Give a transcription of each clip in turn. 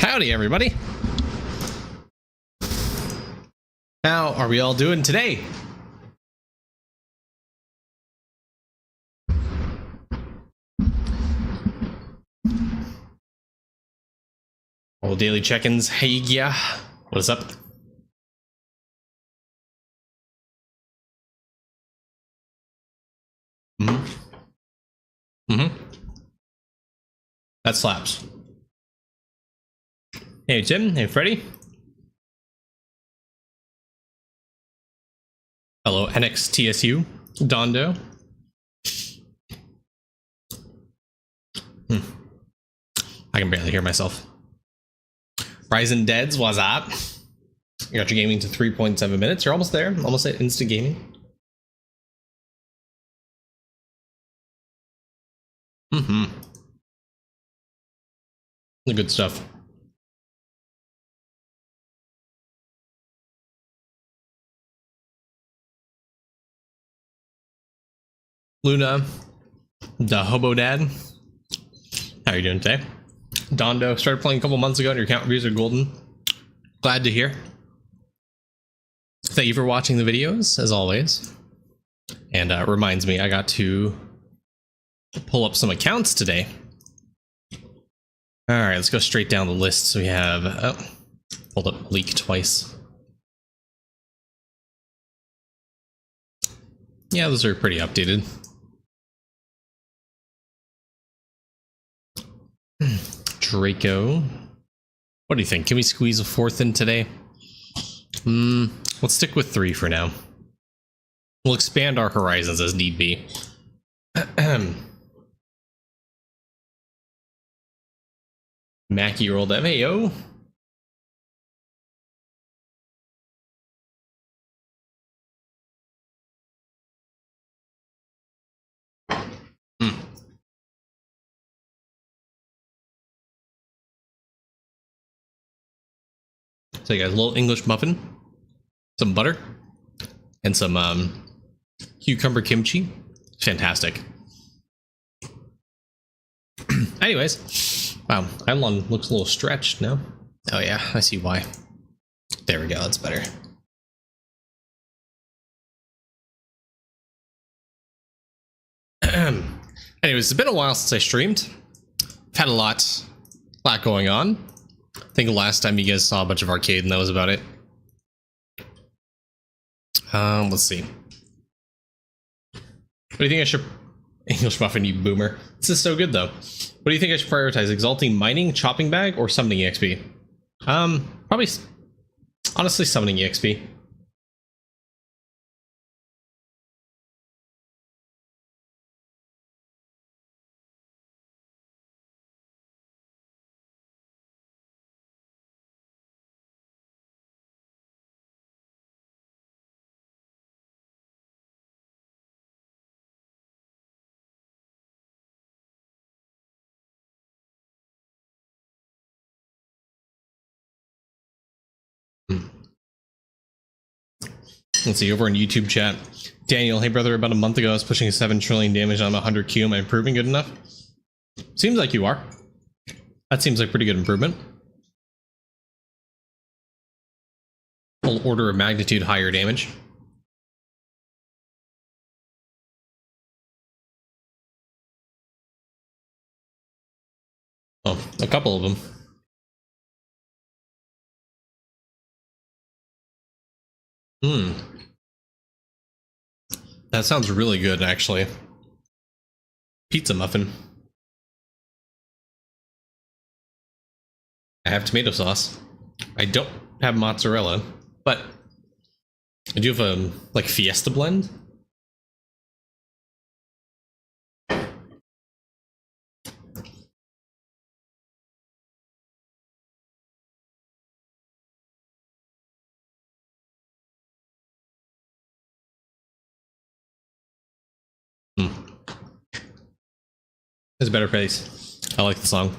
Howdy, everybody. How are we all doing today? All daily check-ins. Hey, yeah. What is up? That slaps. Hey, Tim. Hey, Freddy. Hello, NXTSU. Dondo. I can barely hear myself. Ryzen Deads, what's up? You got your gaming to 3.7 minutes. You're almost there. Almost at instant gaming. The good stuff. Luna, the Hobo Dad. How are you doing today? Dondo started playing a couple months ago and your account reviews are golden. Glad to hear. Thank you for watching the videos, as always. And it reminds me, I got to pull up some accounts today. Alright, let's go straight down the list. So we have, pulled up Malik twice. Yeah, those are pretty updated. Draco. What do you think? Can we squeeze a fourth in today? Let's stick with 3 for now. We'll expand our horizons as need be. Mackie rolled FAO. So you guys, a little English muffin, some butter, and some cucumber kimchi. Fantastic. Anyways, wow, Ylon looks a little stretched now. Oh yeah, I see why. There we go, that's better. Anyways, it's been a while since I streamed. I've had a lot going on. I think the last time you guys saw a bunch of arcade and that was about it. Let's see. What do you think I should... English muffin, you boomer. This is so good, though. What do you think I should prioritize? Exalting mining, chopping bag, or summoning EXP? Probably... Honestly, summoning EXP. Let's see, over in YouTube chat. Daniel, hey brother, about a month ago I was pushing 7 trillion damage on 100Q. Am I improving good enough? Seems like you are. That seems like pretty good improvement. Full order of magnitude higher damage. Oh, a couple of them. That sounds really good, actually. Pizza muffin. I have tomato sauce. I don't have mozzarella, but I do have a, like, Fiesta blend. It's a better pace. I like the song.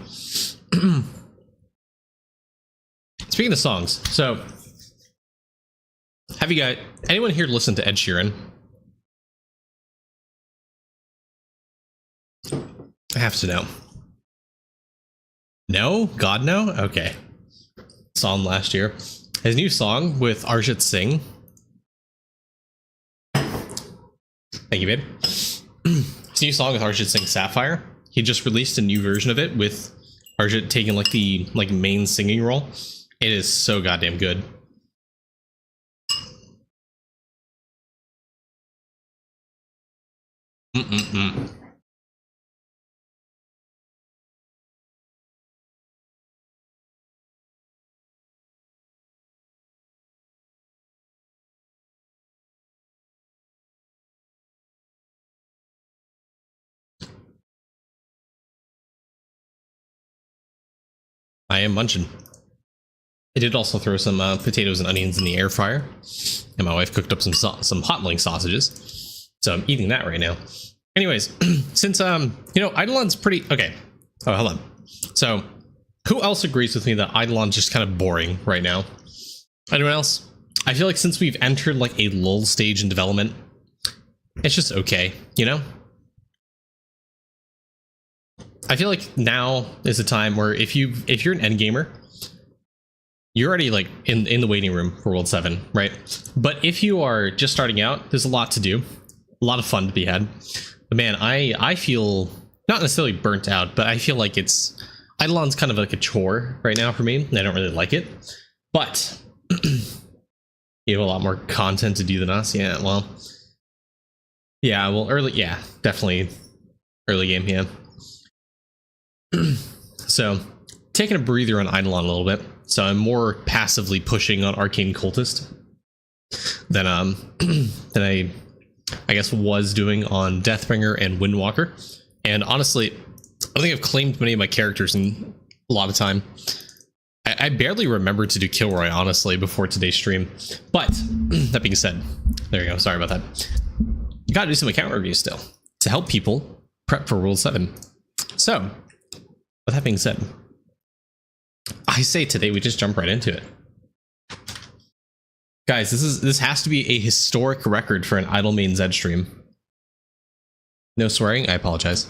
Speaking of songs, so have you guys, anyone here listen to Ed Sheeran? I have to know. No? God, no? Okay. song last year. His new song with Arjit Singh. Thank you, babe. His new song with Arjit Singh, Sapphire. He just released a new version of it with Arjit taking like the main singing role. It is so goddamn good. I am munching. I did also throw some potatoes and onions in the air fryer, and my wife cooked up some hot link sausages, so I'm eating that right now. Anyways, since Eidolon's pretty okay. Oh, hold on. So, who else agrees with me that Eidolon's just kind of boring right now? Anyone else? I feel like since we've entered like a lull stage in development, it's just okay, you know? I feel like now is a time where if you're an endgamer, you're already like in the waiting room for World 7, right? But if you are just starting out, there's a lot to do, a lot of fun to be had. But man, I feel not necessarily burnt out, but I feel like Eidolon's kind of like a chore right now for me, and I don't really like it. But you have a lot more content to do than us. Yeah, well, definitely early game, yeah. So, taking a breather on Eidolon a little bit. So I'm more passively pushing on Arcane Cultist than I guess was doing on Deathbringer and Windwalker. And honestly, I don't think I've claimed many of my characters in a lot of time. I barely remembered to do Kilroy, honestly, before today's stream. But that being said, there you go. Sorry about that. You gotta do some account reviews still to help people prep for World 7. So, with that being said, I say today we just jump right into it. Guys, this has to be a historic record for an Idle Main Zed stream. No swearing, I apologize.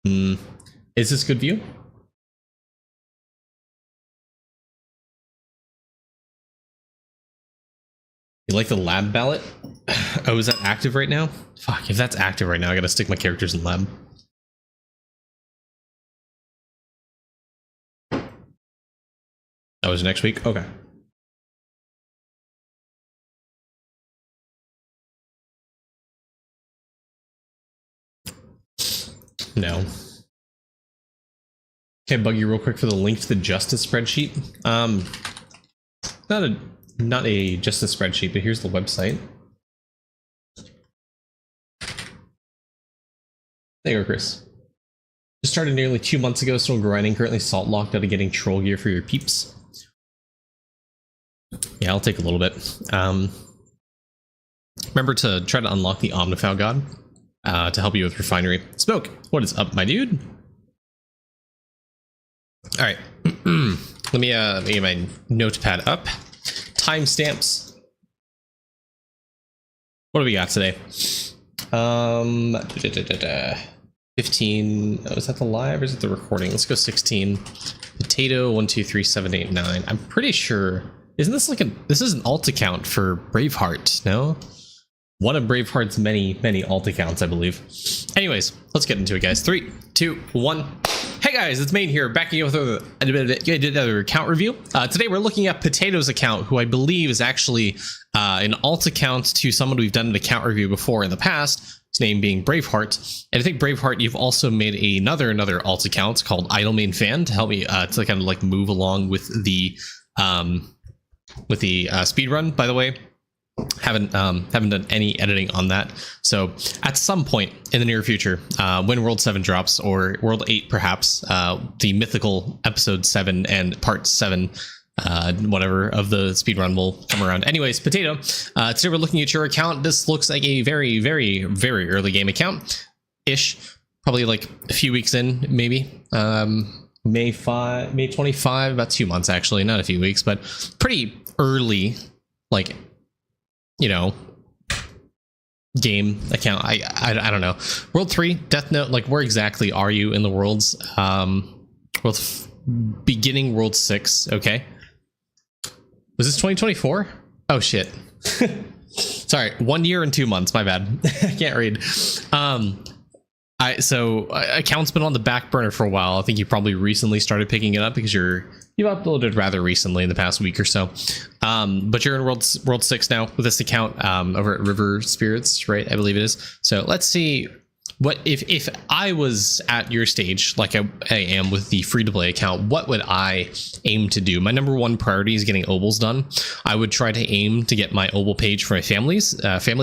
Is this good view? You like the lab ballot? Oh, is that active right now? Fuck, if that's active right now, I gotta stick my characters in lab. That was next week? Okay. No. Can I bug you real quick for the link to the justice spreadsheet? Not a justice spreadsheet, but here's the website. There you go, Chris. Just started nearly 2 months ago, still grinding, currently salt locked out of getting troll gear for your peeps. Yeah, I'll take a little bit. Remember to try to unlock the Omnifal God to help you with refinery. Smoke, what is up, my dude? All right, let me get my notepad up. Timestamps. What do we got today? 15. Oh, is that the live or is it the recording? Let's go 16. Potato 1 2 3 7 8 9. I'm pretty sure. Isn't this like this is an alt account for Braveheart? No, one of Braveheart's many alt accounts, I believe. Anyways, let's get into it, guys. 3 2 1. Hey guys, it's Main here, back again with another account review. Today we're looking at Potato's account, who I believe is actually an alt account to someone we've done an account review before in the past, his name being Braveheart. And I think Braveheart, you've also made another alt account called Idle Main Fan to help me to kind of like move along with the speed run, by the way. Haven't done any editing on that, so at some point in the near future, when World 7 drops, or World 8 perhaps, the mythical episode 7 and part 7 whatever of the speedrun will come around. Anyways, Potato, today we're looking at your account. This looks like a very early game account ish, probably like a few weeks in, maybe. May 25, about 2 months actually, not a few weeks, but pretty early, like, you know, game account. I don't know. World 3, Death Note, like where exactly are you in the worlds? Beginning World 6, okay. Was this 2024? Oh shit. Sorry, 1 year and 2 months, my bad. I can't read. Account's been on the back burner for a while. I think you probably recently started picking it up because you've uploaded rather recently in the past week or so. But you're in World 6 now with this account over at River Spirits, right? I believe it is. So let's see what if I was at your stage like I am with the free-to-play account, what would I aim to do? My number one priority is getting obols done. I would try to aim to get my obol page for my family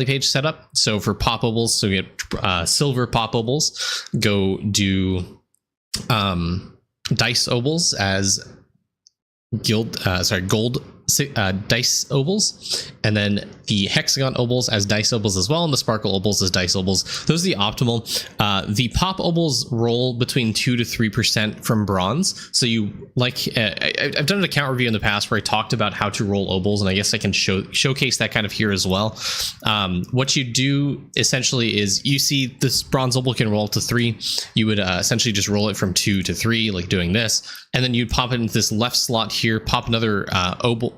page set up. So for pop obols, so get silver pop obols, go do dice obols as gold dice obols, and then the hexagon obols as dice obols as well, and the sparkle obols as dice obols. Those are the optimal. The pop obols roll between 2 to 3% from bronze. So you I've done an account review in the past where I talked about how to roll obols, and I guess I can showcase that kind of here as well. What you do essentially is you see this bronze obol can roll up to 3. You would essentially just roll it from 2 to 3, like doing this, and then you'd pop it into this left slot here, pop another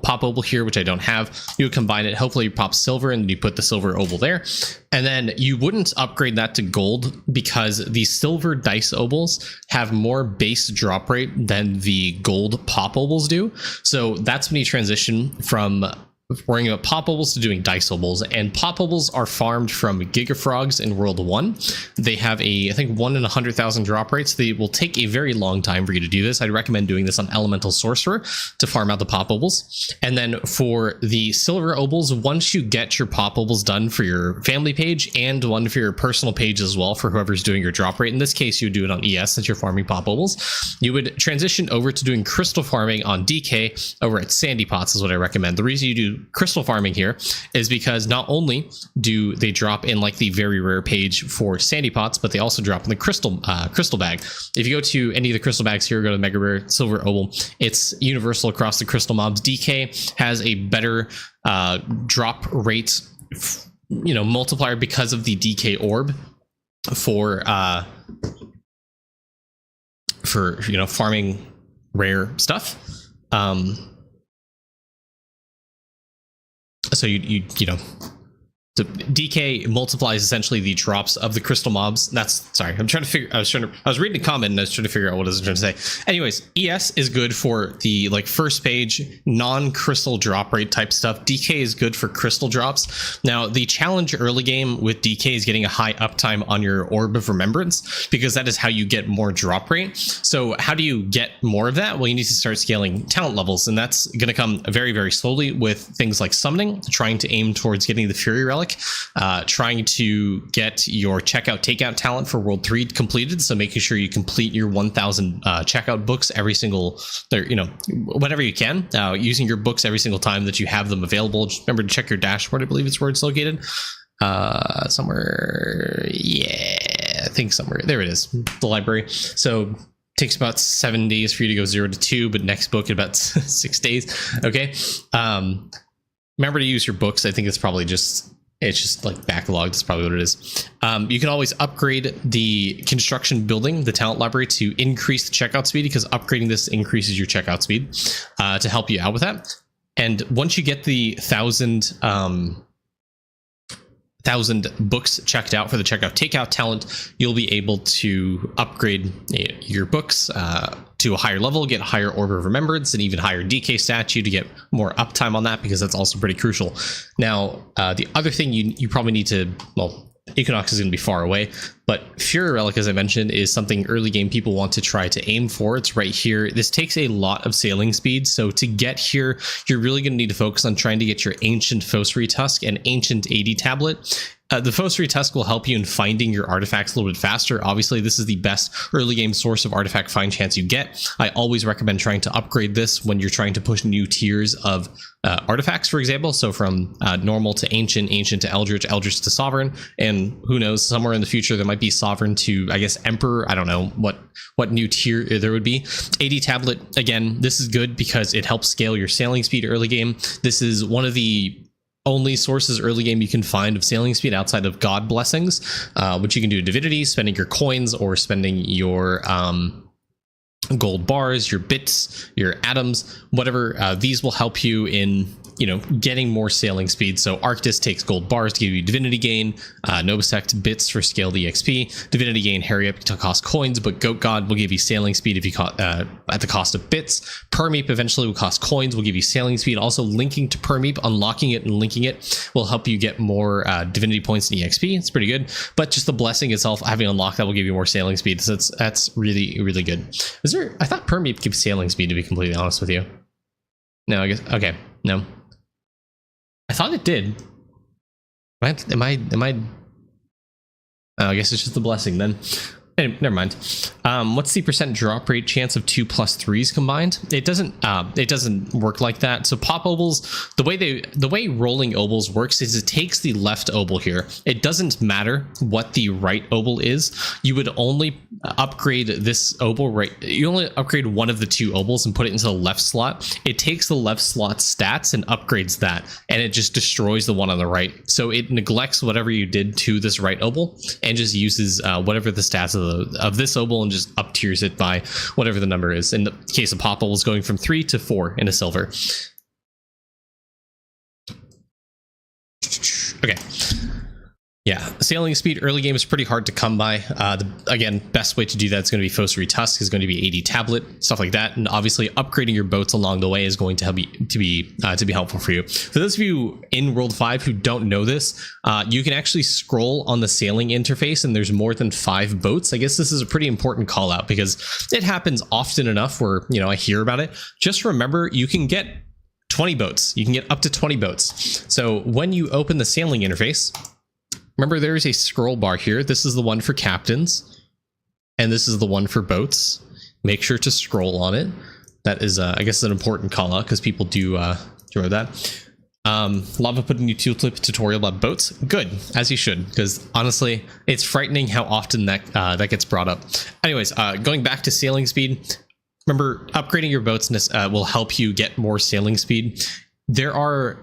pop obol here, which I don't have. You would combine it, hopefully you pop silver, and you put the silver obol there. And then you wouldn't upgrade that to gold because the silver dice obols have more base drop rate than the gold pop obols do. So that's when you transition from worrying about pop obols to doing dice obols, and pop obols are farmed from Giga Frogs in World 1. They have I think 1 in 100,000 drop rates. They will take a very long time for you to do this. I'd recommend doing this on Elemental Sorcerer to farm out the pop obols. And then for the silver obols, once you get your pop obols done for your family page and one for your personal page as well for whoever's doing your drop rate, in this case you do it on ES since you're farming pop obols, you would transition over to doing crystal farming on DK over at Sandy Pots is what I recommend. The reason you do crystal farming here is because not only do they drop in like the very rare page for Sandy Pots, but they also drop in the crystal bag. If you go to any of the crystal bags here, go to Mega Rare Silver Obol, it's universal across the crystal mobs. DK has a better drop rate multiplier because of the DK orb for farming rare stuff. So you so DK multiplies essentially the drops of the crystal mobs. I was reading a comment and I was trying to figure out what I was trying to say. Anyways, ES is good for the first page non-crystal drop rate type stuff. DK is good for crystal drops. Now the challenge early game with DK is getting a high uptime on your Orb of Remembrance, because that is how you get more drop rate. So how do you get more of that? Well, you need to start scaling talent levels, and that's going to come very, very slowly with things like summoning, trying to aim towards getting the Fury Relic, trying to get your checkout takeout talent for World 3 completed, so making sure you complete your 1,000 checkout books every single, whenever you can, using your books every single time that you have them available. Just remember to check your dashboard, I believe it's where it's located. Somewhere, yeah, I think somewhere, there it is, the library. So takes about 7 days for you to go 0 to 2, but next book in about 6 days. Okay. Remember to use your books. I think it's probably it's just like backlogged. That's probably what it is. You can always upgrade the construction building, the talent library, to increase the checkout speed, because upgrading this increases your checkout speed to help you out with that. And once you get the 1,000 books checked out for the checkout takeout talent, you'll be able to upgrade your books to a higher level, get a higher Order of Remembrance, and even higher DK statue to get more uptime on that, because that's also pretty crucial. Now, the other thing you probably need to, Equinox is going to be far away, but Fury Relic, as I mentioned, is something early game people want to try to aim for. It's right here. This takes a lot of sailing speed, so to get here, you're really going to need to focus on trying to get your Ancient Fossery Tusk and Ancient 80 Tablet. The Fossery Tusk will help you in finding your artifacts a little bit faster. Obviously, this is the best early game source of artifact find chance you get. I always recommend trying to upgrade this when you're trying to push new tiers of artifacts, for example. So from normal to ancient, ancient to eldritch, eldritch to sovereign, and who knows, somewhere in the future there might be sovereign to, I guess, emperor. I don't know what new tier there would be. 80 tablet, again, this is good because it helps scale your sailing speed early game. This is one of the only sources early game you can find of sailing speed outside of God blessings, which you can do divinity, spending your coins or spending your gold bars, your bits, your atoms, whatever. These will help you in, you know, getting more sailing speed. So Arctis takes gold bars to give you divinity gain, Novosect bits for scaled EXP, divinity gain, Harry Up to cost coins, but Goat God will give you sailing speed if you at the cost of bits. Permeep eventually will cost coins, will give you sailing speed. Also linking to Permeep, unlocking it and linking it will help you get more divinity points in EXP. It's pretty good, but just the blessing itself, having unlocked that, will give you more sailing speed. So that's really, really good. I thought Permeep gives sailing speed, to be completely honest with you. No, I guess, okay, no. I thought it did. Am I? Oh, I guess it's just the blessing then. Anyway, never mind. What's the % drop rate chance of 2 plus 3s combined? It doesn't work like that. So pop obols, the way rolling obols works is it takes the left obol here. It doesn't matter what the right obol is. You would only upgrade this obol, right? You only upgrade one of the 2 obols and put it into the left slot. It takes the left slot stats and upgrades that, and it just destroys the one on the right. So it neglects whatever you did to this right obol and just uses whatever the stats of this obol and just up tiers it by whatever the number is. In the case of pop obol, is going from 3 to 4 in a silver. Okay. Yeah, sailing speed early game is pretty hard to come by. Again, best way to do that is going to be Fossary Tusk, is going to be AD Tablet, stuff like that, and obviously upgrading your boats along the way is going to help you, to be helpful for you. For those of you in World 5 who don't know this, you can actually scroll on the sailing interface, and there's more than 5 boats. I guess this is a pretty important call out because it happens often enough where, you know, I hear about it. Just remember, you can get 20 boats. You can get up to 20 boats. So when you open the sailing interface, remember, there is a scroll bar here. This is the one for captains, and this is the one for boats. Make sure to scroll on it. That is, I guess, an important call out because people do remember that. Lava put a new tooltip tutorial about boats. Good, as you should, because honestly, it's frightening how often that gets brought up. Anyways, going back to sailing speed. Remember, upgrading your boats will help you get more sailing speed. There are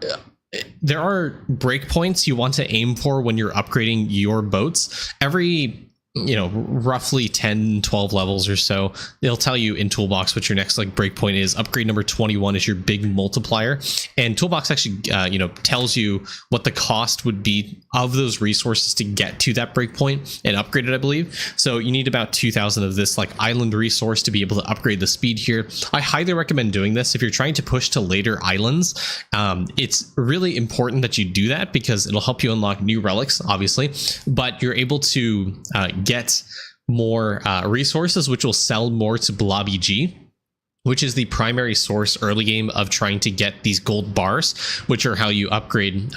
breakpoints you want to aim for when you're upgrading your boats. Every, you know, roughly 10-12 levels or so, they'll tell you in Toolbox what your next like breakpoint is. Upgrade number 21 is your big multiplier, and Toolbox actually tells you what the cost would be of those resources to get to that breakpoint and upgrade it, I believe. So you need about 2,000 of this like island resource to be able to upgrade the speed here. I highly recommend doing this if you're trying to push to later islands. It's really important that you do that because it'll help you unlock new relics, obviously, but you're able to get more resources, which will sell more to Blobby G, which is the primary source early game of trying to get these gold bars, which are how you upgrade,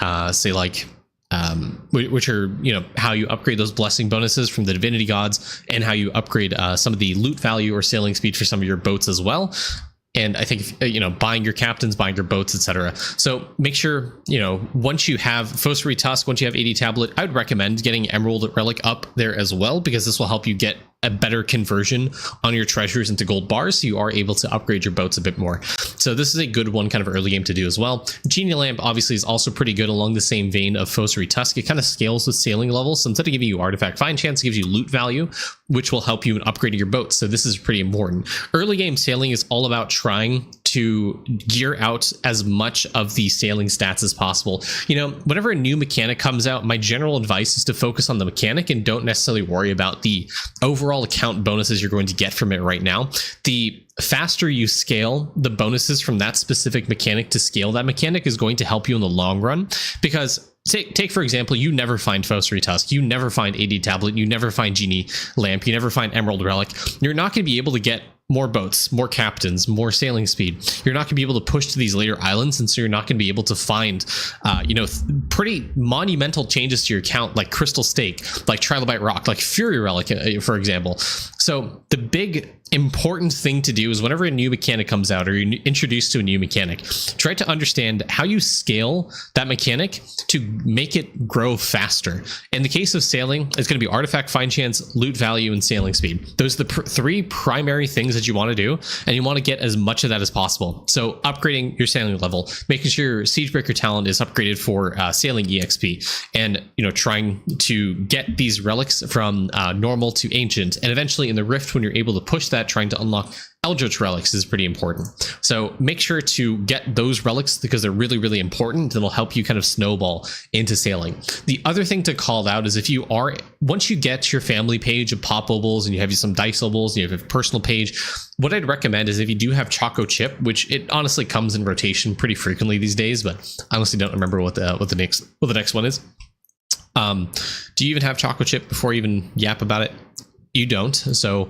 which are, you know, how you upgrade those blessing bonuses from the divinity gods, and how you upgrade some of the loot value or sailing speed for some of your boats as well. And I think, you know, buying your captains, buying your boats, etc. So make sure, you know, once you have Fossary Tusk, once you have AD Tablet, I would recommend getting Emerald Relic up there as well, because this will help you get a better conversion on your treasures into gold bars, so you are able to upgrade your boats a bit more. So this is a good one, kind of early game to do as well. Genie Lamp obviously is also pretty good along the same vein of Fossary Tusk. It kind of scales with sailing levels. So instead of giving you artifact find chance, it gives you loot value, which will help you in upgrading your boats. So this is pretty important. Early game sailing is all about trying to gear out as much of the sailing stats as possible. You know, whenever a new mechanic comes out, my general advice is to focus on the mechanic and don't necessarily worry about the overall account bonuses you're going to get from it right now. The faster you scale the bonuses from that specific mechanic to scale that mechanic is going to help you in the long run, because take for example, you never find Fossary Tusk, you never find AD Tablet, you never find Genie Lamp, you never find Emerald Relic. You're not going to be able to get more boats, more captains, more sailing speed. You're not going to be able to push to these later islands, and so you're not going to be able to find, pretty monumental changes to your account, like Crystal Stake, like Trilobite Rock, like Fury Relic, for example. So the big important thing to do is whenever a new mechanic comes out, or you're introduced to a new mechanic, try to understand how you scale that mechanic to make it grow faster. In the case of sailing, it's going to be artifact find chance, loot value, and sailing speed. Those are the 3 primary things that you want to do, and you want to get as much of that as possible. So upgrading your sailing level, making sure your Siegebreaker talent is upgraded for sailing EXP, and trying to get these relics from normal to ancient, and eventually in the Rift, when you're able to push that, trying to unlock Eldritch relics is pretty important. So make sure to get those relics because they're really, really important. That'll help you kind of snowball into sailing. The other thing to call out is once you get your family page of pop obols and you have some dice obols and you have a personal page, what I'd recommend is if you do have Choco Chip, which it honestly comes in rotation pretty frequently these days, but I honestly don't remember what the next one is. Do you even have Choco Chip before you even yap about it? You don't. So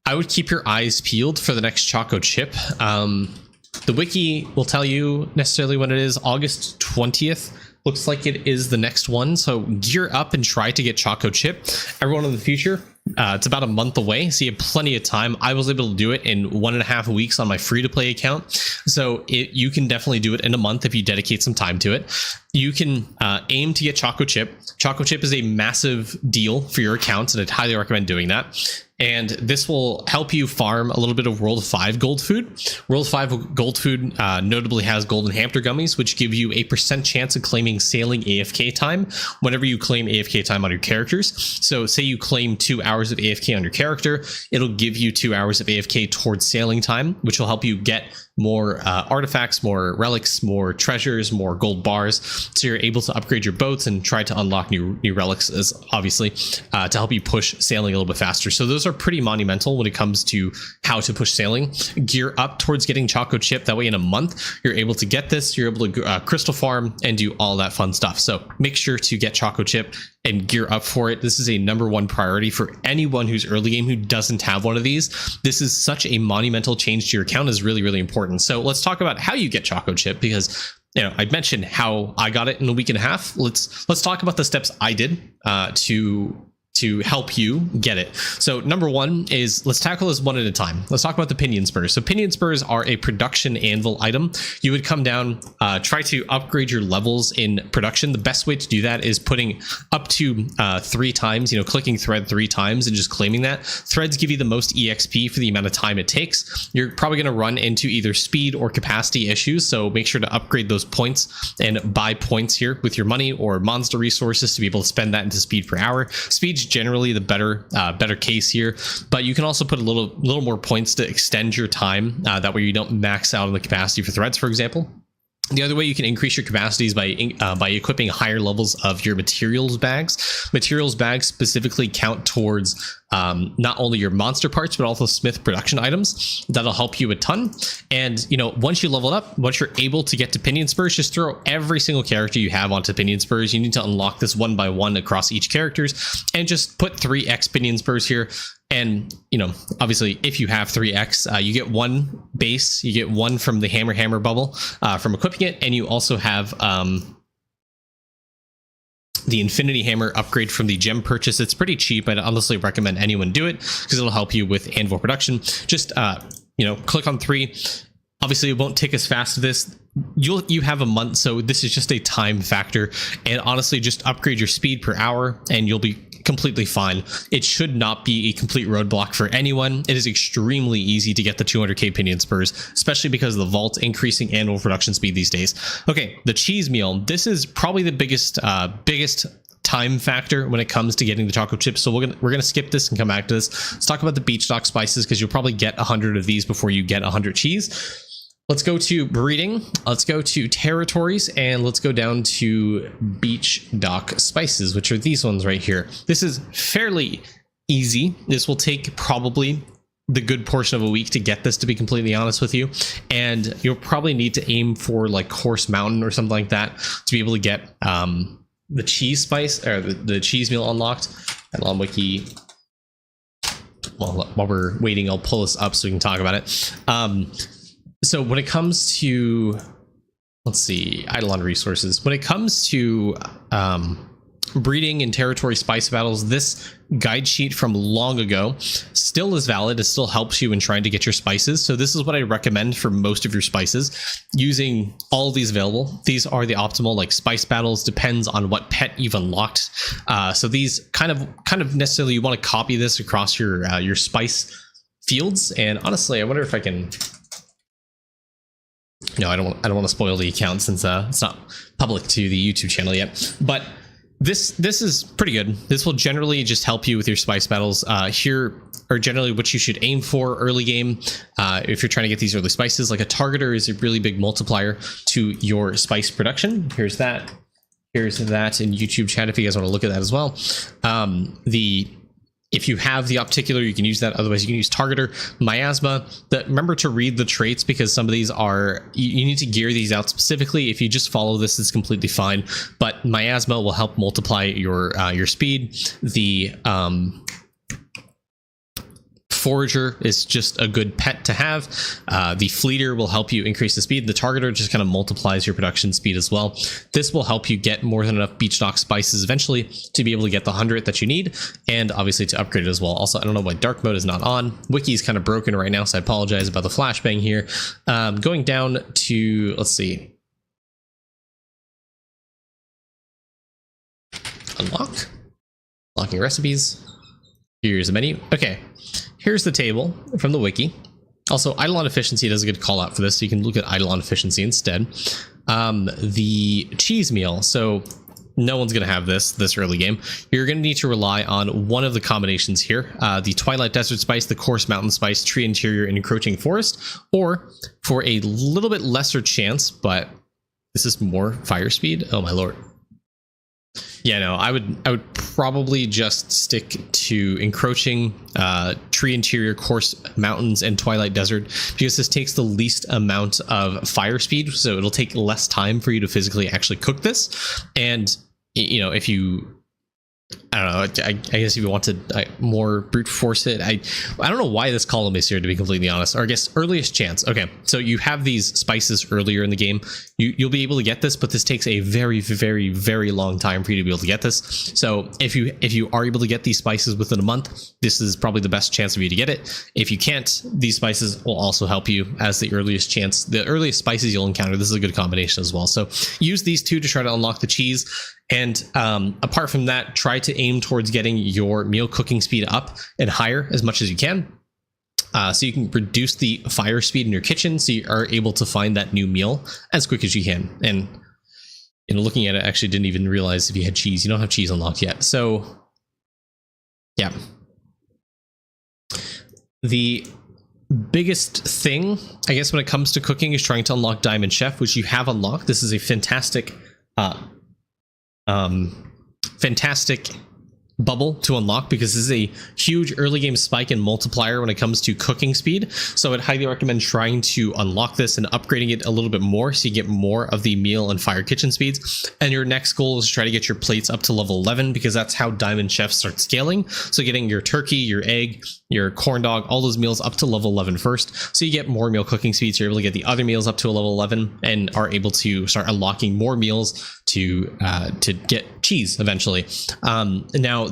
I would keep your eyes peeled for the next Choco Chip. The wiki will tell you necessarily when it is. August 20th looks like it is the next one. So gear up and try to get Choco Chip. Everyone in the future, it's about a month away, so you have plenty of time. I was able to do it in 1.5 weeks on my free-to-play account. So you can definitely do it in a month if you dedicate some time to it. You can aim to get Choco Chip. Choco Chip is a massive deal for your account, and I'd highly recommend doing that. And this will help you farm a little bit of World 5 gold food. World 5 gold food notably has golden hamster gummies, which give you a % chance of claiming sailing AFK time whenever you claim AFK time on your characters. So say you claim 2 hours of AFK on your character, it'll give you 2 hours of AFK towards sailing time, which will help you get more artifacts, more relics, more treasures, more gold bars, so you're able to upgrade your boats and try to unlock new relics, as obviously to help you push sailing a little bit faster. So those are pretty monumental when it comes to how to push sailing. Gear up towards getting Choco Chip, that way in a month you're able to get this, you're able to crystal farm and do all that fun stuff. So make sure to get Choco Chip and gear up for it. This is a #1 priority for anyone who's early game who doesn't have one of these. This is such a monumental change to your account, is really, really important. So let's talk about how you get Choco Chip, because I mentioned how I got it in a week and a half. Let's talk about the steps I did to help you get it. So #1 is, let's tackle this one at a time. Let's talk about the pinion spurs. So pinion spurs are a production anvil item. You would come down, try to upgrade your levels in production. The best way to do that is putting up to 3 times, clicking thread 3 times and just claiming that. Threads give you the most EXP for the amount of time it takes. You're probably going to run into either speed or capacity issues, so make sure to upgrade those points and buy points here with your money or monster resources to be able to spend that into speed per hour. Speed's generally the better case here, but you can also put a little more points to extend your time. That way you don't max out on the capacity for threads, for example. The other way you can increase your capacity is by equipping higher levels of your materials bags. Materials bags specifically count towards not only your monster parts, but also smith production items. That'll help you a ton. And, once you level up, once you're able to get to pinion spurs, just throw every single character you have onto pinion spurs. You need to unlock this 1 by 1 across each characters, and just put 3x pinion spurs here. And, obviously, if you have 3x, you get 1 base, you get 1 from the hammer bubble from equipping it, and you also have the Infinity Hammer upgrade from the gem purchase. It's pretty cheap. I'd honestly recommend anyone do it because it'll help you with anvil production. Just, click on 3. Obviously, it won't tick as fast as this. You have a month, so this is just a time factor. And honestly, just upgrade your speed per hour and you'll be completely fine. It should not be a complete roadblock for anyone. It is extremely easy to get the 200k pinion spurs, especially because of the vault increasing annual production speed these days. Okay, the cheese meal. This is probably the biggest time factor when it comes to getting the Choco Chips. So we're gonna skip this and come back to this. Let's talk about the beach dock spices, because you'll probably get 100 of these before you get 100 cheese. Let's go to breeding, let's go to territories, and let's go down to beach dock spices, which are these ones right here. This is fairly easy. This will take probably the good portion of a week to get this, to be completely honest with you. And you'll probably need to aim for like Horse Mountain or something like that to be able to get the cheese spice, or the cheese meal unlocked. And on wiki, well, while we're waiting, I'll pull this up so we can talk about it. So when it comes to, let's see, Eidolon resources, when it comes to breeding and territory spice battles, this guide sheet from long ago still is valid. It still helps you in trying to get your spices. So this is what I recommend for most of your spices, using all of these available. These are the optimal like spice battles, depends on what pet you've unlocked. So these kind of necessarily, you want to copy this across your spice fields. And honestly, I wonder if I can. No, I don't want to spoil the account since it's not public to the YouTube channel yet. But this is pretty good. This will generally just help you with your spice battles. Here are generally what you should aim for early game if you're trying to get these early spices. Like a targeter is a really big multiplier to your spice production. Here's that in YouTube chat if you guys want to look at that as well. If you have the Opticular, you can use that. Otherwise, you can use Targeter, Miasma. Remember to read the traits because some of these are... You need to gear these out specifically. If you just follow this, it's completely fine. But Miasma will help multiply your speed. The Forager is just a good pet to have. The Fleeter will help you increase the speed. The Targeter just kind of multiplies your production speed as well. This will help you get more than enough beach stock spices eventually to be able to get the 100 that you need, and obviously to upgrade it as well. Also, I don't know why dark mode is not on. Wiki is kind of broken right now, so I apologize about the flashbang here. Going down to, let's see. Unlocking recipes. Here's the menu. Okay. Here's the table from the wiki. Also, Eidolon efficiency does a good call out for this, so you can look at Eidolon efficiency instead. The cheese meal. So no one's going to have this early game. You're going to need to rely on one of the combinations here. The Twilight Desert Spice, the Coarse Mountain Spice, Tree Interior, and Encroaching Forest. Or for a little bit lesser chance, but this is more fire speed. Oh my lord. Yeah, no, I would probably just stick to Encroaching, Tree Interior, Coarse Mountains, and Twilight Desert, because this takes the least amount of fire speed, so it'll take less time for you to physically actually cook this. And, you know, if you... I don't know, I guess if you want to more brute force it, I don't know why this column is here, to be completely honest. Or I guess earliest chance. Okay, so you have these spices earlier in the game. You'll be able to get this, but this takes a very, very, very long time for you to be able to get this. So if you are able to get these spices within a month, this is probably the best chance for you to get it. If you can't, these spices will also help you as the earliest chance. The earliest spices you'll encounter, this is a good combination as well. So use these two to try to unlock the cheese. And apart from that, try to aim towards getting your meal cooking speed up and higher as much as you can. So you can reduce the fire speed in your kitchen so you are able to find that new meal as quick as you can. And looking at it, I actually didn't even realize if you had cheese. You don't have cheese unlocked yet. So yeah. The biggest thing, I guess, when it comes to cooking is trying to unlock Diamond Chef, which you have unlocked. This is a fantastic bubble to unlock because this is a huge early game spike and multiplier when it comes to cooking speed. So I'd highly recommend trying to unlock this and upgrading it a little bit more so you get more of the meal and fire kitchen speeds. And your next goal is to try to get your plates up to level 11 because that's how Diamond Chef starts scaling. So getting your turkey, your egg, your corn dog, all those meals up to level 11 first. So you get more meal cooking speeds. So you're able to get the other meals up to a level 11 and are able to start unlocking more meals to get cheese eventually. Now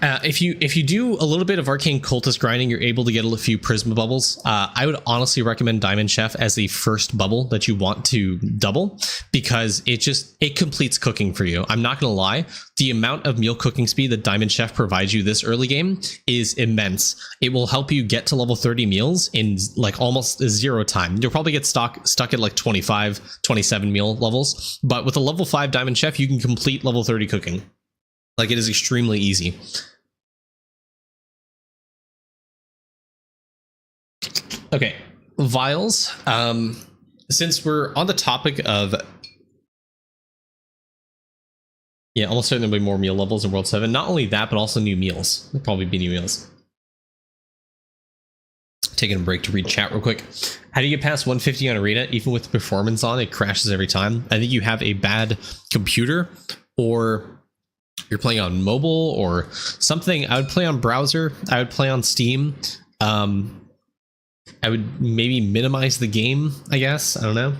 if you do a little bit of arcane cultist grinding, you're able to get a few prisma bubbles. I would honestly recommend Diamond Chef as the first bubble that you want to double because it completes cooking for you. I'm not gonna lie, the amount of meal cooking speed that Diamond Chef provides you this early game is immense. It will help you get to level 30 meals in like almost zero time. You'll probably get stuck at like 25, 27 meal levels, but with a level 5 Diamond Chef, you can complete level 30 cooking. Like, it is extremely easy. Okay, vials. Since we're on the topic of... Yeah, almost certainly there'll be more meal levels in World 7. Not only that, but also new meals. There'll probably be new meals. Taking a break to read chat real quick. How do you get past 150 on Arena? Even with the performance on, it crashes every time. I think you have a bad computer, or you're playing on mobile or something. I would play on browser. I would play on Steam. I would maybe minimize the game, I guess. I don't know.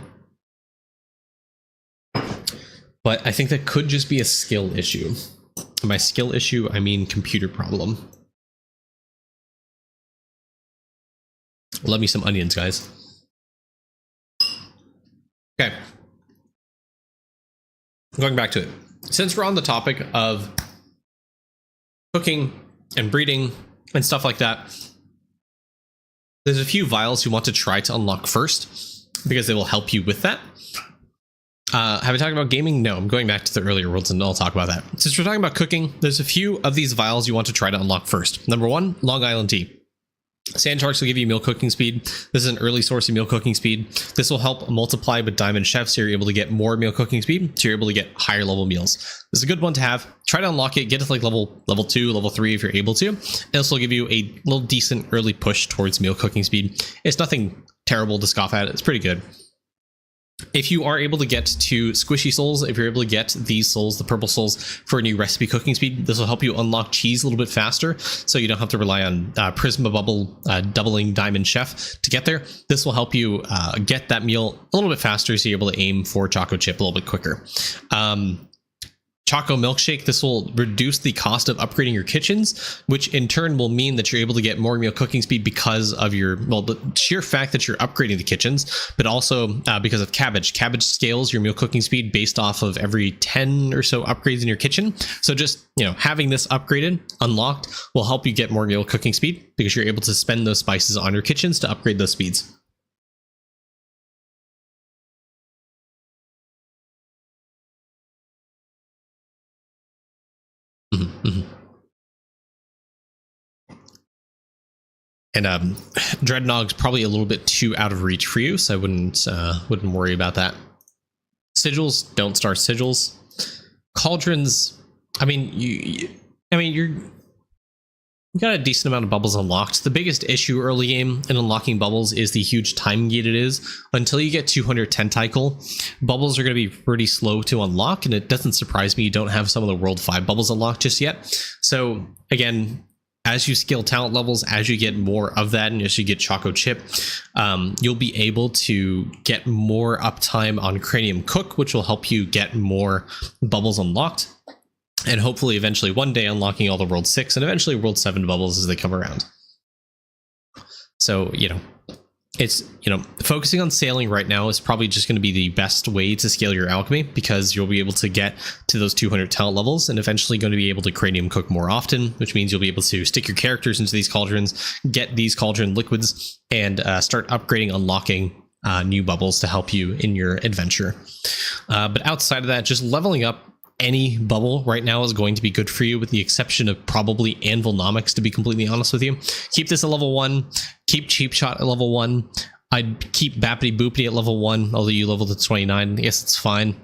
But I think that could just be a skill issue. By skill issue, I mean computer problem. Love me some onions, guys. Okay. Going back to it. Since we're on the topic of cooking and breeding and stuff like that, There's a few vials you want to try to unlock first because they will help you with that. Have I talked about gaming? No, I'm going back to the earlier worlds and I'll talk about that. Since we're talking about cooking, there's a few of these vials you want to try to unlock first. Number 1, Long Island tea. Sand sharks will give you meal cooking speed. This is an early source of meal cooking speed. This will help multiply with diamond chefs, so you're able to get more meal cooking speed, so you're able to get higher level meals. This is a good one to have. Try to unlock it, get to like level 2, level 3 if you're able to. This will give you a little decent early push towards meal cooking speed. It's nothing terrible to scoff at. It's pretty good. If you are able to get to squishy souls, if you're able to get these souls, the purple souls, for a new recipe cooking speed, this will help you unlock cheese a little bit faster, so you don't have to rely on Prisma Bubble doubling Diamond Chef to get there. This will help you get that meal a little bit faster, so you're able to aim for Choco Chip a little bit quicker. Choco Milkshake, this will reduce the cost of upgrading your kitchens, which in turn will mean that you're able to get more meal cooking speed because of the sheer fact that you're upgrading the kitchens, but also because of cabbage. Cabbage scales your meal cooking speed based off of every 10 or so upgrades in your kitchen. So just, having this upgraded, unlocked, will help you get more meal cooking speed because you're able to spend those spices on your kitchens to upgrade those speeds. And Dreadnogg's probably a little bit too out of reach for you, so I wouldn't worry about that. Sigils, don't start sigils. Cauldrons, you got a decent amount of bubbles unlocked. The biggest issue early game in unlocking bubbles is the huge time gate it is. Until you get 200 tentacle, bubbles are going to be pretty slow to unlock, and it doesn't surprise me you don't have some of the World 5 bubbles unlocked just yet. So again, as you scale talent levels, as you get more of that, and as you get Choco Chip, you'll be able to get more uptime on Cranium Cook, which will help you get more bubbles unlocked. And hopefully eventually one day unlocking all the World 6 and eventually World 7 bubbles as they come around. So, it's, focusing on sailing right now is probably just going to be the best way to scale your alchemy, because you'll be able to get to those 200 talent levels and eventually going to be able to cranium cook more often, which means you'll be able to stick your characters into these cauldrons, get these cauldron liquids, and start upgrading, unlocking new bubbles to help you in your adventure. But outside of that, just leveling up any bubble right now is going to be good for you, with the exception of probably Anvilnomics, to be completely honest with you. Keep this at level 1, keep Cheap Shot at level 1. I'd keep Bappity Boopity at level 1, although you leveled to 29. I guess it's fine.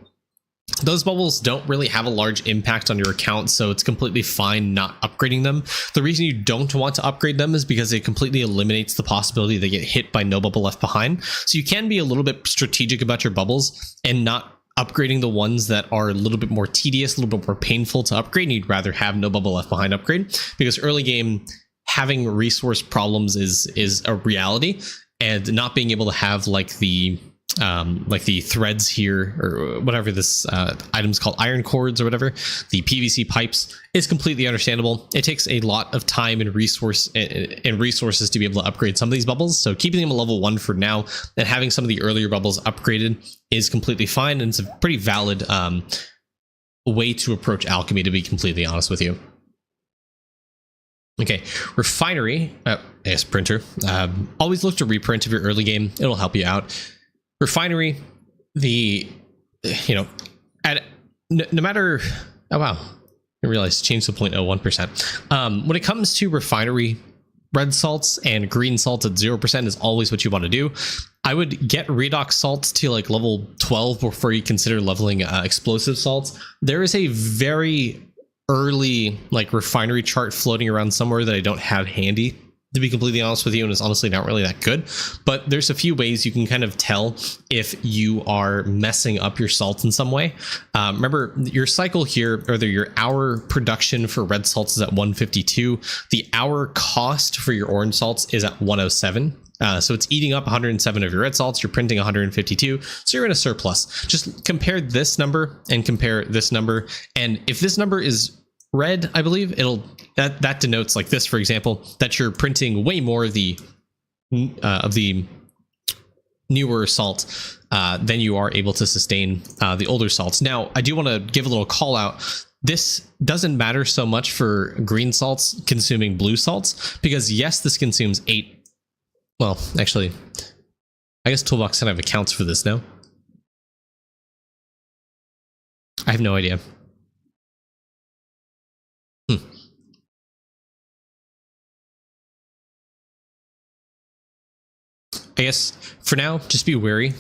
Those bubbles don't really have a large impact on your account, so it's completely fine not upgrading them. The reason you don't want to upgrade them is because it completely eliminates the possibility they get hit by no bubble left behind. So you can be a little bit strategic about your bubbles and not upgrading the ones that are a little bit more tedious, a little bit more painful to upgrade, and you'd rather have no bubble left behind upgrade, because early game having resource problems is a reality, and not being able to have like the threads here, or whatever this item's called, iron cords or whatever, the PVC pipes, is completely understandable. It takes a lot of time and resources to be able to upgrade some of these bubbles, so keeping them at level 1 for now and having some of the earlier bubbles upgraded is completely fine, and it's a pretty valid way to approach alchemy, to be completely honest with you. Okay, refinery, yes, printer. Always look to reprint if you're early game, it'll help you out. Refinery, no matter, oh wow, I realized change to 0.01%. When it comes to refinery, red salts and green salts at 0% is always what you want to do. I would get redox salts to like level 12 before you consider leveling explosive salts. There is a very early refinery chart floating around somewhere that I don't have handy, to be completely honest with you, and it's honestly not really that good. But there's a few ways you can kind of tell if you are messing up your salts in some way. Remember, your cycle here, or your hour production for red salts is at 152. The hour cost for your orange salts is at 107. So it's eating up 107 of your red salts. You're printing 152, so you're in a surplus. Just compare this number and compare this number, and if this number is red, I believe that denotes, like this for example, that you're printing way more of the newer salt than you are able to sustain the older salts. Now, I do want to give a little call out. This doesn't matter so much for green salts consuming blue salts, because yes, this consumes 8 Well, actually, I guess Toolbox kind of accounts for this now. I have no idea. I guess for now, just be wary.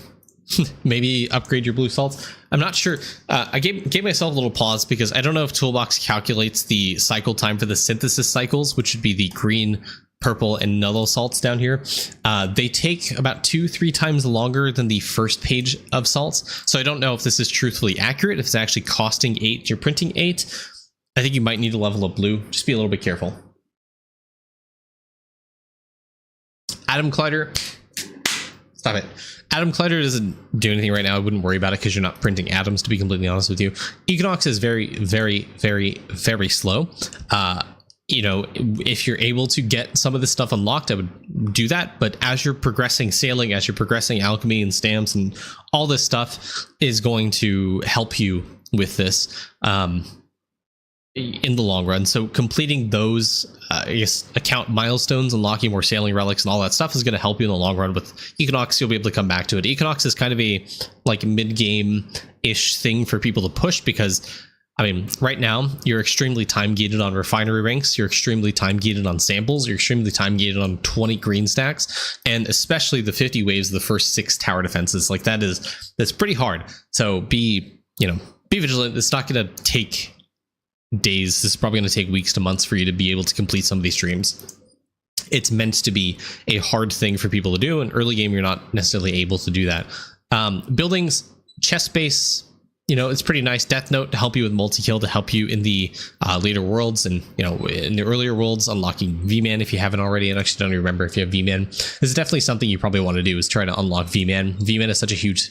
Maybe upgrade your blue salts. I'm not sure. I gave myself a little pause because I don't know if Toolbox calculates the cycle time for the synthesis cycles, which would be the green, purple, and yellow salts down here. They take about 2-3 times longer than the first page of salts. So I don't know if this is truthfully accurate, if it's actually costing 8, you're printing 8. I think you might need to level up blue. Just be a little bit careful. Atom Collider. Stop it. Atom Collider doesn't do anything right now. I wouldn't worry about it because you're not printing atoms, to be completely honest with you. Equinox is very, very, very, very slow. You know, if you're able to get some of this stuff unlocked, I would do that. But as you're progressing sailing, as you're progressing alchemy and stamps and all this stuff is going to help you with this in the long run. So completing those, I guess, account milestones, unlocking more sailing relics and all that stuff is going to help you in the long run. With Equinox, you'll be able to come back to it. Equinox is kind of a like mid-game-ish thing for people to push because, I mean, right now, you're extremely time-gated on refinery ranks, you're extremely time-gated on samples, you're extremely time-gated on 20 green stacks, and especially the 50 waves of the first 6 tower defenses. Like, that's pretty hard. So be vigilant. It's not going to take days. This is probably going to take weeks to months for you to be able to complete some of these streams. It's meant to be a hard thing for people to do, and early game, you're not necessarily able to do that. Buildings, chest space, you know, it's pretty nice. Death Note to help you with multi-kill, to help you in the later worlds, and, you know, in the earlier worlds, unlocking V-Man if you haven't already. I actually don't remember if you have V-Man. This is definitely something you probably want to do, is try to unlock V-Man. V-Man is such a huge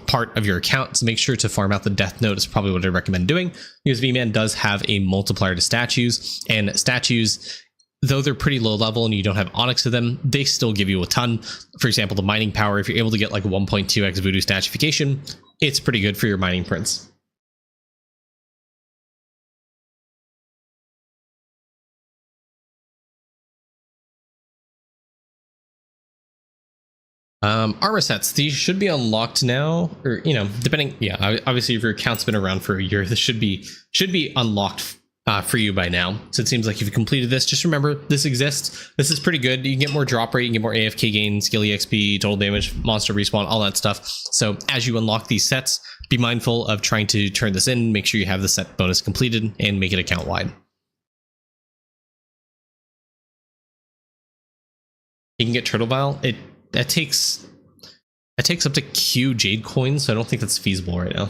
part of your account, so make sure to farm out the Death Note is probably what I recommend doing, because V-Man does have a multiplier to statues, and statues, though they're pretty low level and you don't have Onyx to them, they still give you a ton. For example, the mining power, if you're able to get like 1.2x voodoo statification, it's pretty good for your mining prints. Armor sets, these should be unlocked now, or, you know, depending, yeah, obviously if your account's been around for a year, this should be unlocked for you by now. So it seems like if you completed this, just remember this exists. This is pretty good. You can get more drop rate, you can get more AFK gain, skill EXP, total damage, monster respawn, all that stuff. So as you unlock these sets, be mindful of trying to turn this in, make sure you have the set bonus completed, and make it account wide. You can get Turtle Vial. That takes up to Q Jade coins, so I don't think that's feasible right now.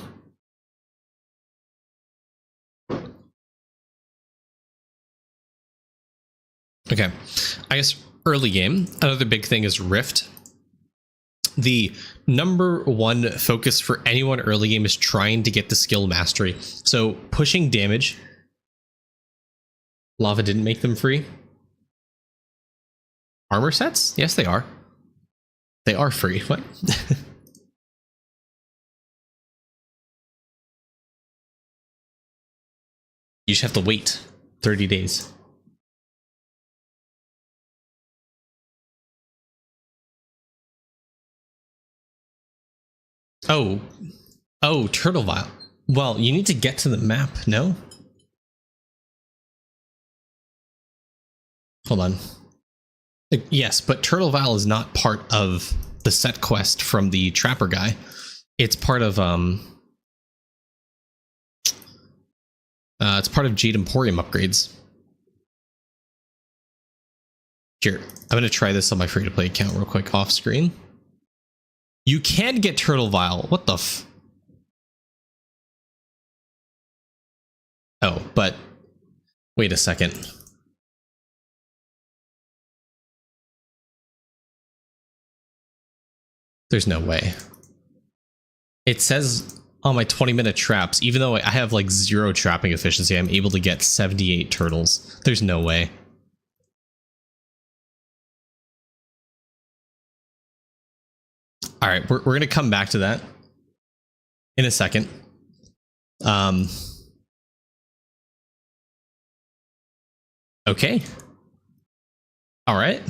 Okay, I guess early game, another big thing is Rift. The number one focus for anyone early game is trying to get the skill mastery. So pushing damage. Lava didn't make them free. Armor sets? Yes, they are. They are free. What? You just have to wait 30 days. Oh, Turtle Vial. Well, you need to get to the map, no? Hold on. Yes, but Turtle Vial is not part of the set quest from the Trapper guy. It's part of it's part of Jade Emporium upgrades. Here, I'm gonna try this on my free-to-play account real quick off screen. You can get Turtle Vial. What the f? Oh, but wait a second. There's no way. It says on my 20-minute traps, even though I have like 0 trapping efficiency, I'm able to get 78 turtles. There's no way. All right, we're going to come back to that in a second. Okay. All right.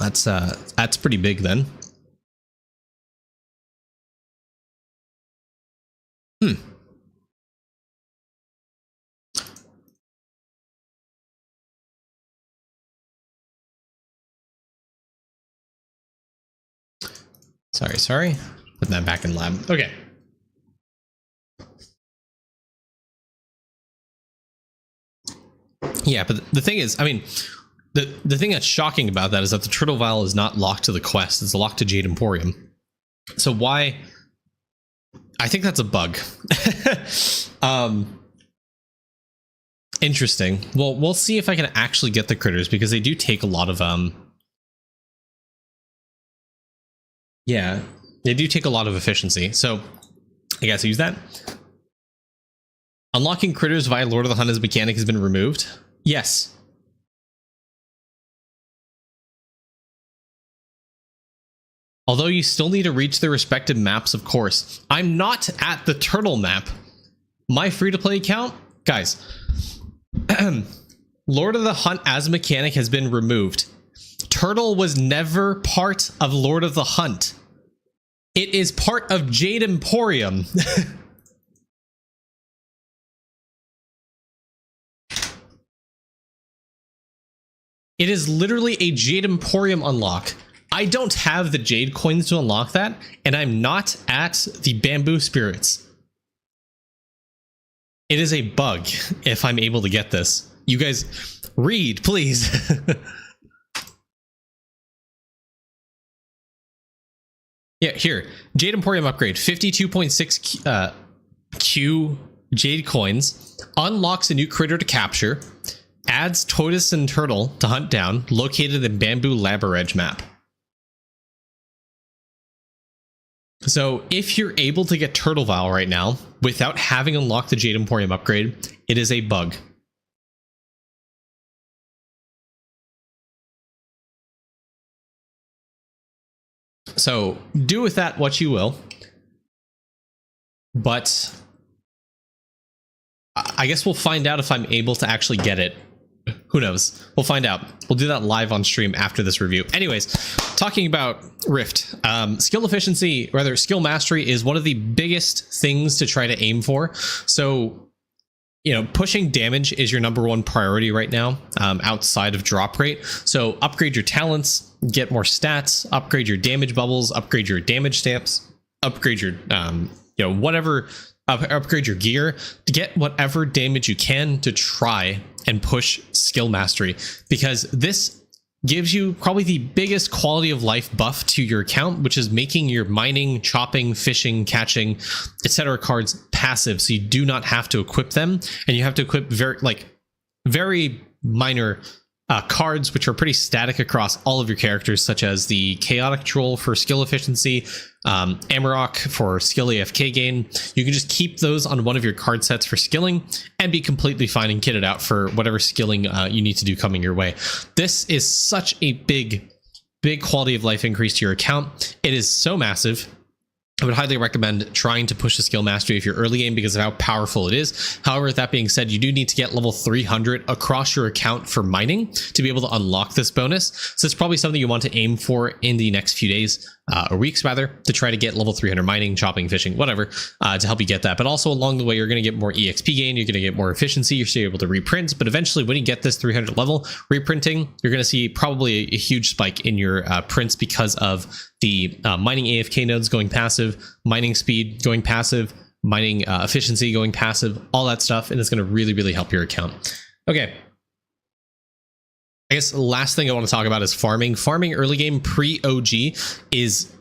That's pretty big then. Sorry. Put that back in lab. Okay. Yeah, but the thing is, I mean, the thing that's shocking about that is that the Turtle Vial is not locked to the quest. It's locked to Jade Emporium. So why? I think that's a bug. Interesting. Well, we'll see if I can actually get the critters, because they do take a lot of yeah, they do take a lot of efficiency. So I guess use that. Unlocking critters via Lord of the Hunt as mechanic has been removed. Yes. Although you still need to reach the respective maps, of course. I'm not at the turtle map. My free-to-play account, guys. Lord of the Hunt as mechanic has been removed. Turtle was never part of Lord of the Hunt. It is part of Jade Emporium. It is literally a Jade Emporium unlock. I don't have the Jade coins to unlock that, and I'm not at the Bamboo Spirits. It is a bug if I'm able to get this. You guys, read, please. Yeah, here. Jade Emporium upgrade. 52.6 Q Jade coins. Unlocks a new critter to capture. Adds tortoise and turtle to hunt down. Located in Bamboo Labyrinth map. So if you're able to get Turtle Vial right now without having unlocked the Jade Emporium upgrade, it is a bug. So do with that what you will. But I guess we'll find out if I'm able to actually get it. Who knows? We'll find out. We'll do that live on stream after this review. Anyways, talking about Rift, skill efficiency, rather skill mastery, is one of the biggest things to try to aim for. So, you know, pushing damage is your #1 priority right now, outside of drop rate. So upgrade your talents, get more stats, upgrade your damage bubbles, upgrade your damage stamps, upgrade your, whatever, upgrade your gear to get whatever damage you can to try and push skill mastery, because this gives you probably the biggest quality of life buff to your account, which is making your mining, chopping, fishing, catching, etc. cards passive, so you do not have to equip them, and you have to equip very minor cards which are pretty static across all of your characters, such as the Chaotic Troll for skill efficiency, Amarok for skill AFK gain. You can just keep those on one of your card sets for skilling and be completely fine and kitted out for whatever skilling you need to do coming your way. This is such a big quality of life increase to your account. It is so massive. I would highly recommend trying to push the skill mastery if you're early game, because of how powerful it is. However, that being said, you do need to get level 300 across your account for mining to be able to unlock this bonus. So it's probably something you want to aim for in the next few days, or weeks rather, to try to get level 300 mining, chopping, fishing, whatever, to help you get that. But also along the way, you're going to get more EXP gain, you're going to get more efficiency, you're still able to reprint. But eventually, when you get this 300 level reprinting, you're going to see probably a huge spike in your prints because of the mining AFK nodes going passive, mining speed going passive, mining efficiency going passive, all that stuff, and it's going to really help your account. Okay. I guess the last thing I want to talk about is farming. Farming early game pre-OG is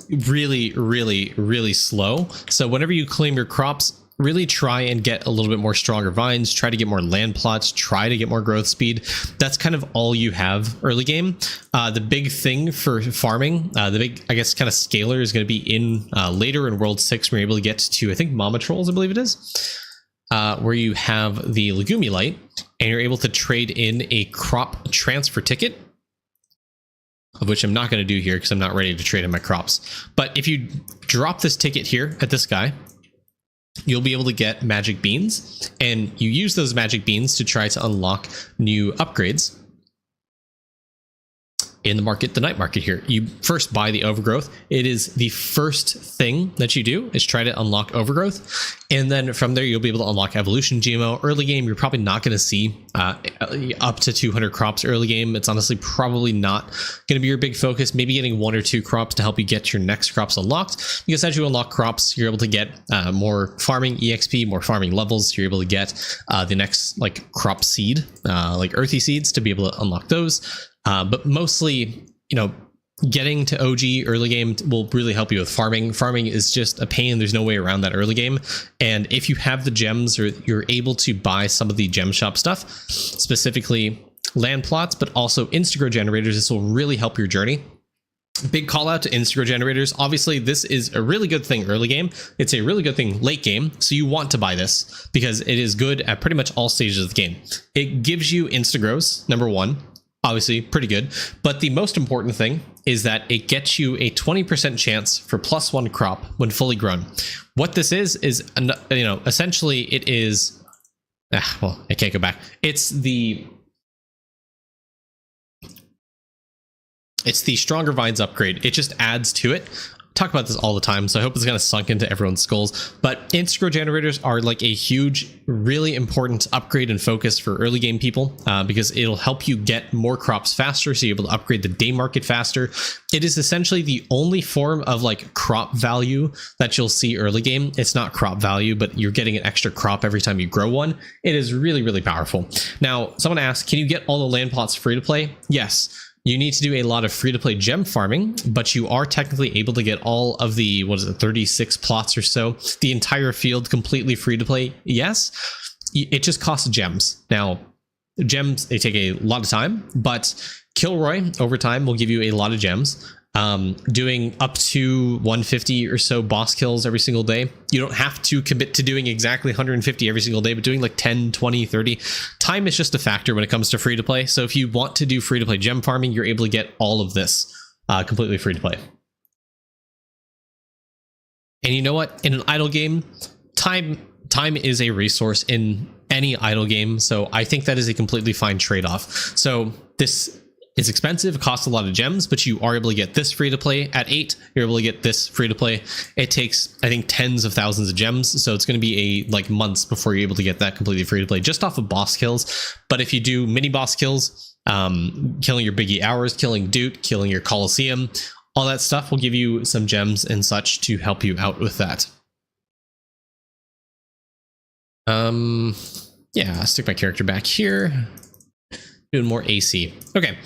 really slow. So whenever you claim your crops, really try and get a little bit more stronger vines, try to get more land plots, try to get more growth speed. That's kind of all you have early game. The big thing for farming, the big, I guess, kind of scaler is going to be in later in World 6, where you're able to get to, I think, Mama Trolls, I believe it is, where you have the Legumulite, and you're able to trade in a crop transfer ticket, of which I'm not going to do here because I'm not ready to trade in my crops. But if you drop this ticket here at this guy, you'll be able to get magic beans, and you use those magic beans to try to unlock new upgrades. in the market, the night market here. You first buy the overgrowth. It is the first thing that you do is try to unlock overgrowth. And then from there, you'll be able to unlock evolution GMO. Early game, you're probably not going to see up to 200 crops early game. It's honestly probably not going to be your big focus. Maybe getting 1 or 2 crops to help you get your next crops unlocked. Because as you unlock crops, you're able to get more farming EXP, more farming levels. You're able to get the next like crop seed, like earthy seeds, to be able to unlock those. But mostly, getting to OG early game will really help you with farming. Farming is just a pain. There's no way around that early game. And if you have the gems, or you're able to buy some of the gem shop stuff, specifically land plots, but also Instagrow generators, this will really help your journey. Big call out to Instagrow generators. Obviously, this is a really good thing early game. It's a really good thing late game. So you want to buy this because it is good at pretty much all stages of the game. It gives you Instagrows, number 1. Obviously pretty good, but the most important thing is that it gets you a 20% chance for +1 crop when fully grown. What this is essentially it is, well, I can't go back. It's the Stronger Vines upgrade. It just adds to it. Talk about this all the time, so I hope it's kind of sunk into everyone's skulls. But Instagrow generators are like a huge, really important upgrade and focus for early game people, because it'll help you get more crops faster, so you're able to upgrade the day market faster. It is essentially the only form of like crop value that you'll see early game. It's not crop value, but you're getting an extra crop every time you grow one. It is really, really powerful. Now, someone asked, can you get all the land plots free to play? Yes. You need to do a lot of free-to-play gem farming, but you are technically able to get all of the, 36 plots or so, the entire field completely free-to-play. Yes, it just costs gems. Now, gems, they take a lot of time, but Kilroy over time will give you a lot of gems. Doing up to 150 or so boss kills every single day. You don't have to commit to doing exactly 150 every single day, but doing like 10, 20, 30. Time is just a factor when it comes to free to play. So if you want to do free to play gem farming, you're able to get all of this completely free to play. And you know what? In an idle game, time is a resource in any idle game. So I think that is a completely fine trade-off. So this is expensive, it costs a lot of gems, but you are able to get this free to play at 8. You're able to get this free to play. It takes, I think, tens of thousands of gems, so it's going to be like months before you're able to get that completely free to play just off of boss kills. But if you do mini boss kills, killing your Biggie Hours, killing Dude, killing your Coliseum, all that stuff will give you some gems and such to help you out with that. Yeah, I'll stick my character back here. Doing more AC. Okay,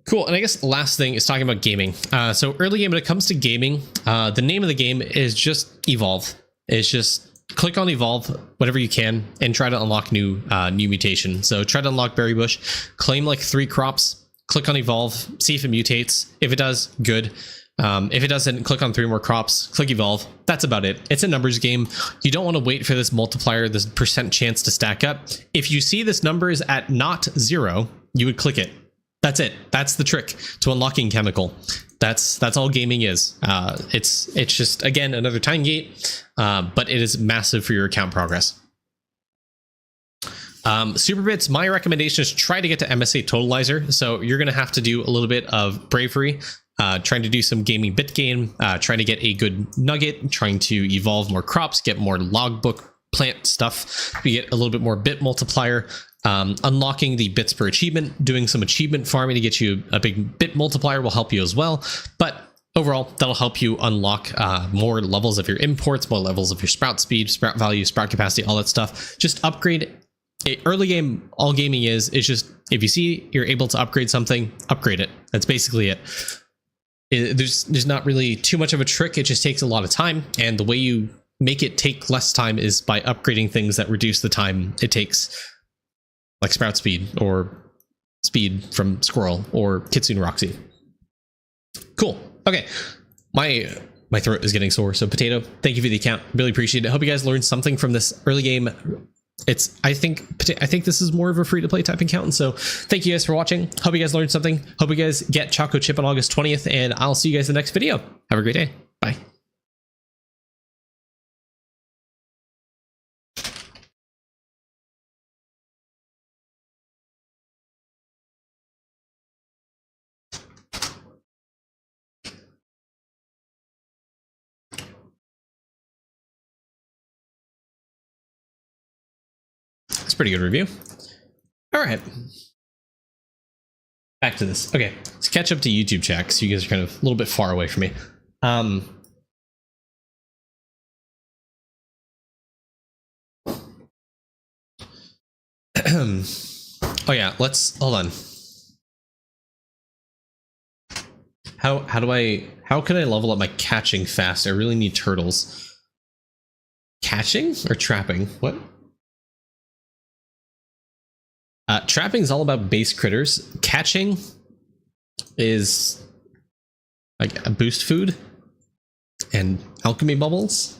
cool. And I guess the last thing is talking about gaming. So early game, when it comes to gaming, the name of the game is just evolve. It's just click on evolve whatever you can and try to unlock new mutation. So try to unlock berry bush, claim like 3 crops, click on evolve, see if it mutates. If it does, good. If it doesn't, click on 3 more crops, click evolve. That's about it. It's a numbers game. You don't want to wait for this multiplier, this percent chance to stack up. If you see this number is at not 0, you would click it. That's it. That's the trick to unlocking chemical. That's all gaming is. It's just, again, another time gate, but it is massive for your account progress. Super bits, my recommendation is try to get to MSA Totalizer. So you're going to have to do a little bit of bravery, trying to do some gaming bit gain, trying to get a good nugget, trying to evolve more crops, get more logbook plant stuff, you get a little bit more bit multiplier, unlocking the bits per achievement, doing some achievement farming to get you a big bit multiplier will help you as well. But overall, that'll help you unlock more levels of your imports, more levels of your sprout speed, sprout value, sprout capacity, all that stuff. Just upgrade. Early game, all gaming is just, if you see you're able to upgrade something, upgrade it. That's basically it. There's not really too much of a trick. It just takes a lot of time, and the way you make it take less time is by upgrading things that reduce the time it takes, like sprout speed or speed from squirrel or Kitsune Roxy. Cool. Okay, my throat is getting sore, so Potato, thank you for the account, really appreciate it. I hope you guys learned something from this early game. I think this is more of a free-to-play type account, and so thank you guys for watching. Hope you guys learned something. Hope you guys get Choco Chip on August 20th, and I'll see you guys in the next video. Have a great day. Bye. It's a pretty good review. All right. Back to this. Okay, let's catch up to YouTube chat because you guys are kind of a little bit far away from me. Oh yeah, let's hold on. How can I level up my catching fast? I really need turtles. Catching or trapping? What? Trapping is all about base critters. Catching is like a boost food and alchemy bubbles.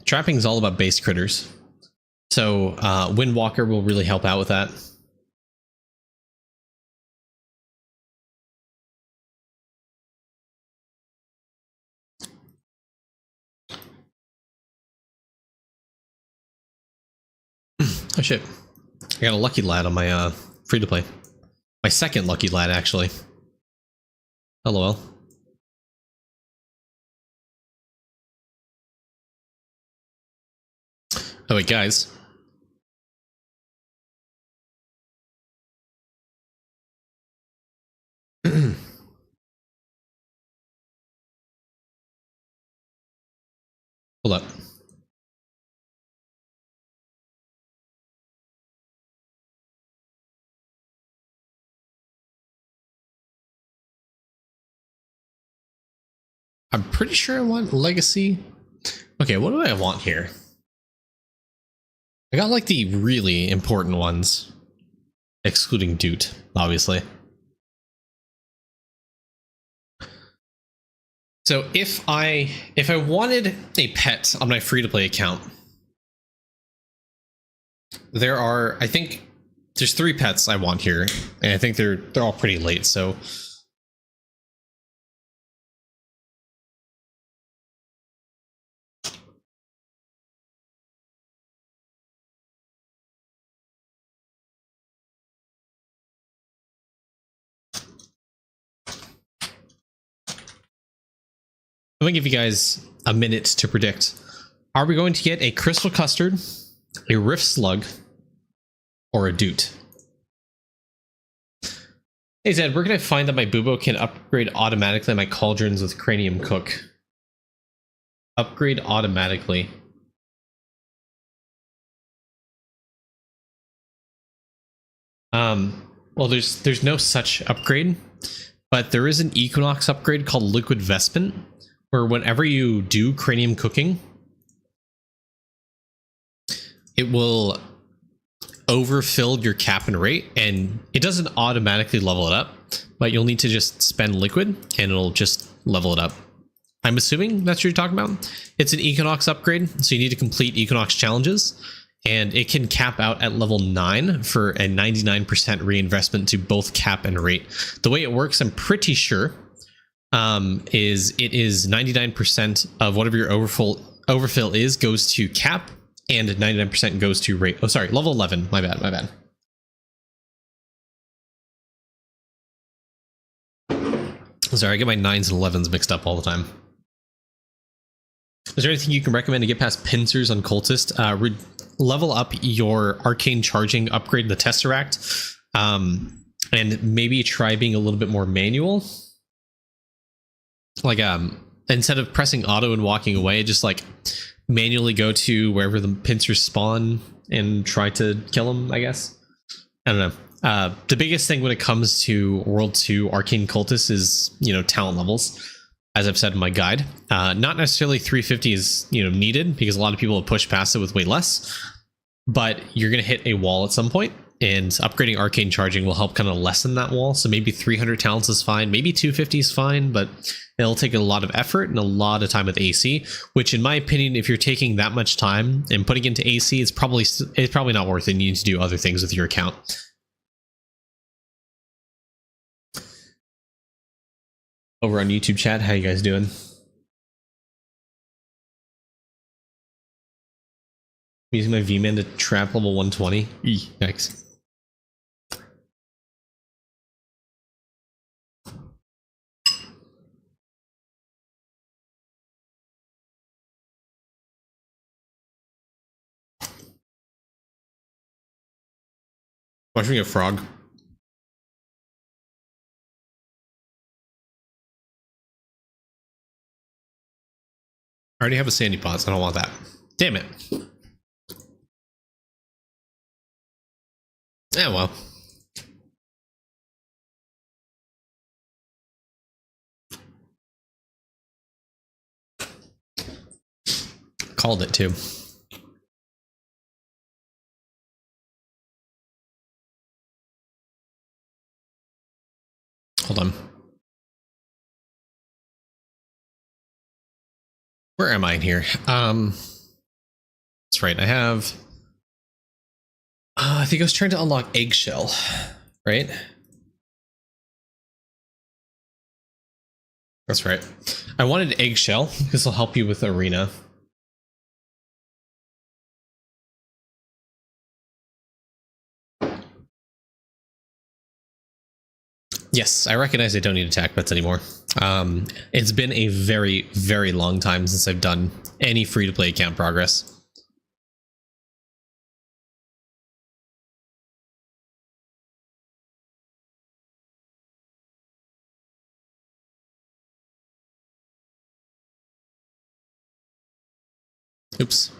Trapping is all about base critters. So Windwalker will really help out with that. Oh shit. I got a lucky lad on my free to play. My second lucky lad, actually. LOL. Oh wait, guys. Hold up. I'm pretty sure I want legacy. Okay, what do I want here? I got like the really important ones, excluding Doot, obviously. So if I wanted a pet on my free-to-play account, there are, I think there's 3 pets I want here, and I think they're all pretty late, so I'm gonna give you guys a minute to predict. Are we going to get a Crystal Custard, a Rift Slug, or a Doot? Hey Zed, where can I find that my Bubo can upgrade automatically my cauldrons with Cranium Cook? Upgrade automatically. Well, there's no such upgrade, but there is an Equinox upgrade called Liquid Vespent, where whenever you do cranium cooking, it will overfill your cap and rate, and it doesn't automatically level it up, but you'll need to just spend liquid and it'll just level it up. I'm assuming that's what you're talking about. It's an Equinox upgrade, so you need to complete Equinox challenges, and it can cap out at level 9 for a 99% reinvestment to both cap and rate. The way it works, I'm pretty sure, is it is 99% of whatever your overfill is goes to cap, and 99% goes to rate. Oh, sorry, level 11. My bad. Sorry, I get my 9s and 11s mixed up all the time. Is there anything you can recommend to get past pincers on Cultist? Level up your arcane charging, upgrade the Tesseract, and maybe try being a little bit more manual. Like, instead of pressing auto and walking away, just like manually go to wherever the pincers spawn and try to kill them, I guess. I don't know. The biggest thing when it comes to World 2 Arcane Cultists is, talent levels. As I've said in my guide, not necessarily 350 is, needed, because a lot of people have pushed past it with way less, but you're going to hit a wall at some point, and upgrading arcane charging will help kind of lessen that wall. So maybe 300 talents is fine, maybe 250 is fine, but it'll take a lot of effort and a lot of time with AC, which in my opinion, if you're taking that much time and putting it into AC, it's probably not worth it. You need to do other things with your account. Over on YouTube chat, how you guys doing? using my V-Man to trap level 120. Yikes. Watch me get frog. I already have a sandy pot, so I don't want that. Damn it. Yeah, well. Called it too. Hold on. Where am I in here? That's right. I have. I think I was trying to unlock eggshell, right? That's right. I wanted eggshell because it'll help you with arena. Yes, I recognize I don't need attack bets anymore. It's been a very, very long time since I've done any free-to-play account progress. Oops.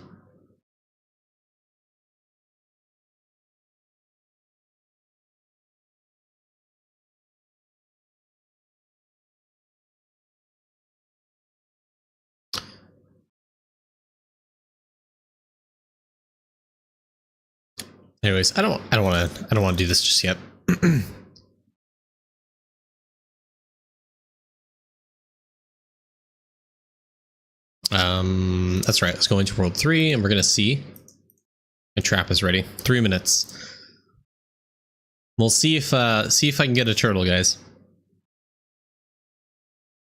Anyways, I don't want to do this just yet. That's right. Let's go into World 3 and we're gonna see. My trap is ready. 3 minutes. We'll see if I can get a turtle, guys.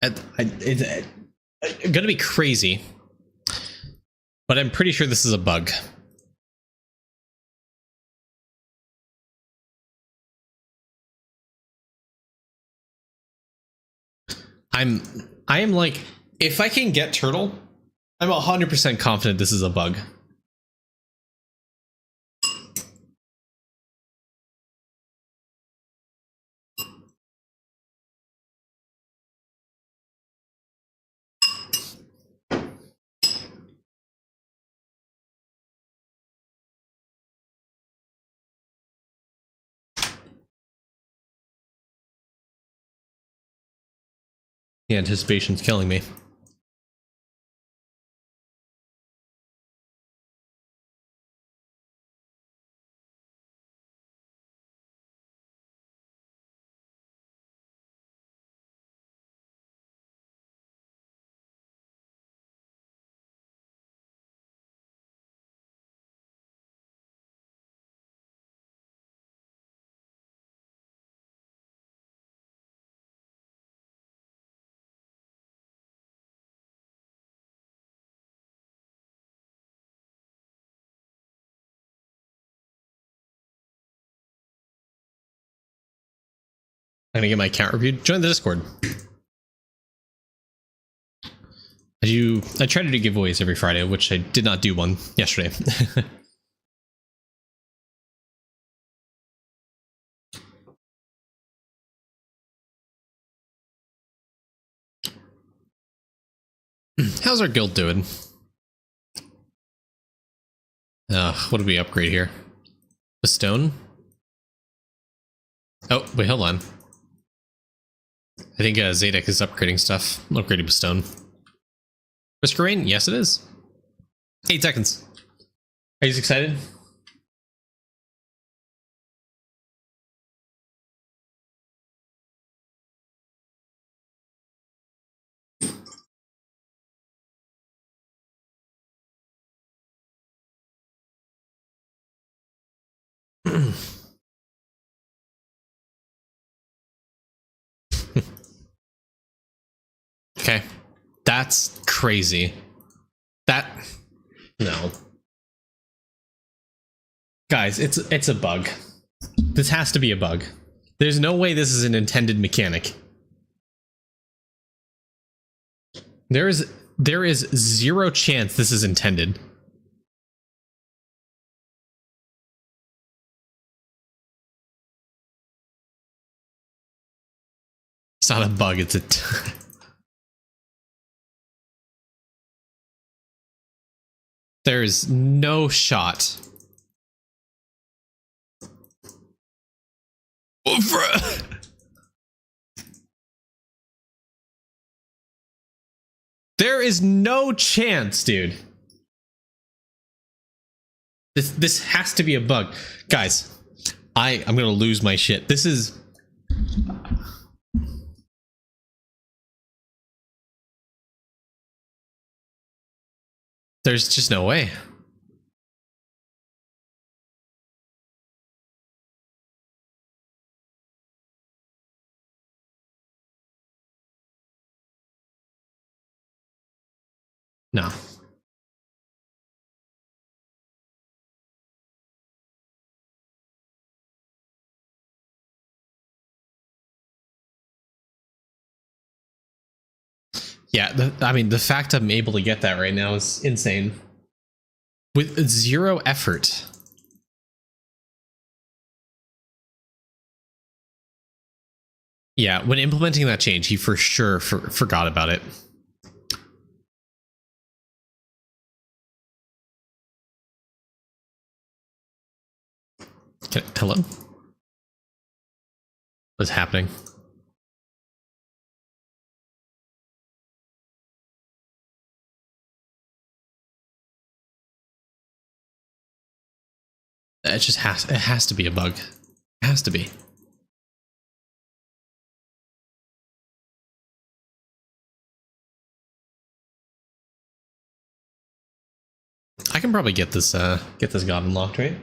It's gonna be crazy, but I'm pretty sure this is a bug. I am like, if I can get turtle, I'm 100% confident this is a bug. The anticipation's killing me. I'm gonna get my account reviewed. Join the Discord. I try to do giveaways every Friday, which I did not do one yesterday. How's our guild doing? What did we upgrade here? A stone? Oh, wait, hold on. I think Zadek is upgrading stuff. Upgrading stone. Mr. Rain? Yes, it is. 8 seconds. Are you excited? Okay. That's crazy. No. Guys, it's a bug. This has to be a bug. There's no way this is an intended mechanic. There is zero chance this is intended. It's not a bug, it's a there's no shot. There is no chance, dude. This has to be a bug. Guys, I'm gonna lose my shit. This is... There's just no way. No. Yeah, I mean, the fact I'm able to get that right now is insane. With zero effort. Yeah, when implementing that change, he for sure forgot about it. Hello? What's happening? It just has to be a bug. It has to be. I can probably get this god unlocked, right?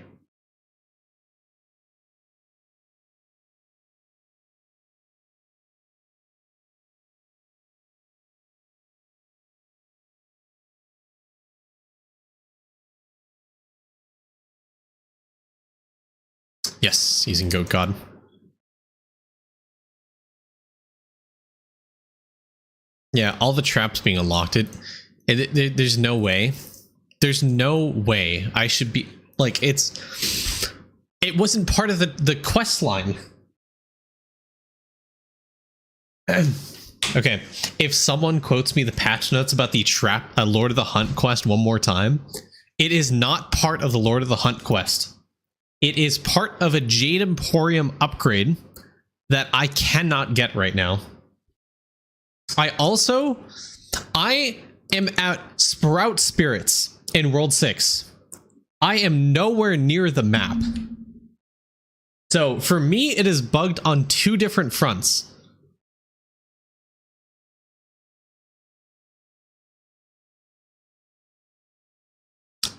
Yes, using Goat God. Yeah, all the traps being unlocked. There's no way. There's no way I should be like it wasn't part of the quest line. Okay, if someone quotes me the patch notes about the Lord of the Hunt quest one more time, it is not part of the Lord of the Hunt quest. It is part of a Jade Emporium upgrade that I cannot get right now. I am at Sprout Spirits in World 6. I am nowhere near the map. So for me, it is bugged on two different fronts.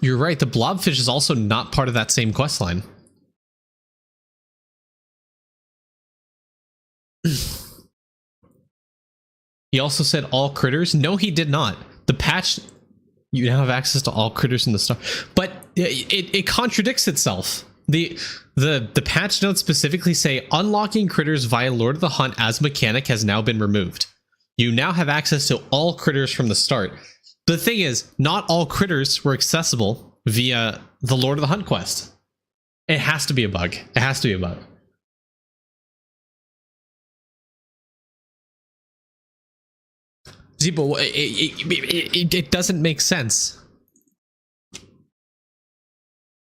You're right, the blobfish is also not part of that same quest line. He also said all critters. No, he did not. The patch, you now have access to all critters in the star, but it contradicts itself. The patch notes specifically say unlocking critters via Lord of the Hunt as mechanic has now been removed. You now have access to all critters from the start. The thing is, not all critters were accessible via the Lord of the Hunt quest. It has to be a bug. It has to be a bug. See, but it doesn't make sense.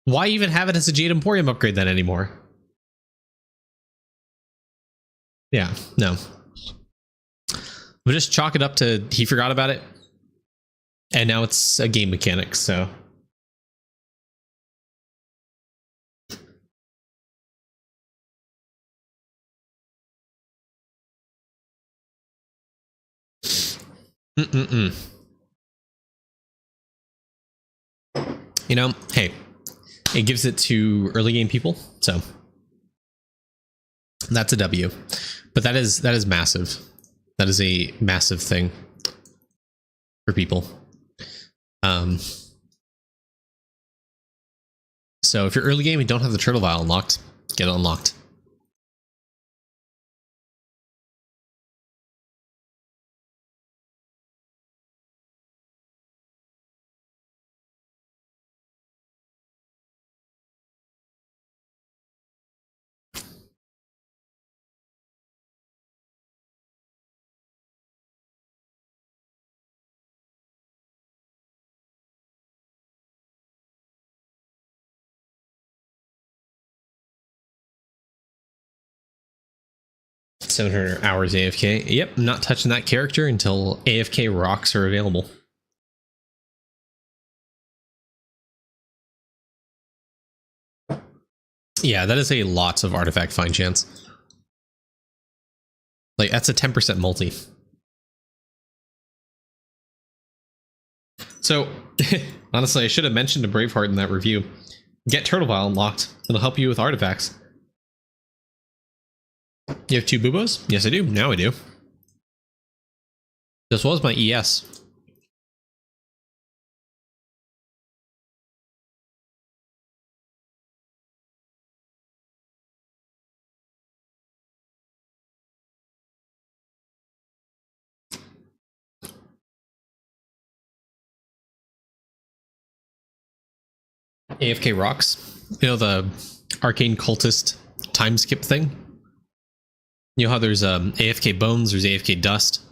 Why even have it as a Jade Emporium upgrade then anymore? Yeah, no. We'll just chalk it up to he forgot about it. And now it's a game mechanic, so. You know, hey, it gives it to early game people, so that's a W. But that is massive. That is a massive thing for people. So So if you're early game and don't have the turtle vial unlocked, get it unlocked. $700 hours AFK. Yep, not touching that character until AFK rocks are available. Yeah, that is a lot of artifact find chance. Like, that's a 10% multi. So, honestly, I should have mentioned a Braveheart in that review. Get Turtle Vial unlocked. It'll help you with artifacts. You have 2 Boobos? Yes, I do. Now I do. This was my ES. AFK rocks. You know, the arcane cultist time skip thing? You know how there's AFK bones, there's AFK dust.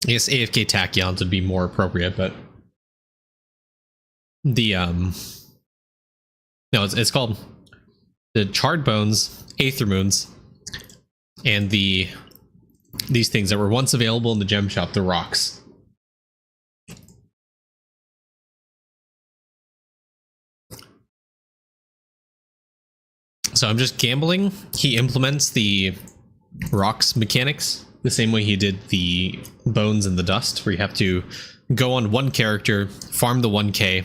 I guess AFK tachyons would be more appropriate, but the no, it's called the charred bones, aether moons, and these things that were once available in the gem shop, the rocks. So I'm just gambling. He implements the rocks mechanics the same way he did the bones and the dust, where you have to go on one character, farm the 1k,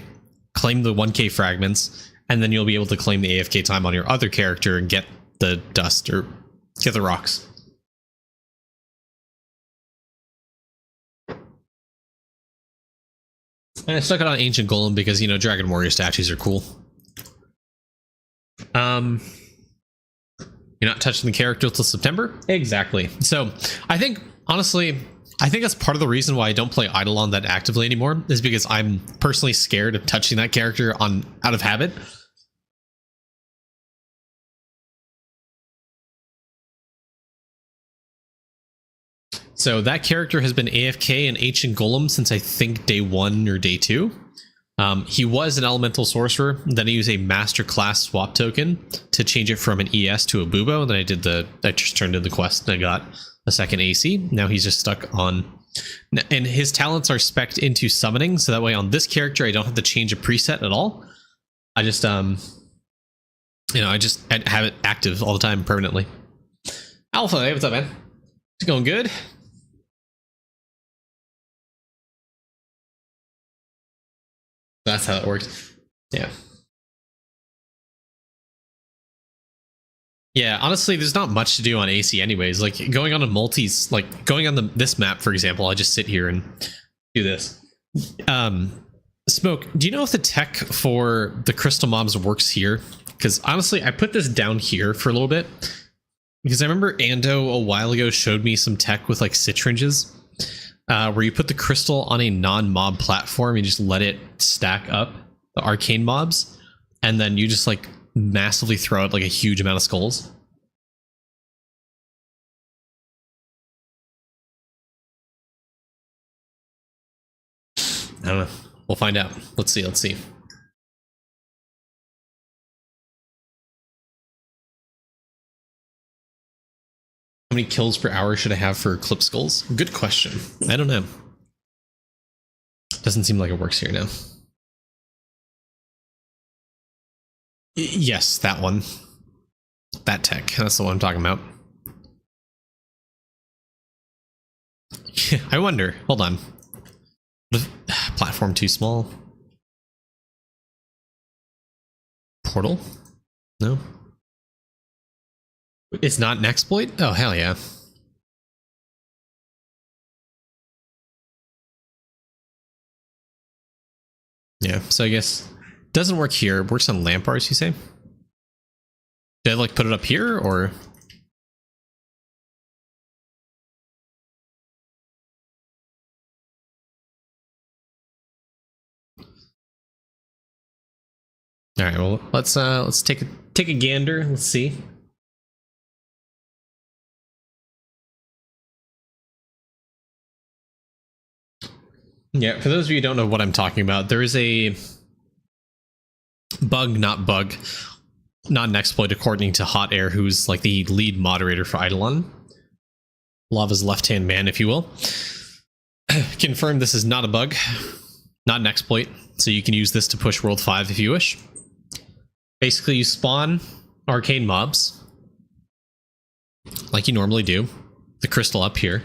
claim the 1k fragments, and then you'll be able to claim the AFK time on your other character and get the dust or get the rocks. And I stuck it on Ancient Golem because, you know, Dragon Warrior statues are cool. You're not touching the character until September? Exactly. So I think, honestly, I think that's part of the reason why I don't play Eidolon that actively anymore, is because I'm personally scared of touching that character out of habit. So that character has been AFK in Ancient Golem since I think day 1 or day 2. He was an elemental sorcerer. Then I used a master class swap token to change it from an ES to a Bubo. Then I just turned in the quest and I got a second AC. Now he's just stuck on, and his talents are spec'd into summoning. So that way on this character, I don't have to change a preset at all. I just, you know, I just have it active all the time permanently. Alpha, hey, what's up, man? It's going good. That's how it works. Yeah. Yeah, honestly, there's not much to do on AC anyways. Like, going on a multis, like going on this map, for example, I just sit here and do this. Smoke, do you know if the tech for the crystal mobs works here? Because honestly, I put this down here for a little bit because I remember Ando a while ago showed me some tech with like citringes. Where you put the crystal on a non-mob platform, you just let it stack up the arcane mobs, and then you just like massively throw out like a huge amount of skulls. I don't know. We'll find out. Let's see. Let's see. How many kills per hour should I have for clip skulls? Good question. I don't know. Doesn't seem like it works here now. Yes, that one. That tech. That's the one I'm talking about. I wonder. Hold on. Platform too small. Portal? No. It's not an exploit? Oh, hell yeah. Yeah, so I guess doesn't work here. It works on lamp bars, you say? Did I like put it up here or? All right, well, let's take a gander. Let's see. Yeah, for those of you who don't know what I'm talking about, there is a not an exploit according to Hot Air, who's like the lead moderator for Eidolon. Lava's left-hand man, if you will. Confirm this is not a bug, not an exploit, so you can use this to push World 5 if you wish. Basically, you spawn arcane mobs, like you normally do. The crystal up here.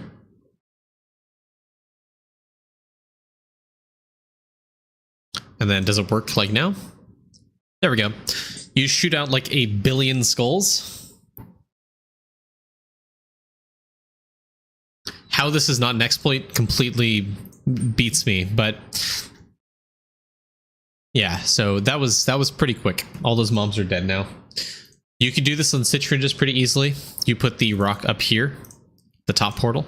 And then does it work like now? There we go. You shoot out like 1 billion skulls. How this is not an exploit completely beats me, but yeah, so that was pretty quick. All those mobs are dead now. You can do this on Citringes pretty easily. You put the rock up here, the top portal.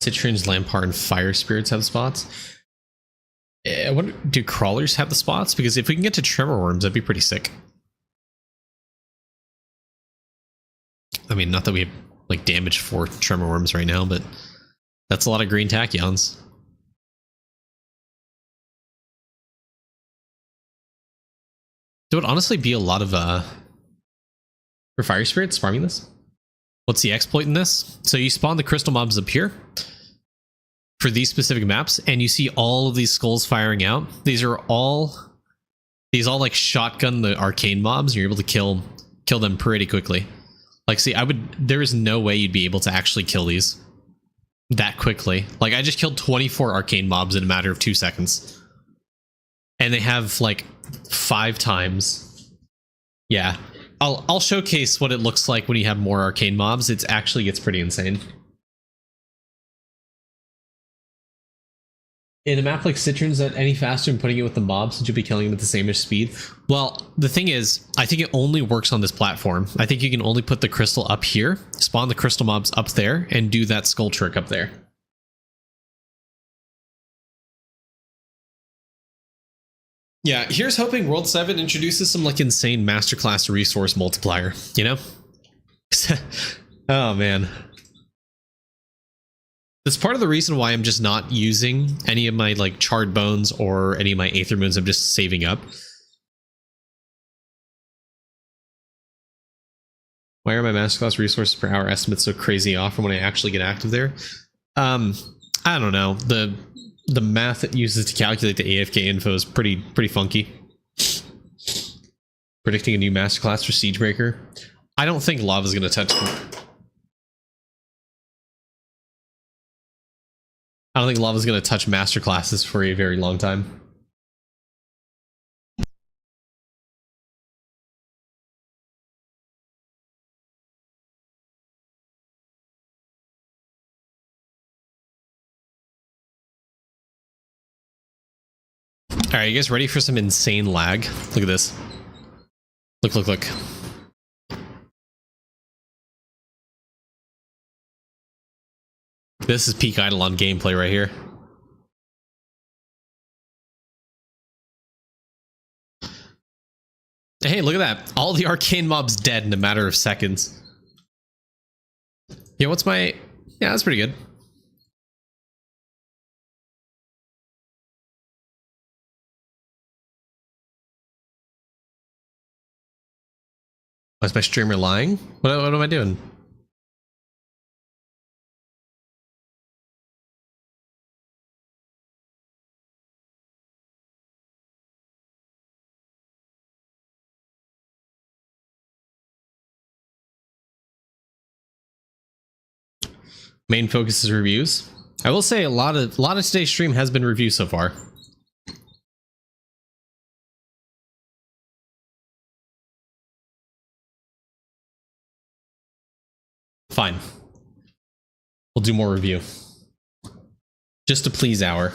Citrin's, Lampard, and Fire Spirits have spots. I wonder, do crawlers have the spots? Because if we can get to Tremor Worms, that'd be pretty sick. I mean, not that we have like damage for Tremor Worms right now, but that's a lot of green tachyons. There would honestly be a lot of for Fire Spirits farming this. What's the exploit in this? So you spawn the crystal mobs up here for these specific maps, and you see all of these skulls firing out. These all like shotgun the arcane mobs, and you're able to kill them pretty quickly. Like, see, there is no way you'd be able to actually kill these that quickly. Like, I just killed 24 arcane mobs in a matter of 2 seconds. And they have like 5 times. Yeah. I'll showcase what it looks like when you have more arcane mobs. It actually gets pretty insane. In a map like Citrin's that any faster than putting it with the mobs, since you'll be killing them at the same speed? Well, the thing is, I think it only works on this platform. I think you can only put the crystal up here, spawn the crystal mobs up there, and do that skull trick up there. Yeah, here's hoping World 7 introduces some like insane masterclass resource multiplier, you know? Oh man. That's part of the reason why I'm just not using any of my like charred bones or any of my aether moons. I'm just saving up. Why are my masterclass resources per hour estimates so crazy off from when I actually get active there? I don't know. The math it uses to calculate the AFK info is pretty funky. Predicting a new masterclass for Siegebreaker. I don't think Lava's going to touch. I don't think Lava's going to touch masterclasses for a very long time. Alright, you guys ready for some insane lag? Look at this. Look. This is peak Eidolon gameplay right here. Hey, look at that. All the arcane mobs dead in a matter of seconds. Yeah, what's my... Yeah, that's pretty good. Is my streamer lying? What am I doing? Main focus is reviews. I will say a lot of today's stream has been reviews so far. Fine. We'll do more review. Just to please Hour.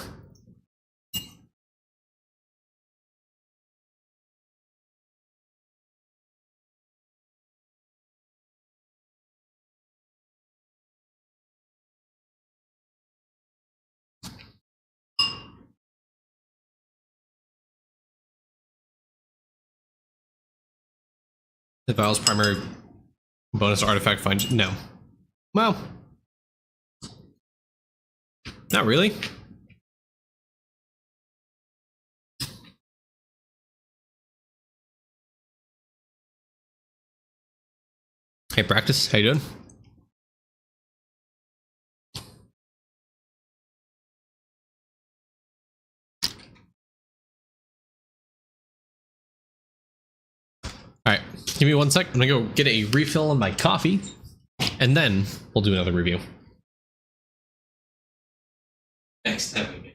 The Val's primary bonus artifact find. No. Well. Not really. Hey, Practice. How you doing? Alright, give me 1 sec. I'm gonna go get a refill on my coffee, and then we'll do another review. Next time we meet.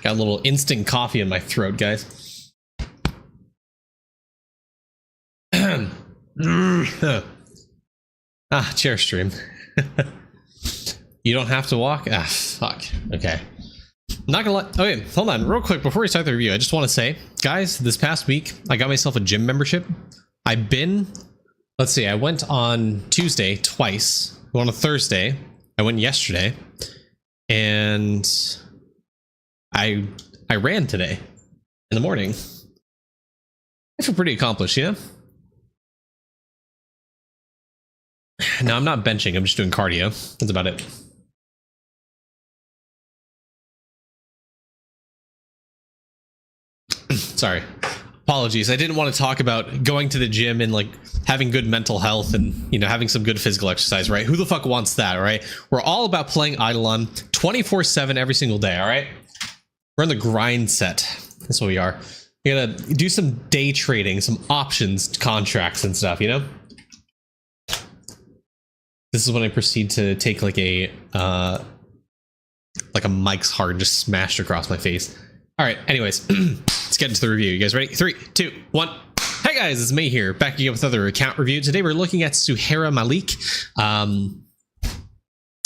Got a little instant coffee in my throat, guys. Chair stream. You don't have to walk? Fuck. Okay. Not gonna let. Okay, hold on, real quick before we start the review. I just want to say, guys, this past week I got myself a gym membership. I've been, let's see, I went on Tuesday twice. I went on a Thursday. I went yesterday, and I ran today in the morning. I feel pretty accomplished, you know? No, I'm not benching. I'm just doing cardio. That's about it. Sorry. Apologies. I didn't want to talk about going to the gym and like having good mental health and, you know, having some good physical exercise, right? Who the fuck wants that, all right? We're all about playing Eidolon 24/7 every single day, all right? We're in the grind set. That's what we are. We gotta do some day trading, some options, contracts and stuff, you know? This is when I proceed to take like a Mike's Hard just smashed across my face. All right, anyways, let's get into the review. You guys ready? 3, 2, 1. Hey guys, it's me here, back again with another account review. Today we're looking at Suhaira Malik. I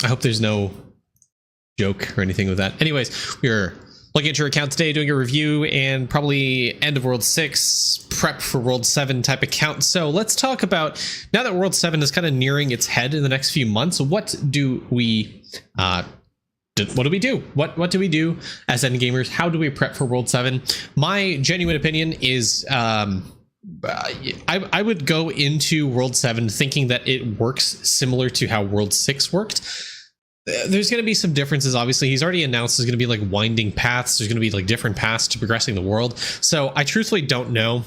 hope there's no joke or anything with that. Anyways, we're looking at your account today, doing a review and probably end of World 6, prep for World 7 type account. So let's talk about, now that World 7 is kind of nearing its head in the next few months, what do we do? What do we do as endgamers? How do we prep for World 7? My genuine opinion is I would go into World 7 thinking that it works similar to how World 6 worked. There's going to be some differences. Obviously, he's already announced there's going to be like winding paths. There's going to be like different paths to progressing the world. So I truthfully don't know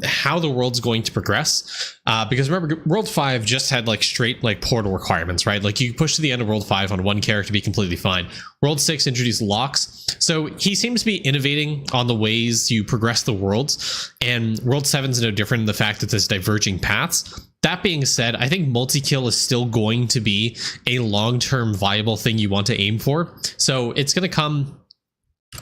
how the world's going to progress because remember, World 5 just had like straight like portal requirements, right? Like you push to the end of World 5 on one character to be completely fine. World 6 introduced locks. So he seems to be innovating on the ways you progress the worlds, and World 7 is no different in the fact that there's diverging paths. That being said, I think multi-kill is still going to be a long-term viable thing you want to aim for. So it's going to come.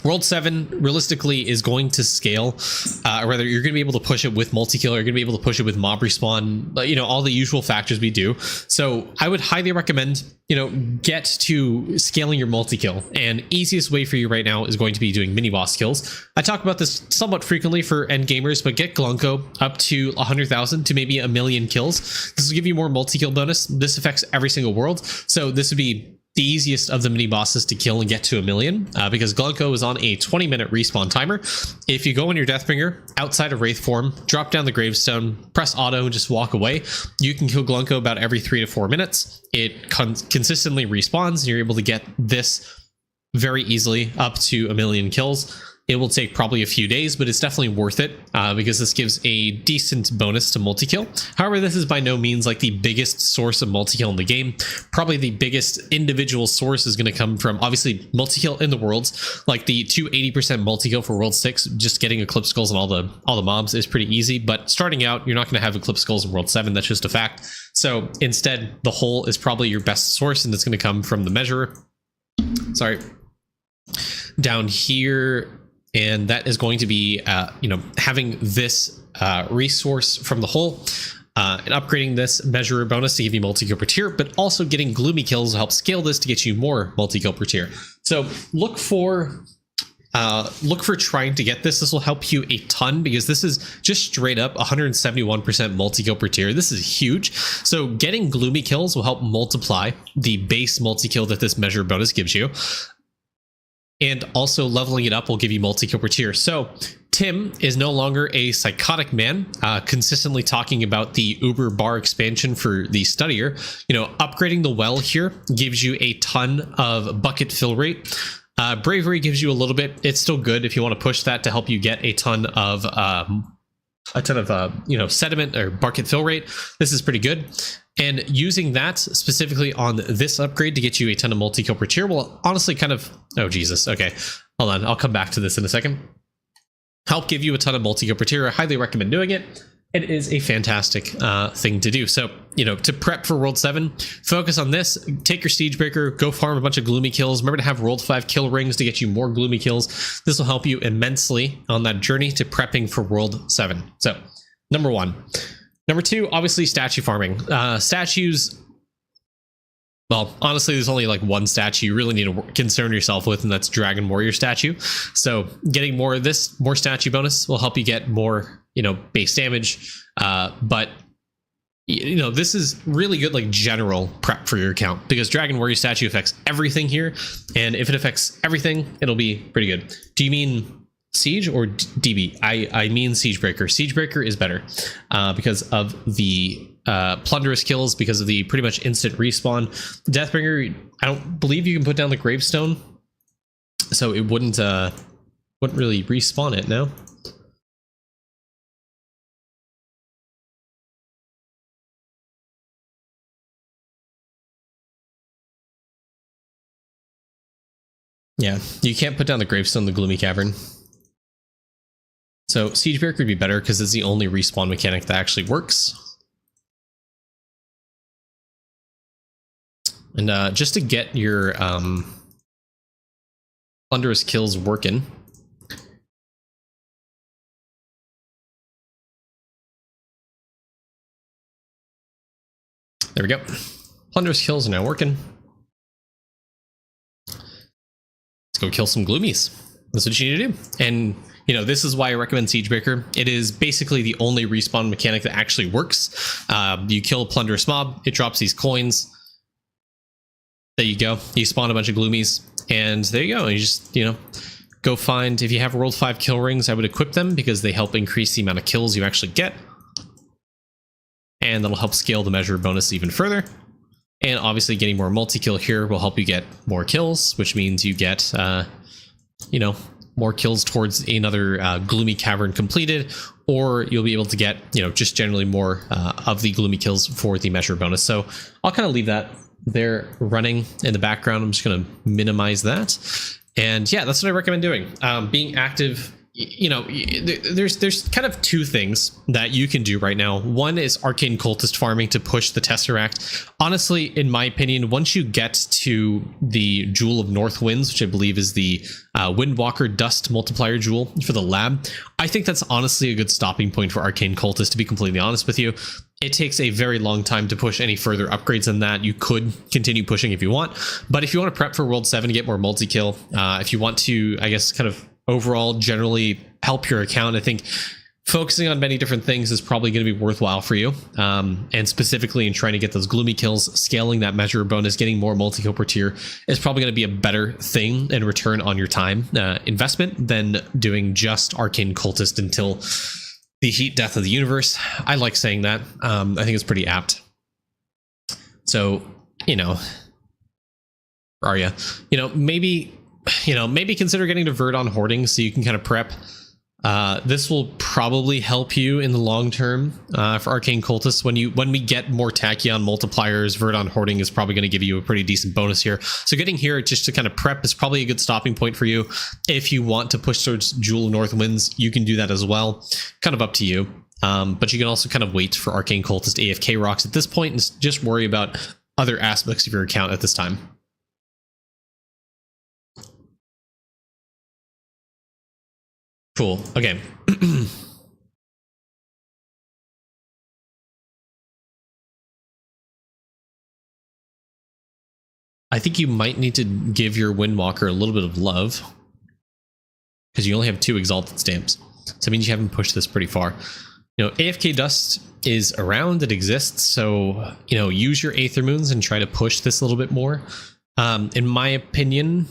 World 7 realistically is going to scale, or rather you're going to be able to push it with multi-kill, you're going to be able to push it with mob respawn, you know, all the usual factors we do. So I would highly recommend, you know, get to scaling your multi-kill, and easiest way for you right now is going to be doing mini boss kills. I talk about this somewhat frequently for end gamers, but get Glunko up to 100,000 to maybe 1,000,000 kills. This will give you more multi-kill bonus. This affects every single world, so this would be the easiest of the mini bosses to kill and get to 1,000,000 because Glunko is on a 20-minute respawn timer. If you go in your Deathbringer outside of Wraith form, drop down the gravestone, press auto and just walk away, you can kill Glunko about every 3 to 4 minutes. It consistently respawns and you're able to get this very easily up to 1,000,000 kills. It will take probably a few days, but it's definitely worth it because this gives a decent bonus to multi-kill. However, this is by no means like the biggest source of multi-kill in the game. Probably the biggest individual source is going to come from obviously multi-kill in the worlds, like the 280% multi-kill for World 6. Just getting Eclipse Skulls and all the mobs is pretty easy, but starting out, you're not going to have Eclipse Skulls in World 7. That's just a fact. So instead, the hole is probably your best source, and it's going to come from the measurer. Sorry. Down here. And that is going to be, you know, having this resource from the hole and upgrading this measurer bonus to give you multi-kill per tier, but also getting gloomy kills to help scale this to get you more multi-kill per tier. So look for trying to get this. This will help you a ton because this is just straight up 171% multi-kill per tier. This is huge. So getting gloomy kills will help multiply the base multi-kill that this measure bonus gives you. And also leveling it up will give you multi-kill per tier. So Tim is no longer a psychotic man, consistently talking about the Uber bar expansion for the Studier. You know, upgrading the well here gives you a ton of bucket fill rate. Bravery gives you a little bit. It's still good if you want to push that to help you get a ton of you know, sediment or bucket fill rate. This is pretty good. And using that specifically on this upgrade to get you a ton of multi-kill per tier will honestly kind of, oh Jesus, okay, hold on, I'll come back to this in a second. Help give you a ton of multi-kill per tier. I highly recommend doing it. It is a fantastic thing to do. So, you know, to prep for World 7, focus on this. Take your Siegebreaker, go farm a bunch of gloomy kills. Remember to have World 5 kill rings to get you more gloomy kills. This will help you immensely on that journey to prepping for World 7. So, number 1, Number 2, obviously statue farming. Statues, well, honestly, there's only like one statue you really need to concern yourself with, and that's Dragon Warrior statue. So getting more of this, more statue bonus will help you get more, base damage. But this is really good, like general prep for your account, because Dragon Warrior statue affects everything here. And if it affects everything, it'll be pretty good. Do you mean Siege or DB? I mean Siegebreaker. Siegebreaker is better because of the plunderous kills, because of the pretty much instant respawn. Deathbringer, I don't believe you can put down the gravestone, so it wouldn't really respawn it. No. Yeah, you can't put down the gravestone, the Gloomy Cavern. So Siegebreaker would be better because it's the only respawn mechanic that actually works. And just to get your plunderous kills working, there we go. Plunderous kills are now working. Let's go kill some gloomies. That's what you need to do. And this is why I recommend Siegebreaker. It is basically the only respawn mechanic that actually works. You kill a plunderous mob, it drops these coins. There you go. You spawn a bunch of gloomies, and there you go. And you just, go find, if you have World 5 kill rings, I would equip them because they help increase the amount of kills you actually get. And that'll help scale the measure bonus even further. And obviously getting more multi-kill here will help you get more kills, which means you get, more kills towards another Gloomy Cavern completed, or you'll be able to get, just generally more of the Gloomy kills for the measure bonus. So I'll kind of leave that there running in the background. I'm just going to minimize that. And yeah, that's what I recommend doing. Being active, there's kind of two things that you can do right now. One is Arcane Cultist farming to push the Tesseract. Honestly, in my opinion, once you get to the Jewel of North Winds, which I believe is the Windwalker Dust Multiplier Jewel for the lab, I think that's honestly a good stopping point for Arcane Cultist, to be completely honest with you. It takes a very long time to push any further upgrades than that. You could continue pushing if you want, but if you want to prep for World 7 to get more multi-kill, if you want to, I guess, kind of overall generally help your account, I think focusing on many different things is probably going to be worthwhile for you. And specifically in trying to get those gloomy kills, scaling that measure bonus, getting more multi-kill per tier is probably going to be a better thing and return on your time investment than doing just Arcane Cultist until the heat death of the universe. I like saying that. I think it's pretty apt. So, Arya, maybe consider getting to Verdon Hoarding so you can kind of prep. This will probably help you in the long term for Arcane Cultists. When we get more Tachyon multipliers, Verdon Hoarding is probably going to give you a pretty decent bonus here. So getting here just to kind of prep is probably a good stopping point for you. If you want to push towards Jewel of North Winds, you can do that as well. Kind of up to you. But you can also kind of wait for Arcane Cultist AFK rocks at this point and just worry about other aspects of your account at this time. Cool. Okay. I think you might need to give your Windwalker a little bit of love, because you only have 2 exalted stamps. So it means you haven't pushed this pretty far. AFK Dust is around, it exists. So, use your Aether Moons and try to push this a little bit more. In my opinion,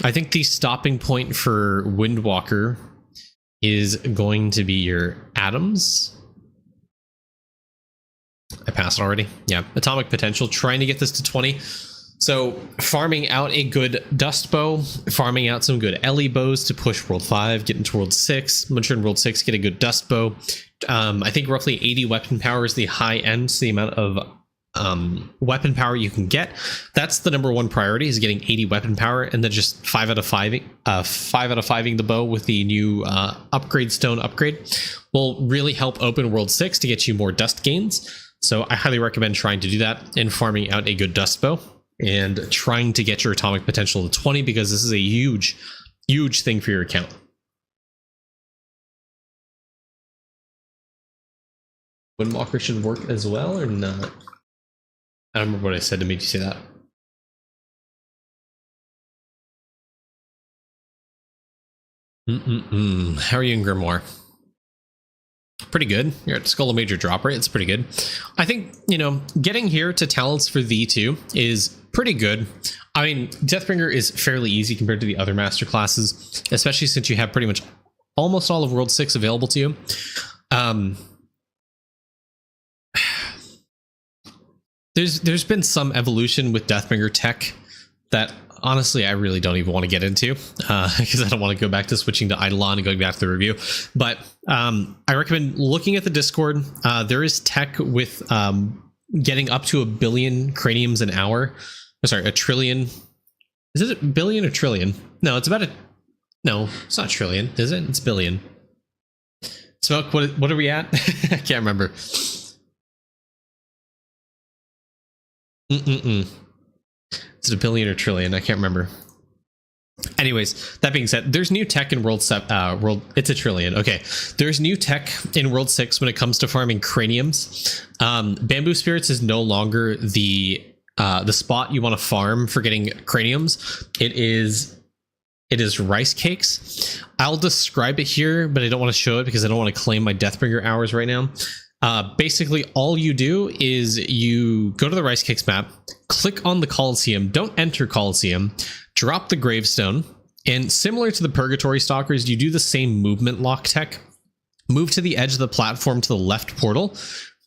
I think the stopping point for Windwalker is going to be your atoms. I passed already. Yeah, atomic potential, trying to get this to 20. So farming out a good dust bow, farming out some good Ellie bows to push World 5, get into World 6. Once you're in World 6, get a good dust bow. I think roughly 80 weapon power is the high end, so the amount of weapon power you can get. That's the number one priority, is getting 80 weapon power, and then just 5 out of 5ing the bow with the new upgrade stone upgrade will really help open World 6 to get you more dust gains. So I highly recommend trying to do that and farming out a good dust bow and trying to get your atomic potential to 20, because this is a huge thing for your account. Windwalker should work as well or not? I don't remember what I said to make you say that. How are you in Grimoire? Pretty good. You're at Skull Major drop rate. It's pretty good. I think, you know, getting here to talents for V2 is pretty good. I mean, Deathbringer is fairly easy compared to the other master classes, especially since you have pretty much almost all of World 6 available to you. There's been some evolution with Deathbringer tech that honestly I really don't even want to get into because I don't want to go back to switching to Eidolon and going back to the review. But I recommend looking at the Discord. There is tech with getting up to 1 billion craniums an hour. Sorry, 1 trillion. Is it a billion or trillion? No, it's about a... No, it's not trillion, is it? It's billion. Smoke, what are we at? I can't remember. Is it a billion or trillion? I can't remember. Anyways, that being said, there's new tech in World 7. It's a trillion. Okay, there's new tech in World 6 when it comes to farming craniums. Bamboo Spirits is no longer the spot you want to farm for getting craniums. It is rice cakes. I'll describe it here, but I don't want to show it because I don't want to claim my Deathbringer hours right now. Basically, all you do is you go to the rice cakes map, click on the Coliseum, don't enter Coliseum, drop the gravestone, and similar to the Purgatory Stalkers, you do the same movement lock tech. Move to the edge of the platform to the left portal,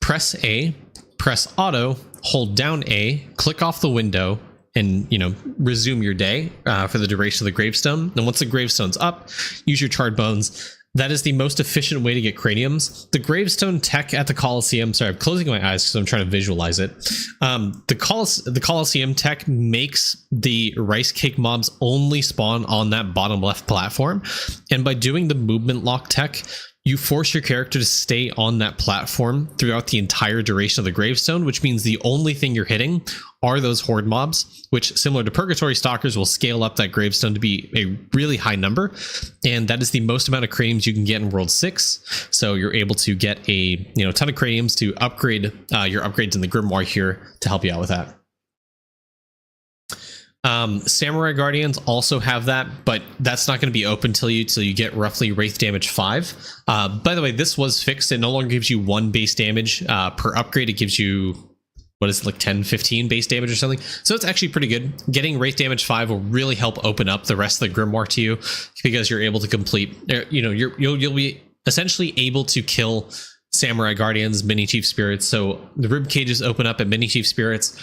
press A, press auto, hold down A, click off the window, and, you know, resume your day for the duration of the gravestone. And once the gravestone's up, use your charred bones. That is the most efficient way to get craniums. The gravestone tech at the Coliseum, sorry, I'm closing my eyes because I'm trying to visualize it. The Coliseum tech makes the rice cake mobs only spawn on that bottom left platform. And by doing the movement lock tech, you force your character to stay on that platform throughout the entire duration of the gravestone, which means the only thing you're hitting are those horde mobs, which, similar to Purgatory Stalkers, will scale up that gravestone to be a really high number. And that is the most amount of craniums you can get in World 6. So you're able to get a ton of craniums to upgrade your upgrades in the Grimoire here to help you out with that. Samurai Guardians also have that, but that's not going to be open till you get roughly Wraith damage 5. By the way, this was fixed. It no longer gives you 1 base damage per upgrade. It gives you, what is it, like 10, 15 base damage or something. So it's actually pretty good. Getting Wraith damage 5 will really help open up the rest of the Grimoire to you because you're able to complete, you'll be essentially able to kill Samurai Guardians, Mini Chief Spirits. So the rib cages open up at Mini Chief Spirits.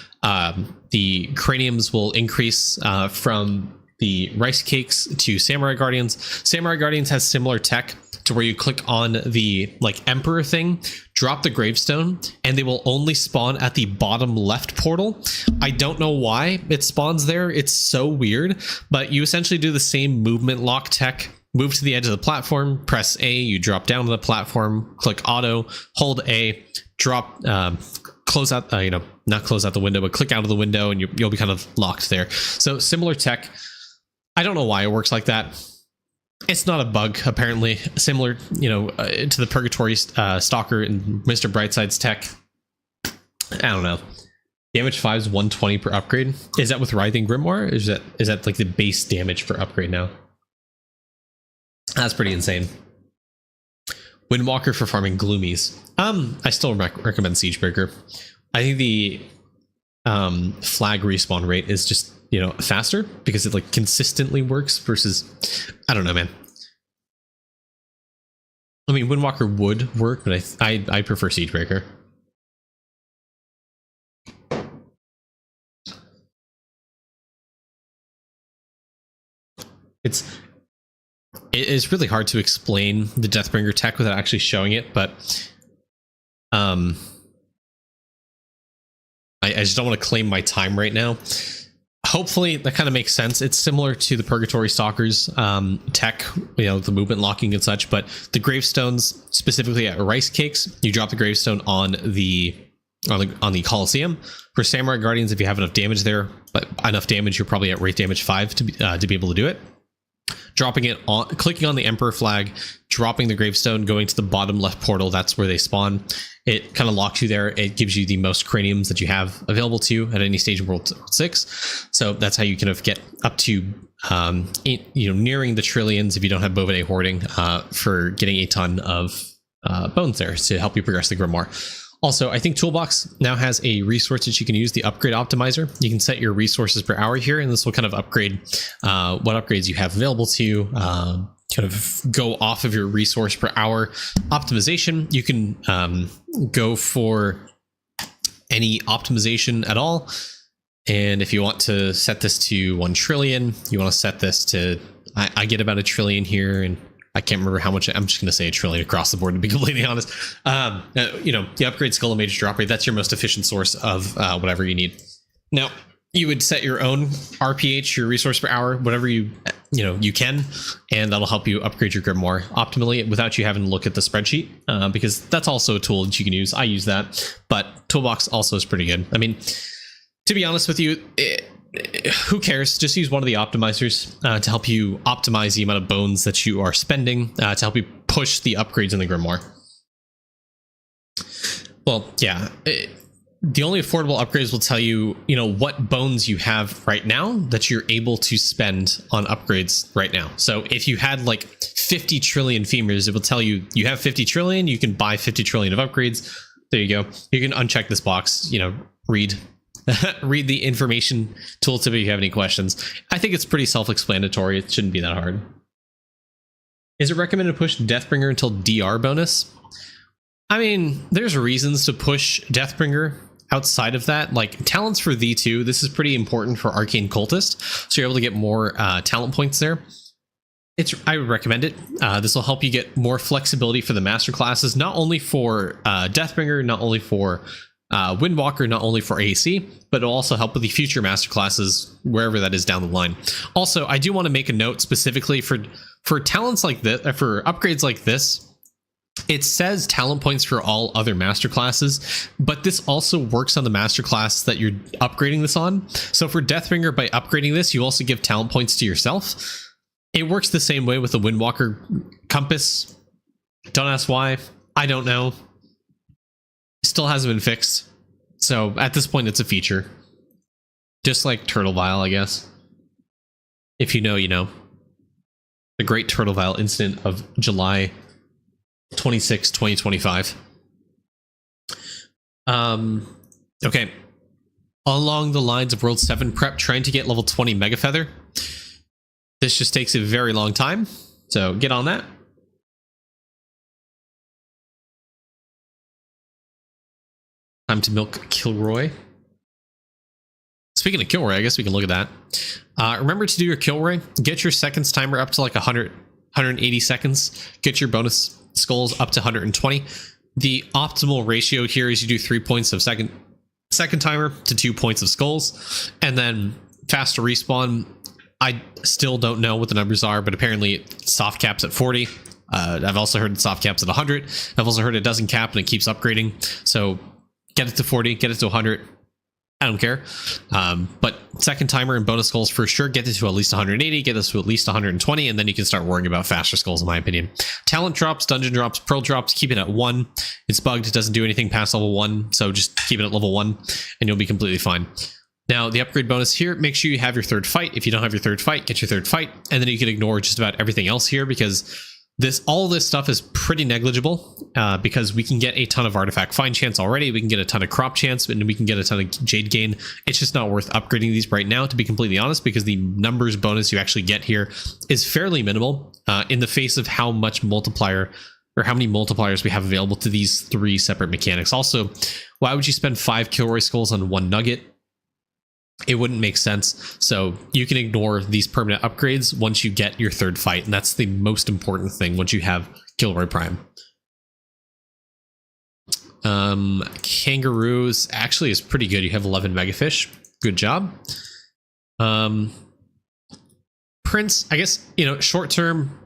The craniums will increase from the rice cakes to Samurai Guardians. Samurai Guardians has similar tech to where you click on the Emperor thing, drop the gravestone, and they will only spawn at the bottom left portal. I don't know why it spawns there. It's so weird, but you essentially do the same movement lock tech. Move to the edge of the platform, press A, you drop down to the platform, click auto, hold A, drop, close out, not close out the window, but click out of the window and you'll be kind of locked there. So similar tech. I don't know why it works like that. It's not a bug, apparently. Similar, to the Purgatory Stalker and Mr. Brightside's tech. I don't know. Damage 5 is 120 per upgrade. Is that with Writhing Grimoire? Or is that like the base damage for upgrade now? That's pretty insane. Windwalker for farming gloomies. I still recommend Siegebreaker. I think the flag respawn rate is just faster because it consistently works versus, I don't know, man. I mean, Windwalker would work, but I prefer Siegebreaker. It is really hard to explain the Deathbringer tech without actually showing it, but I just don't want to claim my time right now. Hopefully that kind of makes sense. It's similar to the Purgatory Stalkers tech, the movement locking and such, but the gravestones, specifically at rice cakes, you drop the gravestone on the Coliseum. For Samurai Guardians, if you have enough damage there, but enough damage, you're probably at Wraith damage 5 to be able to do it. dropping it on, clicking on the Emperor flag, dropping the gravestone, going to the bottom left portal. That's where they spawn. It kind of locks you there. It gives you the most craniums that you have available to you at any stage in World 6. So that's how you kind of get up to nearing the trillions if you don't have Bovidae hoarding for getting a ton of bones there to help you progress the Grimoire. Also, I think Toolbox now has a resource that you can use, the upgrade optimizer. You can set your resources per hour here, and this will kind of upgrade what upgrades you have available to you, kind of go off of your resource per hour optimization. You can go for any optimization at all. And if you want to set this to 1 trillion, you want to set this to, I get about 1 trillion here, and I can't remember how much. I'm just going to say 1 trillion across the board, to be completely honest. The upgrade skill and major drop rate, that's your most efficient source of whatever you need. Now, you would set your own RPH, your resource per hour, whatever you can, and that'll help you upgrade your Grimoire optimally without you having to look at the spreadsheet, because that's also a tool that you can use. I use that, but Toolbox also is pretty good. I mean, to be honest with you, who cares? Just use one of the optimizers to help you optimize the amount of bones that you are spending to help you push the upgrades in the Grimoire. Well, yeah, the only affordable upgrades will tell you, what bones you have right now that you're able to spend on upgrades right now. So if you had like 50 trillion femurs, it will tell you you have 50 trillion, you can buy 50 trillion of upgrades. There you go. You can uncheck this box, read the information tooltip if you have any questions. I think it's pretty self-explanatory. It shouldn't be that hard. Is it recommended to push Deathbringer until DR bonus? I mean, there's reasons to push Deathbringer outside of that. Like talents for V2, this is pretty important for Arcane Cultist, so you're able to get more talent points there. I would recommend it. This will help you get more flexibility for the master classes, not only for Deathbringer, not only for Windwalker, not only for AC, but it'll also help with the future masterclasses wherever that is down the line. Also, I do want to make a note specifically for talents like this, for upgrades like this. It says talent points for all other masterclasses, but this also works on the masterclass that you're upgrading this on. So for Deathbringer, by upgrading this, you also give talent points to yourself. It works the same way with the Windwalker Compass. Don't ask why. I don't know. Still hasn't been fixed, so at this point it's a feature, just like Turtle Vial, I guess. If you know, you know. The Great Turtle Vial incident of July 26, 2025. Okay, along the lines of World 7 prep, trying to get level 20 Mega Feather. This just takes a very long time, so get on that. Time to milk Kilroy. Speaking of Kilroy, I guess we can look at that. Remember to do your Kilroy. Get your seconds timer up to like 180 seconds. Get your bonus skulls up to 120. The optimal ratio here is you do 3 points of second timer to 2 points of skulls, and then faster respawn. I still don't know what the numbers are, but apparently it soft caps at 40. I've also heard it soft caps at 100. I've also heard it doesn't cap and it keeps upgrading. So get it to 40, get it to 100. I don't care. But second timer and bonus skulls for sure. Get it to at least 180, get this to at least 120, and then you can start worrying about faster skulls, in my opinion. Talent drops, dungeon drops, pearl drops, keep it at 1. It's bugged, it doesn't do anything past level 1, so just keep it at level 1, and you'll be completely fine. Now, the upgrade bonus here, make sure you have your third fight. If you don't have your third fight, get your third fight, and then you can ignore just about everything else here, because all this stuff is pretty negligible, because we can get a ton of artifact find chance already, we can get a ton of crop chance, and we can get a ton of jade gain. It's just not worth upgrading these right now, to be completely honest, because the numbers bonus you actually get here is fairly minimal in the face of how much multiplier, or how many multipliers we have available to these 3 separate mechanics. Also, why would you spend 5 Kilroy skulls on 1 nugget? It wouldn't make sense. So you can ignore these permanent upgrades once you get your third fight, and that's the most important thing once you have Kilroy Prime. Kangaroos actually is pretty good. You have 11 Megafish. Good job. Prince, I guess, short term,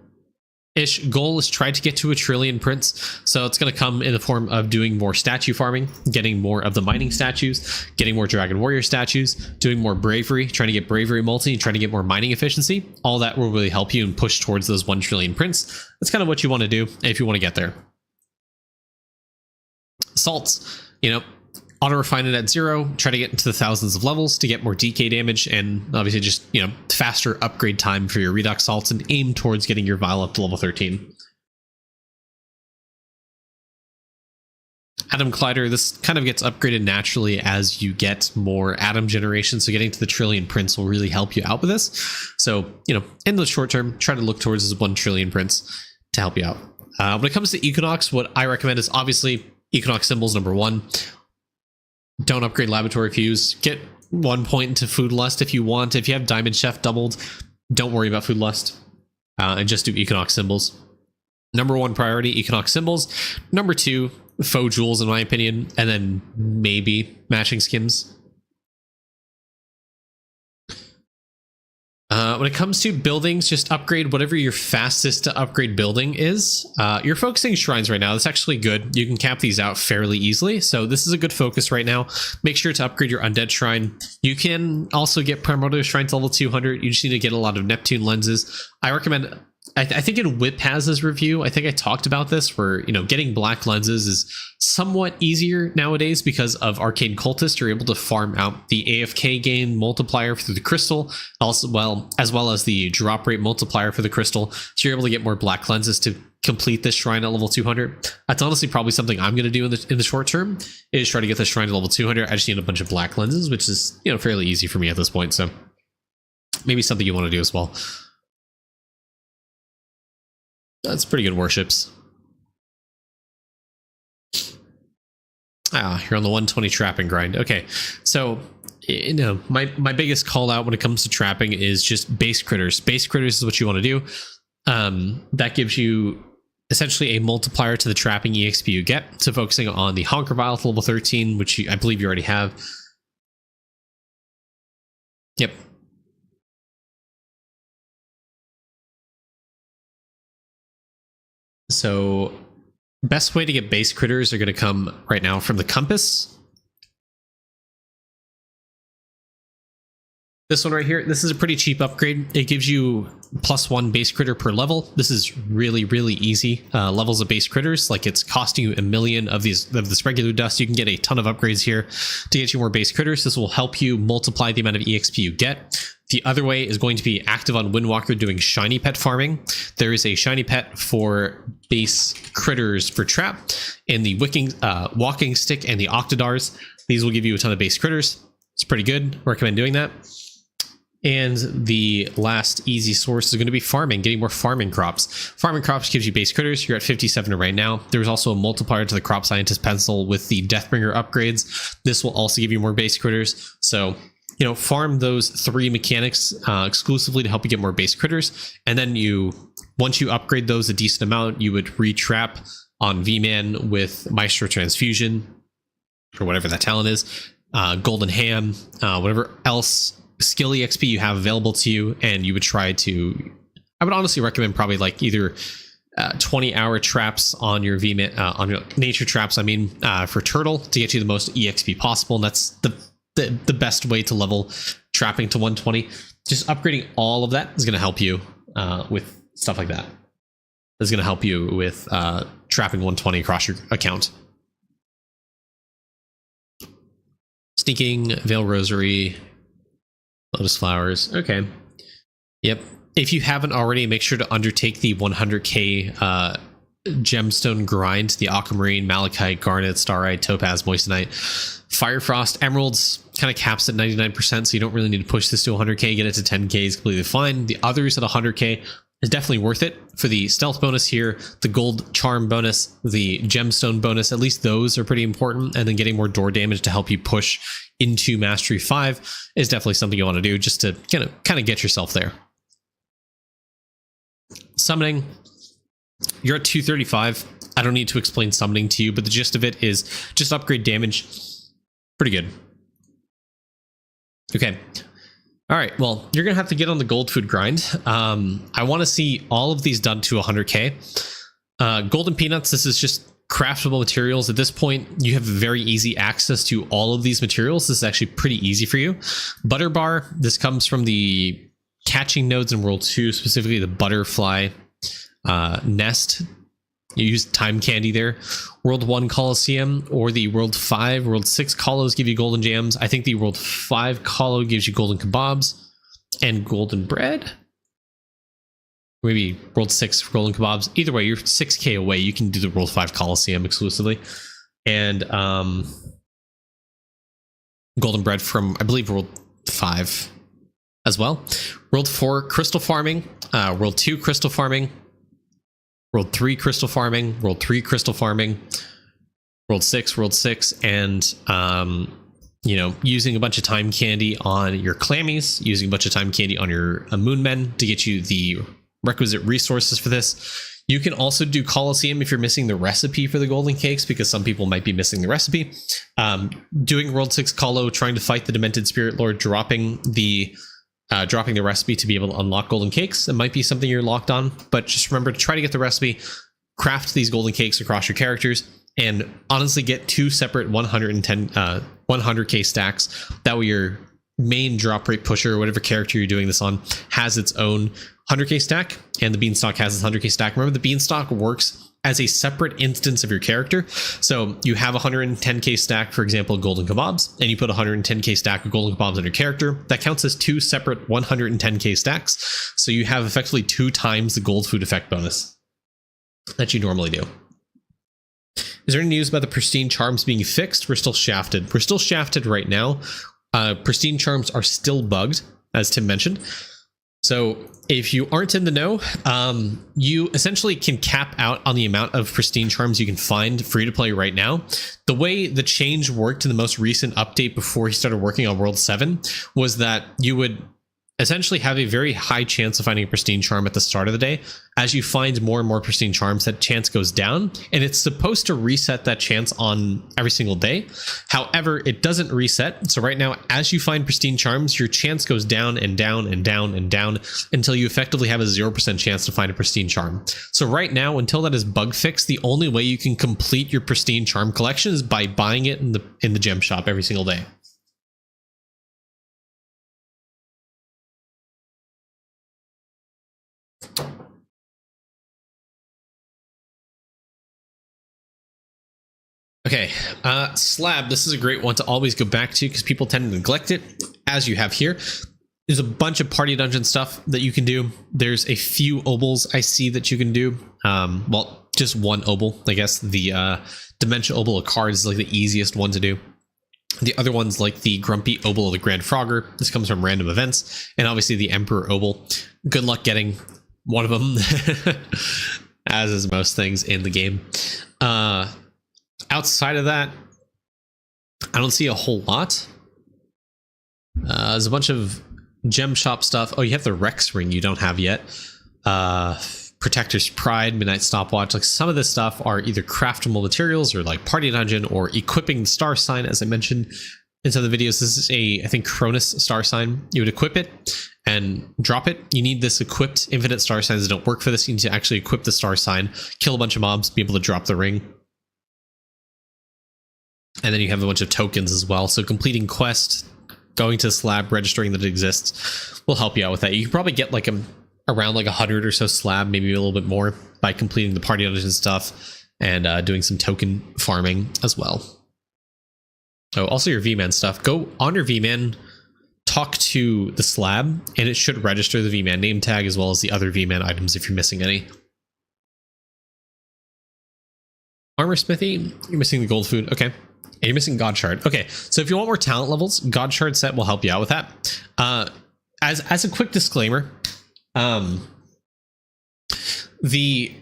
ish goal is try to get to 1 trillion prints. So it's going to come in the form of doing more statue farming, getting more of the mining statues, getting more dragon warrior statues, doing more bravery, trying to get bravery multi, trying to get more mining efficiency. All that will really help you and push towards those 1 trillion prints. That's kind of what you want to do if you want to get there. Salts, auto refine it at 0, try to get into the thousands of levels to get more DK damage, and obviously just, faster upgrade time for your Redux salts, and aim towards getting your vial up to level 13. Atom Collider, this kind of gets upgraded naturally as you get more atom generation, so getting to the trillion prints will really help you out with this. So, in the short term, try to look towards this 1 trillion prints to help you out. When it comes to Equinox, what I recommend is obviously Equinox symbols number 1. Don't upgrade Laboratory Fuse. Get 1 point into Food Lust if you want. If you have Diamond Chef doubled, don't worry about Food Lust. And just do Equinox symbols. Number 1 priority, Equinox symbols. Number 2, faux jewels, in my opinion. And then maybe matching skims. When it comes to buildings, just upgrade whatever your fastest to upgrade building is. You're focusing shrines right now. That's actually good. You can cap these out fairly easily. So this is a good focus right now. Make sure to upgrade your undead shrine. You can also get Primordial Shrine to level 200. You just need to get a lot of Neptune lenses. I recommend... I think in Whip has his review, I think I talked about this, where, getting black lenses is somewhat easier nowadays because of Arcane Cultist. You're able to farm out the AFK gain multiplier through the crystal, as well as the drop rate multiplier for the crystal. So you're able to get more black lenses to complete this shrine at level 200. That's honestly probably something I'm going to do in the short term, is try to get this shrine to level 200. I just need a bunch of black lenses, which is, fairly easy for me at this point. So maybe something you want to do as well. That's pretty good worships. You're on the 120 trapping grind. Okay, so my biggest call out when it comes to trapping is just base critters. Base critters is what you want to do. That gives you essentially a multiplier to the trapping EXP you get. So focusing on the Honker Vial to level 13, which I believe you already have. Yep. So best way to get base critters are going to come right now from the compass. This one right here, this is a pretty cheap upgrade. It gives you +1 base critter per level. This is really, really easy levels of base critters. Like, it's costing you 1 million of this regular dust. You can get a ton of upgrades here to get you more base critters. This will help you multiply the amount of EXP you get. The other way is going to be active on Windwalker doing shiny pet farming. There is a shiny pet for base critters for trap in the walking stick and the Octodars. These will give you a ton of base critters. It's pretty good. Recommend doing that. And the last easy source is going to be farming, getting more farming crops. Farming crops gives you base critters. You're at 57 right now. There's also a multiplier to the Crop Scientist pencil with the Deathbringer upgrades. This will also give you more base critters. So, farm those 3 mechanics exclusively to help you get more base critters. And then once you upgrade those a decent amount, you would re-trap on V-Man with Maestro Transfusion, or whatever that talent is, Golden Ham, whatever else skill EXP you have available to you, and you would try to... I would honestly recommend probably like either 20-hour traps on your V-Man, on your nature traps, for Turtle, to get you the most EXP possible, and that's the best way to level trapping to 120. Just upgrading all of that is going to help you with stuff like that. It's going to help you with trapping 120 across your account. Sneaking, Veil Rosary, Lotus Flowers. Okay. Yep. If you haven't already, make sure to undertake the 100k gemstone grind, the Aquamarine, Malachite, Garnet, Starite, Topaz, Moissanite, Firefrost, Emeralds kind of caps at 99%, so you don't really need to push this to 100k. Get it to 10k is completely fine. The others at 100k is definitely worth it. For the stealth bonus here, the gold charm bonus, the gemstone bonus, at least those are pretty important, and then getting more door damage to help you push into Mastery 5 is definitely something you want to do, just to kind of get yourself there. Summoning, you're at 235. I don't need to explain summoning to you, but the gist of it is just upgrade damage. Pretty good. Okay. All right, well, you're gonna have to get on the gold food grind. I want to see all of these done to 100k. Golden peanuts, this is just craftable materials. At this point, you have very easy access to all of these materials. This is actually pretty easy for you. Butter bar, this comes from the catching nodes in World 2, specifically the butterfly nest. You use time candy there. World 1 Coliseum or the World 5, World 6 Colos give you golden jams. I think the World 5 Colo gives you golden kebabs and golden bread. Maybe World 6 golden kebabs. Either way, you're 6k away. You can do the World 5 Coliseum exclusively. And golden bread from, I believe, World 5 as well. World 4 crystal farming. World 2 crystal farming. World 3 crystal farming, World 3 crystal farming, World 6, and you know, using a bunch of time candy on your clammies, using a bunch of time candy on your moonmen to get you the requisite resources for this. You can also do Coliseum if you're missing the recipe for the golden cakes, because some people might be missing the recipe. Doing World 6 Colo, trying to fight the Demented Spirit Lord, dropping the recipe to be able to unlock golden cakes. It might be something you're locked on, but just remember to try to get the recipe, craft these golden cakes across your characters, and honestly get 2 separate 100k stacks. That way your main drop rate pusher, or whatever character you're doing this on, has its own 100k stack, and the beanstalk has its 100k stack. Remember, the beanstalk works as a separate instance of your character. So you have a 110k stack, for example, golden kebabs, and you put a 110k stack of golden kebabs on your character. That counts as 2 separate 110k stacks. So you have effectively 2 times the gold food effect bonus that you normally do. Is there any news about the pristine charms being fixed? We're still shafted. We're still shafted right now. Pristine charms are still bugged, as Tim mentioned. So if you aren't in the know, you essentially can cap out on the amount of pristine charms you can find free to play right now. The way the change worked in the most recent update before he started working on World 7 was that you would essentially have a very high chance of finding a pristine charm at the start of the day. As you find more and more pristine charms, that chance goes down, and it's supposed to reset that chance on every single day. However, it doesn't reset. So right now, as you find pristine charms, your chance goes down and down and down and down until you effectively have a 0% chance to find a pristine charm. So right now, until that is bug fixed, the only way you can complete your pristine charm collection is by buying it in the gem shop every single day. Okay, slab. This is a great one to always go back to because people tend to neglect it, as you have here. There's a bunch of party dungeon stuff that you can do. There's a few obols I see that you can do. Well, just one obol, I guess. The Dementia obol of cards is like the easiest one to do. The other one's like the Grumpy obol of the Grand Frogger. This comes from random events. And obviously the Emperor obol. Good luck getting one of them, as is most things in the game. Outside of that, I don't see a whole lot. There's a bunch of gem shop stuff. Oh, you have the Rex ring you don't have yet. Protector's Pride, Midnight Stopwatch. Like, some of this stuff are either craftable materials or like party dungeon or equipping the star sign, as I mentioned in some of the videos. This is I think Cronus star sign. You would equip it and drop it. You need this equipped. Infinite star signs don't work for this. You need to actually equip the star sign, kill a bunch of mobs, be able to drop the ring. And then you have a bunch of tokens as well. So completing quest, going to slab, registering that it exists will help you out with that. You can probably get like around like 100 or so slab, maybe a little bit more, by completing the party dungeon stuff and doing some token farming as well. Oh, also your V-Man stuff. Go on your V-Man, talk to the slab, and it should register the V-Man name tag as well as the other V-Man items if you're missing any. Armor smithy, you're missing the gold food. Okay. And you're missing God Shard. Okay, so if you want more talent levels, God Shard set will help you out with that. As a quick disclaimer, the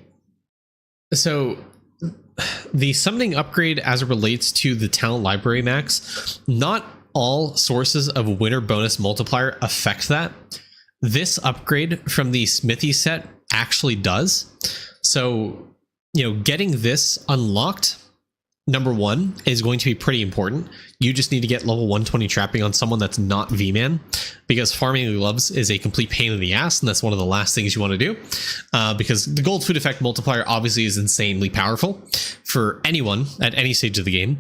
summoning upgrade as it relates to the talent library max, not all sources of winner bonus multiplier affect that. This upgrade from the smithy set actually does. So, you know, getting this unlocked number one is going to be pretty important. You just need to get level 120 trapping on someone that's not V-Man, because farming gloves is a complete pain in the ass, and that's one of the last things you want to do, because the gold food effect multiplier obviously is insanely powerful for anyone at any stage of the game.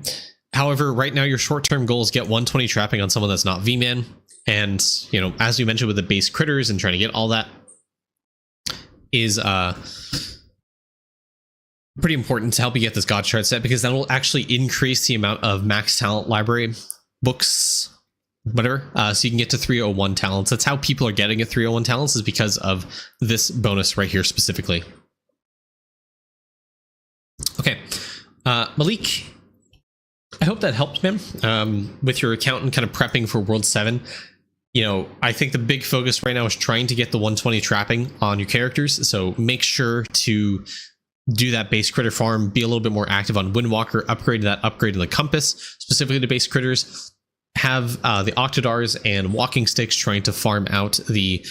However, right now your short-term goal is get 120 trapping on someone that's not V-Man, and you know, as we mentioned with the base critters and trying to get all that is pretty important to help you get this god shard set, because that will actually increase the amount of max talent library books, whatever, so you can get to 301 talents. That's how people are getting at 301 talents, is because of this bonus right here specifically. Okay, Malik, I hope that helped, man, with your account and kind of prepping for World 7. You know, I think the big focus right now is trying to get the 120 trapping on your characters, so make sure to do that base critter farm, be a little bit more active on Windwalker, upgrade in the compass, specifically to base critters, have the Octodars and walking sticks trying to farm out the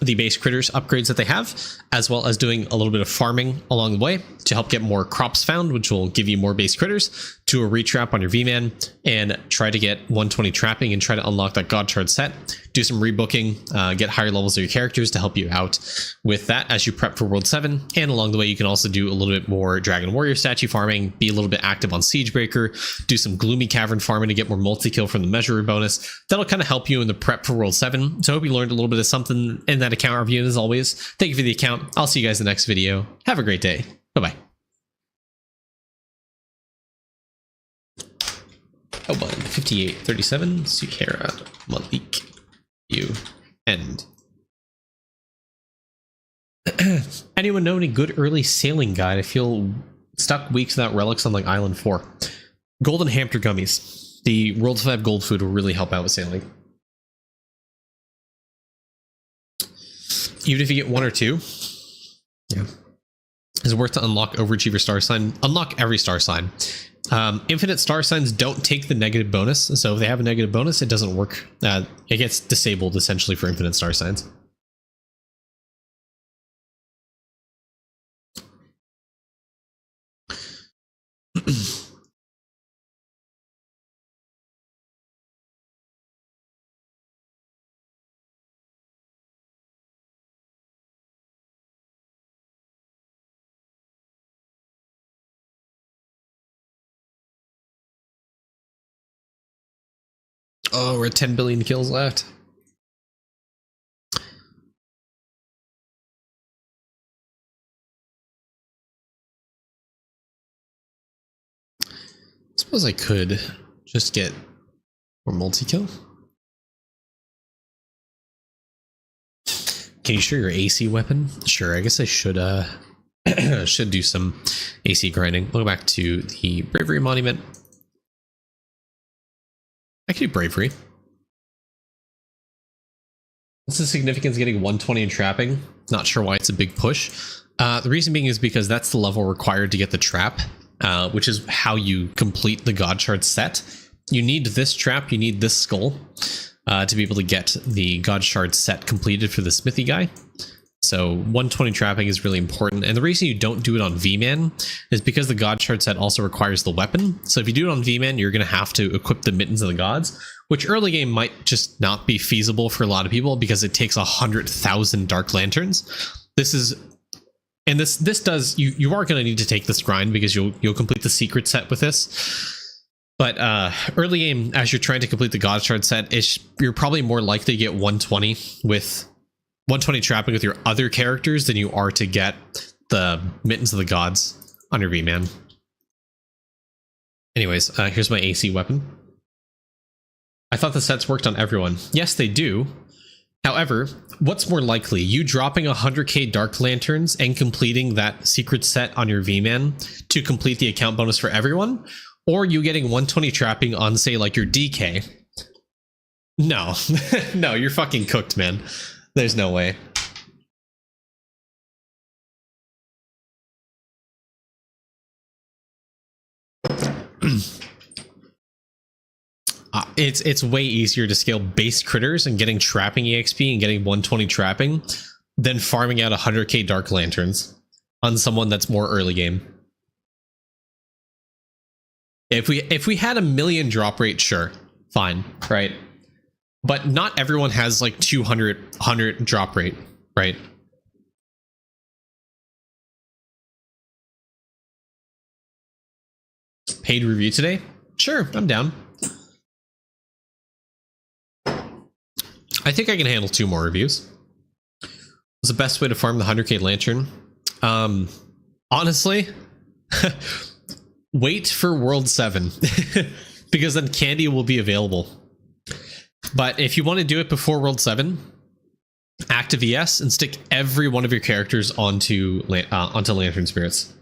base critters upgrades that they have, as well as doing a little bit of farming along the way to help get more crops found, which will give you more base critters, to a retrap on your V-Man, and try to get 120 trapping and try to unlock that god shard set. Do some rebooking, get higher levels of your characters to help you out with that as you prep for World 7. And along the way, you can also do a little bit more Dragon Warrior statue farming, be a little bit active on Siegebreaker, do some Gloomy Cavern farming to get more multi-kill from the Measure bonus. That'll kind of help you in the prep for World 7. So I hope you learned a little bit of something in that account review. And as always, thank you for the account. I'll see you guys in the next video. Have a great day. Bye-bye. Oh, 5837, Sukera, Malik, you, end. Anyone know any good early sailing guide? I feel stuck weeks without relics on like Island 4. Golden hamster gummies. The World 5 gold food will really help out with sailing. Even if you get 1 or 2, yeah, it's worth to unlock Overachiever star sign. Unlock every star sign. Infinite star signs don't take the negative bonus, so if they have a negative bonus, it doesn't work. It gets disabled essentially for infinite star signs. Oh, we're at 10 billion kills left. I suppose I could just get more multi-kill. Can you show your AC weapon? Sure, I guess I should should do some AC grinding. We'll go back to the Bravery Monument. I can do Bravery. What's the significance of getting 120 in trapping? Not sure why it's a big push. The reason being is because that's the level required to get the trap, which is how you complete the God Shard set. You need this trap, you need this skull to be able to get the God Shard set completed for the smithy guy. So 120 trapping is really important, and the reason you don't do it on V-Man is because the God Shard set also requires the weapon. So if you do it on V-Man, you're going to have to equip the Mittens of the Gods, which early game might just not be feasible for a lot of people because it takes 100,000 Dark Lanterns. This does, you are going to need to take this grind because you'll complete the secret set with this. But early game, as you're trying to complete the God Shard set, you're probably more likely to get 120 with 120 trapping with your other characters than you are to get the Mittens of the Gods on your V-Man. Anyways, here's my AC weapon. I thought the sets worked on everyone. Yes, they do. However, what's more likely? You dropping 100k Dark Lanterns and completing that secret set on your V-Man to complete the account bonus for everyone? Or you getting 120 trapping on, say, like your DK? No. No, you're fucking cooked, man. There's no way. It's way easier to scale base critters and getting trapping EXP and getting 120 trapping than farming out 100k Dark Lanterns on someone that's more early game. If we had a million drop rate, sure, fine, right? But not everyone has like 200 drop rate, right? Paid review today? Sure, I'm down. I think I can handle 2 more reviews. What's the best way to farm the 100k lantern? Honestly, wait for World 7 because then candy will be available. But if you want to do it before World 7, active ES and stick every one of your characters onto Lantern Spirits.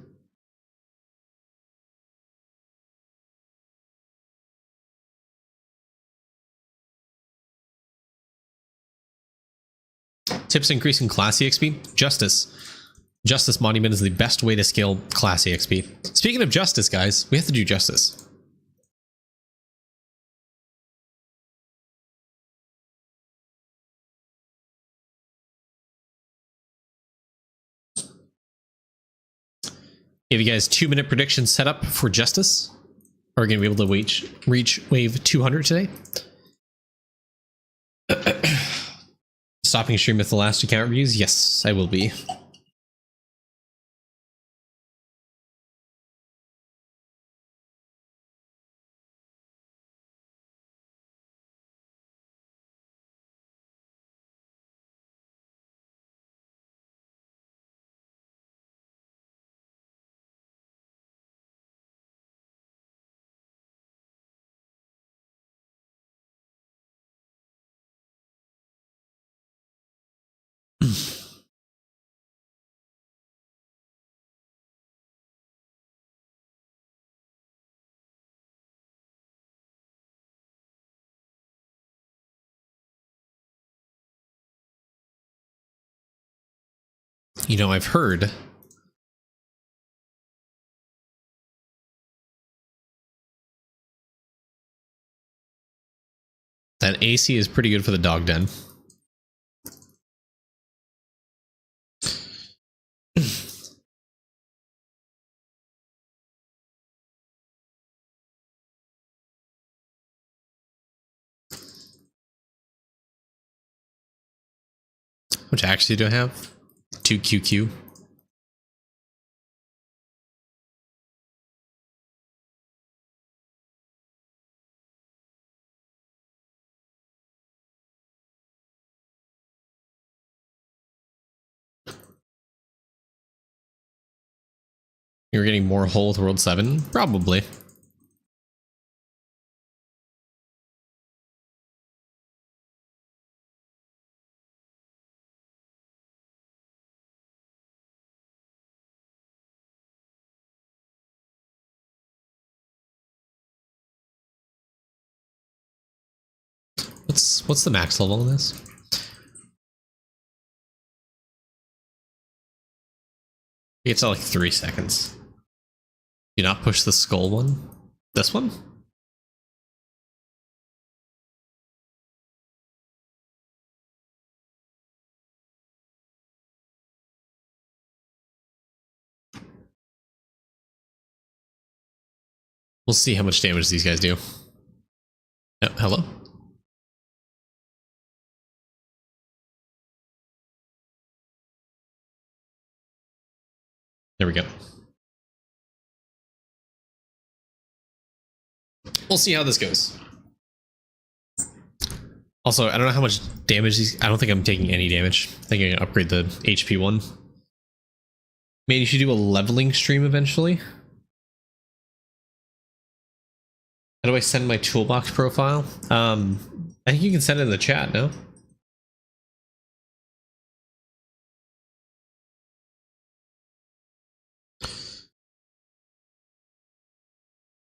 Tips increasing class EXP? Justice. Justice Monument is the best way to scale class EXP. Speaking of justice, guys, we have to do justice. Give you guys 2-minute predictions set up for justice. Are we going to be able to reach wave 200 today? Stopping stream with the last account reviews? Yes, I will be. You know, I've heard that AC is pretty good for the dog den. Which actually do I have? 2 QQ. You're getting more whole with World 7? Probably. What's the max level on this? It's at like 3 seconds. Do you not push the skull one? This one? We'll see how much damage these guys do. Oh, hello? There we go. We'll see how this goes. Also, I don't know how much damage these... I don't think I'm taking any damage. I think I can upgrade the HP one. Maybe you should do a leveling stream eventually. How do I send my toolbox profile? I think you can send it in the chat, no?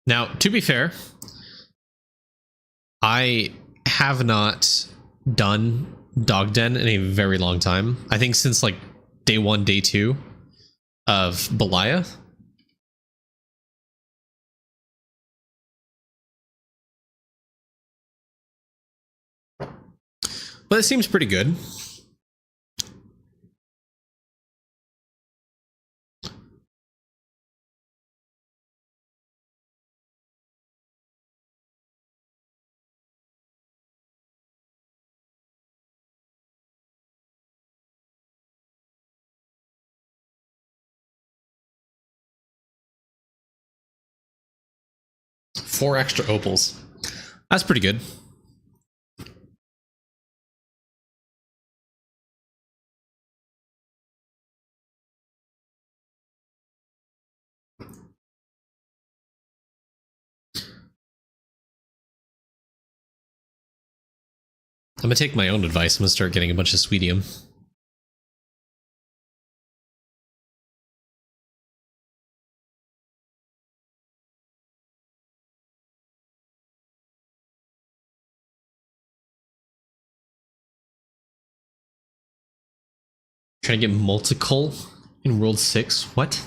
Now, to be fair, I have not done Dog Den in a very long time. I think since like day 1, day 2 of Belaya. But it seems pretty good. 4 extra opals. That's pretty good. I'm gonna take my own advice. I'm gonna start getting a bunch of sweetium. Trying to get multiple in World 6. What?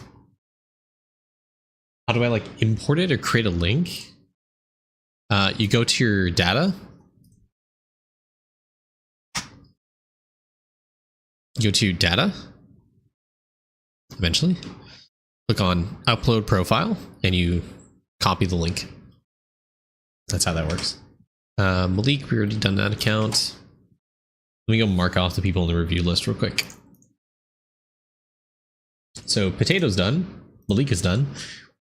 How do I like import it or create a link? You go to your data. Go to data. Eventually. Click on upload profile and you copy the link. That's how that works. Malik, we already done that account. Let me go mark off the people in the review list real quick. So Potato's done. Malik is done.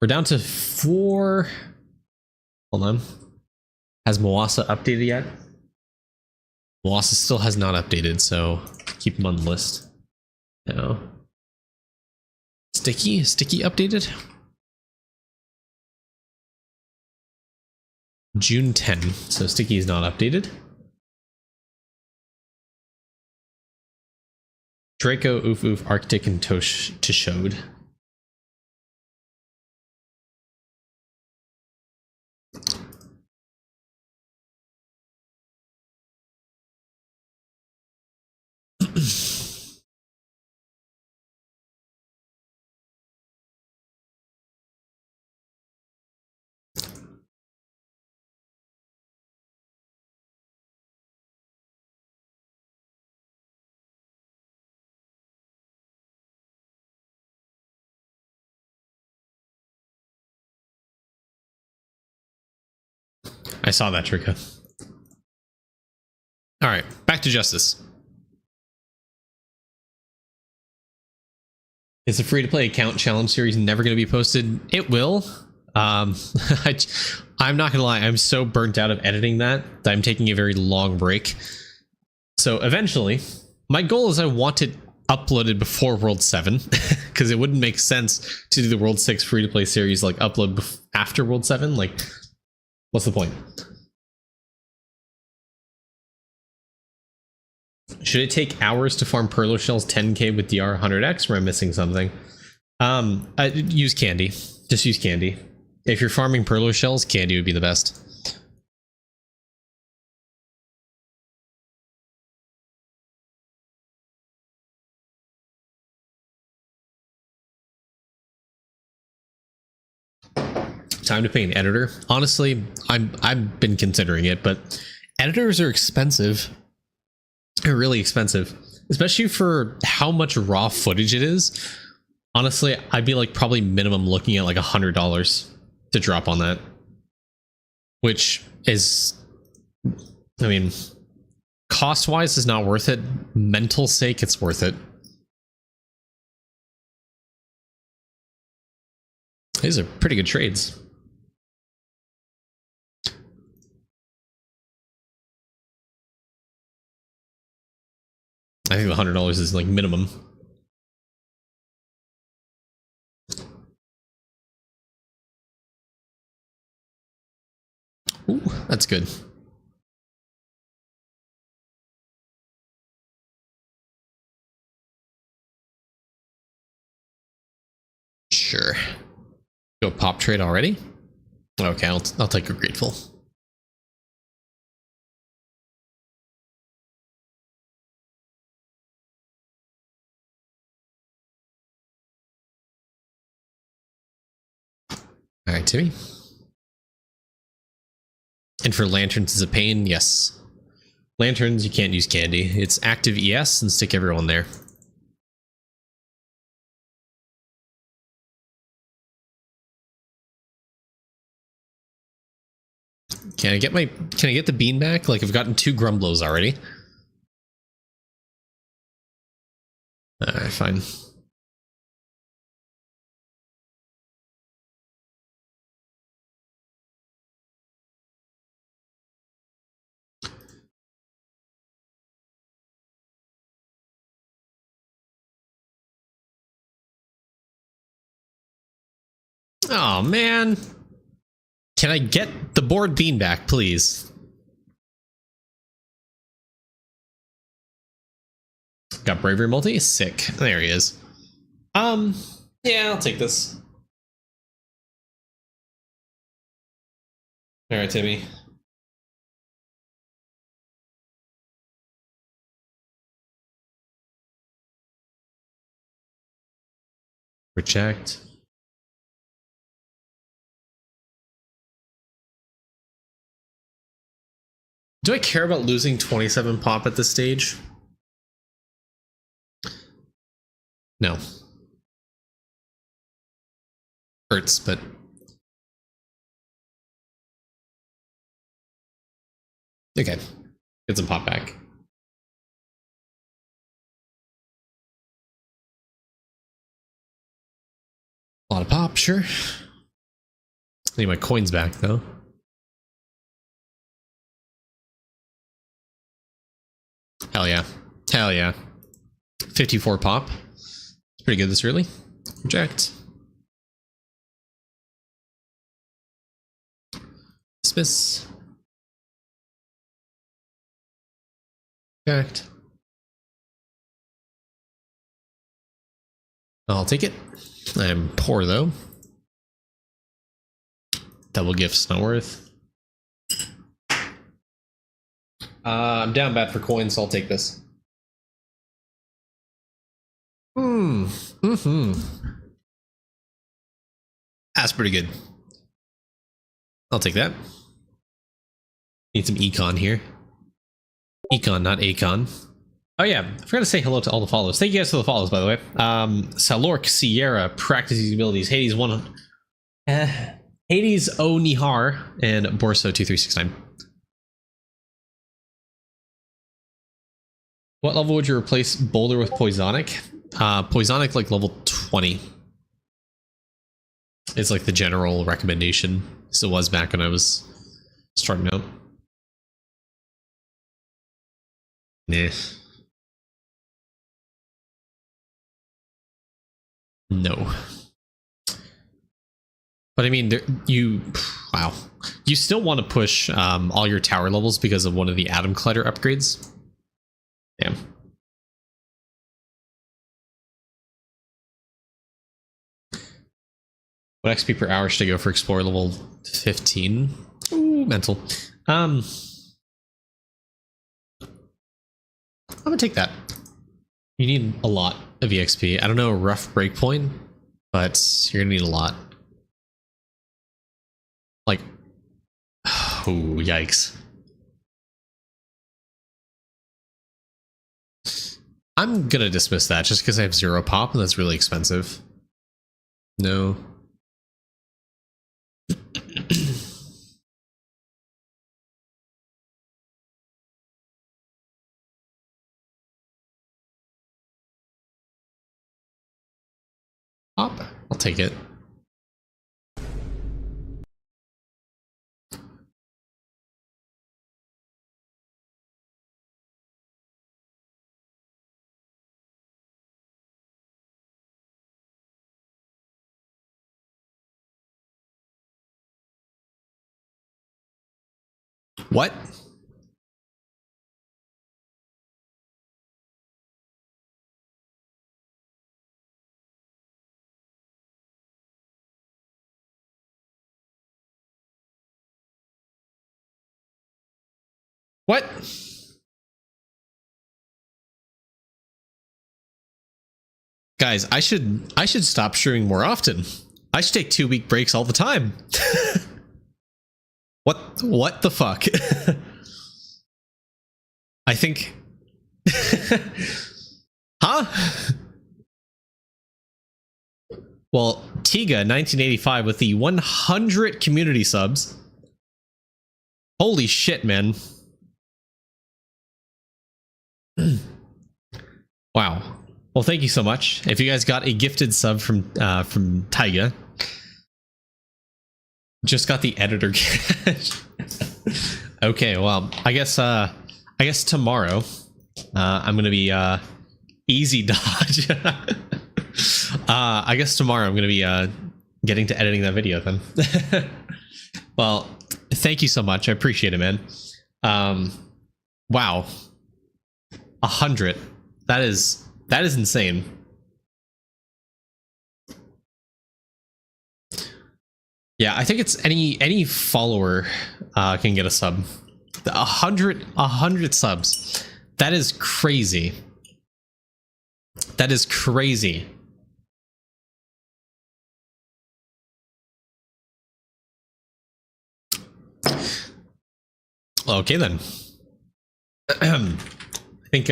We're down to 4. Hold on. Has Moasa updated yet? Moasa still has not updated, so keep him on the list. No. Sticky updated? June 10, so Sticky is not updated. Draco, Oof Oof, Arctic, and Tishode. I saw that, Trika. All right, back to Justice. Is the free-to-play account challenge series never going to be posted? It will. I'm not going to lie. I'm so burnt out of editing that I'm taking a very long break. So eventually, my goal is I want it uploaded before World 7 because it wouldn't make sense to do the World 6 free-to-play series like upload after World 7. Like, what's the point? Should it take hours to farm Perlo Shells 10k with DR 100x, or am I missing something? Use candy. Just use candy. If you're farming Perlo Shells, candy would be the best. Time to pay an editor. Honestly, I've been considering it, but editors are expensive. They're really expensive, especially for how much raw footage it is. Honestly, I'd be like probably minimum looking at like $100 to drop on that, which is, I mean, cost wise is not worth it. Mental sake, it's worth it. These are pretty good trades. I think the $100 is like minimum. Ooh, that's good. Sure. Go pop trade already? Okay, I'll take a grateful. All right, Timmy. And for lanterns is a pain, yes. Lanterns, you can't use candy. It's active ES and stick everyone there. Can I get the bean back? Like, I've gotten 2 Grumblos already. Alright, fine. Oh man. Can I get the board bean back, please? Got bravery multi? Sick. There he is. Yeah, I'll take this. Alright, Timmy. Reject. Do I care about losing 27 pop at this stage? No. Hurts, but... okay. Get some pop back. A lot of pop, sure. I need my coins back, though. Hell yeah. Hell yeah. 54 pop. It's pretty good this early. Reject. Dismiss. Reject. I'll take it. I'm poor, though. Double gifts, not worth. I'm down bad for coins, so I'll take this. That's pretty good. I'll take that. Need some econ here. Econ, not acon. Oh yeah, I forgot to say hello to all the follows. Thank you guys for the follows, by the way. Salork, Sierra, Practice These Abilities, Hades 1... Hades O Nihar, and Borso2369. What level would you replace Boulder with Poisonic? Poisonic, like level 20. It's like the general recommendation. So it was back when I was starting out. Nah. No. But I mean, wow. You still want to push all your tower levels because of one of the Atom Collider upgrades. Damn. What XP per hour should I go for Explorer level 15? Ooh, mental. I'm gonna take that. You need a lot of EXP. I don't know a rough breakpoint, but you're gonna need a lot. Like, oh, yikes. I'm gonna dismiss that just because I have 0 pop and that's really expensive. No. Pop? I'll take it. What? What? Guys, I should stop streaming more often. I should take 2-week breaks all the time. What the fuck? I think huh? Well, Tiga 1985 with the 100 community subs. Holy shit, man. Wow. Well, thank you so much. If you guys got a gifted sub from Taiga, just got the editor cash. Okay, well, I guess tomorrow I'm gonna be easy dodge. I guess tomorrow I'm gonna be getting to editing that video then. Well, thank you so much. I appreciate it, man. Wow. 100. That is insane. Yeah, I think it's any follower can get a sub. 100 subs. That is crazy. That is crazy. Okay then. I think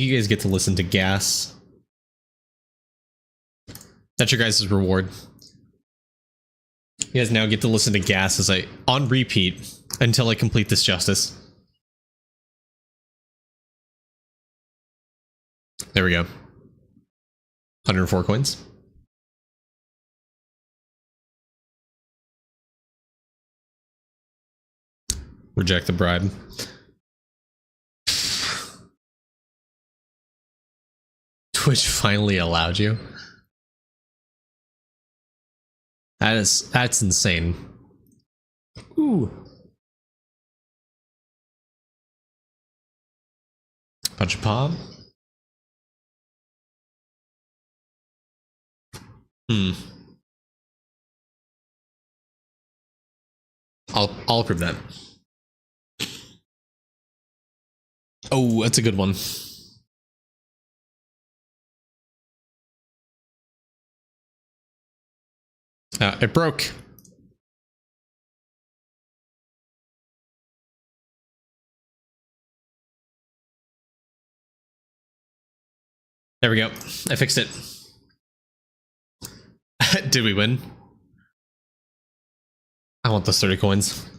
you guys get to listen to Gas. That's your guys' reward. You guys now get to listen to Gas as on repeat until I complete this justice. There we go. 104 coins. Reject the bribe. Twitch finally allowed you. That's insane. Ooh. Punch a pop. I'll approve that. Oh, that's a good one. It broke. There we go. I fixed it. Did we win? I want those 30 coins.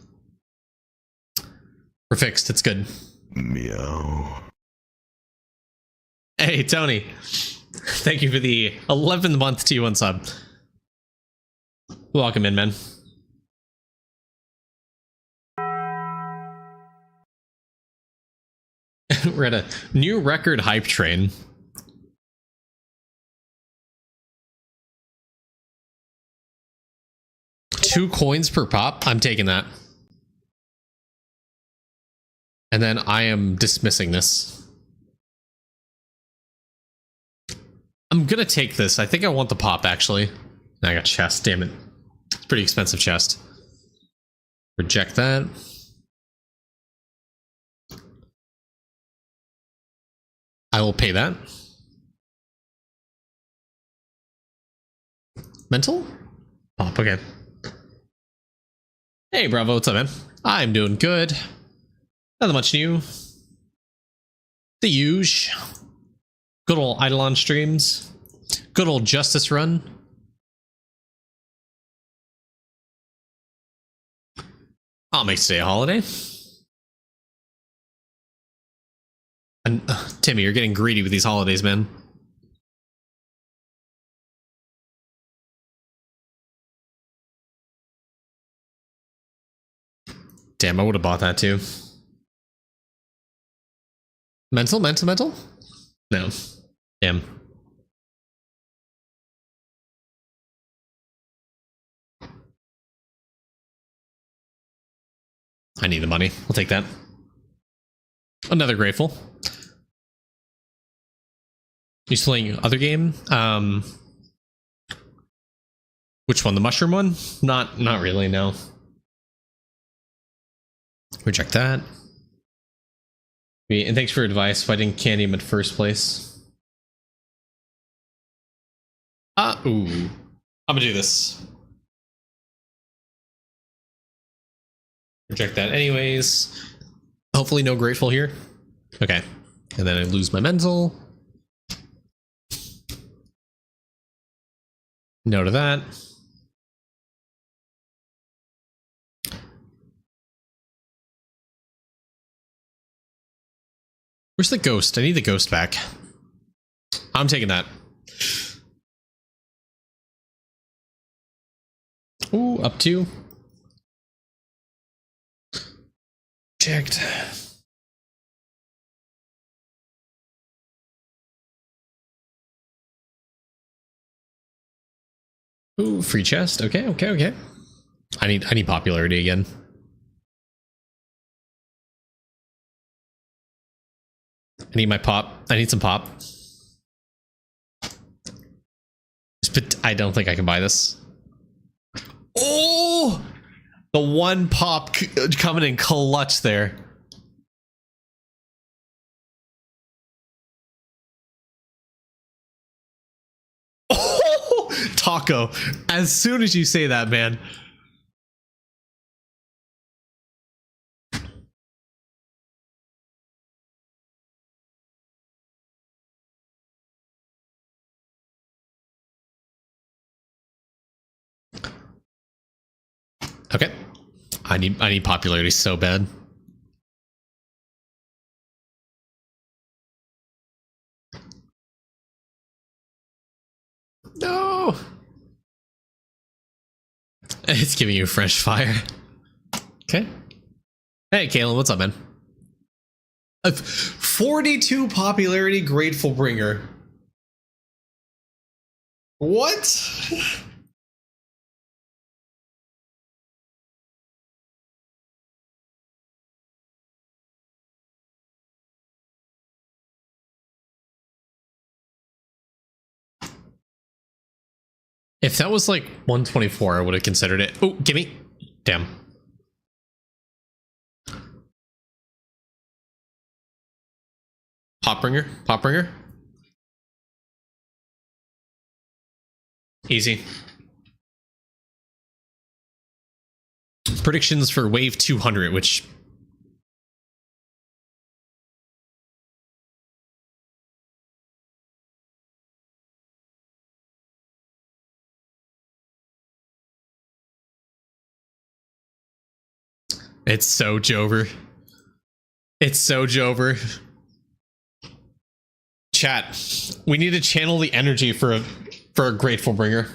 We're fixed. It's good. Meow. Hey, Tony. Thank you for the 11th month T1 sub. Welcome in, man. We're at a new record hype train. Two coins per pop. I'm taking that. And then I am dismissing this. I'm gonna take this. I think I want the pop, actually. I got chest, damn it. It's a pretty expensive chest. Reject that. I will pay that. Mental? Pop, okay. Hey, Bravo, what's up, man? I'm doing good. Nothing much new. The huge. Good old Eidolon streams. Good old Justice run. I'll make today a holiday. And Timmy, you're getting greedy with these holidays, man. Damn, I would have bought that too. Mental? No. Damn. I need the money. I'll take that. Another grateful. You playing other game? Which one? The mushroom one? Not really, no. Reject that. And thanks for your advice. If I didn't candy him at first place. Ooh. I'm gonna do this. Reject that anyways. Hopefully no grateful here. Okay. And then I lose my mental. No to that. Where's the ghost? I need the ghost back. I'm taking that. Ooh, up 2. Checked. Ooh, free chest. Okay, okay, okay. I need popularity again. I need my pop. I need some pop. But I don't think I can buy this. Oh! The one pop coming in clutch there. Oh! Taco. As soon as you say that, man. Okay. I need popularity so bad. No. It's giving you fresh fire. Okay. Hey, Kalen, what's up, man? 42 popularity, Grateful Bringer. What? If that was like 124, I would have considered it. Oh, gimme. Damn. Pop bringer. Pop bringer. Easy. Predictions for wave 200, which... It's so Jover. It's so Jover. Chat, we need to channel the energy for a Grateful Bringer.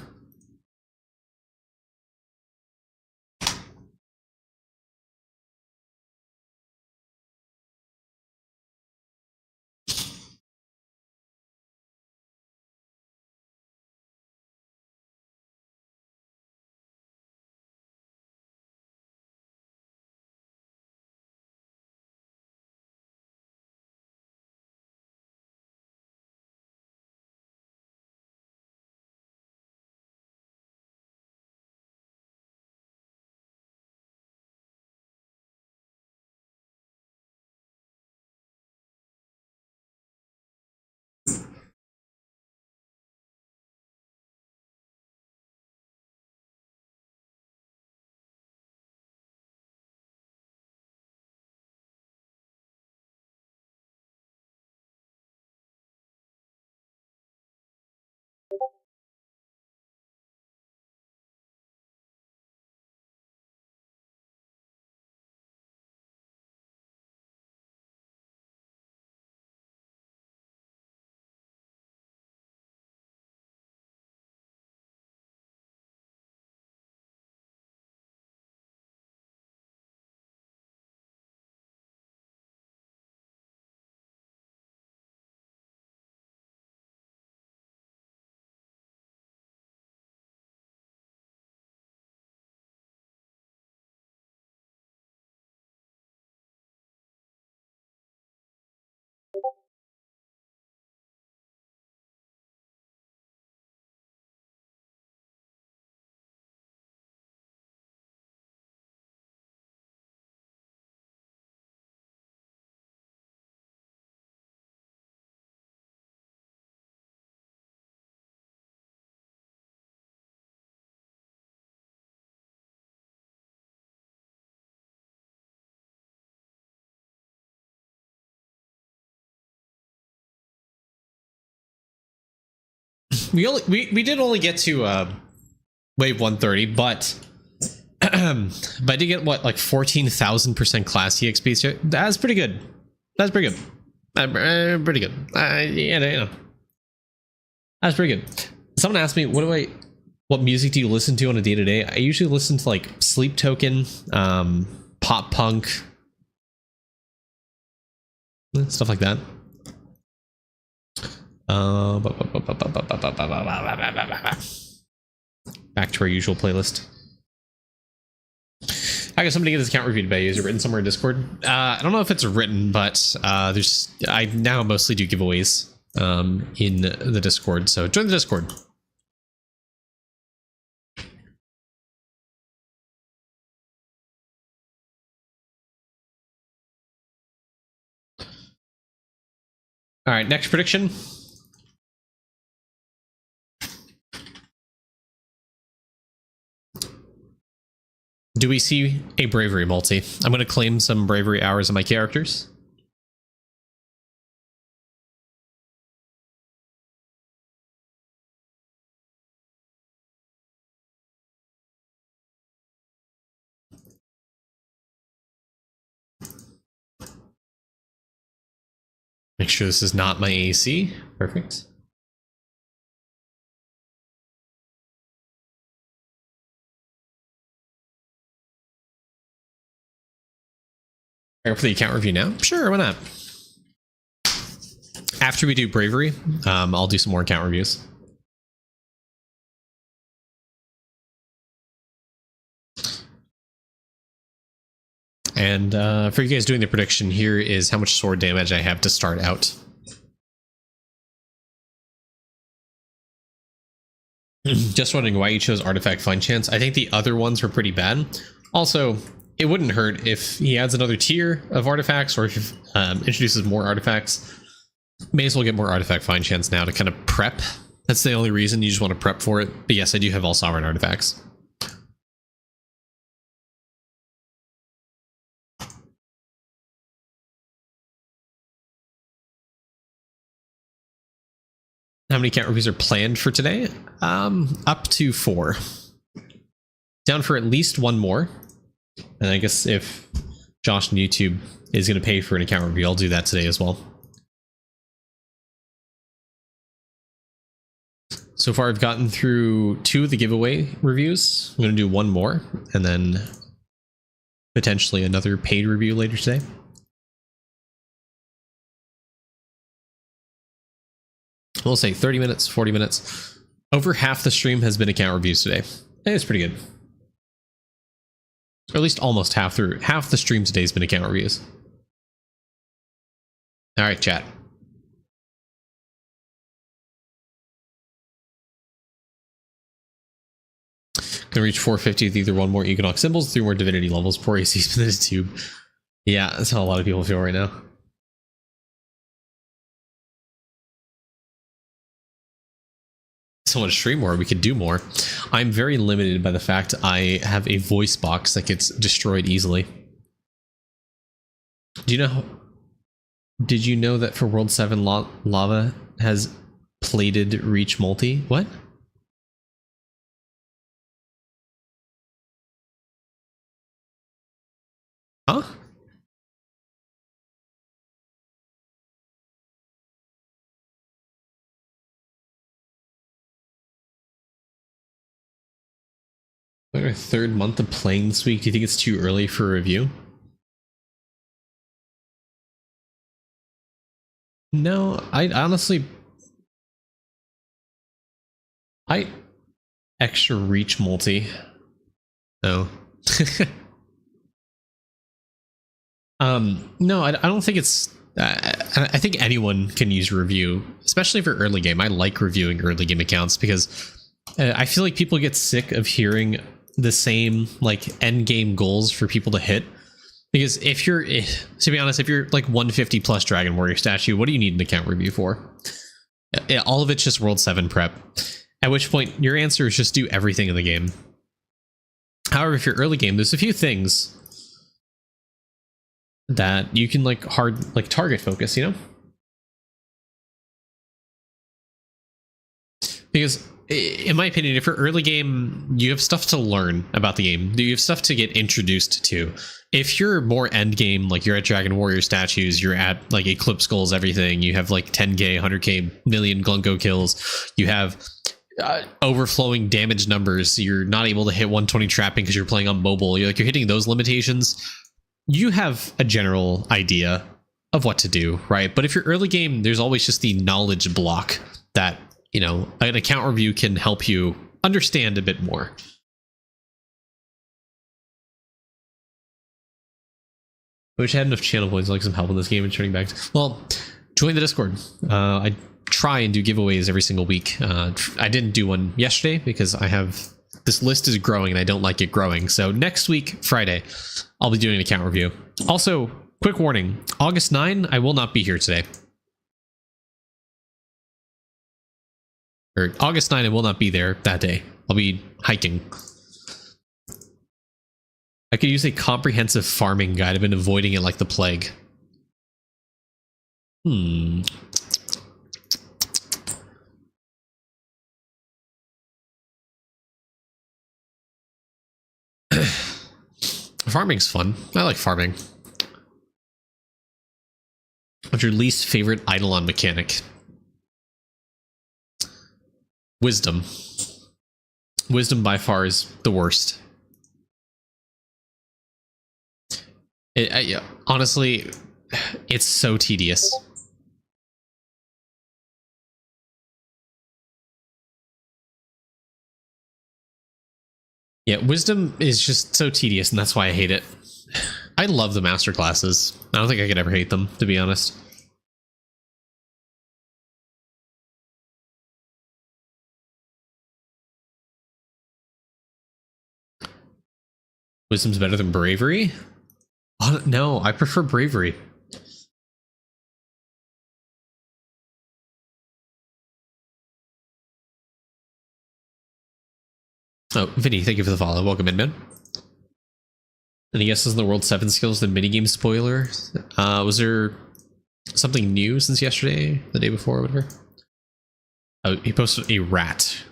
We did only get to wave 130, but but I did get what, like 14,000% class EXP. So that's pretty good. That's pretty good. Pretty good. You know, that's pretty good. Someone asked me, what music do you listen to on a day to day? I usually listen to like Sleep Token, pop punk, stuff like that. back to our usual playlist. I got somebody get this account reviewed by you. Is it written somewhere in Discord? I don't know if it's written, but I now mostly do giveaways in the Discord, so join the Discord. All right, next prediction. Do we see a bravery multi? I'm going to claim some bravery hours of my characters. Make sure this is not my AC. Perfect. For the account review now? Sure, why not? After we do bravery, I'll do some more account reviews. And for you guys doing the prediction, here is how much sword damage I have to start out. Just wondering why you chose Artifact Find Chance. I think the other ones were pretty bad. Also, it wouldn't hurt if he adds another tier of artifacts, or if he introduces more artifacts. May as well get more Artifact Find Chance now to kind of prep. That's the only reason you just want to prep for it. But yes, I do have all sovereign artifacts. How many account reviews are planned for today? Up to 4. Down for at least 1 more. And I guess if Josh on YouTube is going to pay for an account review, I'll do that today as well. So far, I've gotten through 2 of the giveaway reviews. I'm going to do 1 more, and then potentially another paid review later today. We'll say 30 minutes, 40 minutes. Over half the stream has been account reviews today. It's pretty good. Or at least almost half through. Half the stream today has been account reviews. All right, chat. Gonna reach 450 with either 1 more Econox symbols, 3 more divinity levels, poor AC spin this tube. Yeah, that's how a lot of people feel right now. Someone to stream more, we could do more. I'm very limited by the fact I have a voice box that gets destroyed easily. Do you know? Did you know that for World 7 lava has plated reach multi? What? Huh? We're our 3rd month of playing this week. Do you think it's too early for a review? No, I honestly... extra reach multi. No. No, I don't think it's... I think anyone can use review, especially for early game. I like reviewing early game accounts because I feel like people get sick of hearing the same like end game goals for people to hit. Because if you're, to be honest, if you're like 150 plus Dragon Warrior statue, what do you need an account review for? All of it's just World 7 prep. At which point your answer is just do everything in the game. However, if you're early game, there's a few things that you can like target focus, you know? Because in my opinion, if you're early game, you have stuff to learn about the game. You have stuff to get introduced to. If you're more end game, like you're at Dragon Warrior statues, you're at like Eclipse Skulls, everything, you have like 10k, 100k, million Glungo kills, you have overflowing damage numbers, you're not able to hit 120 trapping because you're playing on mobile, you're hitting those limitations, you have a general idea of what to do, right? But if you're early game, there's always just the knowledge block that, you know, an account review can help you understand a bit more. I wish I had enough channel points, like some help in this game and turning back. Well, join the Discord. I try and do giveaways every single week. I didn't do one yesterday because I have this list is growing and I don't like it growing. So next week, Friday, I'll be doing an account review. Also, quick warning, August 9, I will not be here today. Or August 9, I will not be there that day. I'll be hiking. I could use a comprehensive farming guide. I've been avoiding it like the plague. Farming's fun. I like farming. What's your least favorite Eidolon mechanic? Wisdom. Wisdom by far is the worst. Honestly, it's so tedious. Yeah, wisdom is just so tedious, and that's why I hate it. I love the master classes. I don't think I could ever hate them, to be honest. Wisdom's better than bravery? Oh, no, I prefer bravery. Oh, Vinny, thank you for the follow. Welcome in, man. Any guesses on the World 7 skills, the minigame spoiler? Was there something new since yesterday, the day before, or whatever? Oh, he posted a rat.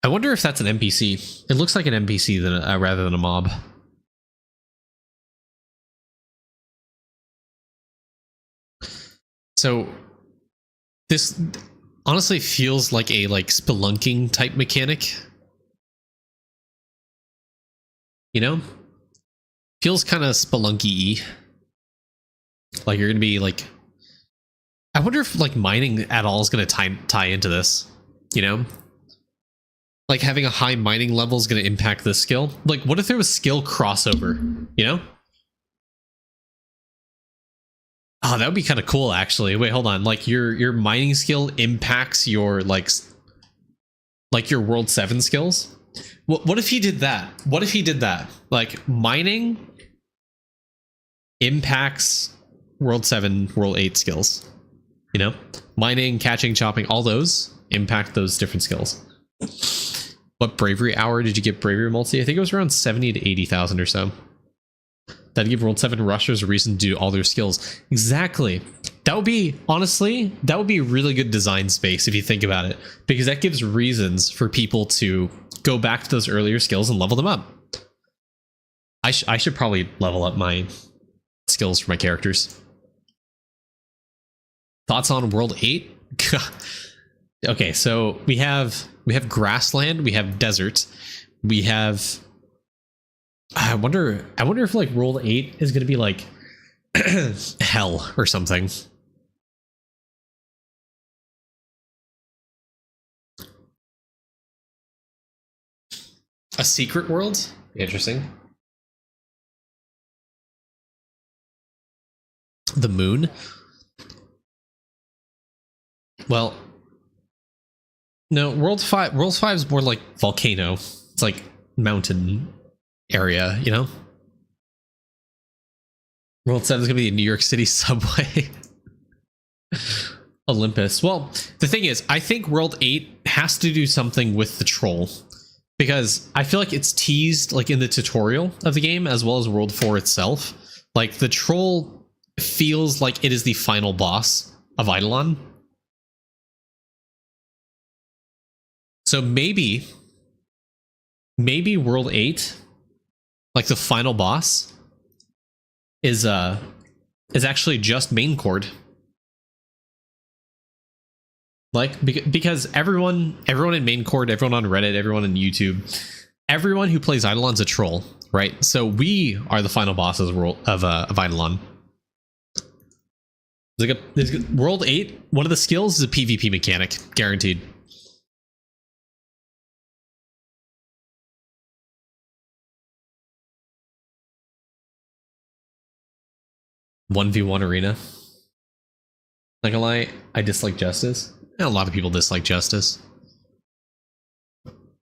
I wonder if that's an NPC. It looks like an NPC than rather than a mob. So this honestly feels like a spelunking type mechanic. You know? Feels kind of spelunky-y. Like you're gonna be like, I wonder if like mining at all is gonna tie into this, you know? Like having a high mining level is going to impact this skill. Like, what if there was skill crossover? You know? Oh, that would be kind of cool, actually. Wait, hold on. Like your mining skill impacts your like your World 7 skills. What if he did that? What if he did that? Like mining impacts World 7, World 8 skills. You know, mining, catching, chopping, all those impact those different skills. What bravery hour did you get bravery multi? I think it was around 70 to 80,000 or so. That'd give World 7 rushers a reason to do all their skills. Exactly. That would be, honestly, that would be really good design space if you think about it. Because that gives reasons for people to go back to those earlier skills and level them up. I should probably level up my skills for my characters. Thoughts on World 8? Okay, so we have grassland, we have desert, we have. I wonder if like World 8 is gonna be like hell or something. A secret world? Interesting. The moon? Well, no, World 5 is more like volcano. It's like mountain area, you know? World 7 is going to be a New York City subway. Olympus. Well, the thing is, I think World 8 has to do something with the troll. Because I feel like it's teased like in the tutorial of the game as well as World 4 itself. Like the troll feels like it is the final boss of Eidolon. So maybe World 8, like the final boss, is actually just main chord. Like because everyone in main chord, everyone on Reddit, everyone on YouTube, everyone who plays Eidolon's a troll, right? So we are the final bosses of Eidolon. World 8, one of the skills is a PvP mechanic, guaranteed. 1v1 arena. Not gonna lie, I dislike Justice. And a lot of people dislike Justice.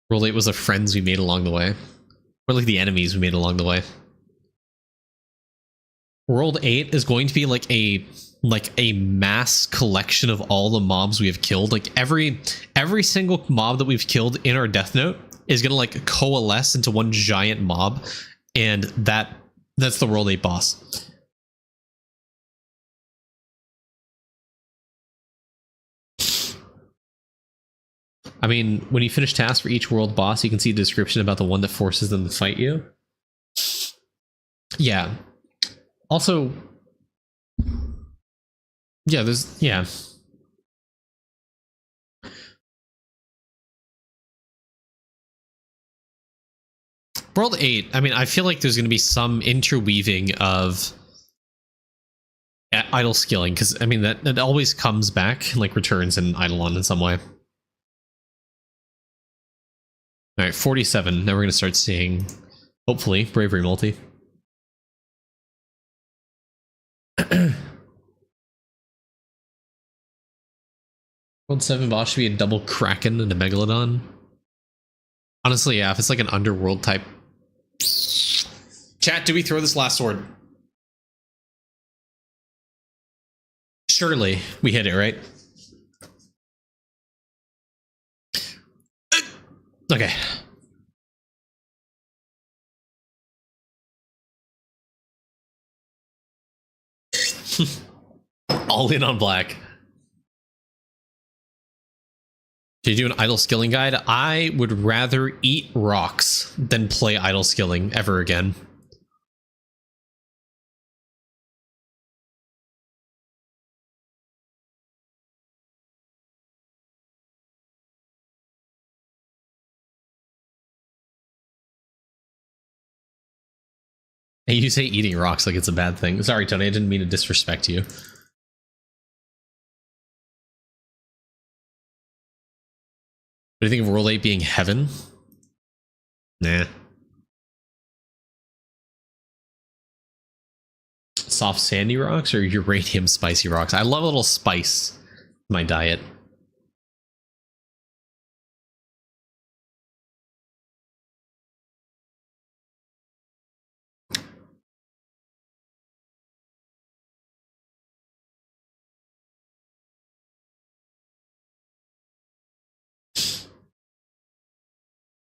World 8 was the friends we made along the way. Or like the enemies we made along the way. World 8 is going to be like a mass collection of all the mobs we have killed. Like every single mob that we've killed in our Death Note is gonna like coalesce into one giant mob, and that's the World 8 boss. I mean, when you finish tasks for each world boss, you can see a description about the one that forces them to fight you. Yeah. Also, yeah, yeah. World 8, I mean, I feel like there's going to be some interweaving of idle skilling, because, I mean, that always comes back, like returns in Eidolon in some way. All right, 47. Now we're going to start seeing, hopefully, Bravery Multi. World 7 boss should be a double Kraken and a Megalodon. Honestly, yeah, if it's like an underworld type. Chat, do we throw this last sword? Surely we hit it, right? Okay. All in on black. Did you do an idle skilling guide? I would rather eat rocks than play idle skilling ever again. And you say eating rocks like it's a bad thing. Sorry, Tony, I didn't mean to disrespect you. What do you think of World 8 being heaven? Nah. Soft sandy rocks or uranium spicy rocks? I love a little spice in my diet.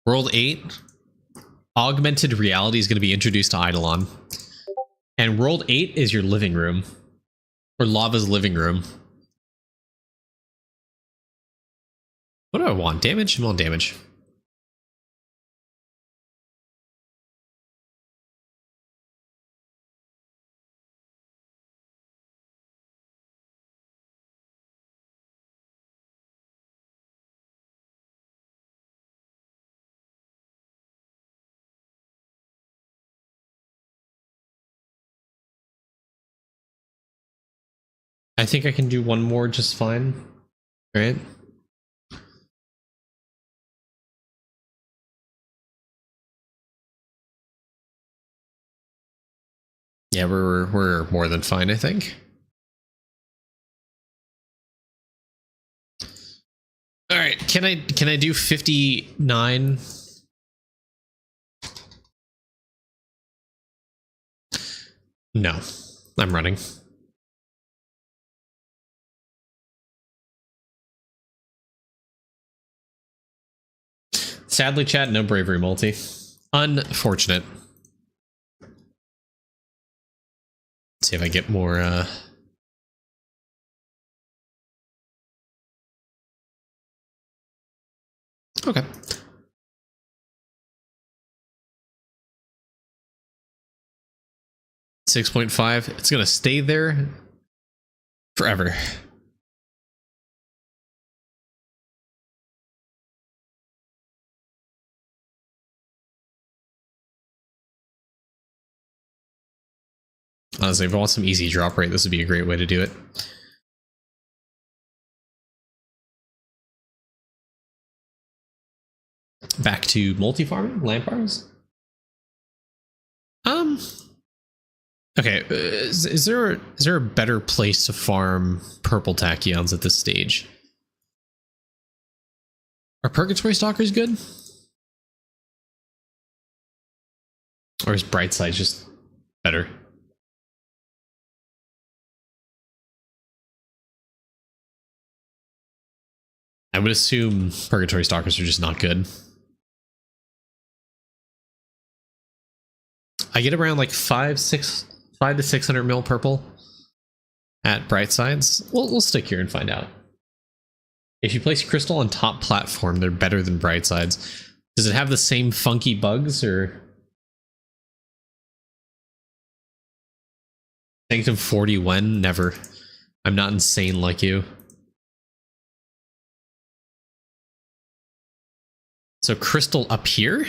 World 8, augmented reality is going to be introduced to Eidolon. And World 8 is your living room. Or Lava's living room. What do I want? Damage? I want damage. I think I can do one more just fine. Right? Yeah, we're more than fine, I think. All right, can I do 59? No, I'm running. Sadly, chat, no bravery multi. Unfortunate. Let's see if I get more okay. $6.5. It's gonna stay there forever. Honestly, if I want some easy drop rate, this would be a great way to do it. Back to multi-farming, lamp farms. Okay, Okay, is there a better place to farm purple tachyons at this stage? Are Purgatory Stalkers good? Or is Brightside just better? I would assume Purgatory Stalkers are just not good. I get around like 5 to 600 mil purple at Brightsides. We'll stick here and find out. If you place Crystal on top platform, they're better than Brightsides. Does it have the same funky bugs or? Sanctum 40 when? Never. I'm not insane like you. So Crystal up here?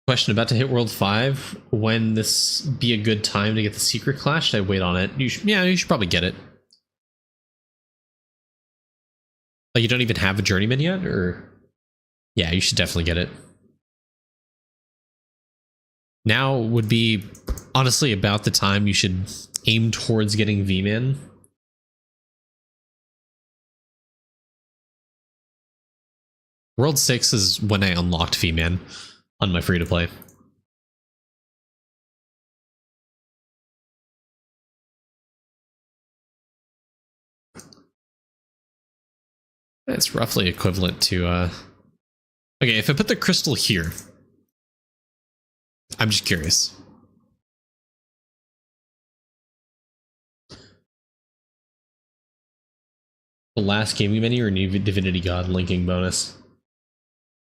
Question about to hit World 5. When this be a good time to get the Secret Clash? Should I wait on it? You should probably get it. Like you don't even have a Journeyman yet? Or yeah, you should definitely get it. Now would be honestly about the time you should aim towards getting V-Man. World 6 is when I unlocked V-Man on my free-to-play. It's roughly equivalent to okay, if I put the crystal here, I'm just curious. The last gaming menu or new Divinity God linking bonus?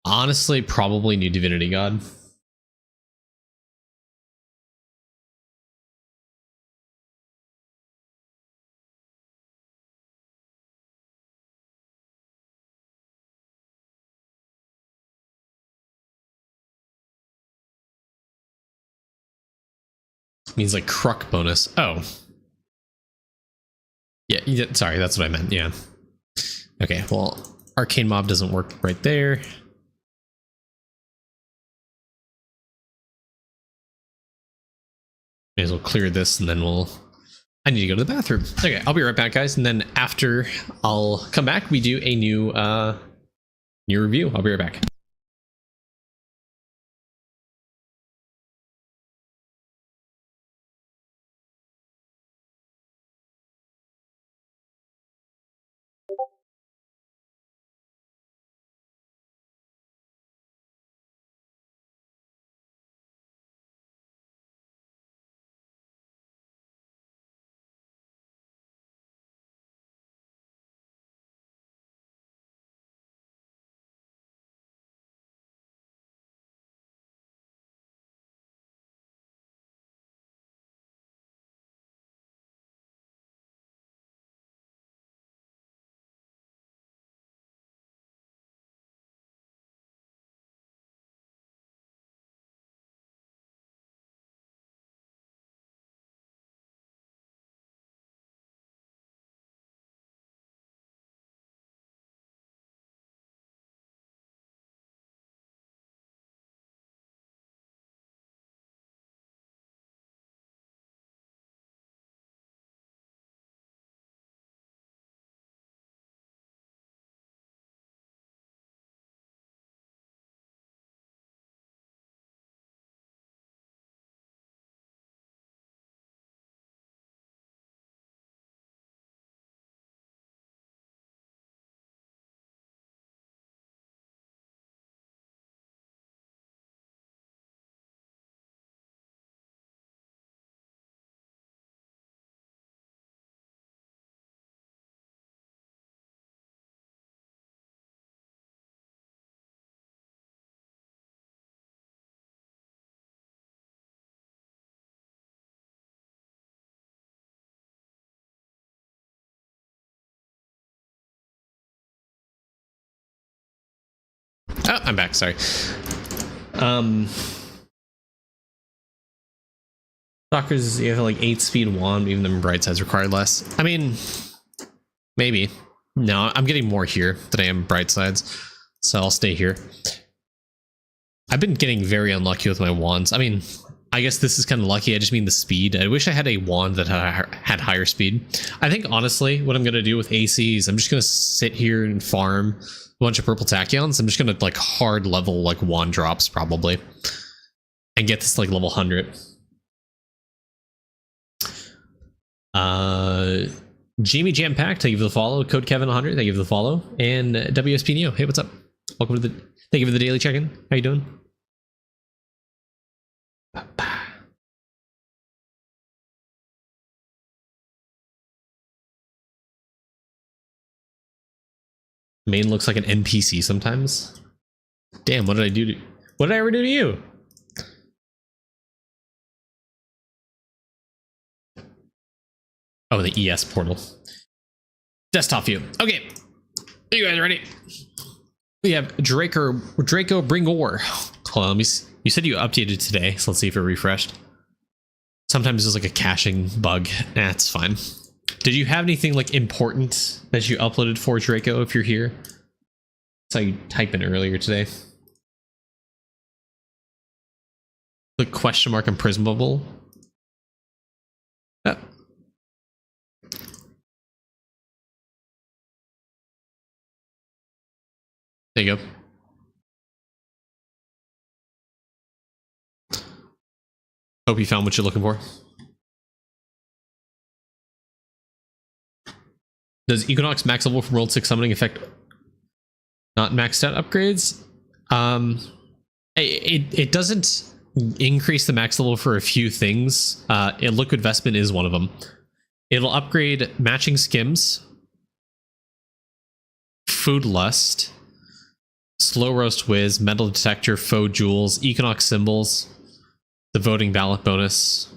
Honestly, probably new Divinity God. Means like Kruk bonus. Oh. Yeah, sorry, that's what I meant. Yeah. Okay, well, Arcane Mob doesn't work right there. May as well clear this and then I need to go to the bathroom. Okay, I'll be right back, guys. And then after I'll come back, we do a new review. I'll be right back. Oh, I'm back. Sorry. Stalkers, you have like 8 speed wand, even the bright sides require less. I mean, maybe. No, I'm getting more here than I am bright sides, so I'll stay here. I've been getting very unlucky with my wands. I mean, I guess this is kind of lucky. I just mean the speed. I wish I had a wand that had higher speed. I think honestly, what I'm gonna do with AC is I'm just gonna sit here and farm a bunch of purple tachyons. I'm just gonna like hard level like wand drops probably, and get this like level 100. Jamie Jam Pack, thank you for the follow. Code Kevin100, thank you for the follow. And WSP Neo, hey, what's up? Welcome to the, thank you for the daily check-in. How you doing? Main looks like an NPC sometimes. Damn, what did I do to, what did I ever do to you? Oh, the ES portal. Desktop view. Okay. Are you guys ready? We have Draco Bringor. Hold on, let me see. You said you updated today, so let's see if it refreshed. Sometimes there's like a caching bug. Nah, it's fine. Did you have anything like important that you uploaded for Draco if you're here? That's how you type in earlier today. The question mark and Prism Bubble. Oh. There you go. Hope you found what you're looking for. Does Equinox max level from World 6 summoning affect not maxed out upgrades? It doesn't increase the max level for a few things. Liquid Vestment is one of them. It'll upgrade matching skims, Food Lust, Slow Roast Whiz, Metal Detector, Faux Jewels, Equinox Symbols, the Voting Ballot bonus.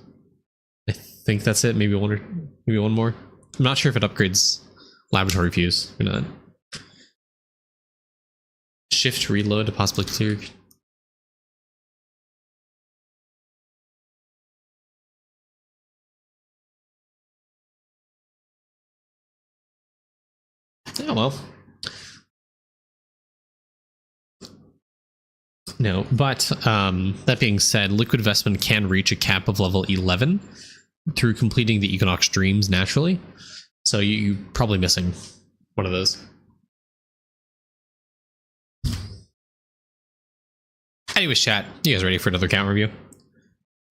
I think that's it. Maybe one more. I'm not sure if it upgrades Laboratory Fuse or not. Shift reload to possibly clear. Oh well. No, but that being said, Liquid Vestment can reach a cap of level 11 through completing the Equinox Dreams naturally. So you're probably missing one of those. Anyways, chat, you guys ready for another count review?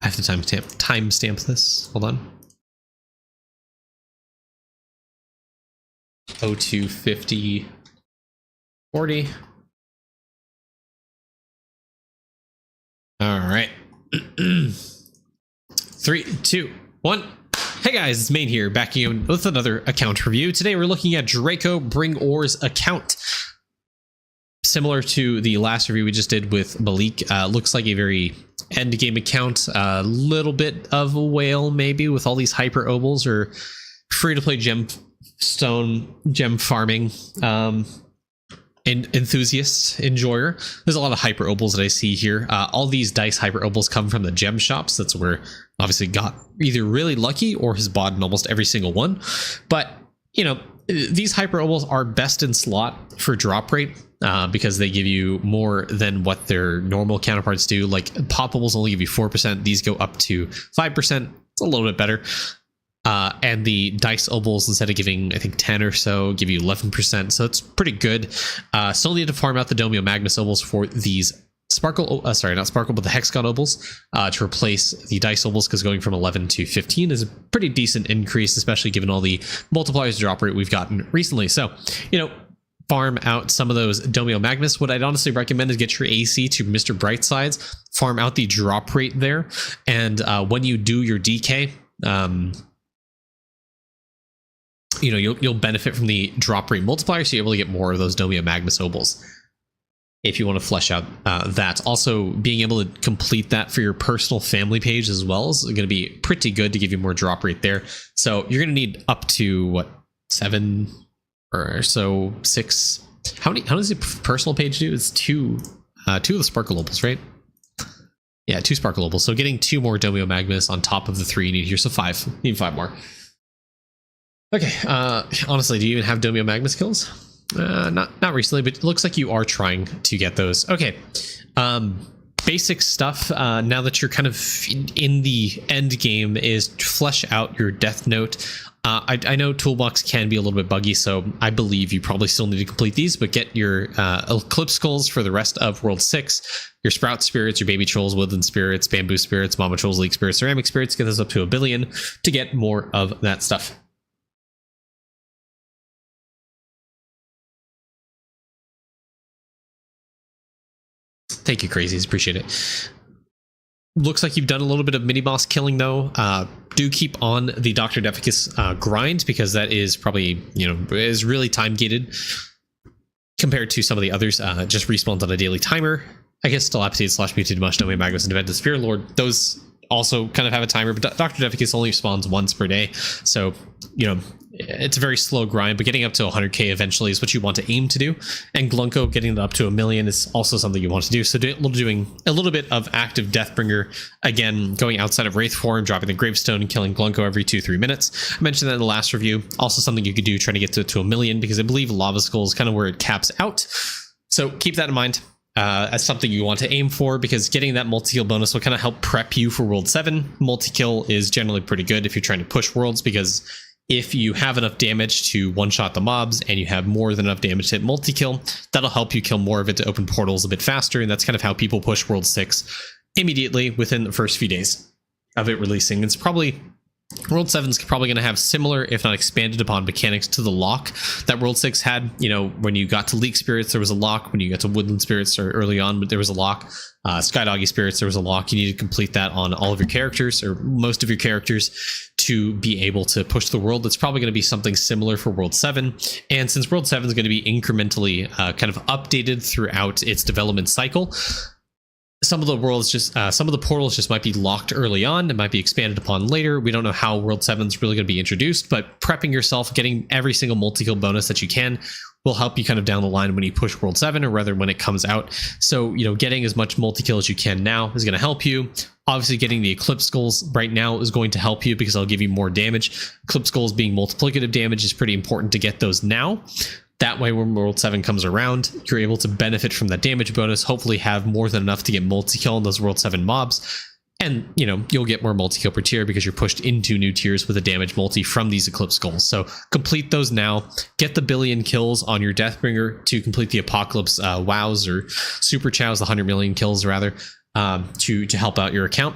I have to timestamp this. Hold on. 0250 40. All right. 3, 2, 1. Hey guys, it's Main here, back in with another account review. Today we're looking at Draco Bringor's account. Similar to the last review we just did with Malik, looks like a very end game account. A little bit of a whale maybe with all these hyper obels or free to play gem farming enthusiast enjoyer. There's a lot of hyper obels that I see here. All these dice hyper obels come from the gem shops. That's where obviously got either really lucky or has bought in almost every single one. But you know, these hyper obels are best in slot for drop rate because they give you more than what their normal counterparts do. Like pop obels only give you 4%. These go up to 5%. It's a little bit better. And the dice obels, instead of giving, I think 10 or so, give you 11%. So it's pretty good. Still need to farm out the Domio Magnus obels for these Sparkle, sorry, not Sparkle, but the Hexagon obels to replace the dice obels, because going from 11 to 15 is a pretty decent increase, especially given all the multipliers drop rate we've gotten recently. So, you know, farm out some of those Domio Magnus. What I'd honestly recommend is get your AC to Mr. Brightsides, farm out the drop rate there, and when you do your DK, you know, you'll benefit from the drop rate multiplier, so you're able to get more of those Domio Magnus obels if you want to flesh out that. Also, being able to complete that for your personal family page as well is going to be pretty good to give you more drop rate there. So you're going to need up to what, 7 or so 6 How does the personal page do? It's two of the sparkle opals, right? Yeah, 2 sparkle opals. So getting 2 more Domio Magmas on top of the 3 you need here. So 5. You need 5 more. Okay. Honestly, do you even have Domio Magma skills? Not recently, but it looks like you are trying to get those. Okay. Basic stuff. Now that you're kind of in the end game, is flesh out your Death Note. I know Toolbox can be a little bit buggy, so I believe you probably still need to complete these, but get your Eclipse Skulls for the rest of World 6, your Sprout Spirits, your Baby Trolls, Woodland Spirits, Bamboo Spirits, Mama Trolls, Leek Spirits, Ceramic Spirits, get those up to 1 billion to get more of that stuff. Thank you, Crazies. Appreciate it. Looks like you've done a little bit of mini boss killing though. Do keep on the Dr. Defecus grind, because that is probably, is really time gated compared to some of the others. Just respawns on a daily timer. I guess Dilapidate / Mutated Mush, Domio Magnus, and Invented Spear Lord. Those also kind of have a timer, but Dr. Defecus only spawns once per day. So, it's a very slow grind, but getting up to 100k eventually is what you want to aim to do. And Glunko getting it up to 1 million is also something you want to do. So doing a little bit of active Deathbringer, again, going outside of Wraith form, dropping the Gravestone, and killing Glunko every 2-3 minutes. I mentioned that in the last review. Also something you could do trying to get to 1 million, because I believe Lava Skull is kind of where it caps out. So keep that in mind. As something you want to aim for, because getting that multi-kill bonus will kind of help prep you for World 7. Multi-kill is generally pretty good if you're trying to push worlds, because if you have enough damage to one-shot the mobs and you have more than enough damage to hit multi-kill, that'll help you kill more of it to open portals a bit faster, and that's kind of how people push World 6 immediately within the first few days of it releasing. It's probably... World 7 is probably going to have similar, if not expanded upon, mechanics to the lock that World 6 had. When you got to Leek Spirits, there was a lock. When you got to Woodland Spirits, or early on, there was a lock. Skydoggy Spirits, there was a lock. You need to complete that on all of your characters, or most of your characters, to be able to push the world. That's probably going to be something similar for World 7. And since World 7 is going to be incrementally kind of updated throughout its development cycle, some of the worlds some of the portals just might be locked early on. It might be expanded upon later. We don't know how World 7 is really going to be introduced, but prepping yourself, getting every single multi-kill bonus that you can, will help you kind of down the line when you push World 7, or rather when it comes out. So, getting as much multi-kill as you can now is going to help you. Obviously, getting the Eclipse Skulls right now is going to help you, because they'll give you more damage. Eclipse Skulls being multiplicative damage is pretty important to get those now. That way, when World 7 comes around, you're able to benefit from that damage bonus, hopefully have more than enough to get multi-kill on those World 7 mobs. And, you'll get more multi-kill per tier because you're pushed into new tiers with a damage multi from these Eclipse Skulls. So complete those now. Get the 1 billion kills on your Deathbringer to complete the Apocalypse wows, or Super Chows, the 100 million kills rather, to help out your account.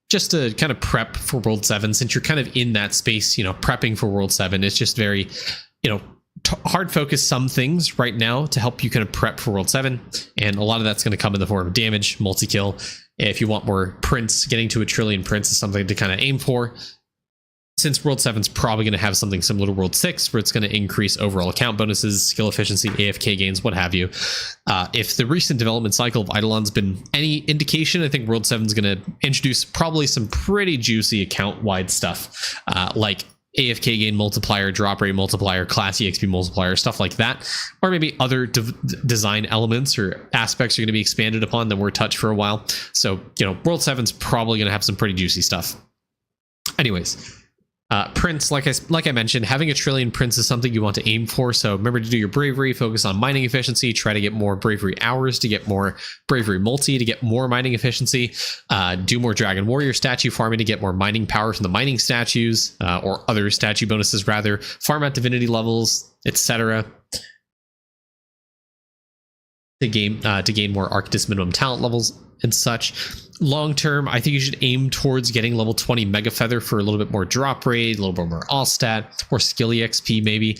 Just to kind of prep for World 7, since you're kind of in that space, prepping for World 7. It's just very, hard focus some things right now to help you kind of prep for World 7, and a lot of that's going to come in the form of damage, multi-kill. If you want more prints, getting to 1 trillion prints is something to kind of aim for, since World 7 is probably going to have something similar to World 6, where it's going to increase overall account bonuses, skill efficiency, AFK gains, what have you. If the recent development cycle of Eidolon's been any indication, I think World 7 is going to introduce probably some pretty juicy account-wide stuff, like AFK gain multiplier, drop rate multiplier, class EXP multiplier, stuff like that. Or maybe other design elements or aspects are going to be expanded upon that were touched for a while. So, World 7 is probably going to have some pretty juicy stuff. Anyways, prints, like I mentioned, having 1 trillion prints is something you want to aim for. So remember to do your bravery, focus on mining efficiency, try to get more bravery hours, to get more bravery multi, to get more mining efficiency, do more dragon warrior statue farming to get more mining power from the mining statues, or other statue bonuses rather, farm at divinity levels, etc. to gain more Arctis minimum talent levels and such. Long term, I think you should aim towards getting level 20 Mega Feather for a little bit more drop rate, a little bit more all stat, or skill EXP maybe.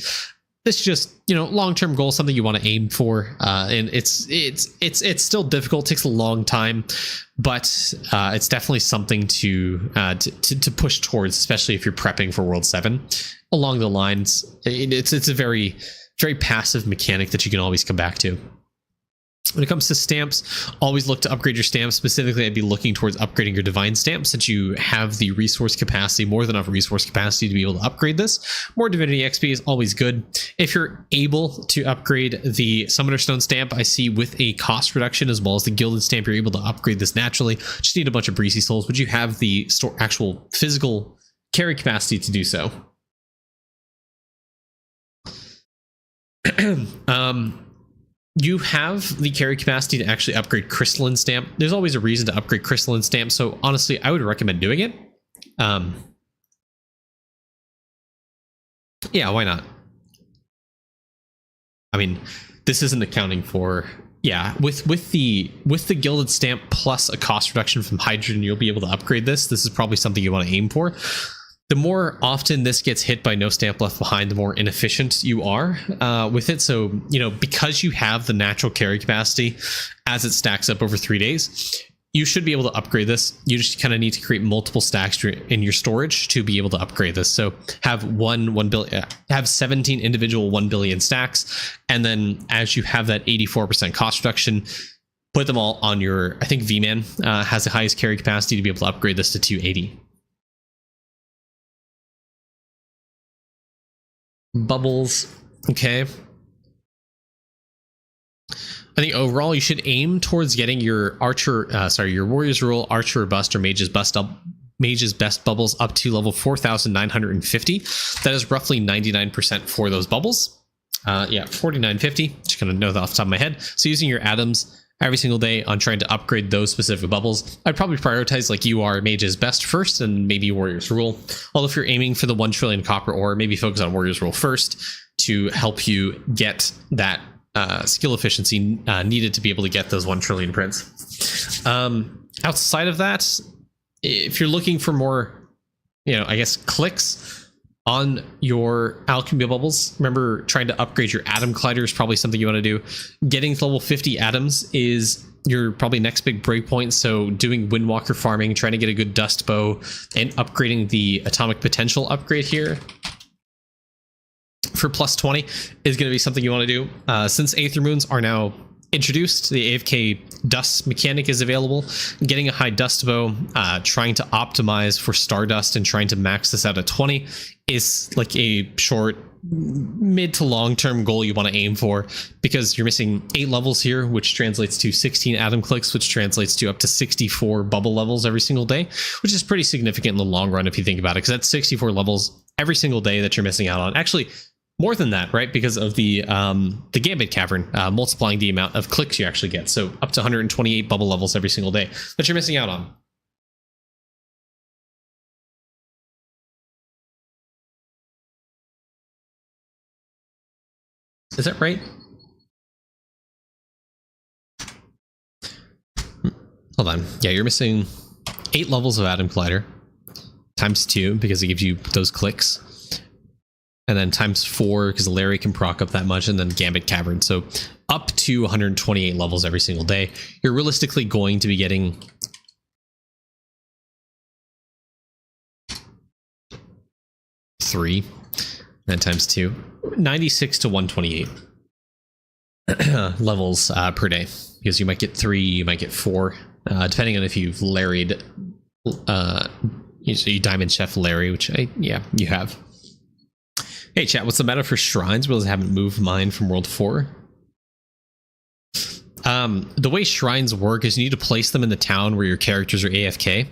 This is just, long term goal, something you want to aim for. And it's still difficult, takes a long time, but it's definitely something to push towards, especially if you're prepping for World 7. Along the lines, it's a very, very passive mechanic that you can always come back to. When it comes to stamps, always look to upgrade your stamps. Specifically, I'd be looking towards upgrading your divine stamp since you have the resource capacity, more than enough resource capacity to be able to upgrade this. More divinity XP is always good. If you're able to upgrade the summoner stone stamp, I see with a cost reduction as well as the gilded stamp, you're able to upgrade this naturally. Just need a bunch of breezy souls, but you have the actual physical carry capacity to do so. You have the carry capacity to actually upgrade crystalline stamp. There's always a reason to upgrade crystalline stamp, so honestly, I would recommend doing it. Yeah, why not? I mean, this isn't accounting for, yeah, with the gilded stamp plus a cost reduction from hydrogen, you'll be able to upgrade this. This is probably something you want to aim for. The more often this gets hit by no stamp left behind, the more inefficient you are with it. So, you know, because you have the natural carry capacity as it stacks up over 3 days, you should be able to upgrade this. You just kind of need to create multiple stacks in your storage to be able to upgrade this. So have 1 billion, have 17 individual 1 billion stacks. And then as you have that 84% cost reduction, put them all on your, I think V-Man has the highest carry capacity to be able to upgrade this to 280. Bubbles, okay. I think overall you should aim towards getting your your warrior's rule, archer bust, or mage's best bubbles up to level 4,950. That is roughly 99% for those bubbles. Yeah, 4,950. Just gonna know that off the top of my head. So using your atoms every single day on trying to upgrade those specific bubbles, I'd probably prioritize like you are mage's best first and maybe warrior's rule. Although if you're aiming for the 1 trillion copper ore, maybe focus on warrior's rule first to help you get that skill efficiency needed to be able to get those 1 trillion prints. Outside of that, if you're looking for more, you know, I guess clicks on your alchemy bubbles, remember trying to upgrade your atom collider is probably something you want to do. Getting to level 50 atoms is your probably next big breakpoint. So doing windwalker farming, trying to get a good dust bow, and upgrading the atomic potential upgrade here for plus 20 is going to be something you want to do. Since Aether Moons are now introduced, the AFK dust mechanic is available. Getting a high dust bow, trying to optimize for stardust and trying to max this out at 20 is like a short, mid to long term goal you want to aim for, because you're missing 8 levels here, which translates to 16 atom clicks, which translates to up to 64 bubble levels every single day, which is pretty significant in the long run if you think about it, because that's 64 levels every single day that you're missing out on. Actually, more than that, right? Because of the Gambit Cavern multiplying the amount of clicks you actually get. So up to 128 bubble levels every single day that you're missing out on. Is that right? Hold on. Yeah, you're missing 8 levels of Atom Collider times 2 because it gives you those clicks. And then times 4 because Larry can proc up that much, and then Gambit Cavern. So up to 128 levels every single day. You're realistically going to be getting 3, and times 2, 96 to 128 levels per day, because you might get 3, you might get 4, depending on if you've Larried, you Diamond Chef Larry, which yeah, you have. Hey chat, what's the meta for shrines? Well, I haven't moved mine from World 4. The way shrines work is you need to place them in the town where your characters are AFK.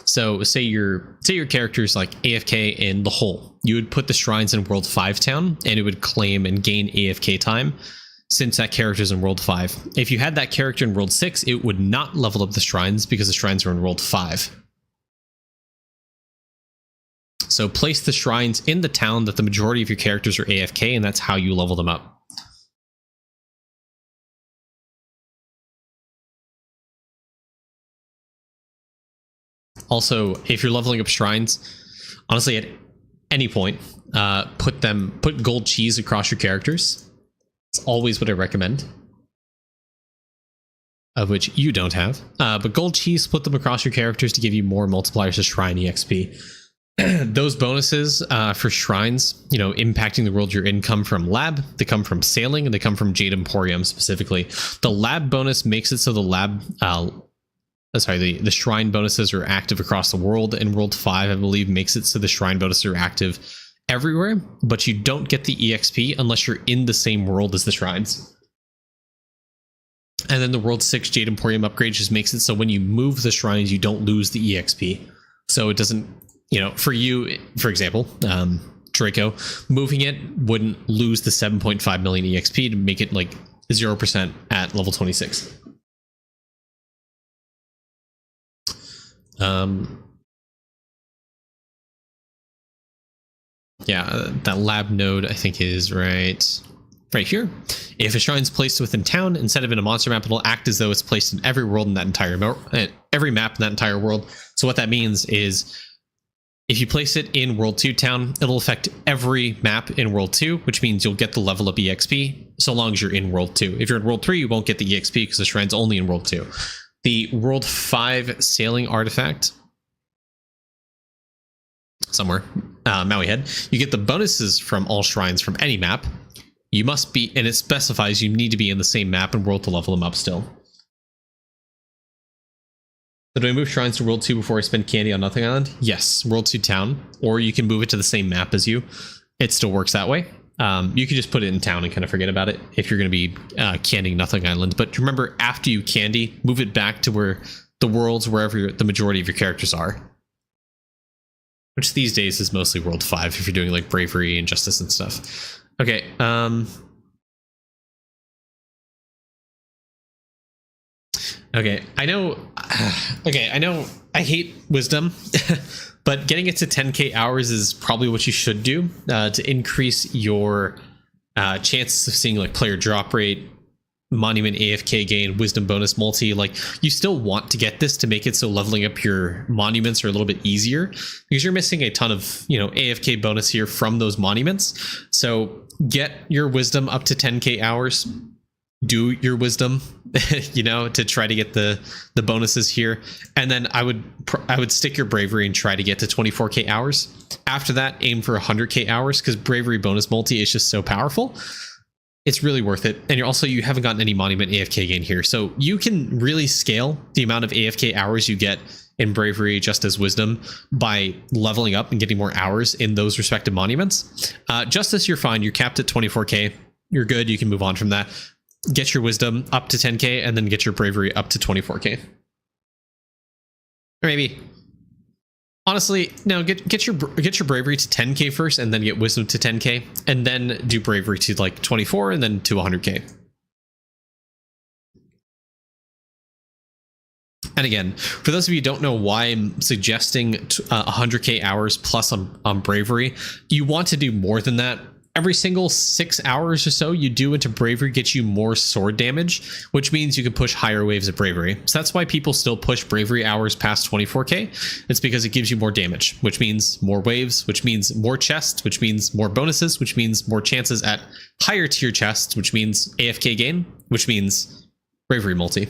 So say your character's like AFK in the hole. You would put the shrines in World 5 town, and it would claim and gain AFK time since that character's in World 5. If you had that character in World 6, it would not level up the shrines because the shrines are in World 5. So place the shrines in the town that the majority of your characters are AFK, and that's how you level them up. Also, if you're leveling up shrines, honestly, at any point, put gold cheese across your characters. It's always what I recommend. Of which you don't have. But gold cheese, put them across your characters to give you more multipliers to shrine EXP. those bonuses for shrines, you know, impacting the world you're in, come from lab, they come from sailing, and they come from Jade Emporium specifically. The lab bonus makes it so the lab, the shrine bonuses are active across the world, and World 5, I believe, makes it so the shrine bonuses are active everywhere, but you don't get the EXP unless you're in the same world as the shrines. And then the World 6 Jade Emporium upgrade just makes it so when you move the shrines, you don't lose the EXP. So it doesn't, you know, for you, for example, Draco, moving it wouldn't lose the 7.5 million EXP to make it like 0% at level 26. Yeah, that lab node I think is right here. If a shrine's placed within town instead of in a monster map, it'll act as though it's placed in every world in that entire every map in that entire world. So what that means is if you place it in World 2 town, it'll affect every map in World 2, which means you'll get the level up EXP so long as you're in World 2. If you're in World 3, you won't get the EXP because the shrine's only in World 2. The World 5 sailing artifact, somewhere, Maui Head, you get the bonuses from all shrines from any map. You must be, and it specifies you need to be in the same map and world to level them up still. So do I move shrines to World 2 before I spend candy on Nothing Island? Yes, World 2 town, or you can move it to the same map as you. It still works that way. You can just put it in town and kind of forget about it if you're going to be candying Nothing Island. But remember, after you candy, move it back to where the worlds, wherever the majority of your characters are. Which these days is mostly World 5 if you're doing like Bravery and Justice and stuff. Okay, okay, I know I hate Wisdom, but getting it to 10k hours is probably what you should do to increase your chances of seeing like player drop rate, monument AFK gain, wisdom bonus multi. Like, you still want to get this to make it so leveling up your monuments are a little bit easier, because you're missing a ton of, you know, AFK bonus here from those monuments. So get your wisdom up to 10k hours, do your wisdom, you know, to try to get the bonuses here, and then I would stick your bravery and try to get to 24k hours. After that, aim for 100k hours, because bravery bonus multi is just so powerful. It's really worth it. And you haven't gotten any monument AFK gain here, so you can really scale the amount of AFK hours you get in bravery, just as wisdom, by leveling up and getting more hours in those respective monuments. Justice, you're fine. You're capped at 24k. You're good. You can move on from that. Get your wisdom up to 10k, and then get your bravery up to 24k. Or maybe, honestly, no, get your bravery to 10k first, and then get wisdom to 10k, and then do bravery to like 24, and then to 100k. And again, for those of you who don't know why I'm suggesting 100k hours plus on bravery, you want to do more than that. Every single 6 hours or so you do into bravery gets you more sword damage, which means you can push higher waves of bravery. So that's why people still push bravery hours past 24k. It's because it gives you more damage, which means more waves, which means more chests, which means more bonuses, which means more chances at higher tier chests, which means AFK gain, which means bravery multi,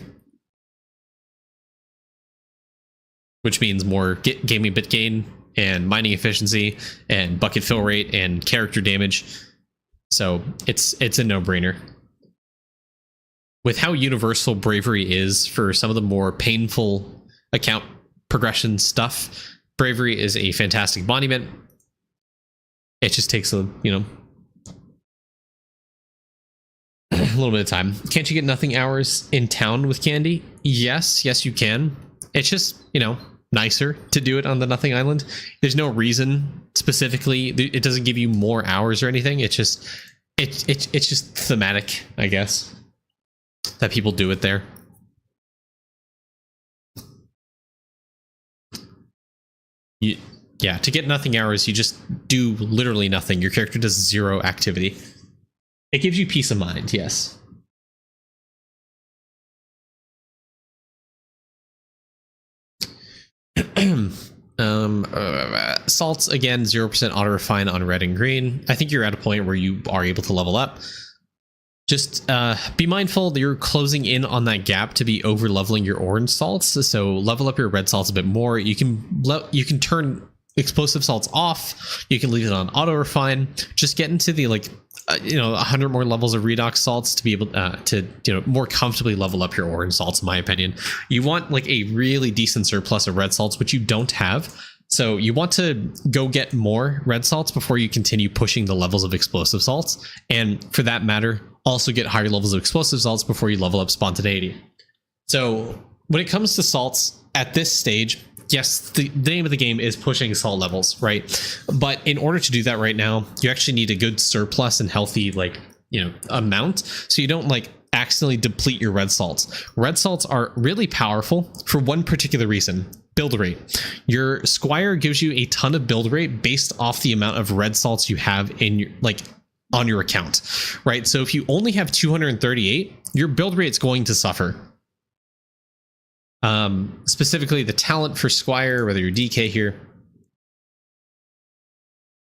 which means more gaming bit gain and mining efficiency and bucket fill rate and character damage. So it's a no-brainer. With how universal bravery is for some of the more painful account progression stuff, bravery is a fantastic monument. It just takes a little bit of time. Can't you get nothing hours in town with candy? Yes you can. It's just, nicer to do it on the Nothing Island. There's no reason specifically. It doesn't give you more hours or anything. It's just thematic, I guess, that people do it there. Yeah, to get nothing hours, you just do literally nothing. Your character does zero activity. It gives you peace of mind, yes. Salts, again, 0% auto refine on red and green. I think you're at a point where you are able to level up. Just be mindful that you're closing in on that gap to be over leveling your orange salts. So level up your red salts a bit more. You can turn explosive salts off. You can leave it on auto refine. Just get into the 100 more levels of redox salts to be able to more comfortably level up your orange salts. In my opinion, you want like a really decent surplus of red salts, which you don't have. So you want to go get more red salts before you continue pushing the levels of explosive salts. And for that matter, also get higher levels of explosive salts before you level up spontaneity. So when it comes to salts at this stage, yes, the name of the game is pushing salt levels, right? But in order to do that right now, you actually need a good surplus and healthy amount, so you don't accidentally deplete your red salts. Red salts are really powerful for one particular reason: build rate. Your Squire gives you a ton of build rate based off the amount of red salts you have in your on your account, right? So if you only have 238, your build rate is going to suffer. Specifically the talent for Squire, whether you're DK here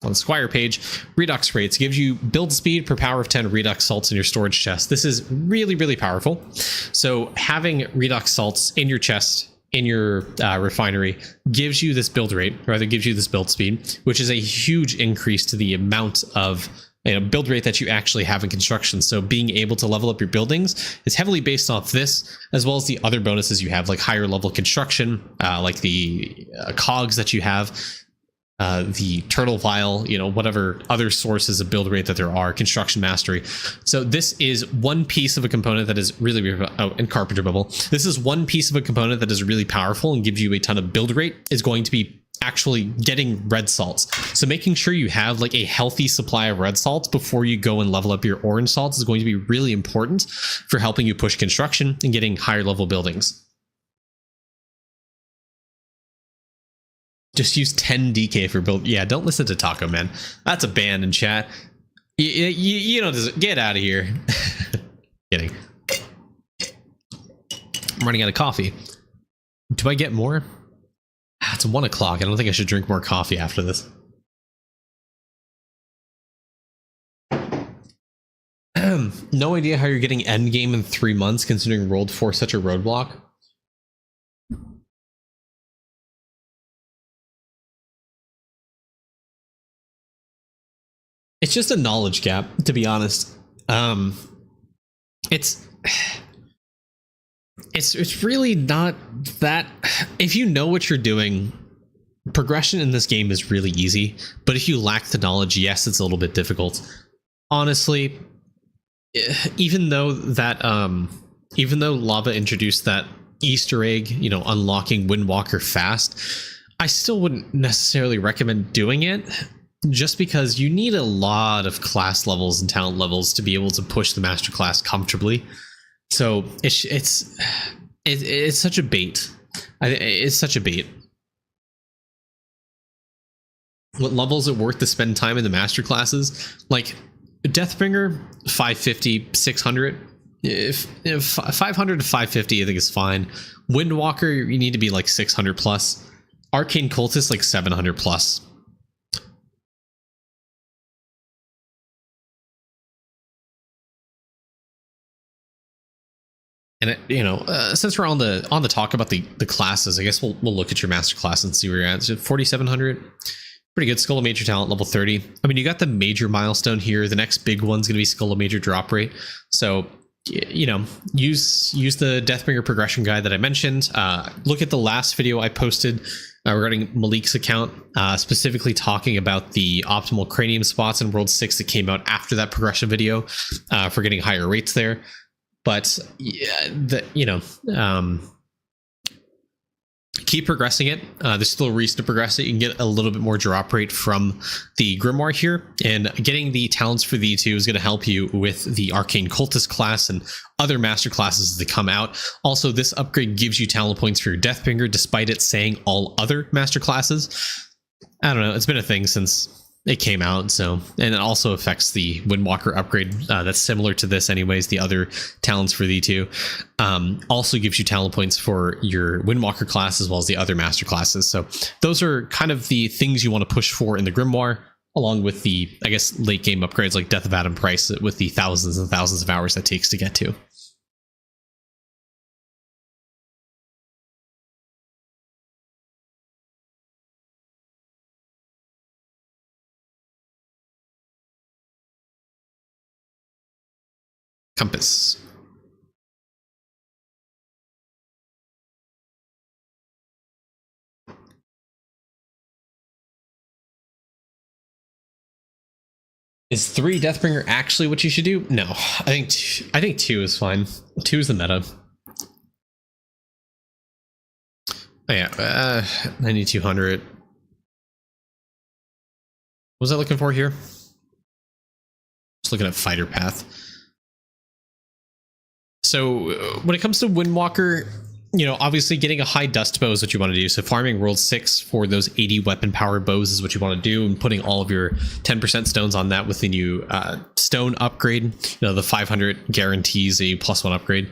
on the Squire page, redox rates gives you build speed per power of 10 redox salts in your storage chest. This is really, really powerful. So having redox salts in your chest, in your refinery, gives you this build rate, or rather gives you this build speed, which is a huge increase to the amount of build rate that you actually have in construction. So being able to level up your buildings is heavily based off this, as well as the other bonuses you have, like higher level construction, like the cogs that you have, the turtle vial, whatever other sources of build rate that there are, construction mastery. So this is one piece of a component that is really, and carpenter bubble. This is one piece of a component that is really powerful and gives you a ton of build rate, is going to be actually getting red salts. So making sure you have a healthy supply of red salts before you go and level up your orange salts is going to be really important for helping you push construction and getting higher level buildings. Just use 10 DK for build. Yeah, don't listen to Taco, man. That's a ban in chat. You don't deserve. Get out of here. Kidding. I'm running out of coffee. Do I get more? It's 1 o'clock. I don't think I should drink more coffee after this. No idea how you're getting endgame in 3 months, considering World 4 such a roadblock. It's just a knowledge gap, to be honest. It's really not that. If you know what you're doing, progression in this game is really easy. But if you lack the knowledge, yes, it's a little bit difficult. Honestly, even though Lava introduced that Easter egg, unlocking Windwalker fast, I still wouldn't necessarily recommend doing it. Just because you need a lot of class levels and talent levels to be able to push the master class comfortably. So it's such a bait. It's such a bait. What levels are worth to spend time in the master classes? Like Deathbringer, 550, 600. If 500 to 550, I think is fine. Windwalker, you need to be 600 plus. Arcane Cultist, 700 plus. And since we're on the talk about the classes, I guess we'll look at your master class and see where you're at. So 4,700, pretty good. Skull of Major talent level 30. I mean, you got the major milestone here. The next big one's going to be Skull of Major drop rate. So use the Deathbringer progression guide that I mentioned. Look at the last video I posted regarding Malik's account, specifically talking about the optimal cranium spots in World 6 that came out after that progression video for getting higher rates there. But keep progressing it. There's still a reason to progress it. You can get a little bit more drop rate from the Grimoire here, and getting the talents for the two is going to help you with the Arcane Cultist class and other master classes that come out. Also, this upgrade gives you talent points for your Deathbringer, despite it saying all other master classes. I don't know. It's been a thing since it came out, so, and it also affects the Windwalker upgrade that's similar to this anyways. The other talents for the two also gives you talent points for your Windwalker class as well as the other master classes. So those are kind of the things you want to push for in the Grimoire, along with the, I guess, late game upgrades like Death of Adam Price with the thousands and thousands of hours that takes to get to. compass. Is 3 Deathbringer actually what you should do? No, I think 2 is fine. 2 is the meta. Oh yeah, 9200. What was I looking for here? Just looking at fighter path. So when it comes to Windwalker, you know, obviously getting a high dust bow is what you want to do. So farming World 6 for those 80 weapon power bows is what you want to do, and putting all of your 10% stones on that with the new stone upgrade. You know, the 500 guarantees a +1 upgrade.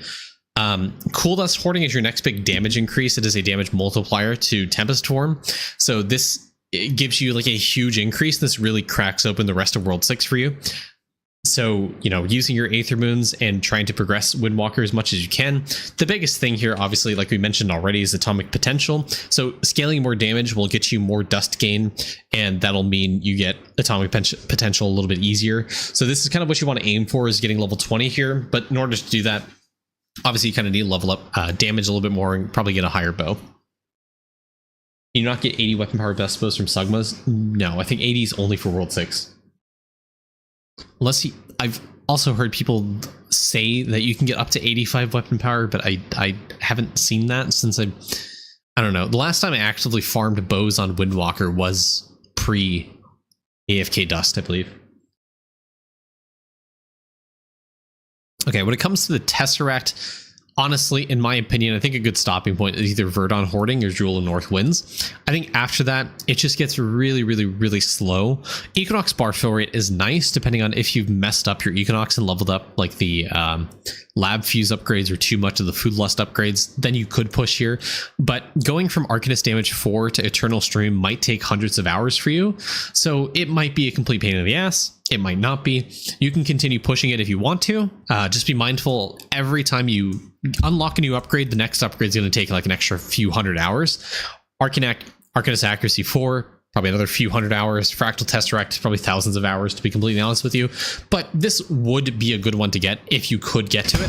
Cool Dust Hoarding is your next big damage increase. It is a damage multiplier to Tempest Form. So this gives you like a huge increase. This really cracks open the rest of World 6 for you. So, you know, using your Aether Moons and trying to progress Windwalker as much as you can. The biggest thing here, obviously, like we mentioned already, is Atomic Potential. So scaling more damage will get you more dust gain, and that'll mean you get Atomic Potential a little bit easier. So this is kind of what you want to aim for, is getting level 20 here. But in order to do that, obviously you kind of need to level up damage a little bit more and probably get a higher bow. Can you not get 80 weapon power dust bows from Sugmas? No, I think 80 is only for World 6. Unless I've also heard people say that you can get up to 85 weapon power, but I haven't seen that since I don't know. The last time I actively farmed bows on Windwalker was pre AFK Dust, I believe. Okay, when it comes to the Tesseract, honestly, in my opinion, I think a good stopping point is either Verdon Hoarding or Jewel of North Winds. I think after that, it just gets really, really, really slow. Equinox bar fill rate is nice, depending on if you've messed up your Equinox and leveled up like the Lab Fuse upgrades or too much of the Food Lust upgrades, then you could push here. But going from Arcanist Damage 4 to Eternal Stream might take hundreds of hours for you. So it might be a complete pain in the ass. It might not be. You can continue pushing it if you want to. Just be mindful every time you unlock a new upgrade, the next upgrade is going to take like an extra few hundred hours. Arcanist Accuracy 4, probably another few hundred hours. Fractal Tesseract, probably thousands of hours, to be completely honest with you. But this would be a good one to get if you could get to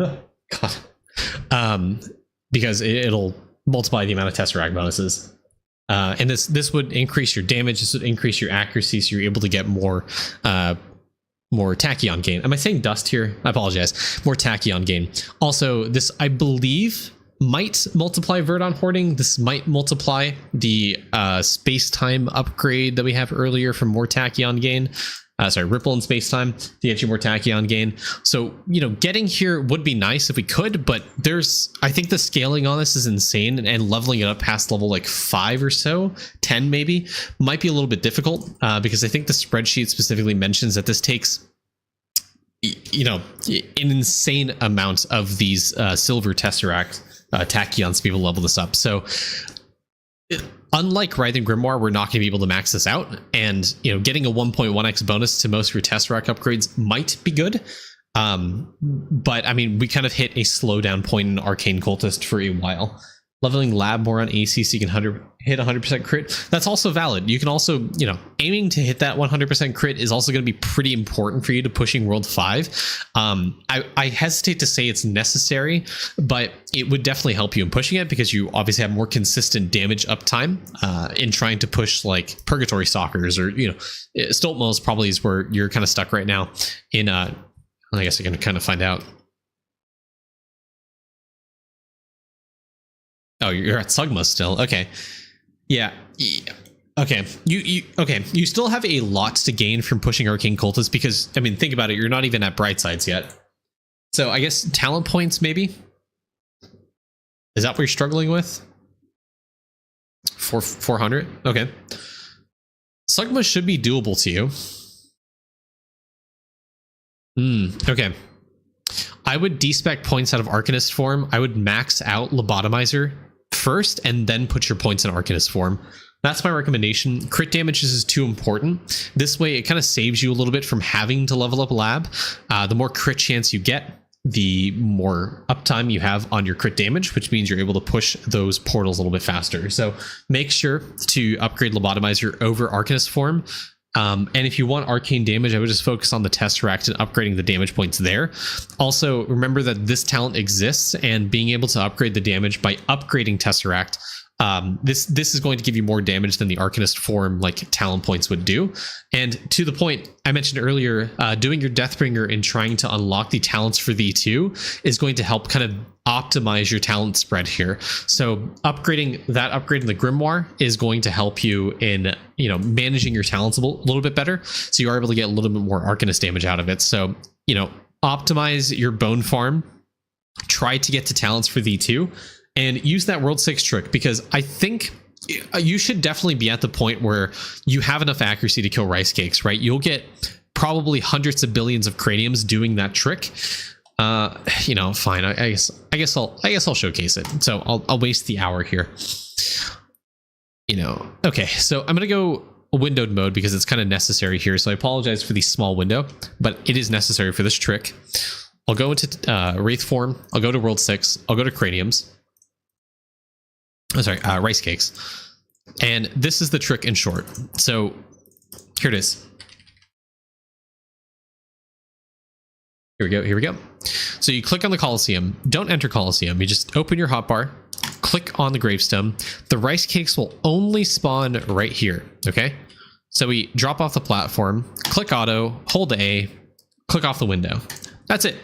it. God. Because it'll multiply the amount of Tesseract bonuses. And this would increase your damage. This would increase your accuracy, so you're able to get more tachyon gain. Am I saying dust here? I apologize. More tachyon gain. Also, this, I believe, might multiply Verdon Hoarding. This might multiply the space-time upgrade that we have earlier from more tachyon gain. Ripple in space-time to get you more tachyon gain. So, you know, getting here would be nice if we could, but I think the scaling on this is insane, and leveling it up past level like 5 or so, 10 maybe, might be a little bit difficult, because I think the spreadsheet specifically mentions that this takes, you know, an insane amount of these silver Tesseract tachyons to be able to level this up. So unlike Writhing Grimoire, we're not going to be able to max this out, and you know, getting a 1.1x bonus to most of your Tesseract upgrades might be good. But I mean, we kind of hit a slowdown point in Arcane Cultist for a while. Leveling Lab more on AC so you can hit 100% crit. That's also valid. You can also, you know, aiming to hit that 100% crit is also going to be pretty important for you to pushing World 5. I hesitate to say it's necessary, but it would definitely help you in pushing it, because you obviously have more consistent damage uptime in trying to push like Purgatory Stalkers, or, you know, Stoltmos probably is where you're kind of stuck right now in, I guess you're going to kind of find out. Oh, you're at Sugma still. Okay. Yeah. Okay. You still have a lot to gain from pushing Arcane Cultists, because, I mean, think about it. You're not even at Bright Sides yet. So I guess talent points, maybe? Is that what you're struggling with? 400? Okay. Sugma should be doable to you. Okay. I would despec points out of Arcanist form. I would max out Lobotomizer first, and then put your points in Arcanist form. That's my recommendation. Crit damage is too important. This way, it kind of saves you a little bit from having to level up Lab. The more crit chance you get, the more uptime you have on your crit damage, which means you're able to push those portals a little bit faster. So make sure to upgrade Lobotomizer over Arcanist form. And if you want arcane damage, I would just focus on the Tesseract and upgrading the damage points there. Also, remember that this talent exists, and being able to upgrade the damage by upgrading Tesseract, this is going to give you more damage than the Arcanist form like talent points would do. And to the point I mentioned earlier, doing your Deathbringer and trying to unlock the talents for V2 is going to help kind of optimize your talent spread here. So upgrading the Grimoire is going to help you in, you know, managing your talents a little bit better, so you are able to get a little bit more Arcanist damage out of it. So, you know, optimize your bone farm, try to get to talents for V2, and use that World 6 trick, because I think you should definitely be at the point where you have enough accuracy to kill rice cakes, right? You'll get probably hundreds of billions of craniums doing that trick. You know, fine. I guess I'll showcase it. So I'll waste the hour here. You know, okay. So I'm gonna go windowed mode because it's kind of necessary here. So I apologize for the small window, but it is necessary for this trick. I'll go into Wraith form. I'll go to World 6. I'll go to craniums. Oh, sorry, rice cakes. And this is the trick in short. So here it is. Here we go. So you click on the Colosseum. Don't enter Colosseum. You just open your hotbar, click on the gravestone. The rice cakes will only spawn right here, okay? So we drop off the platform, click auto, hold A, click off the window. That's it.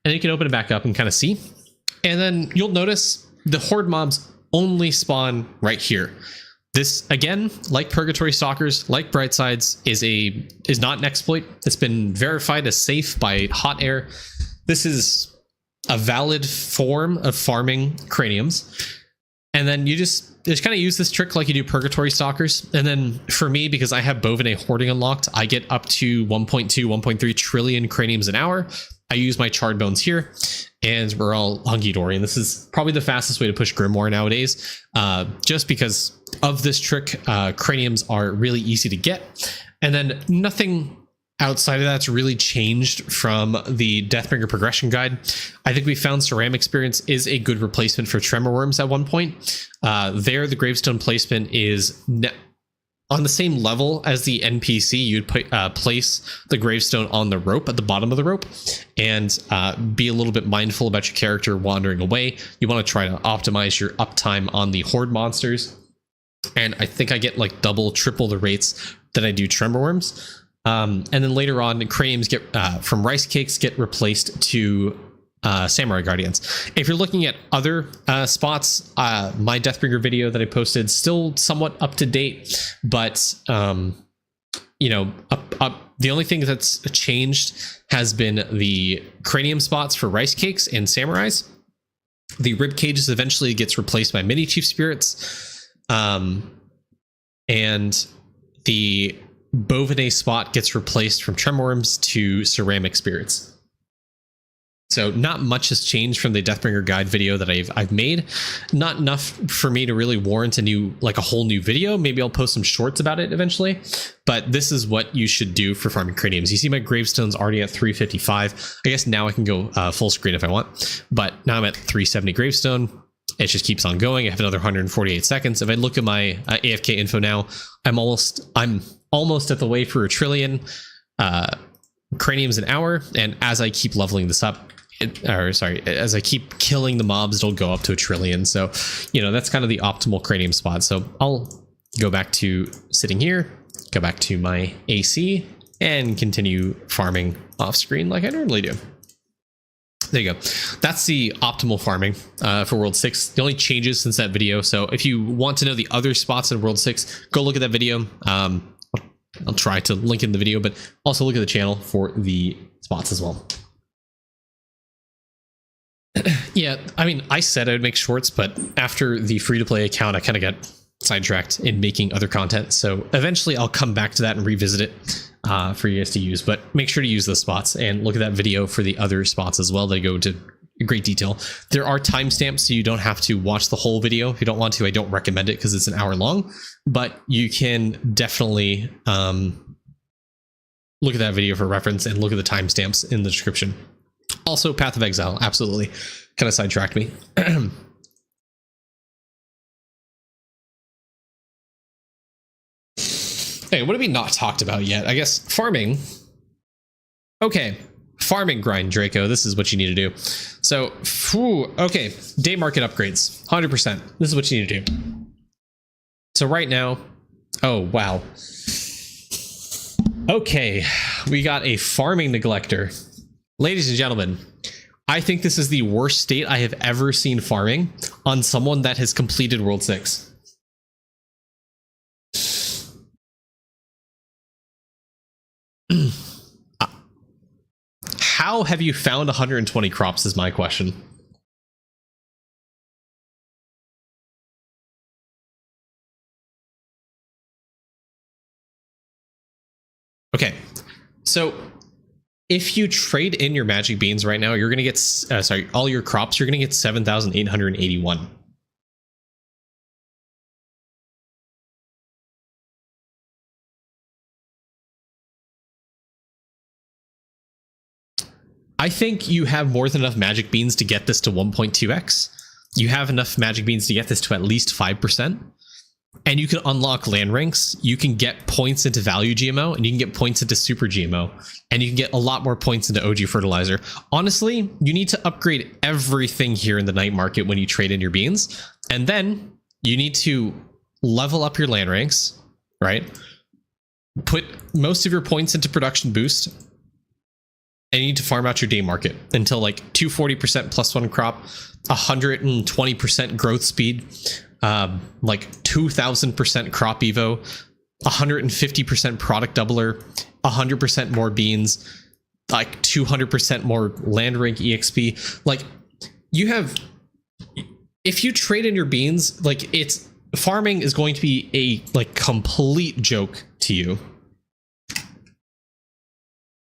And you can open it back up and kind of see. And then you'll notice the horde mobs only spawn right here. This, again, like Purgatory Stalkers, like Brightsides, is not an exploit. It's been verified as safe by Hot Air. This is a valid form of farming craniums. And then you just kind of use this trick like you do Purgatory Stalkers. And then for me, because I have Bovenet hoarding unlocked, I get up to 1.2, 1.3 trillion craniums an hour. I use my charred bones here, and we're all hunky-dory. And this is probably the fastest way to push Grimoire nowadays, just because of this trick. Craniums are really easy to get, and then nothing outside of that's really changed from the Deathbringer progression guide. I think we found Ceramic Experience is a good replacement for Tremor Worms at one point. There, the gravestone placement is on the same level as the NPC. You'd place the gravestone on the rope at the bottom of the rope, and be a little bit mindful about your character wandering away. You want to try to optimize your uptime on the horde monsters, and I think I get like double, triple the rates that I do Tremor Worms. And then later on, craniums get from rice cakes get replaced to Samurai Guardians. If you're looking at other spots, my Deathbringer video that I posted still somewhat up to date, but you know, the only thing that's changed has been the cranium spots for rice cakes and samurais. The rib cages eventually gets replaced by mini chief spirits, and the Bovenet spot gets replaced from Tremor Worms to ceramic spirits. So not much has changed from the Deathbringer guide video that I've made. Not enough for me to really warrant a whole new video. Maybe I'll post some shorts about it eventually. But this is what you should do for farming craniums. You see my gravestone's already at 355. I guess now I can go full screen if I want. But now I'm at 370 gravestone. It just keeps on going. I have another 148 seconds. If I look at my AFK info now, I'm almost at the way for a trillion craniums an hour. And as I keep leveling this up, as I keep killing the mobs, it'll go up to a trillion. So, you know, that's kind of the optimal cranium spot. So I'll go back to sitting here, go back to my AC, and continue farming off screen like I normally do. There you go. That's the optimal farming for World 6. The only changes since that video. So if you want to know the other spots in World 6, go look at that video. I'll try to link in the video, but also look at the channel for the spots as well. Yeah, I mean, I said I would make shorts, but after the free-to-play account, I kind of got sidetracked in making other content. So eventually I'll come back to that and revisit it for you guys to use. But make sure to use those spots and look at that video for the other spots as well. They go into great detail. There are timestamps, so you don't have to watch the whole video. If you don't want to, I don't recommend it because it's an hour long. But you can definitely look at that video for reference and look at the timestamps in the description. Also, Path of Exile, absolutely. Kind of sidetracked me. Hey, what have we not talked about yet? I guess farming. Okay, farming grind, Draco. This is what you need to do. So, okay, day market upgrades, 100%. This is what you need to do. So right now, oh wow. Okay, we got a farming neglector. Ladies and gentlemen, I think this is the worst state I have ever seen farming on someone that has completed World 6. How have you found 120 crops is my question. Okay, so if you trade in your magic beans right now, you're going to get, sorry, all your crops, you're going to get 7,881. I think you have more than enough magic beans to get this to 1.2x. You have enough magic beans to get this to at least 5%. And you can unlock land ranks. You can get points into value GMO, and you can get points into super GMO, and you can get a lot more points into OG fertilizer. Honestly, you need to upgrade everything here in the night market when you trade in your beans. And then you need to level up your land ranks, right? Put most of your points into production boost. And you need to farm out your day market until like 240% plus one crop, 120% growth speed, like 2000% crop evo, 150% product doubler, 100% more beans, like 200% more land rank exp. Like you have, if you trade in your beans, like it's farming is going to be a like complete joke to you.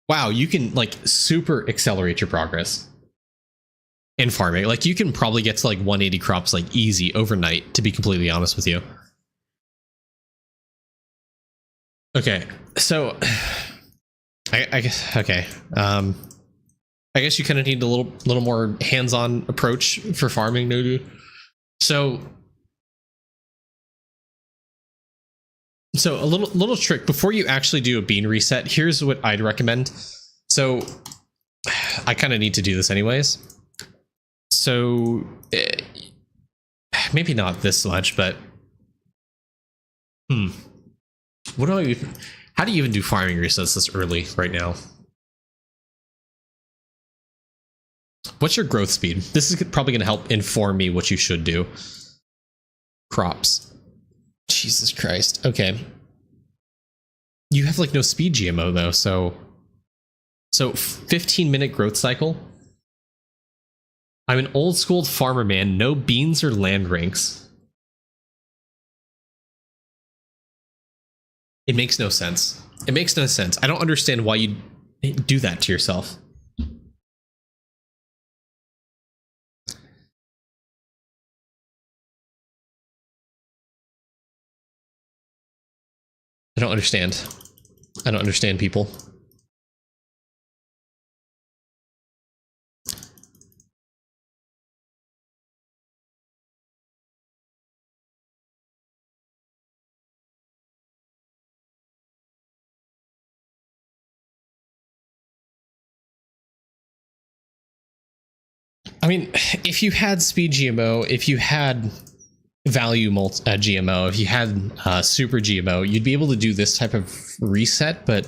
Wow, you can like super accelerate your progress in farming. Like you can probably get to like 180 crops like easy overnight, to be completely honest with you. Okay, so I guess okay. I guess you kind of need a little more hands-on approach for farming, Nudu. So a little trick before you actually do a bean reset. Here's what I'd recommend. So I kind of need to do this anyways. So maybe not this much, but what do I even? How do you even do farming resets this early right now? What's your growth speed? This is probably going to help inform me what you should do. Crops. Jesus Christ. Okay. You have like no speed GMO though, so 15-minute growth cycle. I'm an old school farmer, man. No beans or land ranks. It makes no sense. It makes no sense. I don't understand why you do that to yourself. I don't understand. I don't understand people. I mean, if you had speed GMO, if you had value GMO, if you had super GMO, you'd be able to do this type of reset, but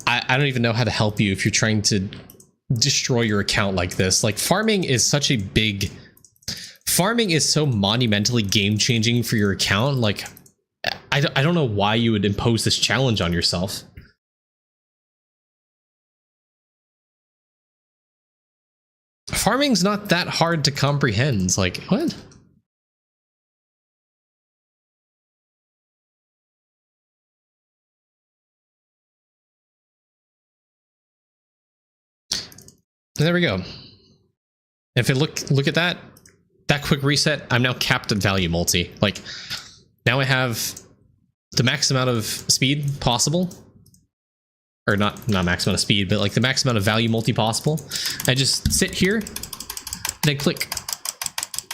I don't even know how to help you if you're trying to destroy your account like this. Like farming is such a big, farming is so monumentally game changing for your account. Like I don't know why you would impose this challenge on yourself. Farming's not that hard to comprehend. Like what? There we go. If it look at that quick reset, I'm now capped at value multi. Like now I have the max amount of speed possible, or not max amount of speed, but like the max amount of value multi possible. I just sit here and I click,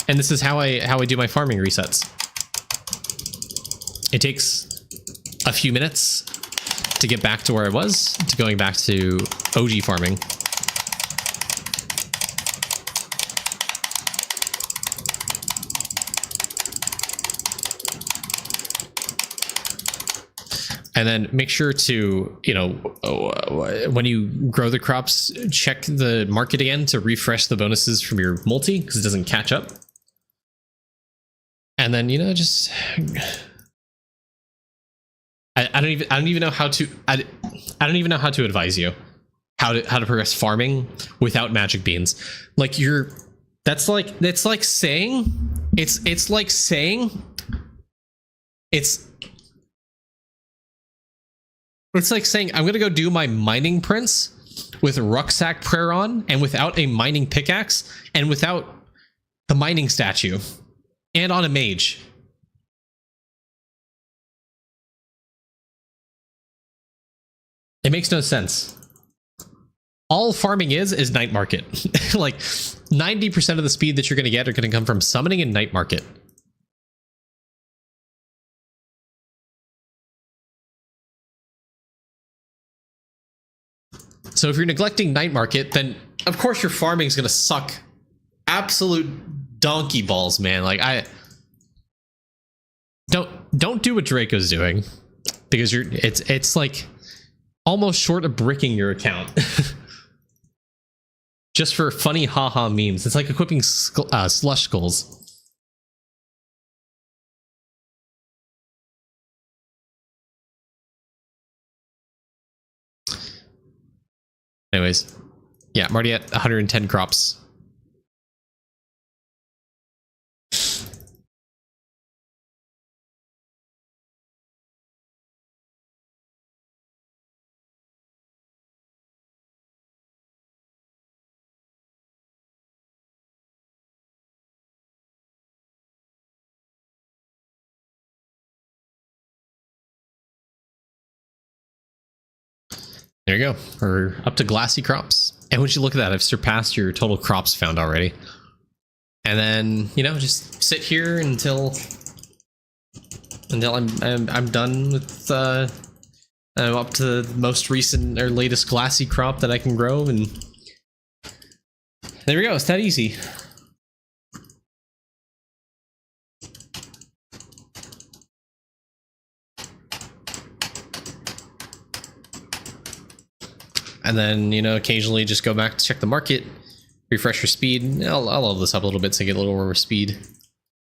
and this is how I do my farming resets. It takes a few minutes to get back to where I was, to going back to OG farming. And then make sure to, you know, when you grow the crops, check the market again to refresh the bonuses from your multi, because it doesn't catch up. And then, you know, just I don't even know how to I don't even know how to advise you how to progress farming without magic beans. Like it's like saying I'm gonna go do my mining prince with rucksack prayer on and without a mining pickaxe and without the mining statue and on a mage. It makes no sense. All farming is night market. Like 90% of the speed that you're gonna get are gonna come from summoning and night market. So if you're neglecting night market, then of course your farming is going to suck absolute donkey balls, man. Like don't do what Draco's doing, because it's like almost short of bricking your account. Just for funny haha memes. It's like equipping slush skulls. Anyways, yeah, I'm already at 110 crops. There you go. We're up to glassy crops. And once you look at that, I've surpassed your total crops found already. And then, you know, just sit here until I'm done with I'm up to the most recent or latest glassy crop that I can grow, and there we go. It's that easy. And then, you know, occasionally just go back to check the market, refresh your speed. I'll level this up a little bit so I get a little more speed,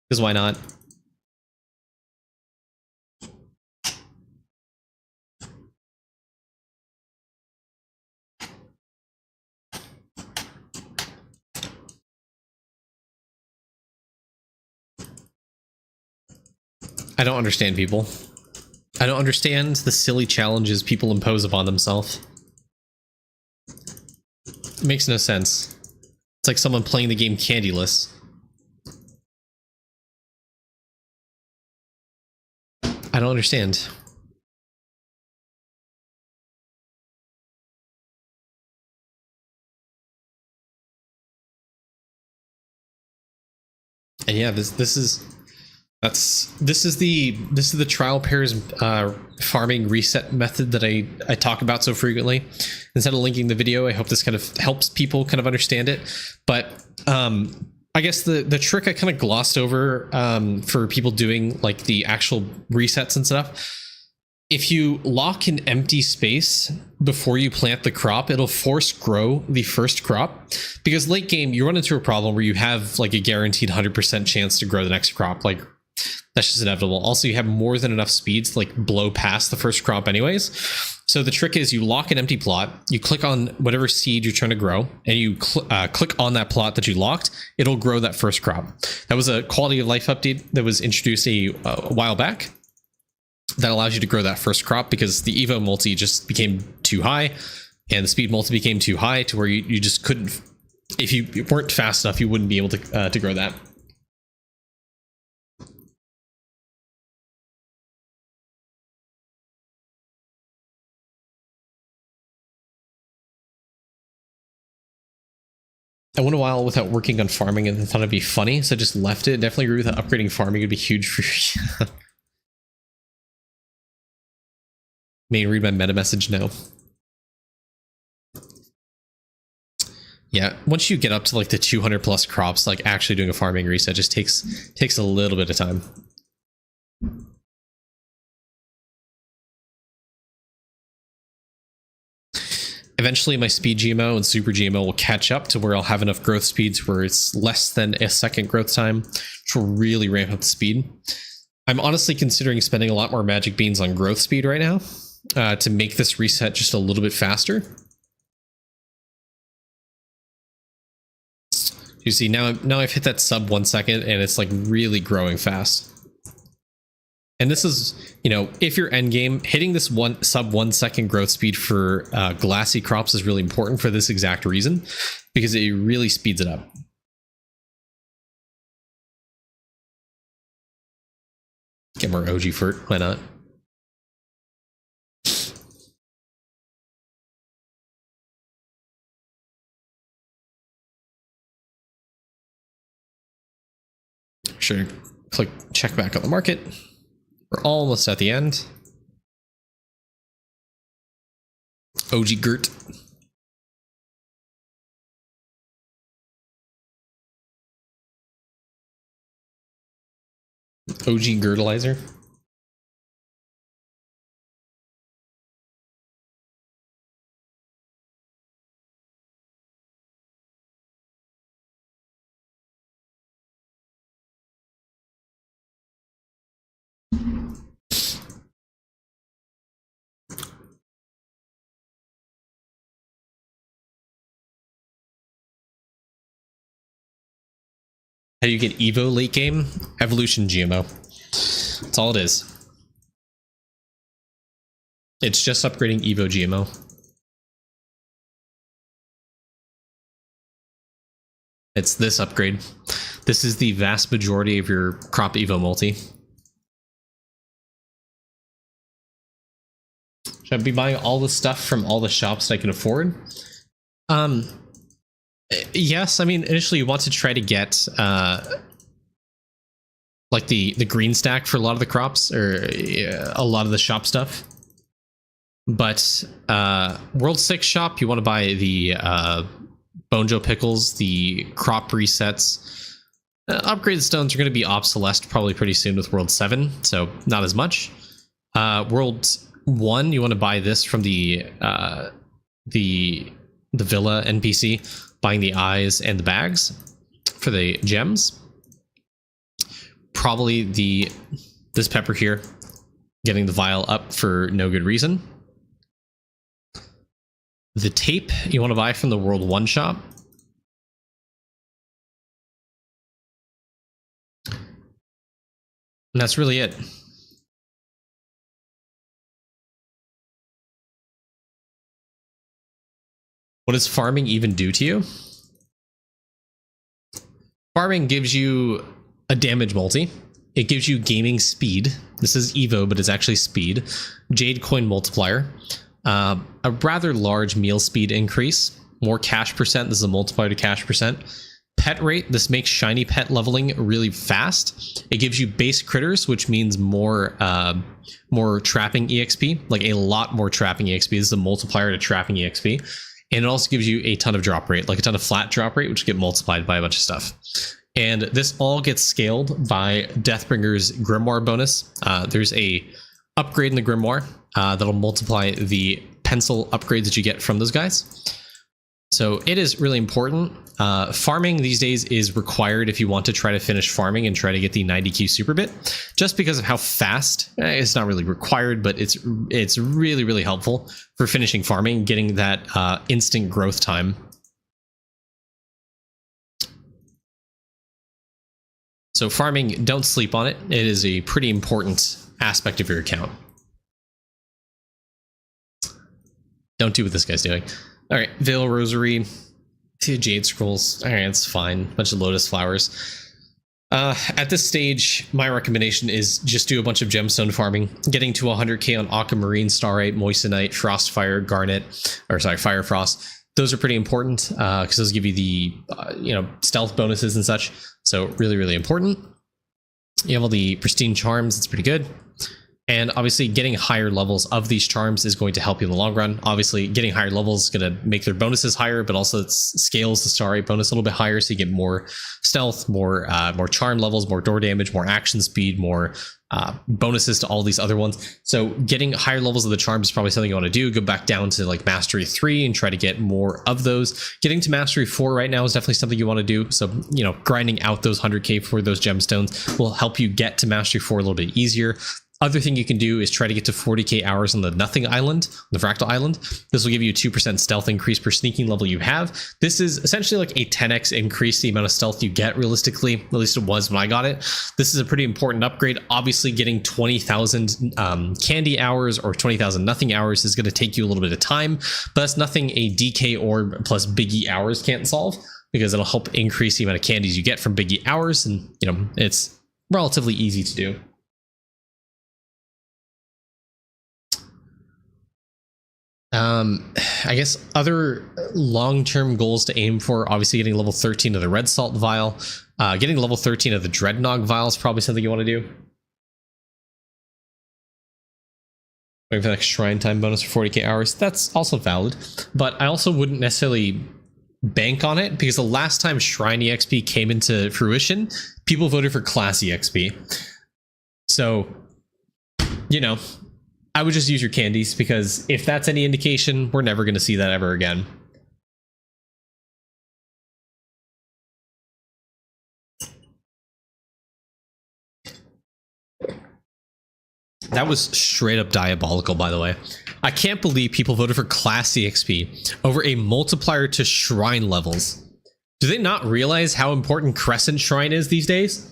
because why not? I don't understand people. I don't understand the silly challenges people impose upon themselves. It makes no sense. It's like someone playing the game candyless. I don't understand. And yeah, this is the trial pairs farming reset method that I talk about so frequently. Instead of linking the video, I hope this kind of helps people kind of understand it. But I guess the trick I kind of glossed over for people doing like the actual resets and stuff. If you lock an empty space before you plant the crop, it'll force grow the first crop, because late game you run into a problem where you have like a guaranteed 100% chance to grow the next crop. Like that's just inevitable. Also, you have more than enough speeds to like blow past the first crop anyways. So the trick is you lock an empty plot, you click on whatever seed you're trying to grow, and you click on that plot that you locked. It'll grow that first crop. That was a quality of life update that was introduced a while back that allows you to grow that first crop, because the Evo multi just became too high and the speed multi became too high to where you just couldn't, if you weren't fast enough, you wouldn't be able to grow that. I went a while without working on farming and thought it'd be funny, so I just left it. Definitely agree with that. Upgrading farming would be huge for you. May you read my meta message? No. Yeah, once you get up to like the 200 plus crops, like actually doing a farming reset just takes a little bit of time. Eventually my speed GMO and super GMO will catch up to where I'll have enough growth speeds where it's less than a second growth time, which will really ramp up the speed. I'm honestly considering spending a lot more magic beans on growth speed right now to make this reset just a little bit faster. You see, now I've hit that sub 1 second and it's like really growing fast. And this is, you know, if you're endgame, hitting this sub 1 second growth speed for glassy crops is really important for this exact reason, because it really speeds it up. Get more OG fert, why not? Sure, click check back on the market. We're almost at the end. OG Gert. OG Gertilizer. How do you get Evo late game? Evolution GMO. That's all it is. It's just upgrading Evo GMO. It's this upgrade. This is the vast majority of your crop Evo multi. Should I be buying all the stuff from all the shops I can afford? Yes, I mean, initially you want to try to get like the green stack for a lot of the crops, or a lot of the shop stuff. But World 6 shop, you want to buy the Bonjo pickles, the crop resets. Upgraded stones are going to be obsolete probably pretty soon with World 7, so not as much. World 1, you want to buy this from the Villa NPC, buying the eyes and the bags for the gems. Probably this pepper here, getting the vial up for no good reason. The tape you want to buy from the World 1 shop. And that's really it. What does farming even do to you? Farming gives you a damage multi. It gives you gaming speed. This is Evo, but it's actually speed. Jade coin multiplier. A rather large meal speed increase. More cash percent. This is a multiplier to cash percent. Pet rate. This makes shiny pet leveling really fast. It gives you base critters, which means more trapping EXP. Like a lot more trapping EXP. This is a multiplier to trapping EXP. And it also gives you a ton of drop rate, like a ton of flat drop rate, which get multiplied by a bunch of stuff. And this all gets scaled by Deathbringer's Grimoire bonus. There's a upgrade in the Grimoire that'll multiply the pencil upgrades that you get from those guys. So it is really important. Farming these days is required if you want to try to finish farming and try to get the 90Q super bit, just because of how fast. It's not really required, but it's really, really helpful for finishing farming, getting that instant growth time. So farming, don't sleep on it. It is a pretty important aspect of your account. Don't do what this guy's doing. All right, Veil Rosary, 2 Jade Scrolls. All right, it's fine. Bunch of Lotus Flowers. At this stage, my recommendation is just do a bunch of gemstone farming, getting to 100k on Aquamarine, Starite, Moissanite, Frostfire, Garnet, or sorry, Fire Frost. Those are pretty important because those give you the stealth bonuses and such. So really, really important. You have all the pristine charms. It's pretty good. And obviously getting higher levels of these charms is going to help you in the long run. Obviously getting higher levels is going to make their bonuses higher, but also it scales the star rate bonus a little bit higher, so you get more stealth, more charm levels, more door damage, more action speed, more bonuses to all these other ones. So getting higher levels of the charms is probably something you want to do. Go back down to like Mastery 3 and try to get more of those. Getting to Mastery 4 right now is definitely something you want to do. So, you know, grinding out those 100k for those gemstones will help you get to Mastery 4 a little bit easier. Other thing you can do is try to get to 40k hours on the Nothing Island, the Fractal Island. This will give you a 2% stealth increase per sneaking level you have. This is essentially like a 10x increase the amount of stealth you get realistically. At least it was when I got it. This is a pretty important upgrade. Obviously getting 20,000 candy hours or 20,000 nothing hours is going to take you a little bit of time, but that's nothing a DK orb plus Biggie hours can't solve, because it'll help increase the amount of candies you get from Biggie hours, and you know, it's relatively easy to do. I guess other long-term goals to aim for, obviously getting level 13 of the Red Salt Vial, getting level 13 of the Dreadnought Vial is probably something you want to do. Waiting for the next Shrine Time bonus for 40k hours, that's also valid, but I also wouldn't necessarily bank on it, because the last time Shrine EXP came into fruition, people voted for Class EXP. So, you know, I would just use your candies, because if that's any indication, we're never going to see that ever again. That was straight up diabolical, by the way. I can't believe people voted for Class EXP over a multiplier to Shrine levels. Do they not realize how important Crescent Shrine is these days?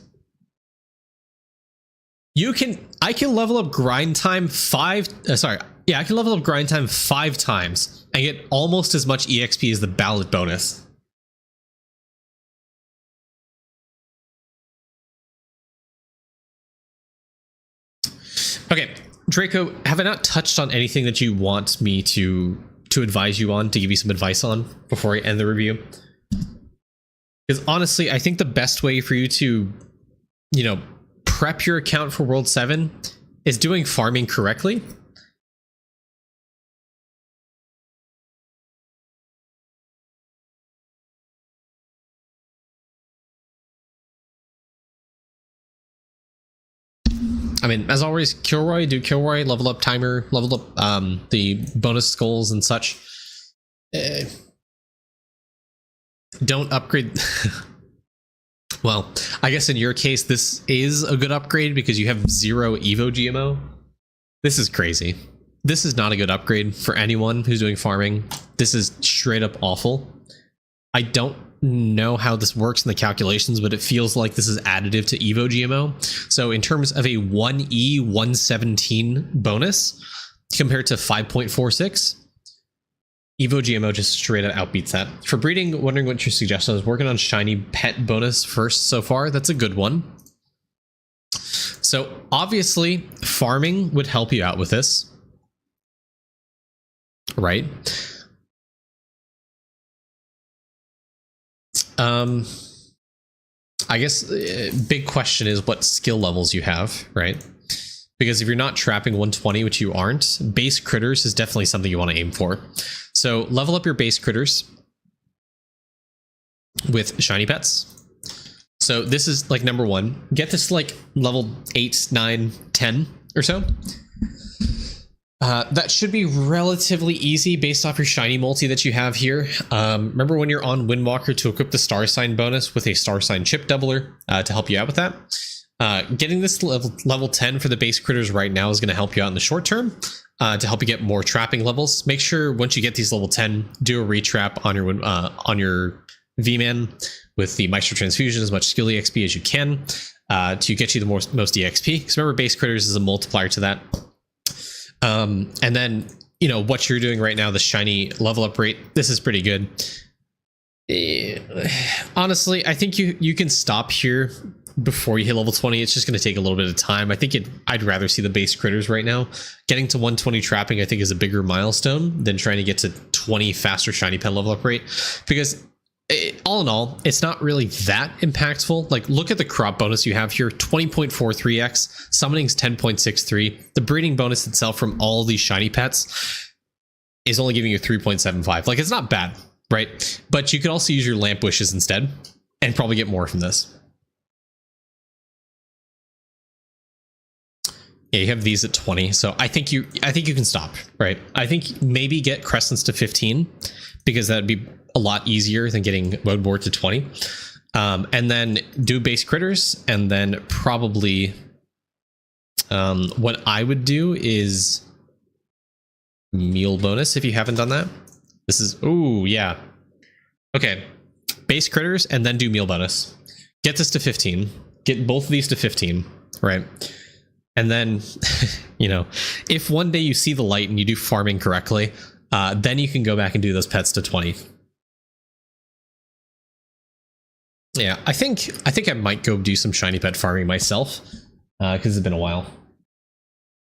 I can level up grind time I can level up grind time 5 times and get almost as much EXP as the ballot bonus. Okay, Draco, have I not touched on anything that you want me to advise you on, to give you some advice on before I end the review? Because honestly, I think the best way for you to, you know, prep your account for World 7 is doing farming correctly. I mean, as always, Kilroy, do Kilroy, level up timer, level up the bonus skulls and such. Don't upgrade. Well, I guess in your case, this is a good upgrade because you have 0 Evo GMO. This is crazy. This is not a good upgrade for anyone who's doing farming. This is straight up awful. I don't know how this works in the calculations, but it feels like this is additive to Evo GMO. So in terms of a 1E 117 bonus compared to 5.46, Evo GMO just straight up outbeats that. For breeding, wondering what your suggestion is. Working on shiny pet bonus first so far. That's a good one. So obviously farming would help you out with this, right? I guess big question is what skill levels you have, right? Because if you're not trapping 120, which you aren't, base critters is definitely something you want to aim for. So level up your base critters with shiny pets. So this is like number 1. Get this to like level 8, 9, 10 or so. That should be relatively easy based off your shiny multi that you have here. Remember when you're on Windwalker to equip the star sign bonus with a star sign chip doubler to help you out with that. Getting this level 10 for the base critters right now is going to help you out in the short term to help you get more trapping levels. Make sure once you get these level 10, do a retrap on your V-Man with the Maestro Transfusion, as much skill EXP as you can to get you the most EXP. Because remember, base critters is a multiplier to that. And then, you know, what you're doing right now, the shiny level up rate, this is pretty good. Honestly, I think you can stop here before you hit level 20. It's just going to take a little bit of time. I think I'd rather see the base critters right now. Getting to 120 trapping, I think, is a bigger milestone than trying to get to 20 faster shiny pet level up rate. Because all in all, it's not really that impactful. Like, look at the crop bonus you have here, 20.43x, summoning's 10.63. The breeding bonus itself from all these shiny pets is only giving you 3.75. Like, it's not bad, right? But you could also use your lamp wishes instead and probably get more from this. Yeah, you have these at 20, so I think you can stop, right? I think maybe get Crescents to 15 because that'd be a lot easier than getting Mode Board to 20. And then do base critters, and then probably what I would do is meal bonus if you haven't done that. This is, oh yeah. Okay, base critters and then do meal bonus. Get this to 15. Get both of these to 15, right? And then, you know, if one day you see the light and you do farming correctly, then you can go back and do those pets to 20. Yeah, I think I might go do some shiny pet farming myself, because it's been a while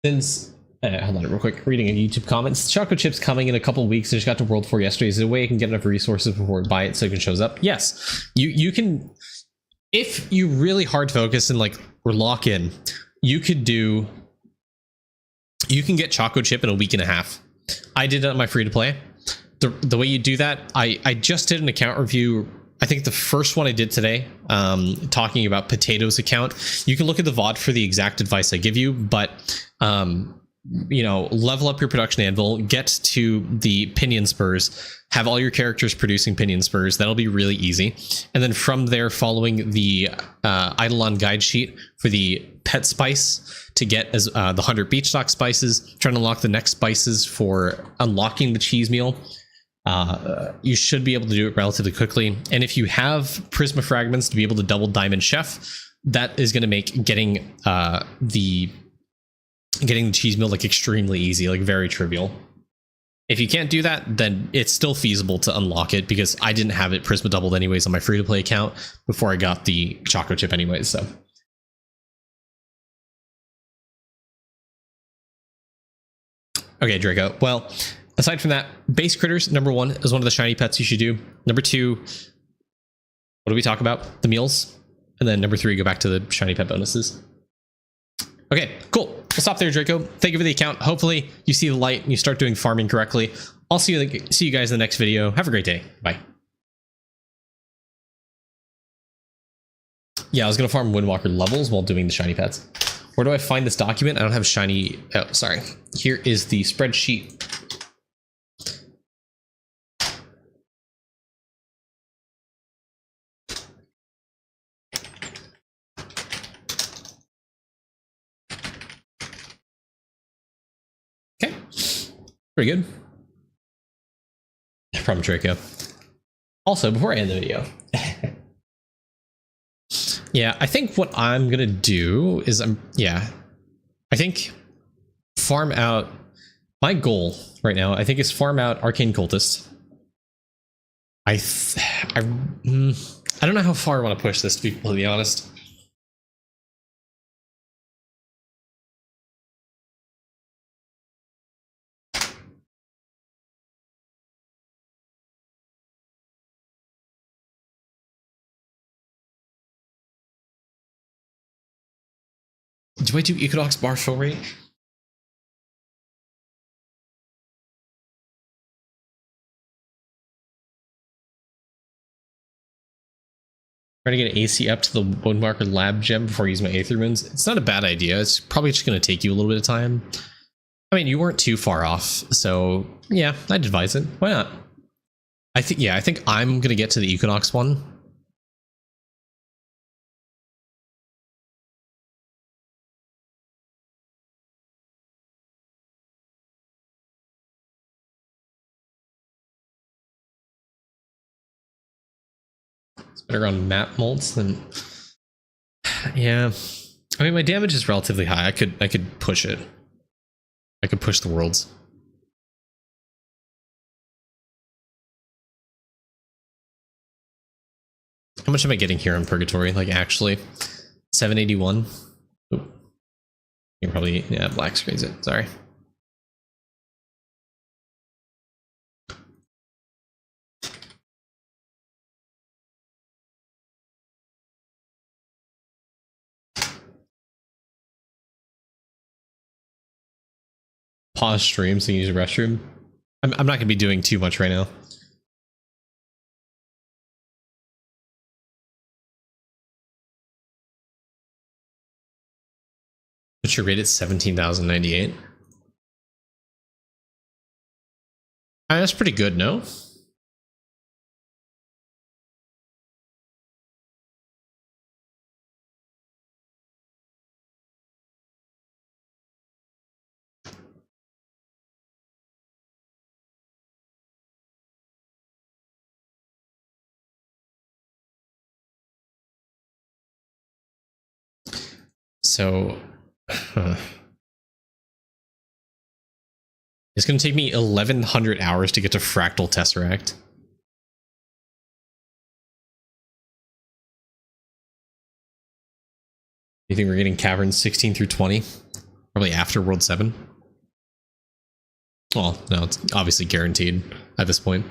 since. Hold on real quick. Reading a YouTube comments. Choco Chip's coming in a couple of weeks. I just got to World 4 yesterday. Is there a way I can get enough resources before I buy it so it can shows up? Yes, you can. If you really hard focus and like lock in, you can get Choco Chip in a week and a half. I did it on my free to play. The way you do that, I just did an account review. I think the first one I did today, talking about Potato's account. You can look at the VOD for the exact advice I give you, but you know, level up your production anvil, get to the pinion spurs, have all your characters producing pinion spurs. That'll be really easy. And then from there, following the Eidolon guide sheet for the pet spice to get as the 100 beach stock spices, trying to unlock the next spices for unlocking the cheese meal. You should be able to do it relatively quickly. And if you have Prisma fragments to be able to double Diamond Chef, that is going to make getting the cheese meal like extremely easy, like very trivial. If you can't do that, then it's still feasible to unlock it, because I didn't have it Prisma doubled anyways on my free to play account before I got the Choco Chip anyways. So okay, Draco. Well, aside from that, base critters, number 1 is one of the shiny pets you should do. Number 2, what do we talk about? The meals. And then number 3, go back to the shiny pet bonuses. Okay, cool. We'll stop there, Draco. Thank you for the account. Hopefully you see the light and you start doing farming correctly. I'll see you guys in the next video. Have a great day. Bye. Yeah, I was going to farm Windwalker levels while doing the shiny pets. Where do I find this document? I don't have shiny. Oh, sorry. Here is the spreadsheet. Okay. Pretty good. From Draco. Also, before I end the video. Yeah, I think what I'm gonna do is I think farm out. My goal right now, I think, is farm out Arcane Cultist. I don't know how far I want to push this, to be completely honest. Do I do Equinox bar fill rate? Trying to get AC up to the Windwalker Lab gem before I use my Aether Moons. It's not a bad idea. It's probably just going to take you a little bit of time. I mean, you weren't too far off, so yeah, I'd advise it. Why not? I think I'm going to get to the Equinox one. It's better on map molds than... Yeah. I mean, my damage is relatively high. I could push it. I could push the worlds. How much am I getting here on Purgatory? Like, actually, 781. Oop. You probably, yeah, black screens it. Sorry. pause stream so you can use the restroom. I'm not going to be doing too much right now. What's your rate at 17,098? That's pretty good, no? So it's going to take me 1,100 hours to get to Fractal Tesseract. You think we're getting caverns 16 through 20? Probably after World 7? Well, no, it's obviously guaranteed at this point.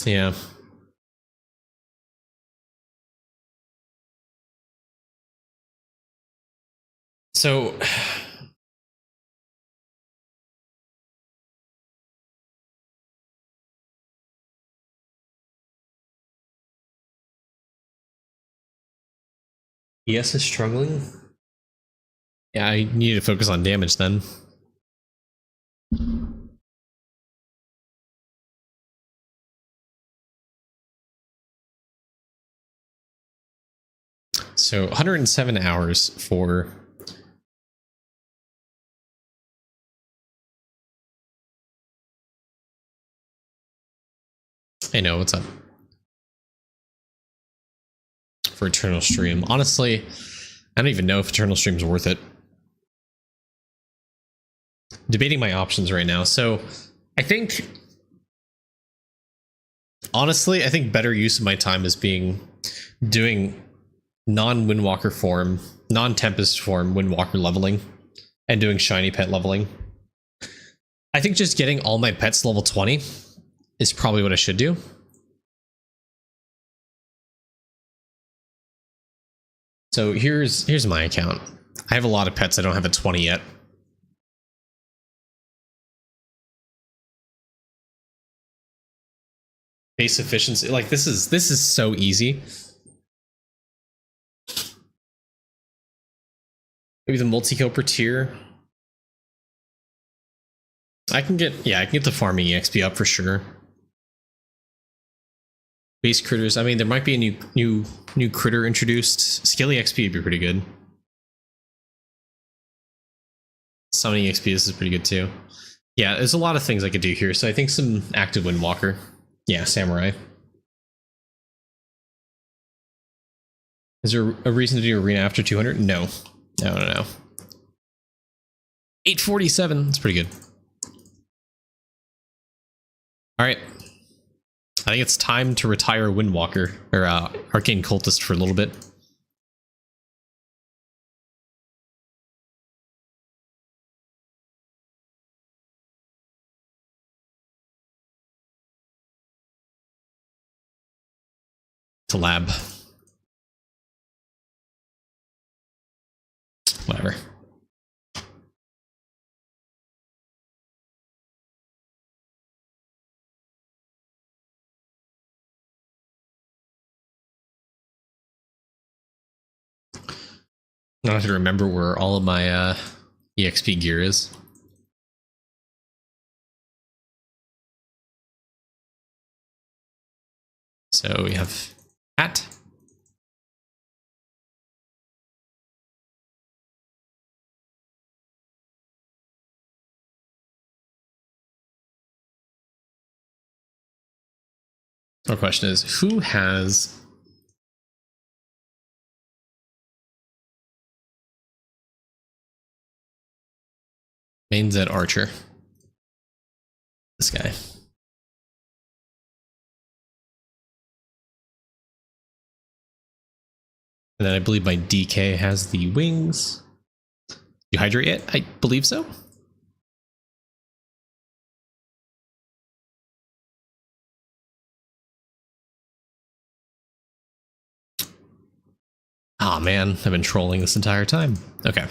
Yeah. So ES is struggling. Yeah, I need to focus on damage then. So 107 hours for I know what's up for Eternal Stream. Honestly, I don't even know if Eternal Stream's worth it. Debating my options right now. So I think honestly, I think better use of my time is doing non-Windwalker form, non-Tempest form Windwalker leveling and doing shiny pet leveling. I think just getting all my pets level 20 is probably what I should do. So here's my account. I have a lot of pets. I don't have a 20 yet. Base efficiency, like this is so easy. Maybe the multi-kill per tier. I can get the farming EXP up for sure. Base critters. I mean, there might be a new critter introduced. Skill EXP would be pretty good. Summoning EXP, this is pretty good too. Yeah, there's a lot of things I could do here. So I think some active Windwalker. Yeah, Samurai. Is there a reason to do arena after 200? No. No. 847. That's pretty good. All right. I think it's time to retire Windwalker or Arcane Cultist for a little bit. To lab. Whatever. Now I have to remember where all of my EXP gear is. So we have that. The question is, who has main Z Archer? This guy. And then I believe my DK has the wings. You hydrate it? I believe so. Aw, man, I've been trolling this entire time. Okay.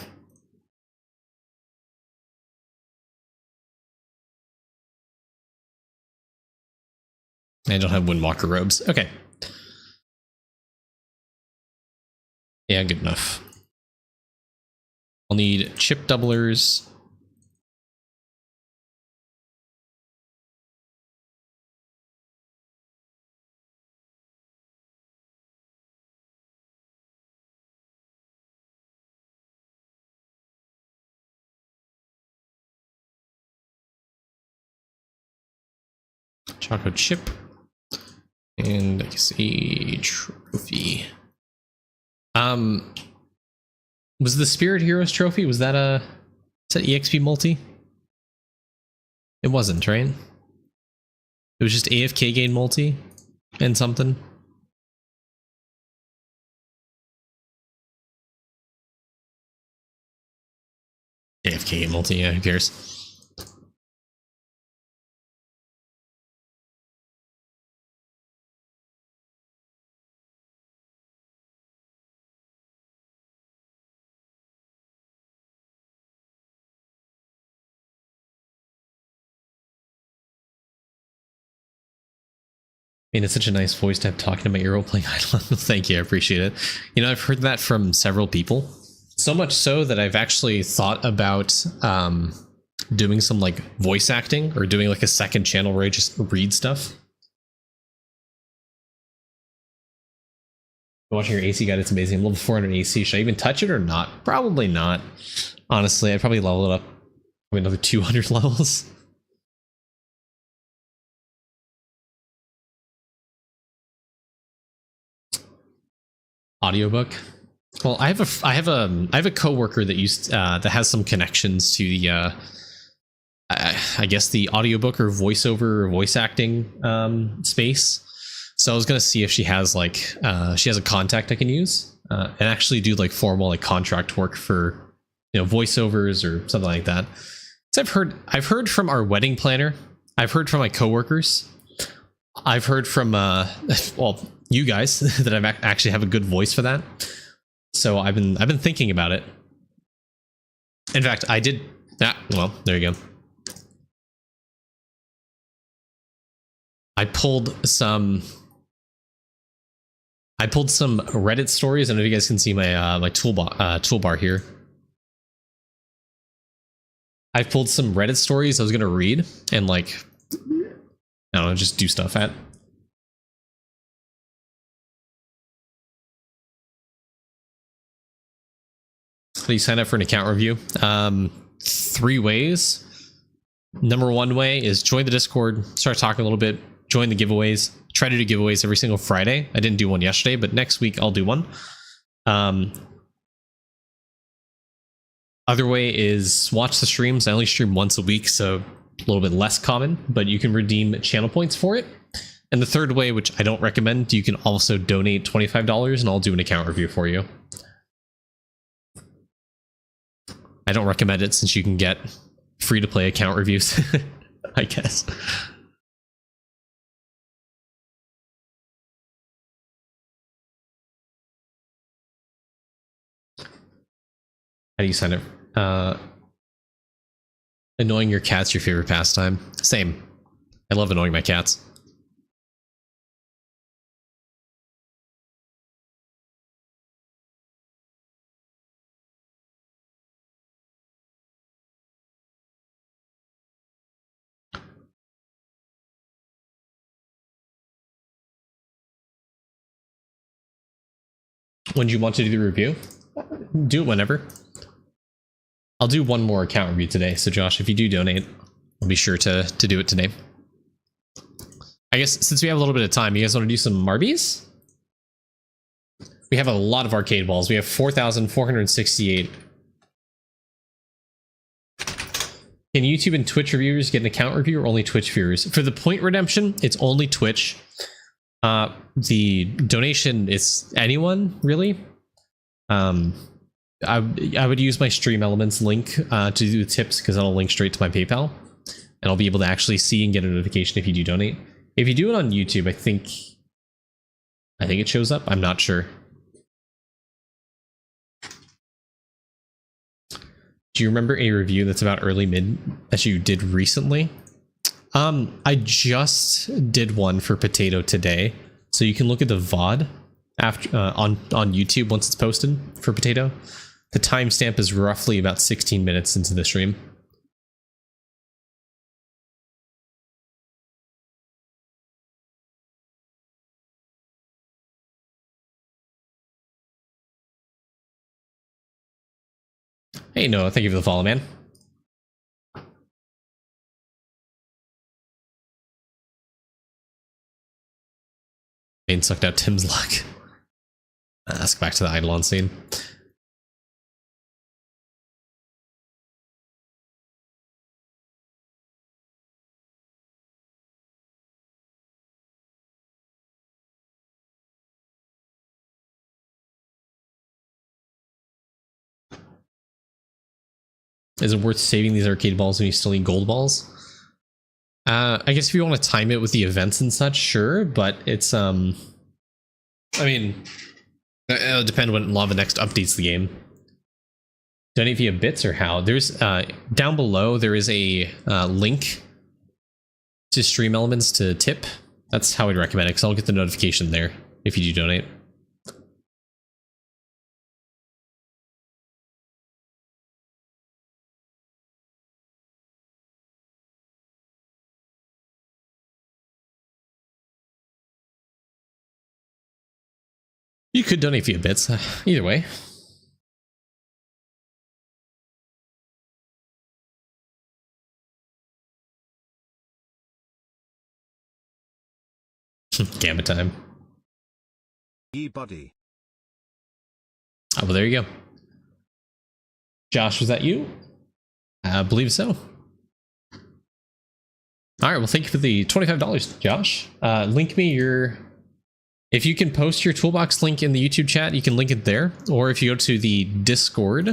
I don't have Windwalker robes. Okay. Yeah, good enough. I'll need chip doublers. Choco chip. And I guess a trophy. Was the Spirit Heroes trophy, was that EXP multi? It wasn't, right? It was just AFK gain multi and something. AFK gain multi, yeah, who cares? I mean, it's such a nice voice to have talking to my ear playing Island. Thank you, I appreciate it. You know, I've heard that from several people. So much so that I've actually thought about doing some like voice acting or doing like a second channel where I just read stuff. Watching your AC guide, it's amazing. I'm level 400 AC. Should I even touch it or not? Probably not. Honestly, I'd probably level it up probably another 200 levels. Audiobook. Well, I have a coworker that that has some connections to the I guess the audiobook or voiceover or voice acting space. So I was gonna see if she has like she has a contact I can use and actually do like formal like contract work for, you know, voiceovers or something like that. So I've heard from our wedding planner. I've heard from my coworkers. I've heard from well, you guys that I actually have a good voice for that. So I've been thinking about it. In fact, I did. Well, there you go. I pulled some Reddit stories. I don't know if you guys can see my my toolbar here. I pulled some Reddit stories I was gonna read and like, I don't know, just do stuff at. How do you sign up for an account review? 3 ways. Number 1 way is join the Discord, start talking a little bit, join the giveaways. Try to do giveaways every single Friday. I didn't do one yesterday, but next week I'll do one. Other way is watch the streams. I only stream once a week, so a little bit less common, but you can redeem channel points for it. And the third way, which I don't recommend, you can also donate $25 and I'll do an account review for you. I don't recommend it since you can get free to play account reviews, I guess. How do you sign up? Annoying your cat's your favorite pastime. Same. I love annoying my cats. When do you want to do the review? Do it whenever. I'll do one more account review today. So Josh, if you do donate, I'll be sure to do it today. I guess since we have a little bit of time, you guys want to do some Marbies? We have a lot of arcade balls. We have 4,468. Can YouTube and Twitch reviewers get an account review or only Twitch viewers? For the point redemption, it's only Twitch. The donation is anyone, really. I would use my Stream Elements link to do the tips because that'll link straight to my PayPal. And I'll be able to actually see and get a notification if you do donate. If you do it on YouTube, I think it shows up. I'm not sure. Do you remember a review that's about early mid that you did recently? I just did one for Potato today, so you can look at the VOD after on YouTube once it's posted for Potato. The timestamp is roughly about 16 minutes into the stream. Hey Noah, thank you for the follow, man. Bane sucked out Tim's luck. Let's go back to the Eidolon scene. Is it worth saving these arcade balls when you still need gold balls? I guess if you want to time it with the events and such, sure, but it's I mean, it'll depend when a lot of the next updates the game. Donate via bits or how? There's down below there is a link to Stream Elements to tip. That's how I'd recommend it, because I'll get the notification there if you do donate. You could donate via bits, either way. Gamma time. E-buddy. Oh, well, there you go. Josh, was that you? I believe so. All right, well, thank you for the $25, Josh. Link me your... If you can post your toolbox link in the YouTube chat, you can link it there. Or if you go to the Discord,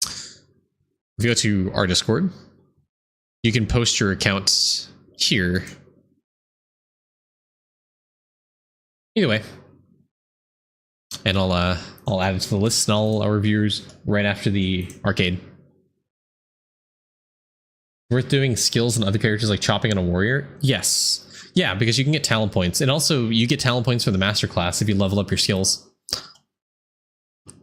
if you go to our Discord, you can post your account here. Either way. And I'll add it to the list and all our reviewers right after the arcade. Worth doing skills and other characters like chopping on a warrior? Yes. Yeah, because you can get talent points. And also, you get talent points for the master class if you level up your skills. At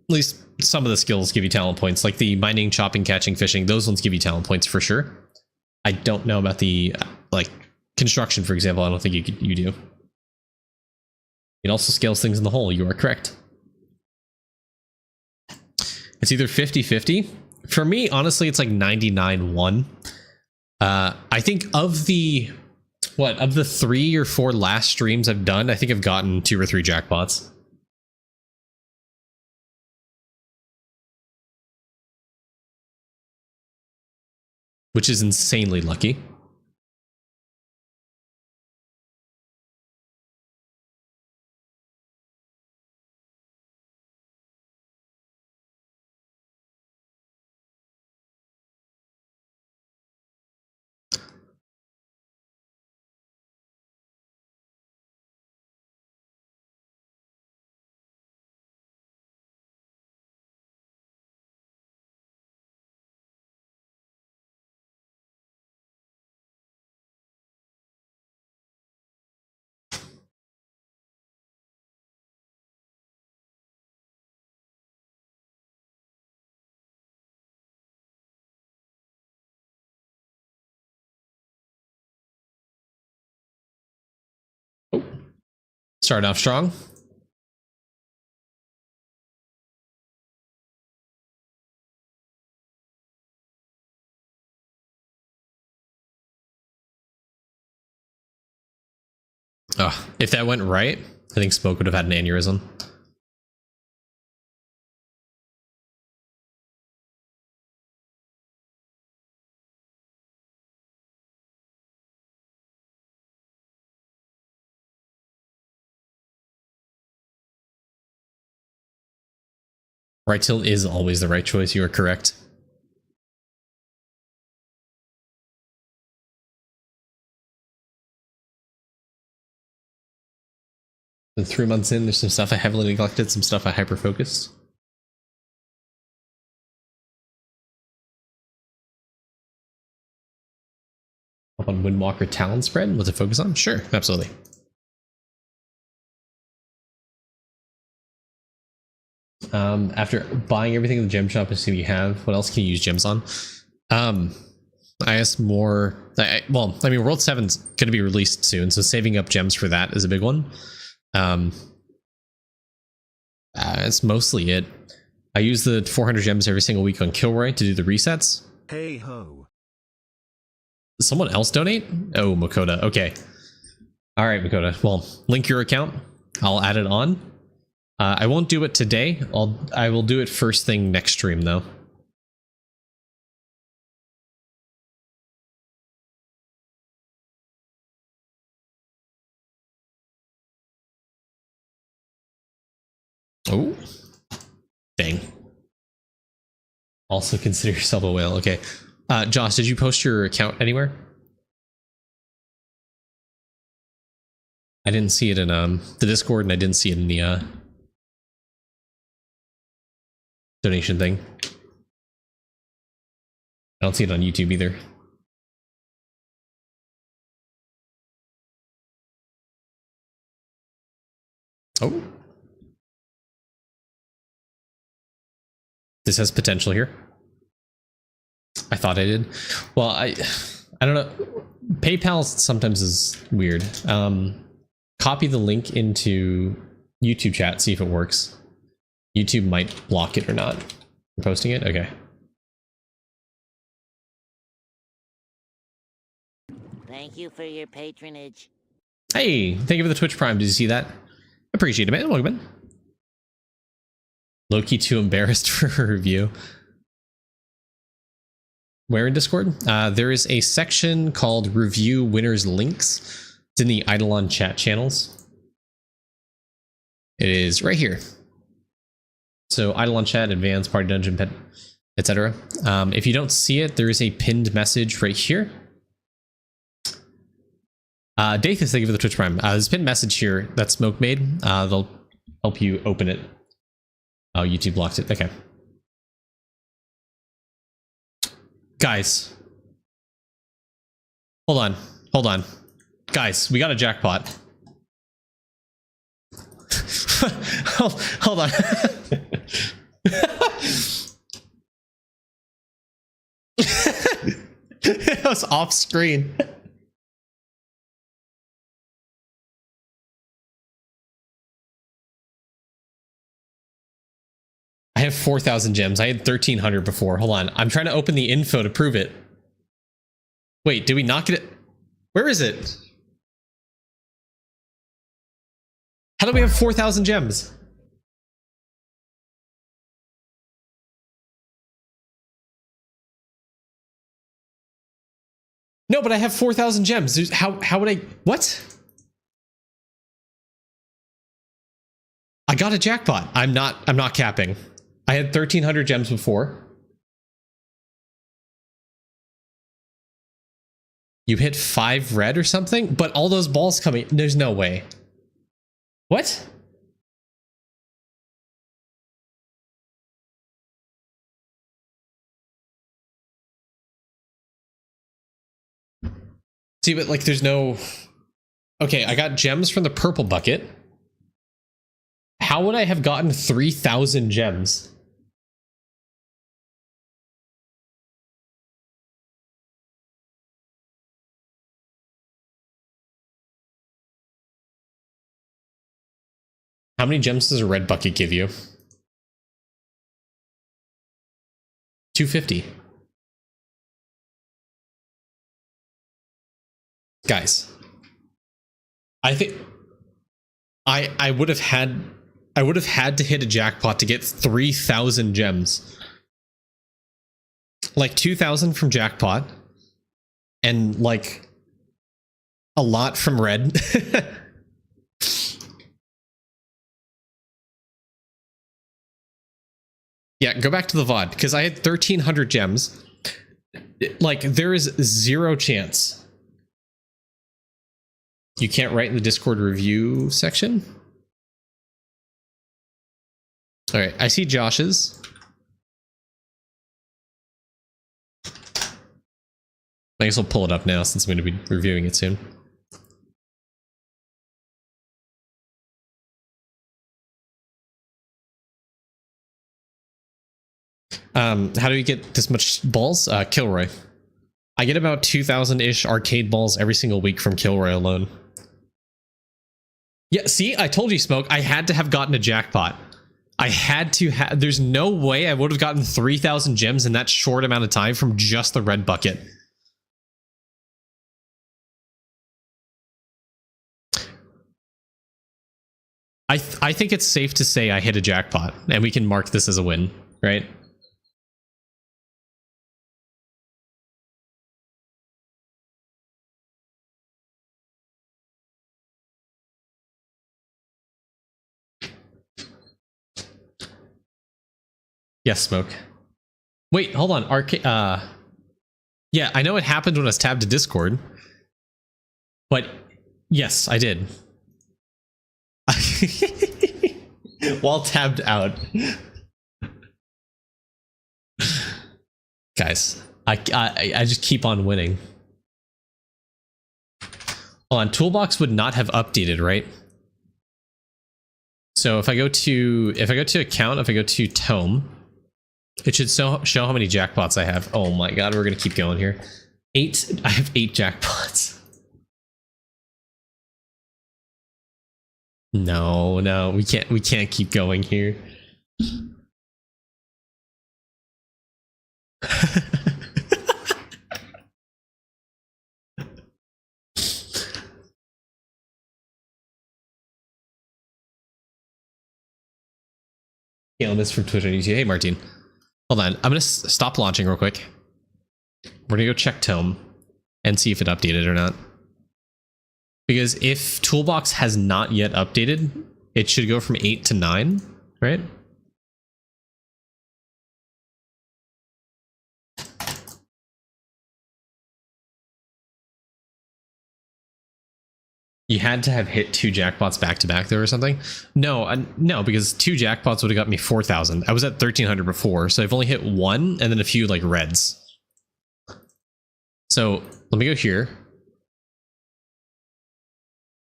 least some of the skills give you talent points, like the mining, chopping, catching, fishing. Those ones give you talent points for sure. I don't know about the, like, construction, for example. I don't think you do. It also scales things in the hole. You are correct. It's either 50-50. For me, honestly, it's like 99-1. I think of the 3 or 4 last streams I've done, I think I've gotten 2 or 3 jackpots. Which is insanely lucky. Starting off strong. Oh, if that went right, I think Smoke would have had an aneurysm. Right tilt is always the right choice. You are correct. And 3 months in, there's some stuff I heavily neglected, some stuff I hyper-focused. Windwalker Talon spread. What's it focus on? Sure, absolutely. After buying everything in the gem shop, assume you have. What else can you use gems on? I guess more. Well, I mean, World 7's going to be released soon, so saving up gems for that is a big one. That's mostly it. I use the 400 gems every single week on Kilroy to do the resets. Hey ho. Did someone else donate? Oh, Makoto. Okay. All right, Makoto. Well, link your account. I'll add it on. I won't do it today. I will do it first thing next stream, though. Oh, dang. Also consider yourself a whale. Okay. Josh, did you post your account anywhere? I didn't see it in the Discord, and I didn't see it in the donation thing. I don't see it on YouTube either. Oh. This has potential here. I thought I did. Well, I don't know. PayPal sometimes is weird. Copy the link into YouTube chat, see if it works. YouTube might block it or not. You're posting it? Okay. Thank you for your patronage. Hey, thank you for the Twitch Prime. Did you see that? Appreciate it, man. Welcome in. Low-key too embarrassed for a review. Where in Discord? There is a section called Review Winners Links. It's in the Eidolon chat channels. It is right here. So Eidolon chat, advanced, party dungeon, pet, etc. If you don't see it, there is a pinned message right here. Dathus, thank you for the Twitch Prime. There's a pinned message here that Smoke made. They'll help you open it. Oh, YouTube blocked it. Okay. Guys. Hold on. Hold on. Guys, we got a jackpot. Hold on. It was off screen. I have 4,000 gems. I had 1,300 before. Hold on. I'm trying to open the info to prove it. Wait, did we not get it? Where is it? How do we have 4,000 gems? No, but I have 4,000 gems. How would I... What? I got a jackpot. I'm not capping. I had 1,300 gems before. You hit 5 red or something, but all those balls coming... There's no way. What? See, but like there's no... Okay, I got gems from the purple bucket. How would I have gotten 3,000 gems? How many gems does a red bucket give you? 250. Guys, I think I would have had to hit a jackpot to get 3,000 gems. Like 2,000 from jackpot and like a lot from red. Yeah, go back to the VOD because I had 1,300 gems. Like there is zero chance. You can't write in the Discord review section? All right, I see Josh's. I guess I'll pull it up now since I'm going to be reviewing it soon. How do you get this much balls? Kilroy. I get about 2,000-ish arcade balls every single week from Kilroy alone. Yeah, see, I told you, Smoke, I had to have gotten a jackpot. I had to have... There's no way I would have gotten 3,000 gems in that short amount of time from just the red bucket. I think it's safe to say I hit a jackpot, and we can mark this as a win, right? Yes, Smoke. Wait, hold on. Yeah, I know it happened when I was tabbed to Discord. But yes, I did. While tabbed out. Guys, I just keep on winning. Hold on, Toolbox would not have updated, right? So if I go to account, if I go to Tome, it should show how many jackpots I have. Oh my god, we're gonna keep going here. 8. I have 8 jackpots. No, we can't keep going here. Yeah, this from Twitter and YouTube. Hey, Martin. Hold on. I'm going to stop launching real quick. We're going to go check Tome and see if it updated or not. Because if Toolbox has not yet updated, it should go from 8 to 9, right? You had to have hit 2 jackpots back to back there or something? No, no, because 2 jackpots would have got me 4,000. I was at 1,300 before, so I've only hit 1 and then a few like reds. So let me go here.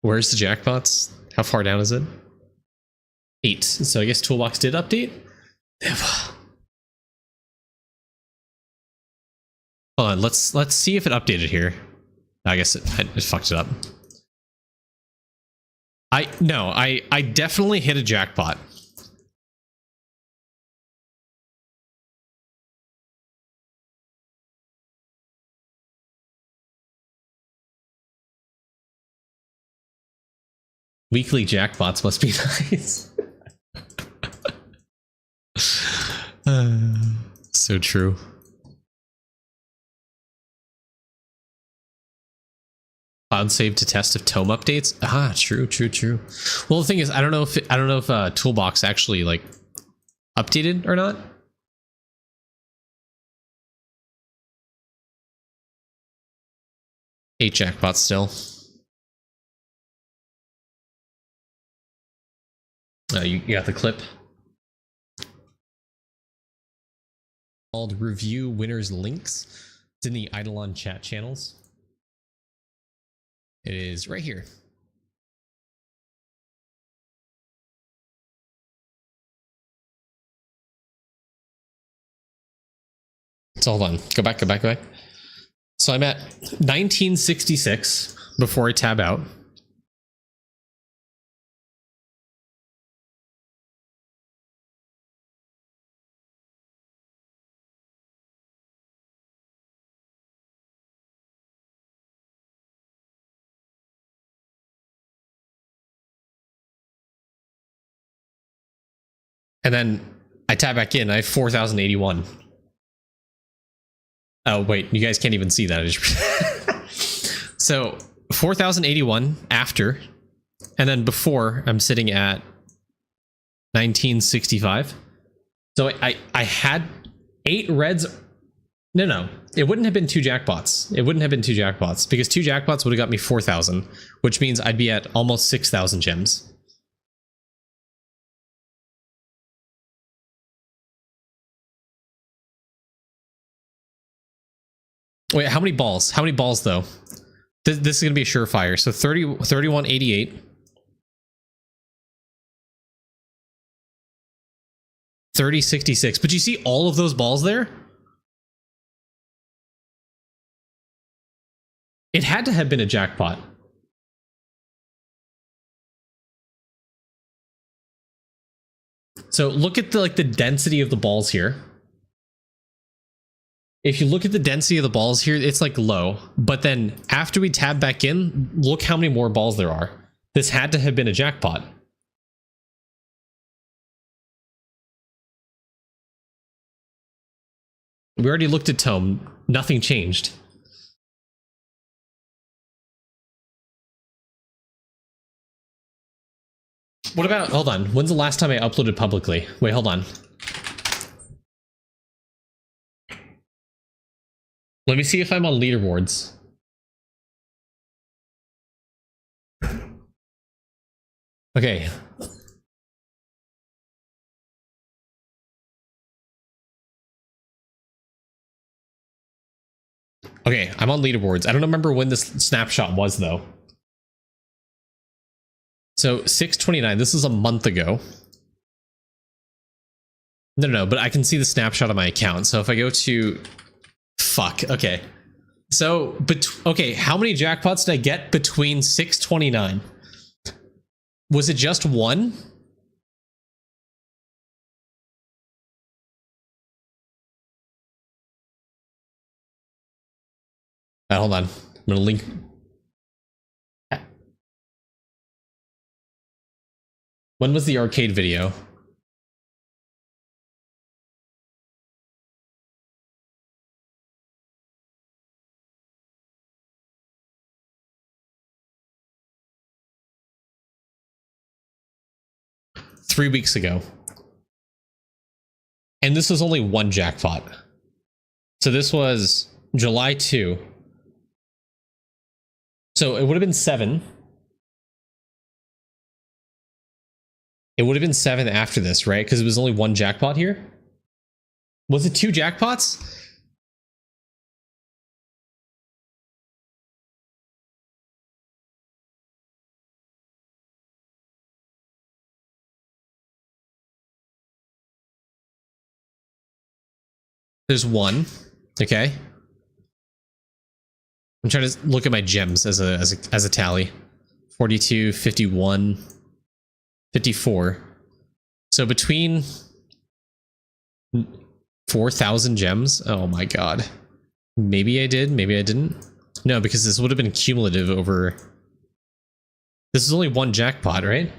Where's the jackpots? How far down is it? 8. So I guess Toolbox did update. Hold on, let's see if it updated here. I guess it fucked it up. I definitely hit a jackpot. Weekly jackpots must be nice. So true. Cloud save to test if Tome updates. Ah, true. Well, the thing is, I don't know if Toolbox actually like updated or not. Eight jackpots still. You got the clip. Called review winners links. It's in the Eidolon chat channels. It is right here. So hold on, go back. So I'm at 1966 before I tab out. And then I tab back in, I have 4,081. Oh, wait, you guys can't even see that. So 4,081 after, and then before I'm sitting at 1965. So I had 8 reds. No, it wouldn't have been 2 jackpots. It wouldn't have been 2 jackpots because 2 jackpots would have got me 4,000, which means I'd be at almost 6,000 gems. Wait, how many balls? How many balls though? This is gonna be a surefire. So 30, 3188. 3066. But you see all of those balls there? It had to have been a jackpot. So look at the density of the balls here. If you look at the density of the balls here, it's like low. But then after we tab back in, look how many more balls there are. This had to have been a jackpot. We already looked at Tome. Nothing changed. What about, hold on. When's the last time I uploaded publicly? Wait, hold on. Let me see if I'm on leaderboards. Okay. Okay, I'm on leaderboards. I don't remember when this snapshot was though. So 629, this is a month ago. No, but I can see the snapshot of my account. So if I go to, fuck, okay. So, okay, how many jackpots did I get between 629? Was it just one? Hold on. I'm gonna link. When was the arcade video? Three weeks ago. And this was only one jackpot. So this was July 2. So it would have been 7. It would have been 7 after this, right? Because it was only one jackpot here. Was it 2 jackpots? There's one. Okay. I'm trying to look at my gems as a tally. 42, 51, 54. So between 4,000 gems. Oh my god. Maybe I did, maybe I didn't. No, because this would have been cumulative over. This is only one jackpot, right?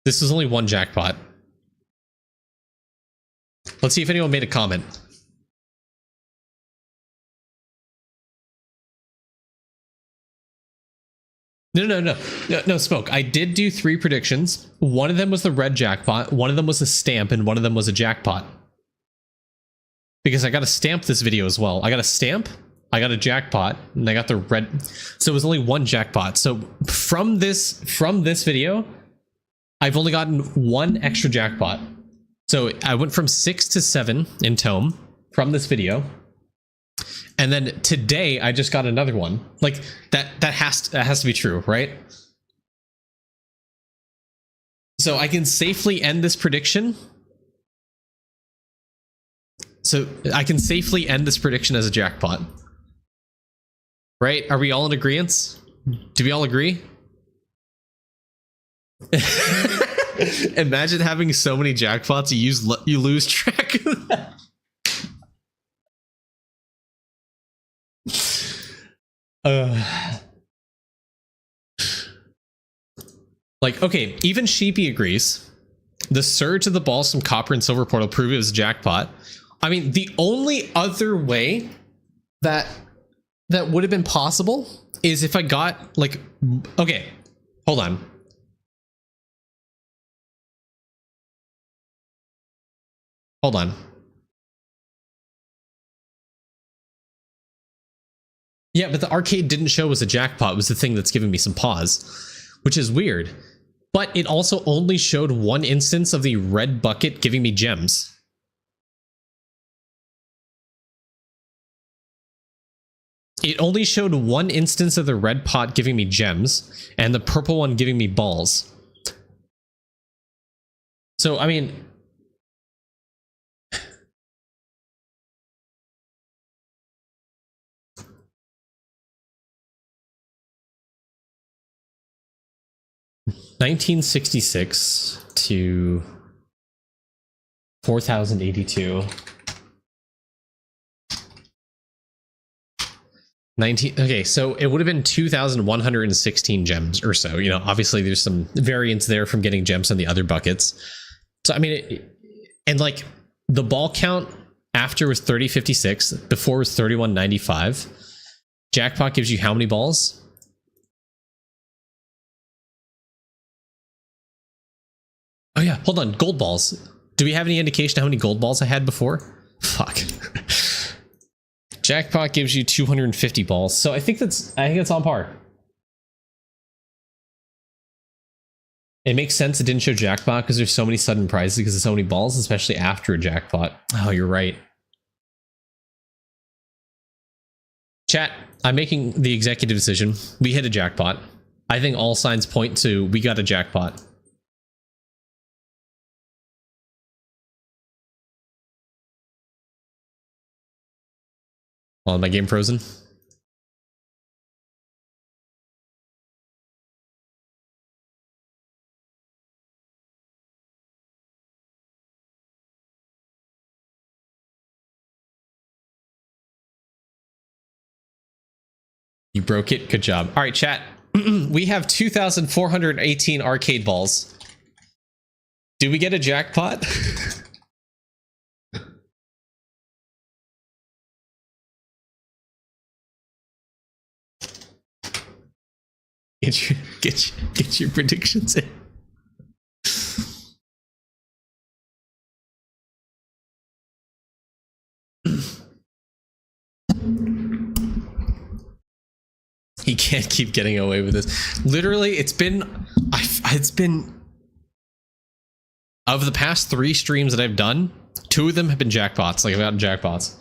This is only one jackpot. Let's see if anyone made a comment. No, Smoke. I did do 3 predictions. One of them was the red jackpot, one of them was a stamp, and one of them was a jackpot. Because I got to stamp this video as well. I got a stamp, I got a jackpot, and I got the red. So it was only one jackpot. So from this video, I've only gotten one extra jackpot. So I went from 6 to 7 in Tome from this video. And then today I just got another one. Like that has to be true, right? So I can safely end this prediction. So I can safely end this prediction as a jackpot. Right? Are we all in agreement? Do we all agree? Imagine having so many jackpots you lose track of that. Like, okay, even Sheepy agrees. The surge of the balls from Copper and Silver Portal prove it was a jackpot. I mean, the only other way that would have been possible is if I got, like, okay, hold on. Hold on. Yeah, but the arcade didn't show as a jackpot was the thing that's giving me some pause, which is weird. But it also only showed one instance of the red bucket giving me gems. It only showed one instance of the red pot giving me gems, and the purple one giving me balls. So, I mean... $1966 to 4,082. 19. Okay, so it would have been 2,116 gems or so. You know, obviously there's some variance there from getting gems on the other buckets. So I mean, and like the ball count after was 3056, before was 3195. Jackpot gives you how many balls? Oh yeah, hold on, gold balls. Do we have any indication of how many gold balls I had before? Fuck. Jackpot gives you 250 balls, so I think that's on par. It makes sense it didn't show jackpot because there's so many sudden prizes because there's so many balls, especially after a jackpot. Oh, you're right. Chat, I'm making the executive decision. We hit a jackpot. I think all signs point to we got a jackpot. Oh, my game frozen? You broke it. Good job. All right, chat. We have 2,418 arcade balls. Do we get a jackpot? Get your predictions in. He can't keep getting away with this. Literally, it's been of the past 3 streams that I've done, 2 of them have been jackpots. Like I've gotten jackpots.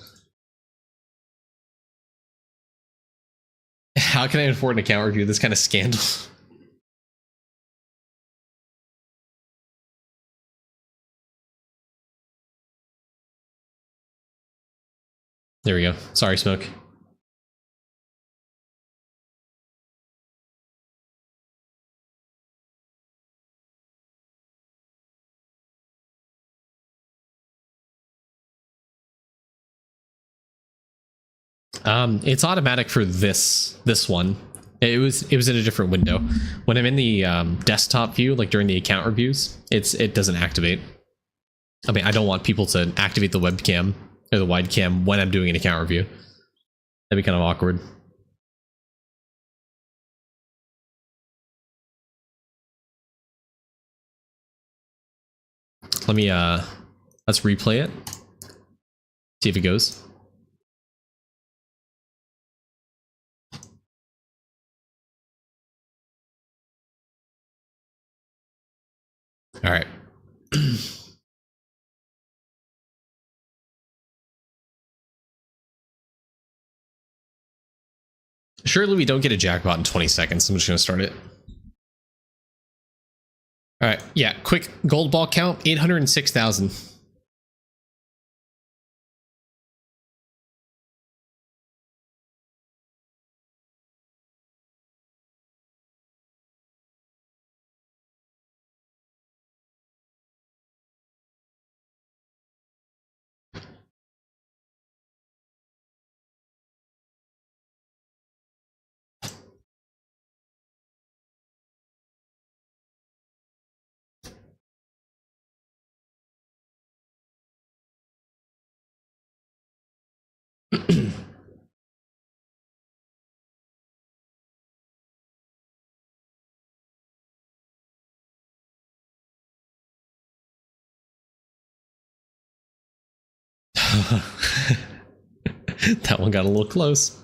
How can I afford an account review? This kind of scandal. There we go. Sorry, Smoke. It's automatic for this one. It was in a different window. When I'm in the desktop view, like during the account reviews, it doesn't activate. I mean, I don't want people to activate the webcam or the wide cam when I'm doing an account review. That'd be kind of awkward. Let me let's replay it. See if it goes. All right. Surely we don't get a jackpot in 20 seconds. I'm just going to start it. All right. Yeah. Quick gold ball count 806,000. That one got a little close.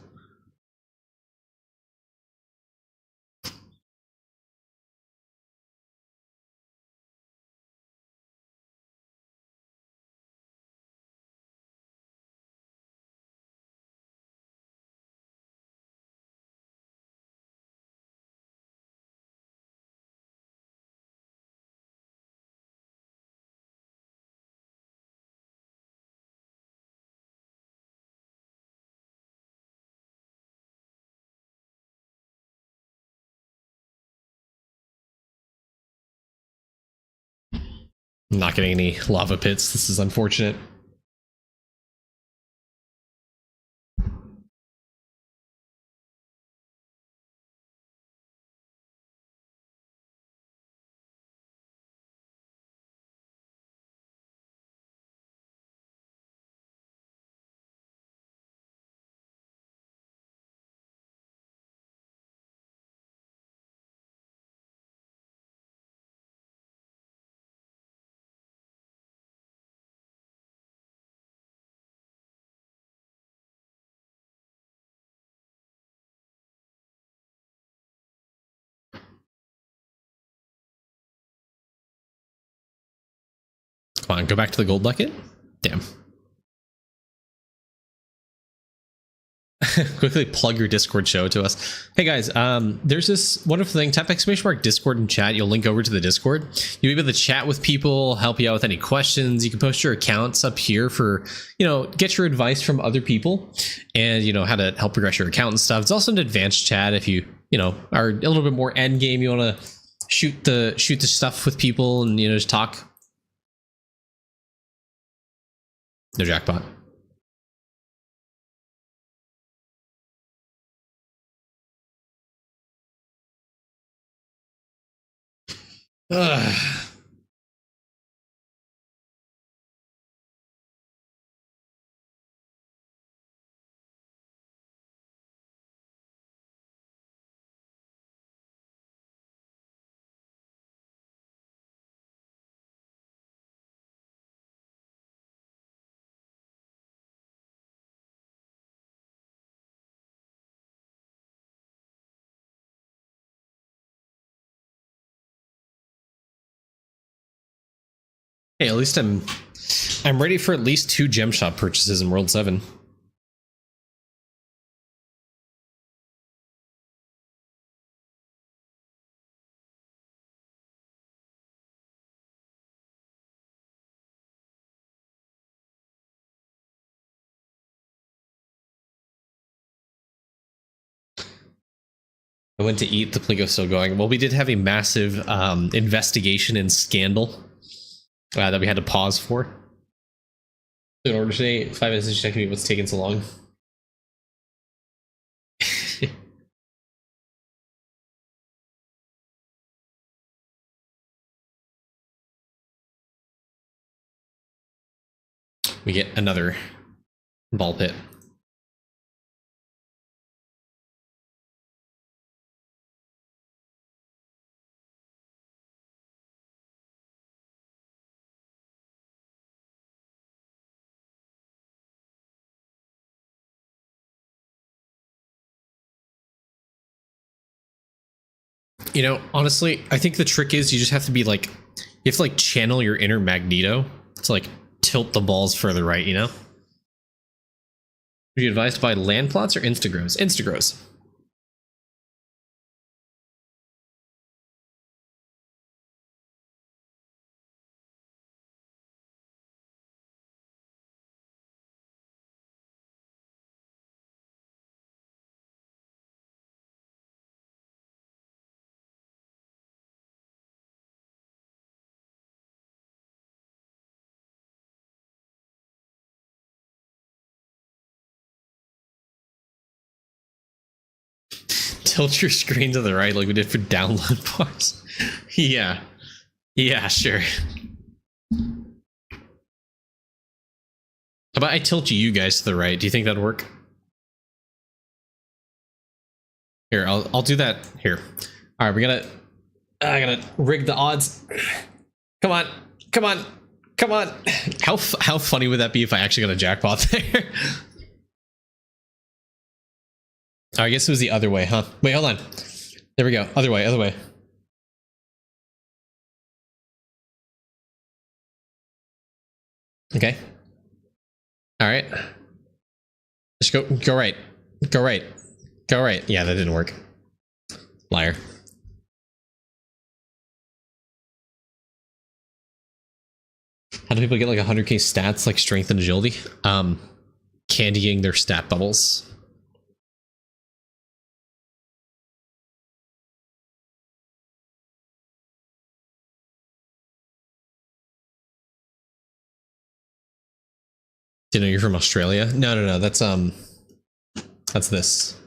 I'm not getting any lava pits. This is unfortunate. Come on, go back to the gold bucket. Damn. Quickly plug your Discord show to us. Hey guys, there's this wonderful thing. Type ! Discord in chat. You'll link over to the Discord. You'll be able to chat with people, help you out with any questions. You can post your accounts up here for, get your advice from other people and, how to help progress your account and stuff. It's also an advanced chat if you, are a little bit more end game. You want to shoot the stuff with people and, just talk. No jackpot. Ugh. Hey, at least I'm ready for at least 2 gem shop purchases in World 7. I went to eat. The Plinko's still going. Well, we did have a massive investigation and scandal that we had to pause for. In order today, 5 minutes to check me what's taking so long. We get another ball pit. Honestly, I think the trick is you just have to be like, you have to like channel your inner Magneto to like tilt the balls further right, Would you advise to buy land plots or Instagrows? Instagrows. Tilt your screen to the right like we did for download bars. Yeah. Yeah, sure. How about I tilt you guys to the right? Do you think that'd work? Here, I'll do that here. All right, I gotta rig the odds. Come on, come on, come on. How funny would that be if I actually got a jackpot there? Oh, I guess it was the other way, huh? Wait, hold on. There we go. Other way, other way. Okay. All right. Just go right. Go right. Go right. Yeah, that didn't work. Liar. How do people get like 100k stats like strength and agility? Candying their stat bubbles. You know, you're from Australia? No. That's this.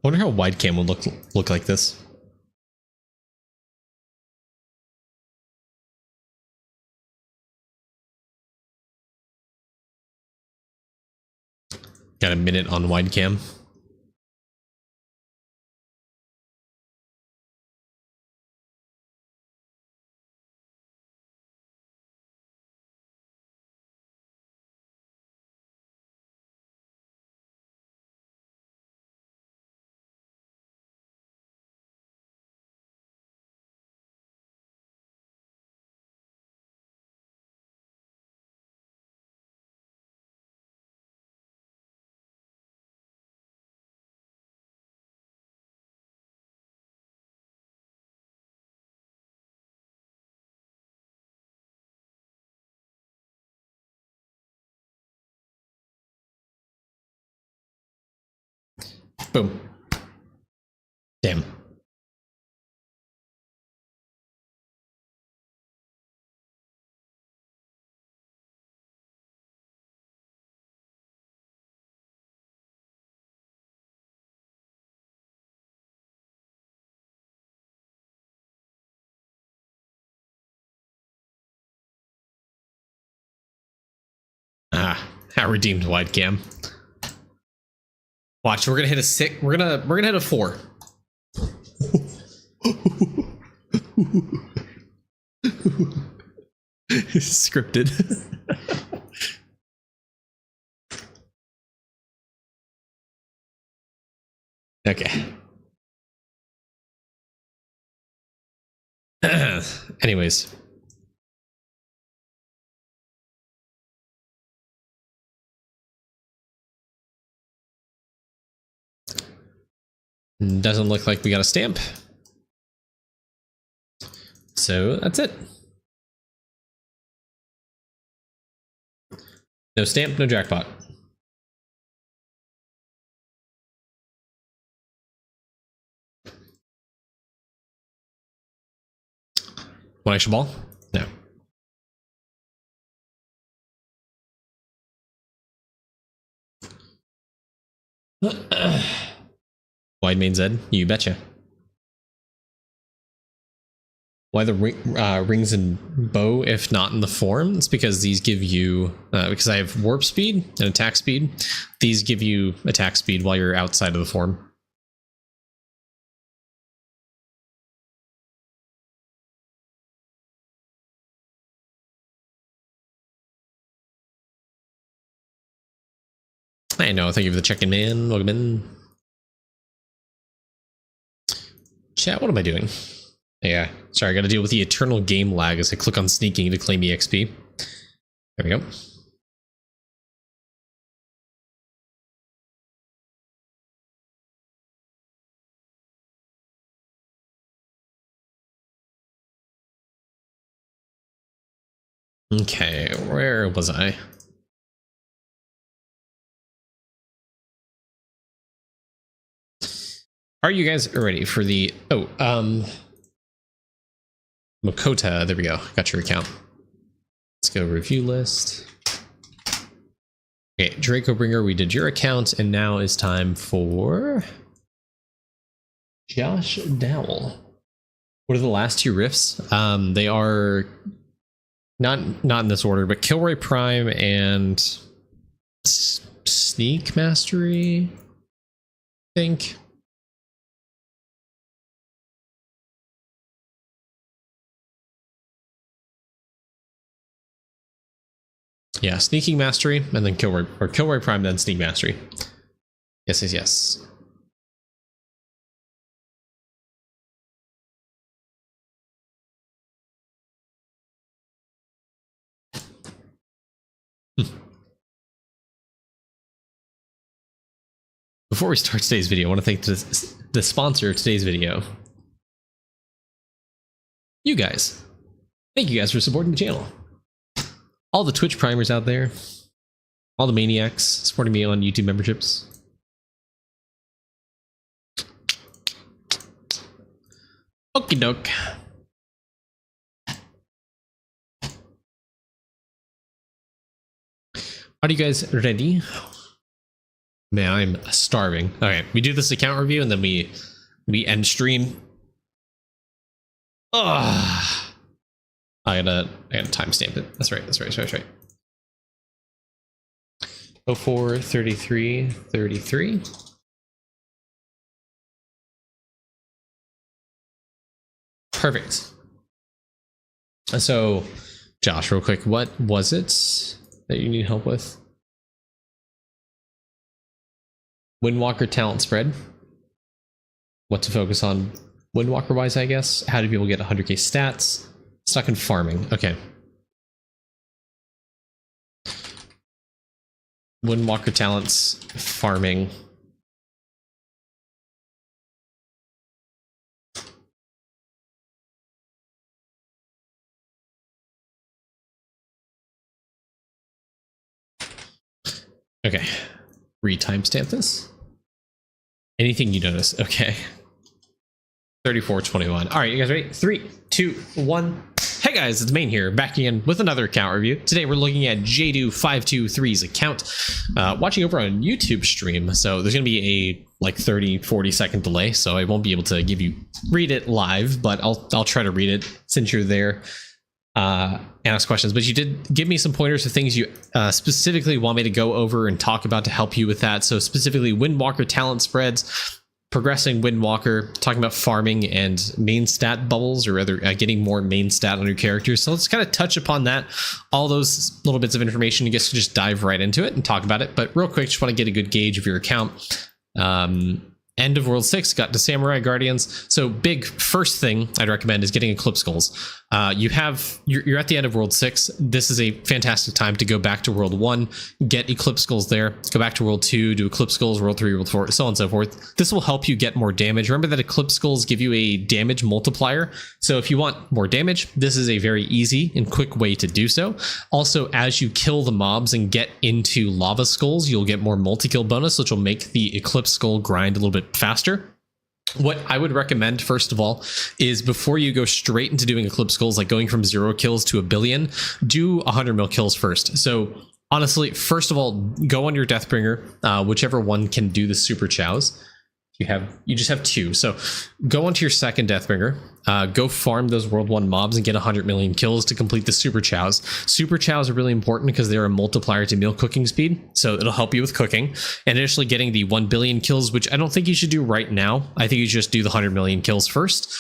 Wonder how wide cam would look like this. Got a minute on wide cam. Boom. Damn. Ah, I redeemed wide cam. Watch, we're gonna hit a 6. We're gonna hit a 4. Scripted. Okay. Anyways. Doesn't look like we got a stamp. So that's it. No stamp, no jackpot. One extra ball? No. Wide main Z? You betcha. Why the rings and bow if not in the form? It's because these give you, because I have warp speed and attack speed, these give you attack speed while you're outside of the form. I know, thank you for the check-in, man. Welcome in. Chat, what am I doing? Yeah, sorry, I gotta deal with the eternal game lag as I click on sneaking to claim EXP. There we go. Okay, where was I? Are you guys ready for the Makota? There we go. Got your account. Let's go review list. Okay, Draco Bringer, we did your account, and now it's time for Josh Dowell. What are the last 2 rifts? They are not in this order, but Kilroy Prime and Sneak Mastery, I think. Yeah, Sneaking Mastery, and then Kilroy Prime, then Sneak Mastery. Yes. Before we start today's video, I want to thank the sponsor of today's video, you guys. Thank you guys for supporting the channel. All the Twitch primers out there, all the maniacs supporting me on YouTube memberships. Okie doke. Are you guys ready? Man, I'm starving. Okay, we do this account review and then we end stream. Ugh. I gotta timestamp it. That's right. 04 33 33. Perfect. So, Josh, real quick, what was it that you need help with? Windwalker talent spread. What to focus on Windwalker wise, I guess. How do people get 100k stats? Stuck in farming. Okay. Windwalker talents, farming. Okay. Re-timestamp this. Anything you notice? Okay. 34:21. All right, you guys ready? 3, 2, 1. Hey guys, it's Main here, back again with another account review. Today we're looking at JDu523's account, watching over on YouTube stream. So there's going to be a like 30-40 second delay, so I won't be able to read it live, but I'll try to read it since you're there and ask questions. But you did give me some pointers of things you specifically want me to go over and talk about to help you with that. So specifically Windwalker talent spreads, progressing Windwalker, talking about farming and main stat bubbles, or rather getting more main stat on your characters. So let's kind of touch upon that, all those little bits of information. I guess to just dive right into it and talk about it. But real quick, just want to get a good gauge of your account. End of World 6, got to Samurai Guardians. So big first thing I'd recommend is getting Eclipse Skulls. You're at the end of World 6. This is a fantastic time to go back to World 1, get Eclipse Skulls there, go back to World 2, do Eclipse Skulls, World 3, World 4, so on and so forth. This will help you get more damage. Remember that Eclipse Skulls give you a damage multiplier. So if you want more damage, this is a very easy and quick way to do so. Also, as you kill the mobs and get into Lava Skulls, you'll get more multi-kill bonus, which will make the Eclipse Skull grind a little bit faster. What I would recommend, first of all, is before you go straight into doing Eclipse Skulls, like going from 0 kills to 1 billion, do 100 mil kills first. So honestly, first of all, go on your Deathbringer, whichever one can do the super chows. You just have 2. So go onto your second Deathbringer, go farm those World 1 mobs and get 100 million kills to complete the super chows. Super chows are really important because they're a multiplier to meal cooking speed, so it'll help you with cooking. And initially getting the 1 billion kills, which I don't think you should do right now. I think you should just do the 100 million kills first.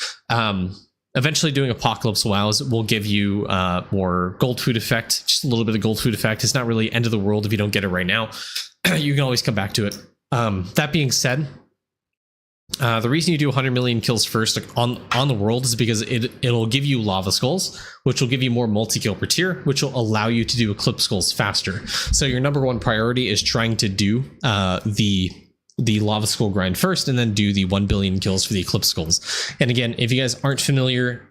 Eventually doing Apocalypse Wows will give you more gold food effect, just a little bit of gold food effect. It's not really end of the world if you don't get it right now. You can always come back to it. That being said, the reason you do 100 million kills first on the world is because it'll give you Lava Skulls, which will give you more multi-kill per tier, which will allow you to do Eclipse Skulls faster. So your number one priority is trying to do the Lava Skull grind first, and then do the 1 billion kills for the Eclipse Skulls. And again, if you guys aren't familiar,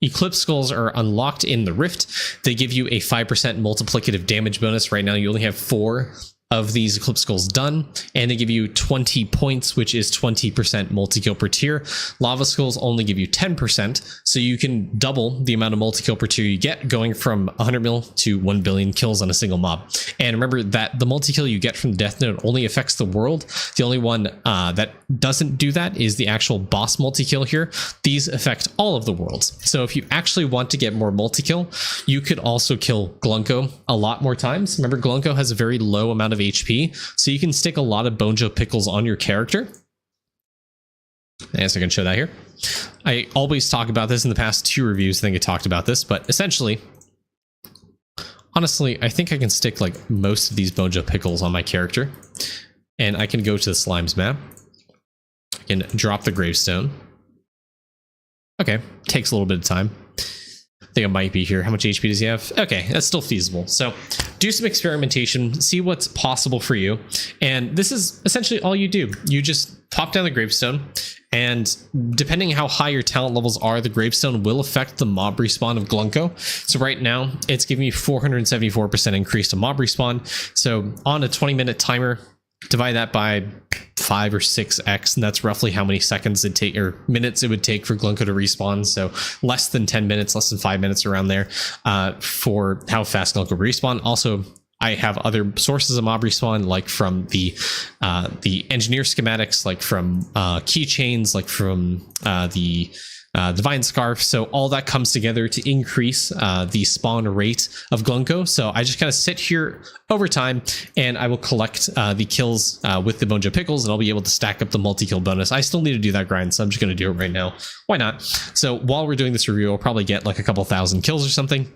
Eclipse Skulls are unlocked in the Rift. They give you a 5% multiplicative damage bonus. Right now you only have 4 of these Eclipse Skulls done, and they give you 20 points, which is 20% multi-kill per tier. Lava Skulls only give you 10%, so you can double the amount of multi-kill per tier you get, going from 100 mil to 1 billion kills on a single mob. And remember that the multi-kill you get from the Death Node only affects the world. The only one that doesn't do that is the actual boss multi-kill here. These affect all of the worlds. So if you actually want to get more multi-kill, you could also kill Glunko a lot more times. Remember, Glunko has a very low amount of HP, so you can stick a lot of Bonjo Pickles on your character. I guess I can show that here. I always talk about this in the past 2 reviews. I think I talked about this, but essentially, honestly, I think I can stick like most of these Bonjo Pickles on my character, and I can go to the Slimes map. I can drop the Gravestone. Okay, takes a little bit of time. I think it might be here. How much HP does he have? Okay, that's still feasible. So do some experimentation, see what's possible for you. And this is essentially all you do. You just pop down the Gravestone, And depending how high your talent levels are, the gravestone will affect the mob respawn of Glunko. So right now it's giving me 474% increase to mob respawn. So on a 20-minute timer, divide that by 5 or 6x, and that's roughly how many seconds it take or minutes it would take for Glunko to respawn. So less than 10 minutes, less than 5 minutes around there for how fast Glunko respawn. Also, I have other sources of mob respawn, like from the engineer schematics, like from keychains, like from the Divine Scarf. So all that comes together to increase the spawn rate of Glunko. So I just kind of sit here over time, and I will collect the kills with the Bonja Pickles, and I'll be able to stack up the multi-kill bonus. I still need to do that grind, so I'm just going to do it right now. Why not? So while we're doing this review, I'll probably get like a couple thousand kills or something.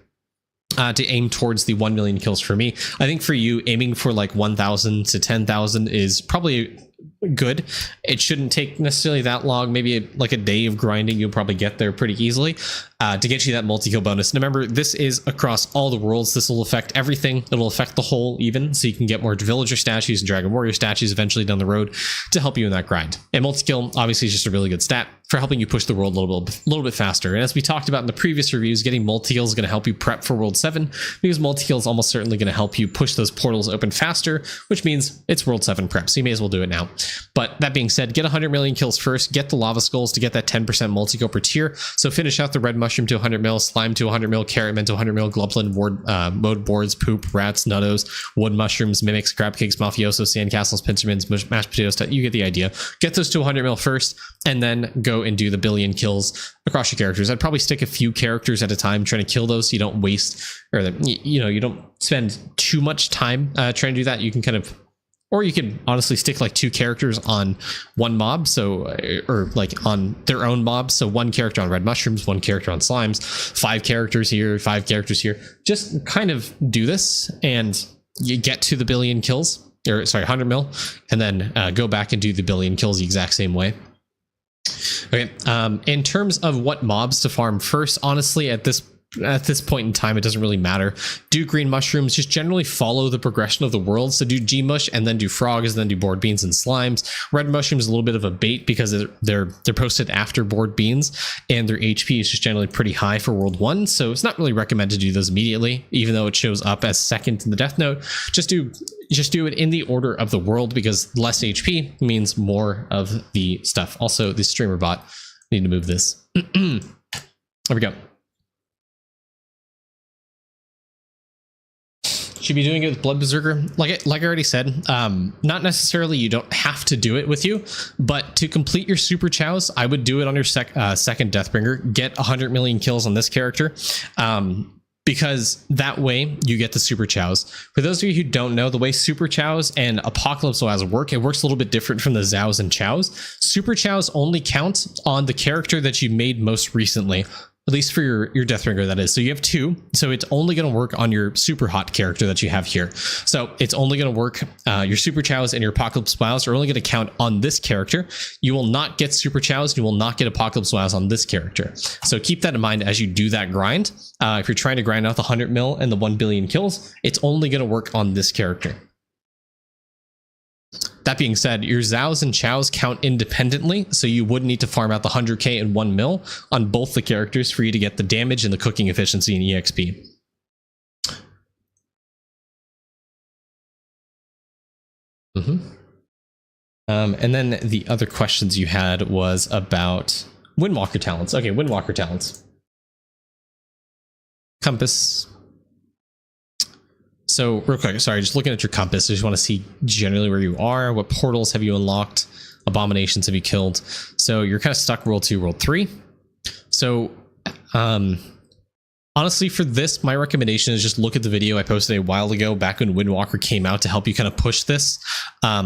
To aim towards the 1 million kills for me. I think for you, aiming for like 1,000 to 10,000 is probably good. It shouldn't take necessarily that long. Maybe like a day of grinding, you'll probably get there pretty easily to get you that multi-kill bonus. And remember, this is across all the worlds. This will affect everything. It'll affect the whole even, so you can get more villager statues and dragon warrior statues eventually down the road to help you in that grind. And multi-kill obviously is just a really good stat for helping you push the world a little bit faster. And as we talked about in the previous reviews, getting multi-kill is going to help you prep for World 7, because multi-kill is almost certainly going to help you push those portals open faster, which means it's World 7 prep, so you may as well do it now. But that being said, get 100 million kills first, get the lava skulls to get that 10% multi-kill per tier. So finish out the red mushroom to 100 mil, slime to 100 mil, carrot mint to 100 mil, glumplin, mode boards, poop, rats, nuttos, wood mushrooms, mimics, crab cakes, mafioso, sandcastles, pincermans, mashed potatoes. You get the idea. Get those to 100 mil first, and then go and do the billion kills across your characters. I'd probably stick a few characters at a time trying to kill those, so you don't waste, or you don't spend too much time trying to do that. You can kind of, or you could honestly stick like 2 characters on one mob, so or like on their own mob. So 1 character on red mushrooms, 1 character on slimes, 5 characters here, 5 characters here. Just kind of do this, and you get to the billion kills, or sorry, 100 mil, and then go back and do the billion kills the exact same way. Okay, in terms of what mobs to farm first, honestly, at this point in time, it doesn't really matter. Do green mushrooms, just generally follow the progression of the world. So do G-mush, and then do frogs, and then do board beans and slimes. Red mushrooms is a little bit of a bait because they're posted after board beans, and their HP is just generally pretty high for World 1. So it's not really recommended to do those immediately, even though it shows up as second in the death note. Just do it in the order of the world, because less HP means more of the stuff. Also, the streamer bot, I need to move this. There we go. Should be doing it with Blood Berserker. Like I already said, not necessarily you don't have to do it with you, but to complete your super chows, I would do it on your second Deathbringer. Get 100 million kills on this character, because that way you get the super chows. For those of you who don't know, the way super chows and apocalypse wows work, it works a little bit different from the zows and chows. Super chows only count on the character that you made most recently. At least for your Deathbringer, that is. So you have 2. So it's only going to work on your super hot character that you have here. So it's only going to work, your super chows and your apocalypse wows are only going to count on this character. You will not get super chows. You will not get apocalypse wows on this character. So keep that in mind as you do that grind. If you're trying to grind out the 100 mil and the 1 billion kills, it's only going to work on this character. That being said, your zows and chows count independently, so you would need to farm out the 100k and 1 mil on both the characters for you to get the damage and the cooking efficiency and EXP. And then the other questions you had was about Windwalker talents. Okay, Windwalker talents. Compass. So real quick, sorry, just looking at your compass, I just want to see generally where you are. What portals have you unlocked? Abominations have you killed? So you're kind of stuck World 2, World 3. So honestly, for this, my recommendation is just look at the video I posted a while ago back when Windwalker came out to help you kind of push this.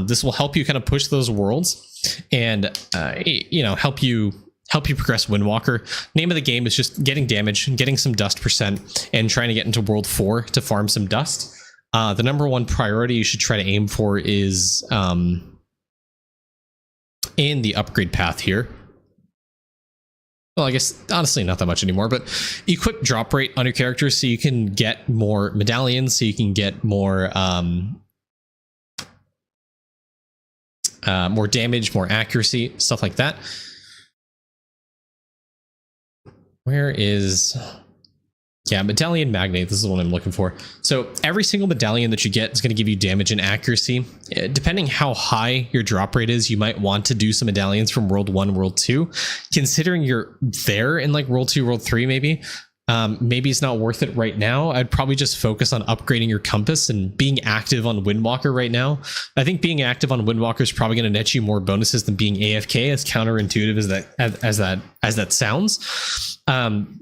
This will help you kind of push those worlds and, help you progress Windwalker. Name of the game is just getting damage, getting some dust percent, and trying to get into World 4 to farm some dust. The number 1 priority you should try to aim for is in the upgrade path here. Well, I guess honestly not that much anymore, but equip drop rate on your characters so you can get more medallions, so you can get more more damage, more accuracy, stuff like that. Where is... Yeah, Medallion Magnate, this is what I'm looking for. So every single medallion that you get is going to give you damage and accuracy. Depending how high your drop rate is, you might want to do some medallions from World 1, World 2. Considering you're there in like World 2, World 3 maybe, maybe it's not worth it right now. I'd probably just focus on upgrading your compass and being active on Windwalker right now. I think being active on Windwalker is probably going to net you more bonuses than being AFK, as counterintuitive as that sounds.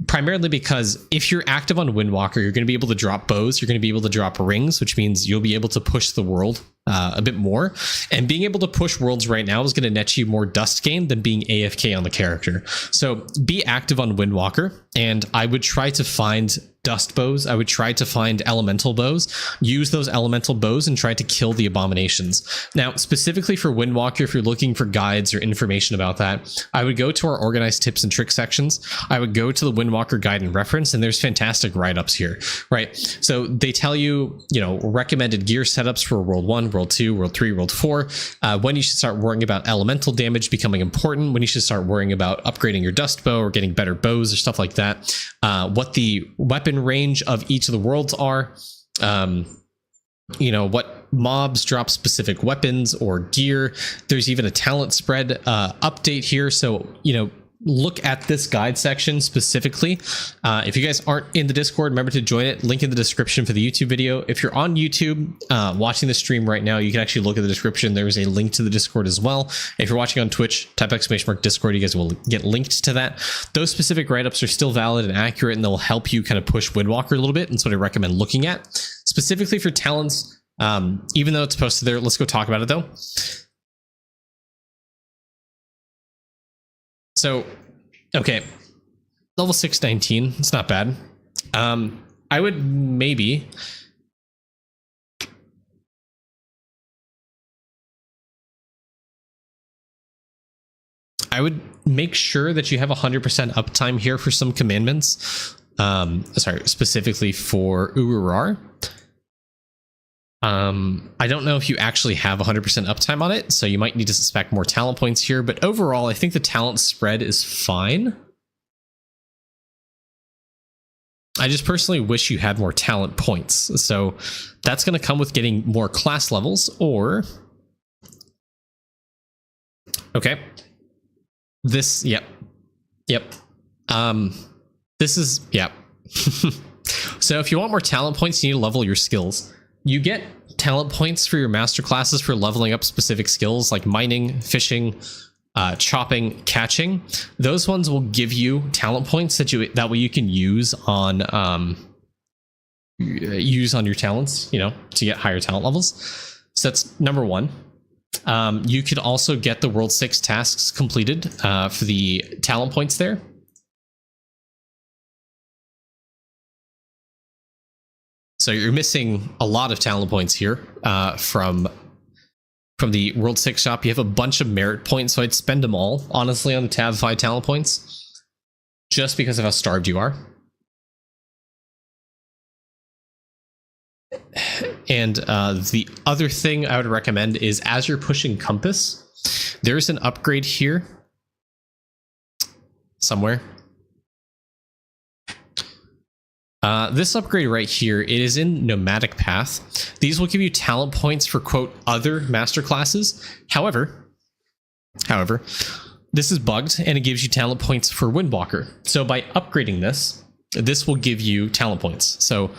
Primarily because if you're active on Windwalker, you're going to be able to drop bows, you're going to be able to drop rings, which means you'll be able to push the world a bit more. And being able to push worlds right now is going to net you more dust gain than being AFK on the character. So be active on Windwalker, and I would try to find dust bows. I would try to find elemental bows, use those elemental bows and try to kill the abominations. Now, specifically for Windwalker, if you're looking for guides or information about that, I would go to our organized tips and tricks sections. I would go to the Windwalker guide and reference, and there's fantastic write-ups here, right? So they tell you, recommended gear setups for World 1, World 2, World 3, World 4, when you should start worrying about elemental damage becoming important, when you should start worrying about upgrading your dust bow or getting better bows or stuff like that, what the weapon range of each of the worlds are, what mobs drop specific weapons or gear. There's even a talent spread update here, so look at this guide section specifically. If you guys aren't in the Discord, remember to join it. Link in the description for the YouTube video. If you're on YouTube watching the stream right now, you can actually look at the description. There's a link to the Discord as well. If you're watching on Twitch, type !Discord. You guys will get linked to that. Those specific write-ups are still valid and accurate, and they'll help you kind of push Windwalker a little bit. And so what I recommend looking at. Specifically for talents, even though it's posted there, let's go talk about it though. So, okay, level 619, it's not bad. I would maybe... make sure that you have 100% uptime here for some commandments. Specifically for Ururar. I don't know if you actually have 100% uptime on it, so you might need to spec more talent points here, but overall, I think the talent spread is fine. I just personally wish you had more talent points, so that's going to come with getting more class levels, or... Okay. This, yep. This is, yep. So if you want more talent points, you need to level your skills. You get talent points for your master classes for leveling up specific skills like mining, fishing, chopping, catching. Those ones will give you talent points that way you can use on your talents, to get higher talent levels. So that's number one. You could also get the World 6 tasks completed for the talent points there. So you're missing a lot of talent points here from the World 6 shop. You have a bunch of merit points, so I'd spend them all, honestly, on the tab 5 talent points, just because of how starved you are. And the other thing I would recommend is, as you're pushing Compass, there's an upgrade here somewhere. This upgrade right here, it is in Nomadic Path. These will give you talent points for, quote, other master classes. However, this is bugged and it gives you talent points for Windwalker. So by upgrading this will give you talent points. So,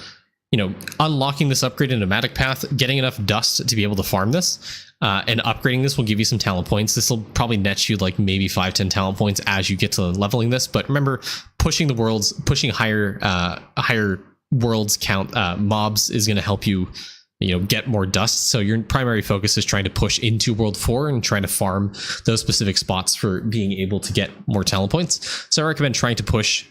unlocking this upgrade in Nomadic Path, getting enough dust to be able to farm this, and upgrading this will give you some talent points. This will probably net you like maybe 5-10 talent points as you get to leveling this. But remember, pushing the worlds, pushing higher worlds count mobs is going to help you, get more dust. So your primary focus is trying to push into World 4 and trying to farm those specific spots for being able to get more talent points. So I recommend trying to push,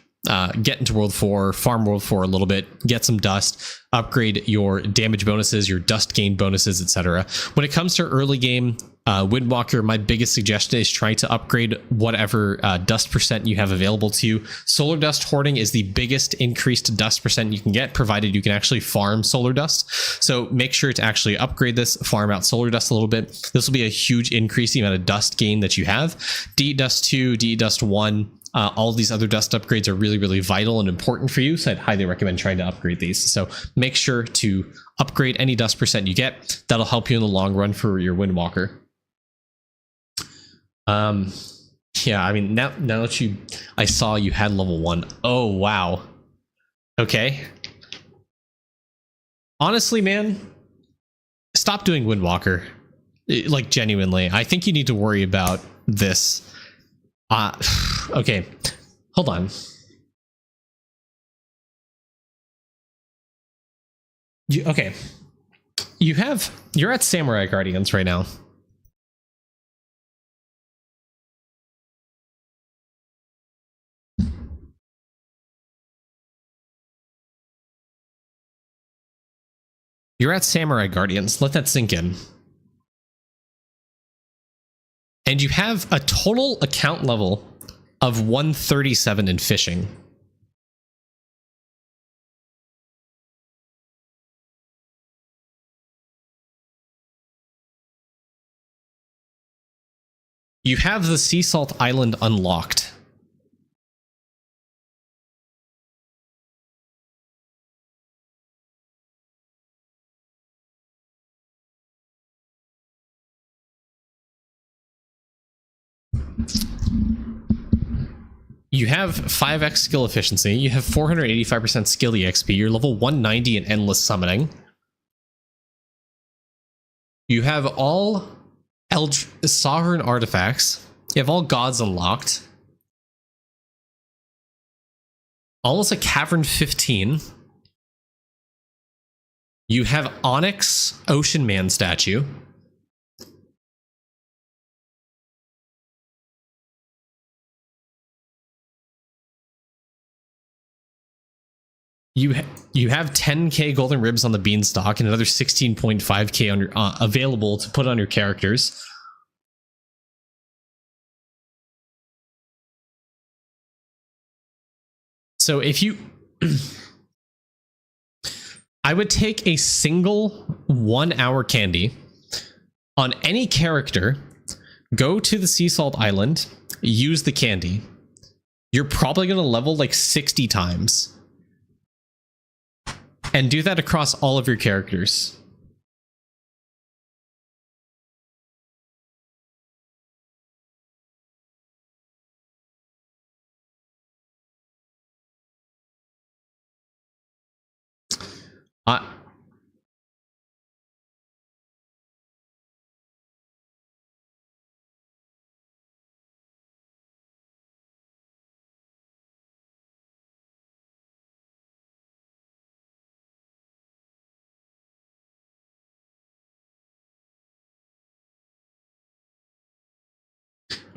get into World 4, farm World 4 a little bit, get some dust, upgrade your damage bonuses, your dust gain bonuses, etc. When it comes to early game Windwalker, my biggest suggestion is try to upgrade whatever dust percent you have available to you. Solar dust hoarding is the biggest increased dust percent you can get, provided you can actually farm solar dust. So make sure to actually upgrade this, farm out solar dust a little bit. This will be a huge increase in the amount of dust gain that you have. DE Dust 2, DE Dust 1, All these other dust upgrades are really, really vital and important for you, so I'd highly recommend trying to upgrade these. So make sure to upgrade any dust percent you get. That'll help you in the long run for your Windwalker. Yeah, I mean, now that I saw you had level 1. Oh, wow. Okay. Honestly, man, stop doing Windwalker. Like, genuinely. I think you need to worry about this. Okay. Hold on. Okay. You're at Samurai Guardians right now. You're at Samurai Guardians. Let that sink in. And you have a total account level of 137 in fishing. You have the Sea Salt Island unlocked. You have 5x skill efficiency. You have 485% skill EXP. You're level 190 in endless summoning. You have all sovereign artifacts. You have all gods unlocked. Almost a Cavern 15. You have Onyx Ocean Man statue. You have 10k golden ribs on the beanstalk and another 16.5k on your available to put on your characters. So if you I would take a single 1 hour candy on any character, go to the Sea Salt Island, use the candy. You're probably going to level like 60 times. And do that across all of your characters.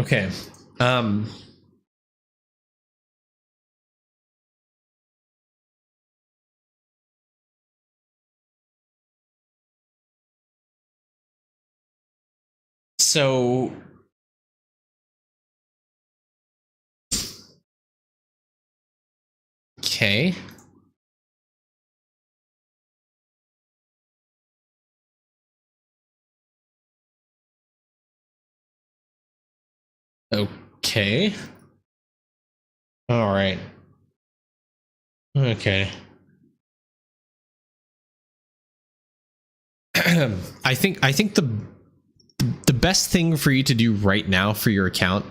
Okay. So okay. Okay. All right. Okay. I think the best thing for you to do right now for your account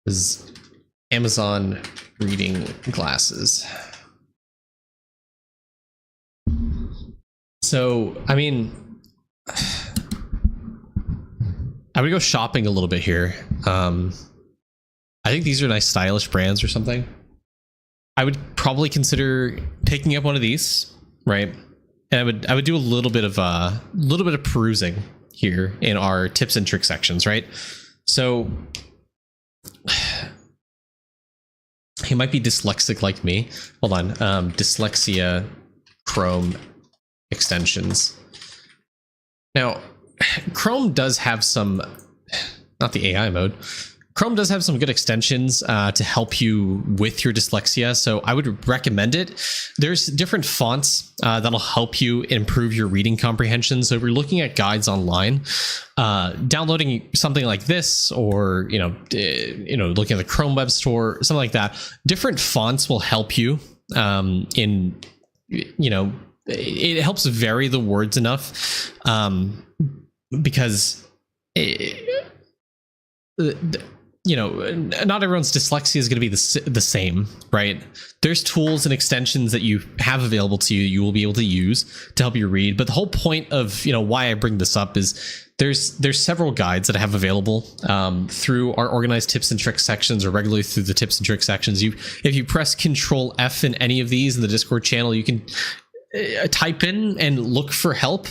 is Amazon reading glasses. So, I mean, I would go shopping a little bit here. I think these are nice stylish brands or something. I would probably consider picking up one of these, right? And I would do a little bit of perusing here in our tips and tricks sections, right? So he might be dyslexic like me. Hold on. Dyslexia Chrome extensions. Now, Chrome does have some, not the AI mode. Chrome does have some good extensions to help you with your dyslexia, so I would recommend it. There's different fonts that'll help you improve your reading comprehension. So if you're looking at guides online, downloading something like this, or looking at the Chrome Web Store, something like that, different fonts will help you it helps vary the words enough, because not everyone's dyslexia is going to be the same, right? There's tools and extensions that you have available to you, you will be able to use to help you read. But the whole point of why I bring this up is there's several guides that I have available through our organized tips and tricks sections, or regularly through the tips and tricks sections. If you press Control F in any of these in the Discord channel, you can type in and look for help.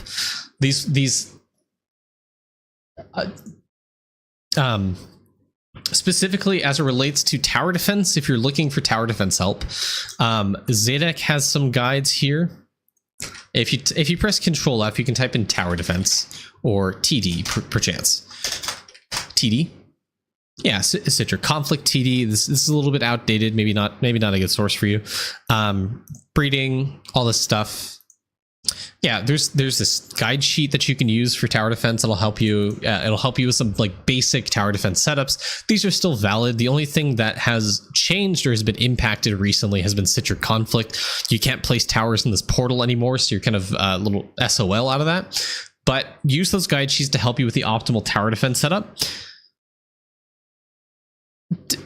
Specifically as it relates to tower defense, if you're looking for tower defense help, Zadek has some guides here. If you press Control F, you can type in tower defense, or TD perchance. TD, yeah, Citra conflict TD. This is a little bit outdated, maybe not a good source for you. Breeding, all this stuff. Yeah, there's this guide sheet that you can use for tower defense. It'll help you. It'll help you with some like basic tower defense setups. These are still valid. The only thing that has changed or has been impacted recently has been Citra conflict. You can't place towers in this portal anymore, so you're kind of a little SOL out of that. But use those guide sheets to help you with the optimal tower defense setup.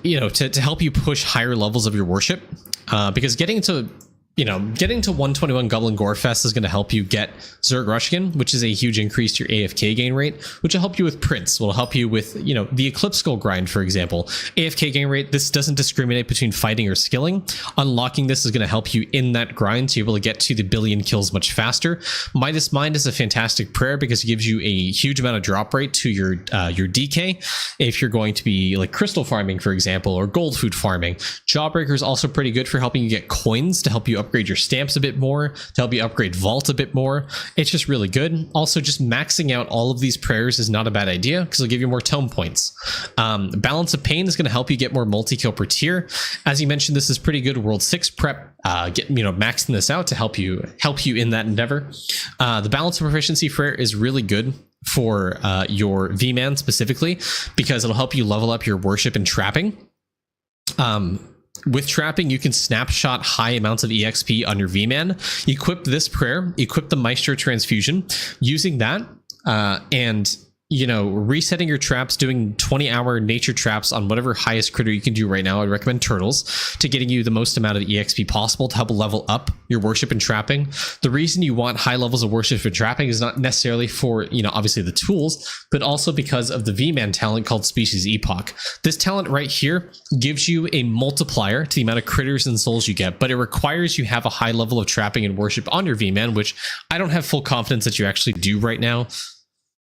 To help you push higher levels of your worship, because getting to 121 Goblin Gorefest is going to help you get Zerg Rushkin, which is a huge increase to your AFK gain rate, which will help you with Prince, will help you with, the Eclipse Skull grind, for example. AFK gain rate, this doesn't discriminate between fighting or skilling. Unlocking this is going to help you in that grind to be able to get to the billion kills much faster. Midas Mind is a fantastic prayer because it gives you a huge amount of drop rate to your DK if you're going to be like crystal farming, for example, or gold food farming. Jawbreaker is also pretty good for helping you get coins to help you upgrade your stamps a bit more, to help you upgrade Vault a bit more. It's just really good. Also, just maxing out all of these prayers is not a bad idea because it'll give you more tome points. Balance of Pain is going to help you get more multi-kill per tier. As you mentioned, this is pretty good World 6 prep. Maxing this out to help you in that endeavor. The Balance of Proficiency prayer is really good for your V-Man specifically because it'll help you level up your worship and trapping. With trapping, you can snapshot high amounts of EXP on your V-Man. Equip this prayer, equip the Maestro Transfusion. Using that, and resetting your traps, doing 20-hour nature traps on whatever highest critter you can do right now. I'd recommend turtles to getting you the most amount of EXP possible to help level up your worship and trapping. The reason you want high levels of worship and trapping is not necessarily for, obviously the tools, but also because of the V-Man talent called Species Epoch. This talent right here gives you a multiplier to the amount of critters and souls you get, but it requires you have a high level of trapping and worship on your V-Man, which I don't have full confidence that you actually do right now.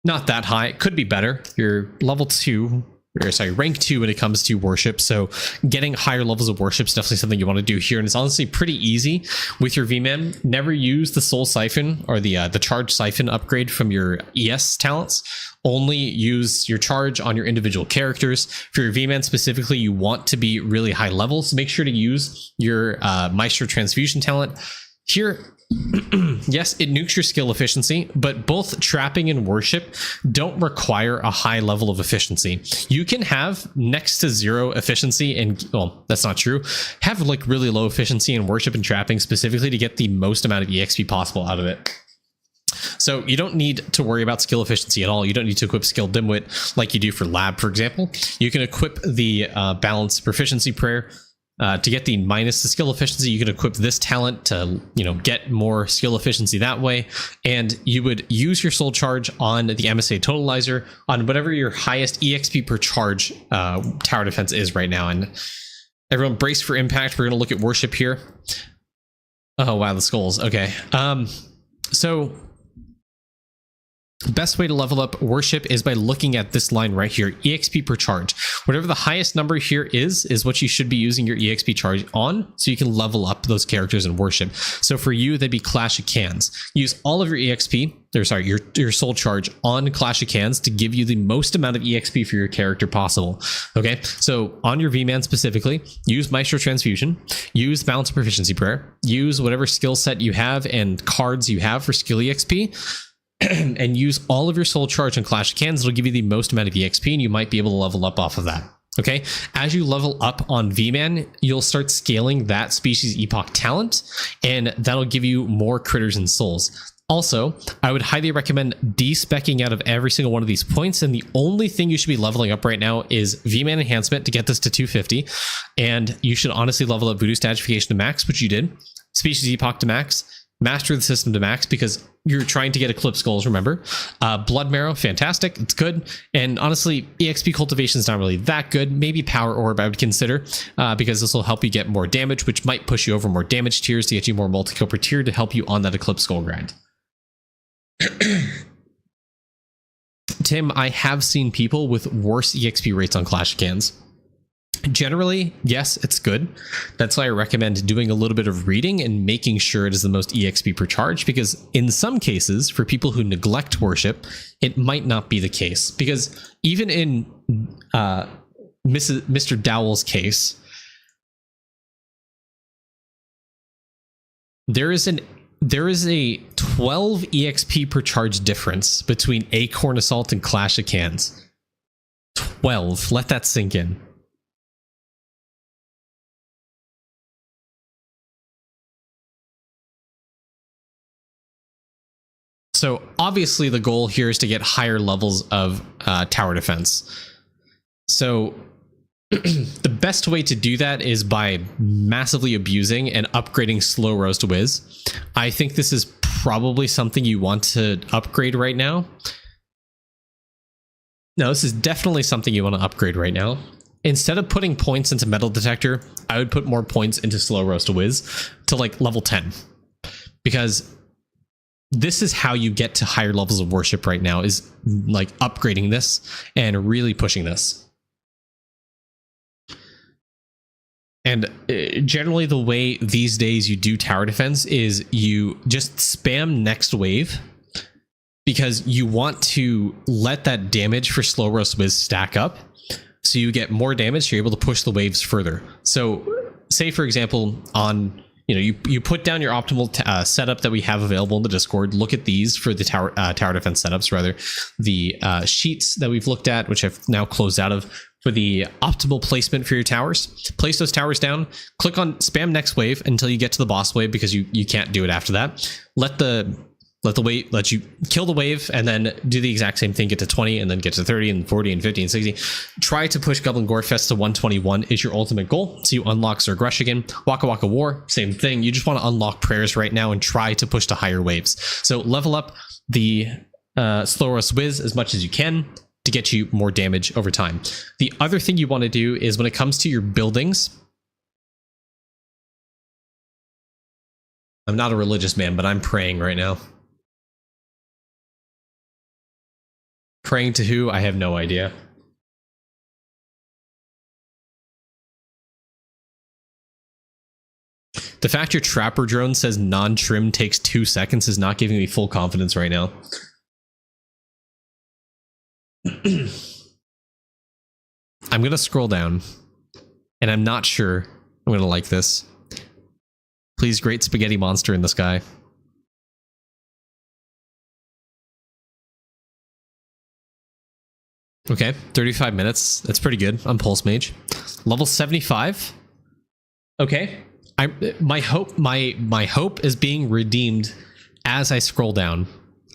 Not that high. It could be better. You're rank 2 when it comes to worship. So getting higher levels of worship is definitely something you want to do here. And it's honestly pretty easy with your V-Man. Never use the Soul Siphon or the Charge Siphon upgrade from your ES talents. Only use your charge on your individual characters. For your V-Man specifically, you want to be really high level. So make sure to use your Maestro Transfusion talent. Here, yes, it nukes your skill efficiency, but both trapping and worship don't require a high level of efficiency. You can have next to zero efficiency and, well, that's not true. Have like really low efficiency in worship and trapping specifically to get the most amount of EXP possible out of it. So you don't need to worry about skill efficiency at all. You don't need to equip skill dimwit like you do for lab, for example. You can equip the balance proficiency prayer. To get the minus the skill efficiency, you can equip this talent to, get more skill efficiency that way. And you would use your soul charge on the MSA totalizer on whatever your highest EXP per charge tower defense is right now. And everyone brace for impact. We're going to look at worship here. Oh, wow, the skulls. Okay. So Best way to level up worship is by looking at this line right here, EXP per charge. Whatever the highest number here is what you should be using your EXP charge on, so you can level up those characters in worship. So for you, that'd be Clash of Clans. Use all of your EXP, or sorry, your soul charge on Clash of Clans to give you the most amount of EXP for your character possible. Okay, so on your V-Man specifically, use Maestro Transfusion, use Balance of Proficiency Prayer, use whatever skill set you have and cards you have for skill EXP, and use all of your soul charge on Clash of Clans. It'll give you the most amount of EXP, and you might be able to level up off of that. Okay, as you level up on V-Man, you'll start scaling that species epoch talent, and that'll give you more critters and souls. Also, I would highly recommend de-speccing out of every single one of these points, and the only thing you should be leveling up right now is V-Man Enhancement to get this to 250, and you should honestly level up Voodoo Statification to max, which you did, Species Epoch to max, Master the System to max, because you're trying to get Eclipse Goals, remember. Blood Marrow, fantastic, it's good. And honestly, EXP Cultivation is not really that good. Maybe Power Orb I would consider, because this will help you get more damage, which might push you over more damage tiers to get you more multi-kill per tier to help you on that Eclipse Goal grind. Tim, I have seen people with worse EXP rates on Clash of Clans. Generally, yes, it's good. That's why I recommend doing a little bit of reading and making sure it is the most EXP per charge, because in some cases, for people who neglect worship, it might not be the case. Because even in Mr. Dowell's case, there is a 12 EXP per charge difference between Acorn Assault and Clash of Clans. 12. Let that sink in. So obviously the goal here is to get higher levels of tower defense. So the best way to do that is by massively abusing and upgrading Slow Roast Wiz. I think this is probably something you want to upgrade right now. No, this is definitely something you want to upgrade right now. Instead of putting points into Metal Detector, I would put more points into Slow Roast Wiz to like level 10. Because this is how you get to higher levels of worship right now, is like upgrading this and really pushing this. And generally the way these days you do tower defense is you just spam next wave, because you want to let that damage for Slow Roast Wiz stack up, so you get more damage, so you're able to push the waves further. So say for example on, you put down your optimal setup that we have available in the Discord. Look at these for the tower defense setups, rather. The sheets that we've looked at, which I've now closed out of, for the optimal placement for your towers. Place those towers down, click on spam next wave until you get to the boss wave, because you can't do it after that. Let you kill the wave, and then do the exact same thing, get to 20 and then get to 30 and 40 and 50 and 60. Try to push Goblin Gorefest to 121 is your ultimate goal, so you unlock Zergrush again. Waka Waka War, same thing. You just want to unlock prayers right now and try to push to higher waves. So level up the Slow Roast Wiz as much as you can to get you more damage over time. The other thing you want to do is, when it comes to your buildings, I'm not a religious man, but I'm praying right now. Praying to who? I have no idea. The fact your Trapper drone says non-trim takes 2 seconds is not giving me full confidence right now. I'm gonna scroll down, and I'm not sure I'm gonna like this. Please, great spaghetti monster in the sky. Okay, 35 minutes. That's pretty good. I'm Pulse Mage. Level 75. Okay. My hope is being redeemed as I scroll down.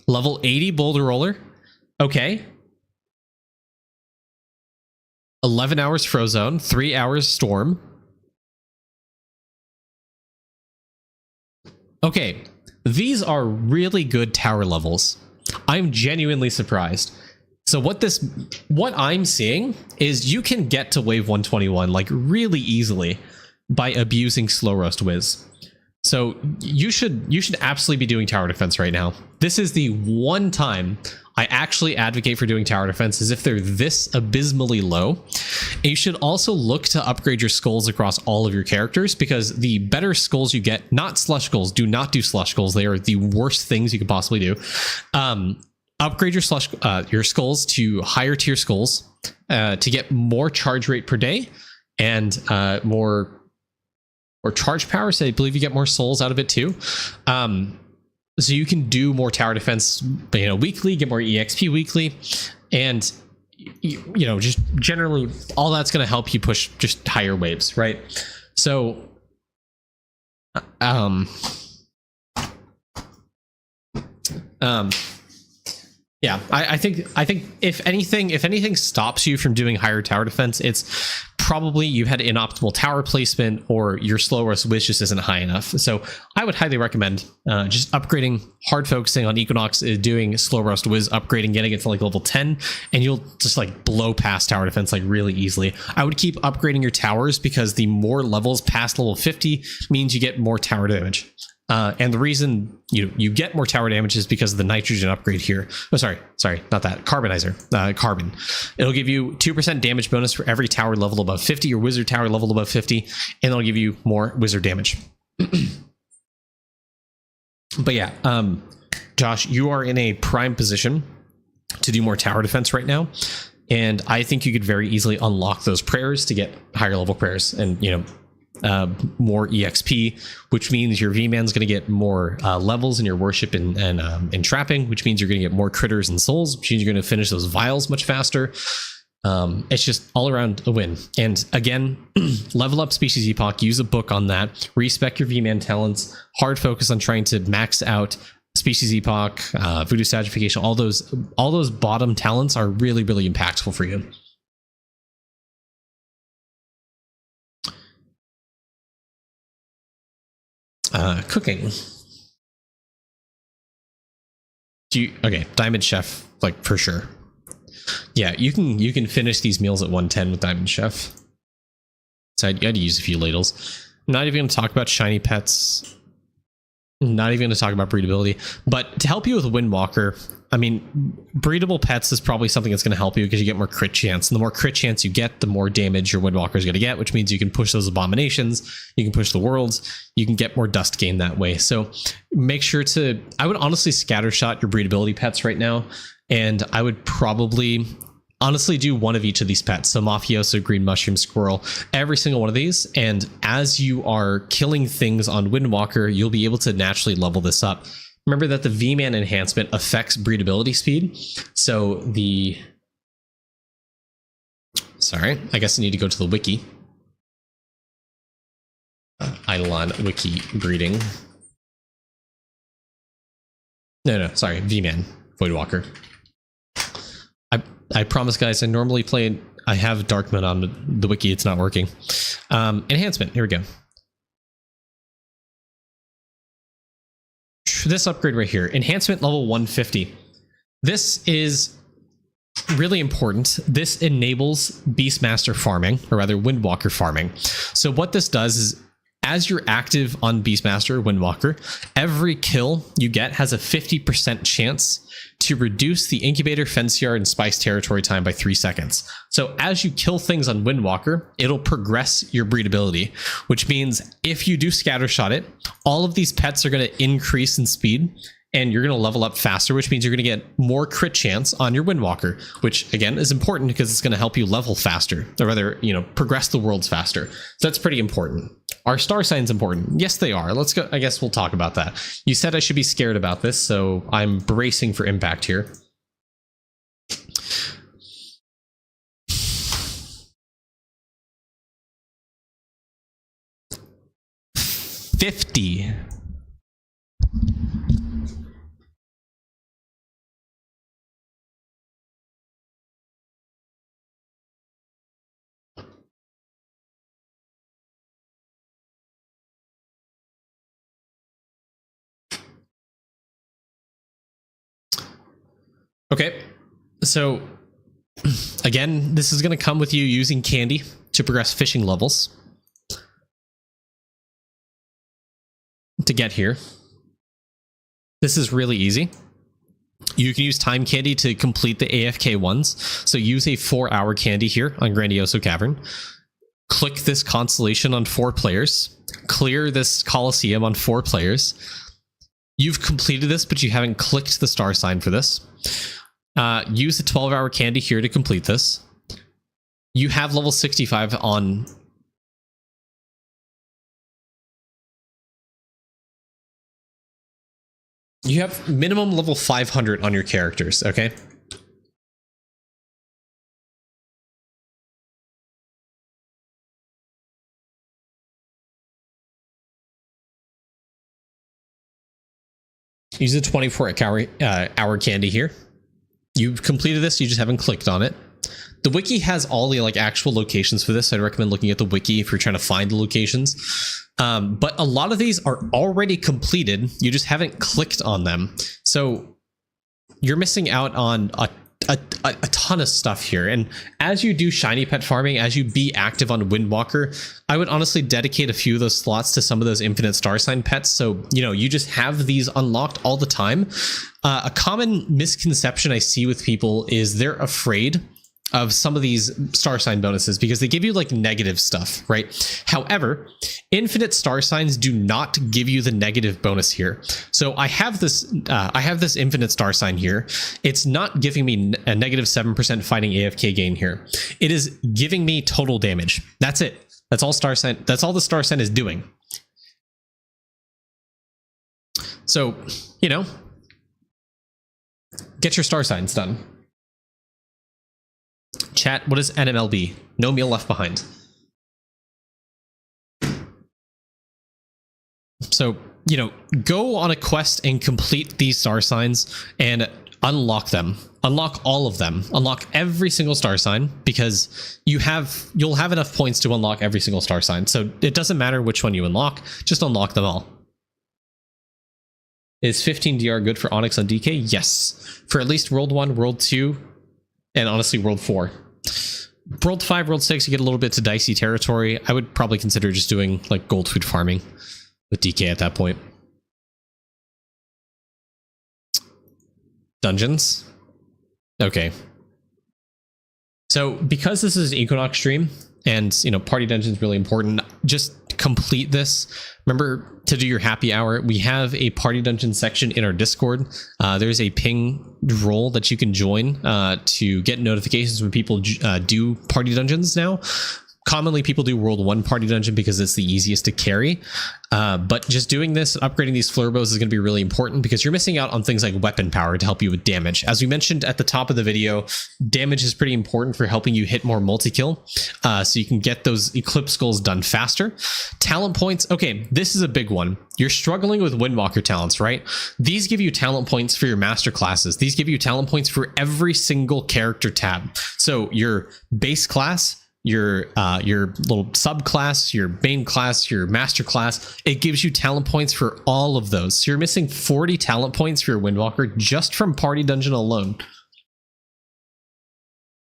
Level 80 Boulder Roller. Okay. 11 hours Frozone, 3 hours Storm. Okay, these are really good tower levels. I'm genuinely surprised. So what I'm seeing is you can get to wave 121 like really easily by abusing Slow Roast Wiz. So you should absolutely be doing tower defense right now. This is the one time I actually advocate for doing tower defenses if they're this abysmally low. And you should also look to upgrade your skulls across all of your characters, because the better skulls you get, not slush skulls, do not do slush skulls. They are the worst things you could possibly do. Upgrade your skulls to higher tier skulls to get more charge rate per day and more charge power. So I believe you get more souls out of it too. So you can do more tower defense, weekly, get more EXP weekly, and just generally all that's going to help you push just higher waves, right? So, yeah, I think if anything stops you from doing higher tower defense, it's probably you had inoptimal tower placement or your slow rust wish just isn't high enough. So I would highly recommend just upgrading, hard focusing on Equinox, doing slow rust whiz upgrading, getting it to like level 10, and you'll just like blow past tower defense like really easily. I would keep upgrading your towers, because the more levels past level 50 means you get more tower damage. And the reason you get more tower damage is because of the nitrogen upgrade here. Oh, sorry, not that. Carbonizer, carbon. It'll give you 2% damage bonus for every tower level above 50, or wizard tower level above 50, and it'll give you more wizard damage. But yeah, Josh, you are in a prime position to do more tower defense right now, and I think you could very easily unlock those prayers to get higher level prayers, and more EXP, which means your V-man's going to get more levels in your worship and trapping, which means you're going to get more critters and souls, which means you're going to finish those vials much faster. It's just all around a win. And again, level up Species Epoch, use a book on that, respec your V-man talents, hard focus on trying to max out Species Epoch, Voodoo Sagification. All those bottom talents are really, really impactful for you. Cooking. Okay, Diamond Chef, like for sure. Yeah, you can finish these meals at 110 with Diamond Chef. So I'd use a few ladles. I'm not even going to talk about shiny pets. Not even going to talk about breedability. But to help you with Windwalker, I mean, breedable pets is probably something that's going to help you, because you get more crit chance. And the more crit chance you get, the more damage your Windwalker is going to get, which means you can push those abominations, you can push the worlds, you can get more dust gain that way. So make sure to, I would honestly scattershot your breedability pets right now. And I would probably honestly do one of each of these pets. So Mafioso, Green Mushroom, Squirrel, every single one of these. And as you are killing things on Windwalker, you'll be able to naturally level this up. Remember that the V-Man enhancement affects breedability speed. So sorry, I guess I need to go to the wiki. Eidolon wiki breeding. No, sorry, V-Man, Voidwalker. I promise, guys, I normally play, I have dark mode on the wiki, it's not working. Enhancement, here we go. This upgrade right here, enhancement level 150. This is really important. This enables Beastmaster farming, or rather Windwalker farming. So what this does is, as you're active on Beastmaster Windwalker, every kill you get has a 50% chance to reduce the incubator, fence yard, and spice territory time by 3 seconds. So as you kill things on Windwalker, it'll progress your breedability, which means if you do scattershot it, all of these pets are going to increase in speed, and you're going to level up faster, which means you're going to get more crit chance on your Windwalker, which again is important because it's going to help you level faster, or rather, progress the worlds faster. So that's pretty important. Are star signs important? Yes, they are. Let's go. I guess we'll talk about that. You said I should be scared about this, so I'm bracing for impact here. $50. Okay, so again, this is going to come with you using candy to progress fishing levels to get here. This is really easy. You can use time candy to complete the AFK ones. So use a 4-hour candy here on Grandioso Cavern. Click this constellation on 4 players. Clear this Coliseum on 4 players. You've completed this, but you haven't clicked the star sign for this. Use the 12-hour candy here to complete this. You have level 65 on... You have minimum level 500 on your characters, okay? Use the 24-hour candy here. You've completed this, you just haven't clicked on it. The wiki has all the like actual locations for this. I'd recommend looking at the wiki if you're trying to find the locations. But a lot of these are already completed. You just haven't clicked on them. So you're missing out on a ton of stuff here. And as you do shiny pet farming, as you be active on Windwalker, I would honestly dedicate a few of those slots to some of those infinite star sign pets. So, you know, you just have these unlocked all the time. A common misconception I see with people is they're afraid of some of these star sign bonuses because they give you like negative stuff, right? However, infinite star signs do not give you the negative bonus here. So I have this infinite star sign here. It's not giving me a negative 7% fighting AFK gain here. It is giving me total damage. That's it. That's all star sign. That's all the star sign is doing. So, you know, get your star signs done. Chat, what is NMLB? No meal left behind. So, you know, go on a quest and complete these star signs and unlock them. Unlock all of them. Unlock every single star sign because you'll have enough points to unlock every single star sign. So it doesn't matter which one you unlock, just unlock them all. Is 15 DR good for Onyx on DK? Yes. For at least World 1, World 2, and honestly World 4. World 5, World 6, you get a little bit to dicey territory. I would probably consider just doing like gold food farming with DK at that point. Dungeons. Okay. So because this is an Equinox stream and, you know, party dungeon is really important, just complete this. Remember to do your happy hour. We have a party dungeon section in our Discord. There's a ping role that you can join to get notifications when people do party dungeons now. Commonly, people do World 1 party dungeon because it's the easiest to carry. But just doing this, upgrading these flare bows is going to be really important because you're missing out on things like weapon power to help you with damage. As we mentioned at the top of the video, damage is pretty important for helping you hit more multi-kill. So you can get those Eclipse Skulls done faster. Talent points. Okay, this is a big one. You're struggling with Windwalker talents, right? These give you talent points for your master classes. These give you talent points for every single character tab. So your base class, your little subclass, your main class, your master class, it gives you talent points for all of those. So you're missing 40 talent points for your Windwalker just from party dungeon alone.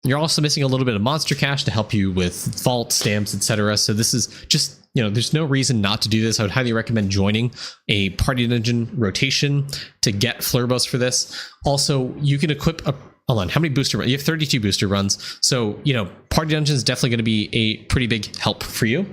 You're also missing a little bit of monster cash to help you with vault stamps, etc. So this is just, you know, there's no reason not to do this. I would highly recommend joining a party dungeon rotation to get flare bows for this. Also, you can equip a... Hold on, how many booster runs? You have 32 booster runs. So, you know, party dungeon is definitely going to be a pretty big help for you.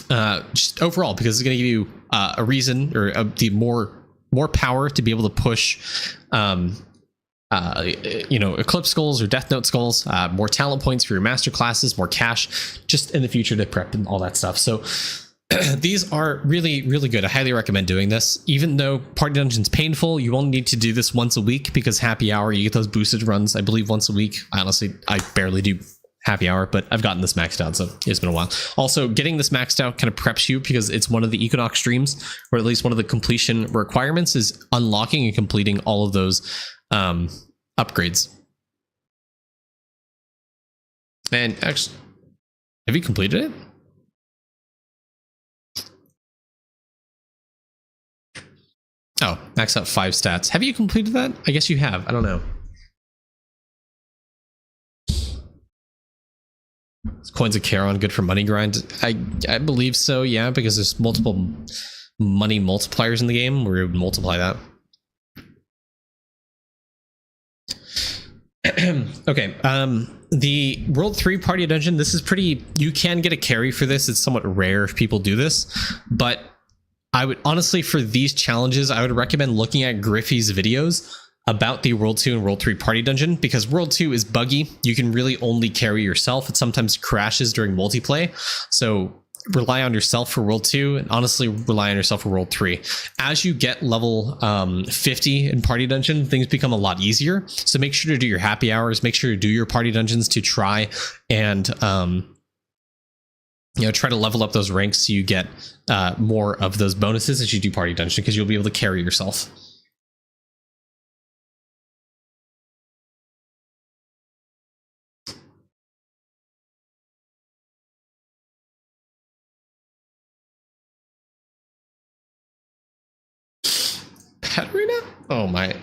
Just overall, because it's going to give you a reason or the more power to be able to push, you know, Eclipse Skulls or Death Note Skulls, more talent points for your master classes, more cash, just in the future to prep and all that stuff. So these are really, really good. I highly recommend doing this. Even though party dungeon's painful, you only need to do this once a week because happy hour, you get those boosted runs, I believe, once a week. Honestly, I barely do happy hour, but I've gotten this maxed out, so it's been a while. Also, getting this maxed out kind of preps you because it's one of the Equinox streams, or at least one of the completion requirements is unlocking and completing all of those upgrades. And actually, have you completed it? Oh, max out 5 stats. Have you completed that? I guess you have. I don't know. Is Coins of Charon good for money grind? I believe so, yeah, because there's multiple money multipliers in the game where you would multiply that. Okay, the World 3 Party Dungeon, this is pretty... You can get a carry for this. It's somewhat rare if people do this. But I would, honestly, for these challenges, I would recommend looking at Griffey's videos about the World 2 and World 3 Party Dungeon, because World 2 is buggy. You can really only carry yourself. It sometimes crashes during multiplay. So rely on yourself for World 2, and honestly rely on yourself for World 3. As you get level 50 in Party Dungeon, things become a lot easier. So make sure to do your happy hours, make sure to do your Party Dungeons to try and try to level up those ranks so you get more of those bonuses as you do Party Dungeon, because you'll be able to carry yourself. Pet arena? Oh my.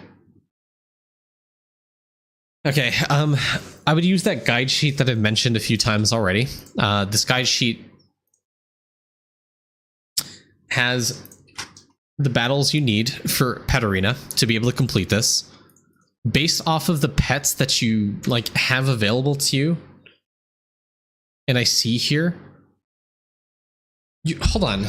Okay, I would use that guide sheet that I've mentioned a few times already. This guide sheet has the battles you need for Pet Arena to be able to complete this, based off of the pets that you have available to you. And I see here. Hold on.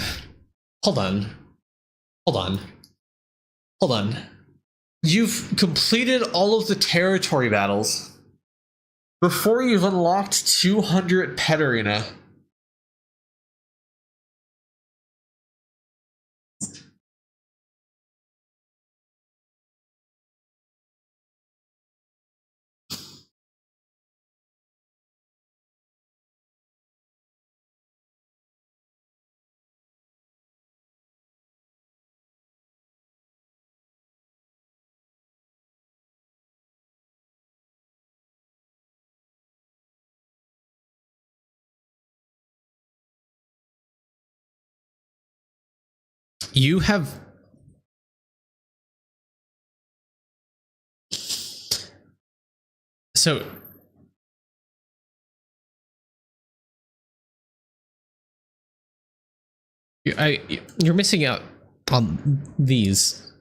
You've completed all of the territory battles before you've unlocked 200 Pet Arena. You have... So... You're missing out on these.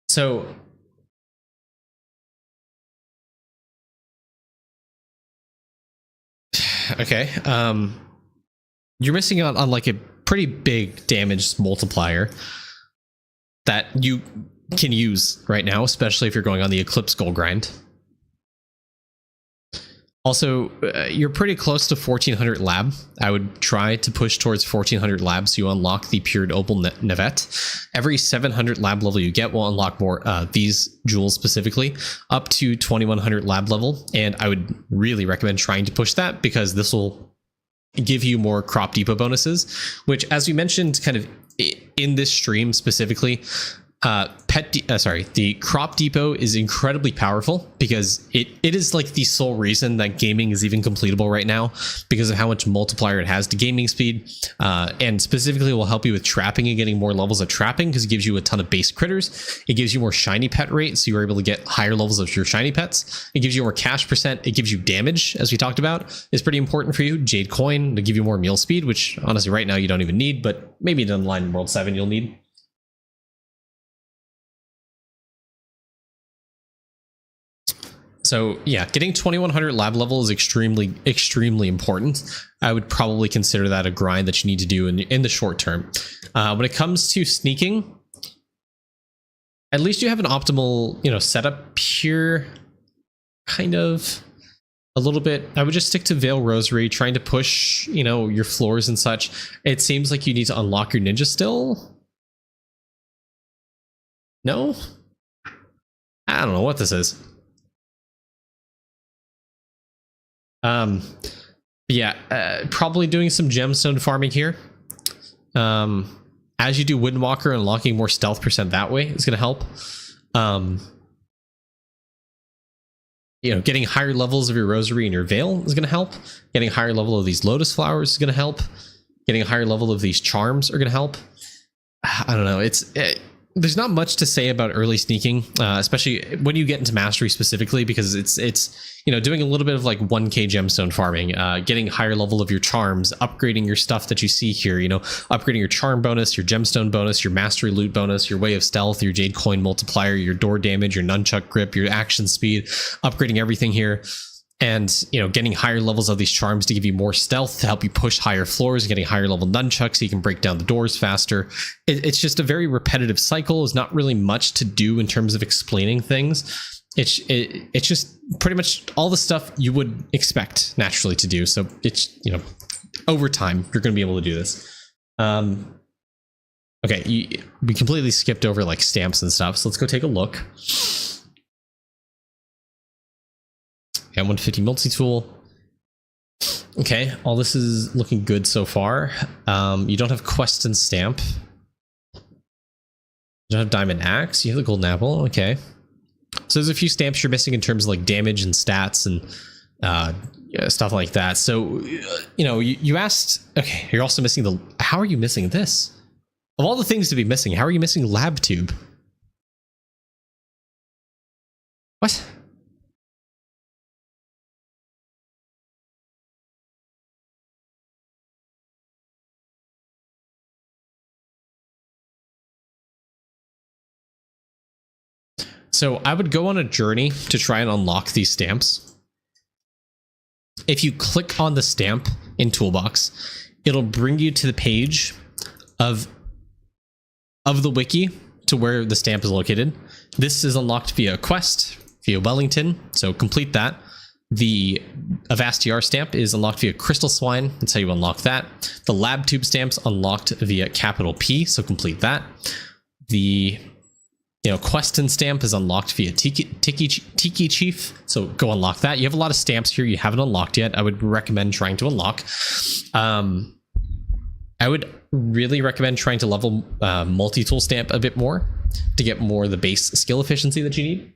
So... Okay, you're missing out on a pretty big damage multiplier that you can use right now, especially if you're going on the Eclipse goal grind. Also, you're pretty close to 1400 lab. I would try to push towards 1400 lab so you unlock the Pured Opal Navette. Every 700 lab level you get will unlock more, these jewels specifically, up to 2100 lab level. And I would really recommend trying to push that, because this will give you more crop depot bonuses, which, as we mentioned kind of in this stream specifically, the crop depot is incredibly powerful, because it is the sole reason that gaming is even completable right now, because of how much multiplier it has to gaming speed, and specifically will help you with trapping and getting more levels of trapping, because it gives you a ton of base critters. It gives you more shiny pet rate, so you're able to get higher levels of your shiny pets. It gives you more cash percent. It gives you damage, as we talked about, is pretty important for you. Jade coin to give you more meal speed, which honestly right now you don't even need, but maybe down the line in World 7 you'll need. So yeah, getting 2100 lab level is extremely important. I would probably consider that a grind that you need to do in the short term. When it comes to sneaking, at least you have an optimal, setup here, kind of a little bit. I would just stick to Veil Rosary, trying to push, your floors and such. It seems like you need to unlock your ninja still. No? I don't know what this is. Probably doing some gemstone farming here. As you do Windwalker, unlocking more stealth percent that way is going to help. Getting higher levels of your rosary and your veil is going to help. Getting a higher level of these lotus flowers is going to help. Getting a higher level of these charms are going to help. I don't know. there's not much to say about early sneaking, especially when you get into mastery specifically, because it's doing a little bit of like 1k gemstone farming, getting higher level of your charms, upgrading your stuff that you see here, upgrading your charm bonus, your gemstone bonus, your mastery loot bonus, your way of stealth, your jade coin multiplier, your door damage, your nunchuck grip, your action speed, upgrading everything here. And, getting higher levels of these charms to give you more stealth, to help you push higher floors, getting higher level nunchucks so you can break down the doors faster. It's just a very repetitive cycle. There's not really much to do in terms of explaining things. It's just pretty much all the stuff you would expect naturally to do. So it's, over time, you're going to be able to do this. Okay, we completely skipped over like stamps and stuff. So let's go take a look. Yeah, 150 multi-tool. Okay, all this is looking good so far. You don't have quest and stamp. You don't have diamond axe. You have the golden apple. Okay. So there's a few stamps you're missing in terms of like damage and stats and stuff like that. So, you asked, okay, you're also missing how are you missing this? Of all the things to be missing, how are you missing lab tube? What? So I would go on a journey to try and unlock these stamps. If you click on the stamp in Toolbox, it'll bring you to the page of the wiki to where the stamp is located. This is unlocked via quest, via Wellington, so complete that. The Avastiar stamp is unlocked via Crystal Swine. That's how you unlock that. The Lab Tube stamp's unlocked via capital P, so complete that. The quest and stamp is unlocked via Tiki Chief, so go unlock that. You have a lot of stamps here you haven't unlocked yet. I would recommend trying to unlock. I would really recommend trying to level multi-tool stamp a bit more to get more of the base skill efficiency that you need.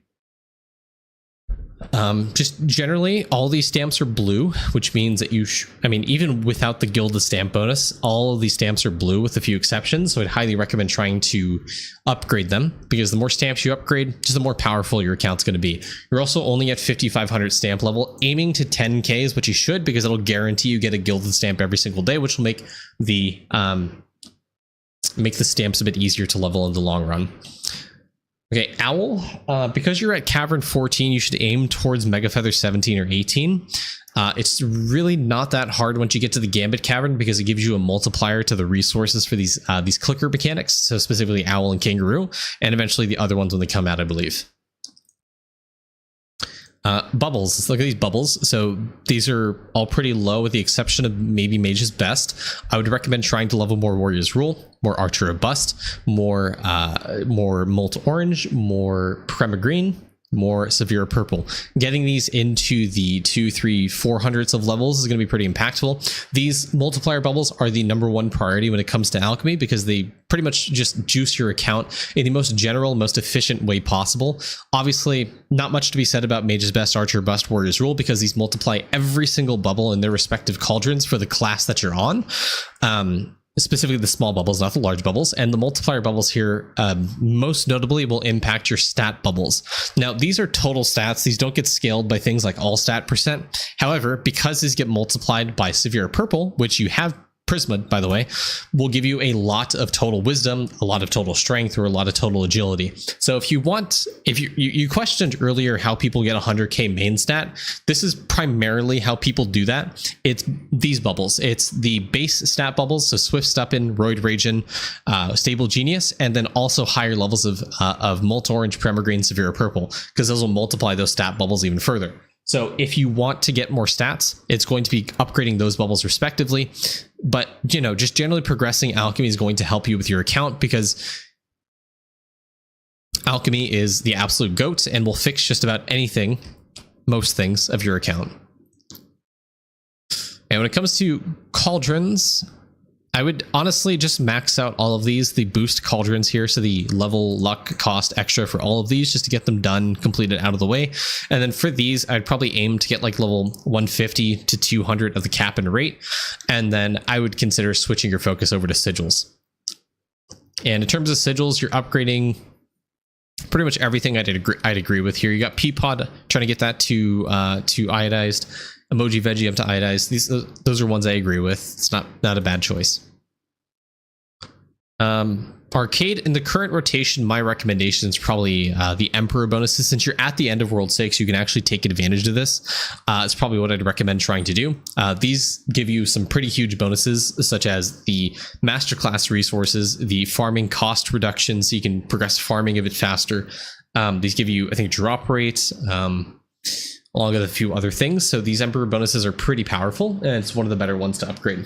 Just generally, all these stamps are blue, which means that even without the gilded stamp bonus, all of these stamps are blue with a few exceptions. So I'd highly recommend trying to upgrade them, because the more stamps you upgrade, just the more powerful your account's going to be. You're also only at 5,500 stamp level. Aiming to 10k is what you should, because it'll guarantee you get a gilded stamp every single day, which will make the stamps a bit easier to level in the long run. Okay, Owl, because you're at Cavern 14, you should aim towards Mega Feather 17 or 18. It's really not that hard once you get to the Gambit Cavern, because it gives you a multiplier to the resources for these clicker mechanics, so specifically Owl and Kangaroo, and eventually the other ones when they come out, I believe. Bubbles, let's look at these bubbles. So these are all pretty low with the exception of maybe Mage's Best. I would recommend trying to level more Warrior's Rule, more Archer of Bust, more Molt Orange, more Prema Green, more Severe Purple. Getting these into the 200, 300, 400s of levels is going to be pretty impactful. These multiplier bubbles are the #1 priority when it comes to alchemy, because they pretty much just juice your account in the most general, most efficient way possible. Obviously, not much to be said about Mage's Best, Archer Bust, Warrior's Rule, because these multiply every single bubble in their respective cauldrons for the class that you're on. Specifically the small bubbles, not the large bubbles, and the multiplier bubbles here most notably will impact your stat bubbles. Now, these are total stats. These don't get scaled by things like all stat percent. However, because these get multiplied by Severe Purple, which you have Prisma, by the way, will give you a lot of total wisdom, a lot of total strength, or a lot of total agility. So if you questioned earlier how people get 100k main stat, this is primarily how people do that. It's these bubbles. It's the base stat bubbles, so Swift Step-In, Roid Ragin, Stable Genius, and then also higher levels of Molt Orange, Premagreen, Severe Purple, because those will multiply those stat bubbles even further. So if you want to get more stats, it's going to be upgrading those bubbles respectively. But, just generally progressing alchemy is going to help you with your account, because alchemy is the absolute GOAT and will fix just about anything, most things of your account. And when it comes to cauldrons, I would honestly just max out all of these, the boost cauldrons here, so the level luck cost extra for all of these, just to get them done, completed, out of the way. And then for these, I'd probably aim to get like level 150 to 200 of the cap and rate, and then I would consider switching your focus over to sigils. And in terms of sigils, you're upgrading pretty much everything I'd agree with here. You got Peapod, trying to get that to iodized. Emoji Veggie up to iodized. Those are ones I agree with. It's not a bad choice. Arcade in the current rotation, my recommendation is probably the Emperor bonuses. Since you're at the end of World 6, you can actually take advantage of this. It's probably what I'd recommend trying to do. These give you some pretty huge bonuses, such as the Masterclass resources, the farming cost reduction, so you can progress farming a bit faster. These give you, I think, drop rates, along with a few other things. So these Emperor bonuses are pretty powerful, and it's one of the better ones to upgrade.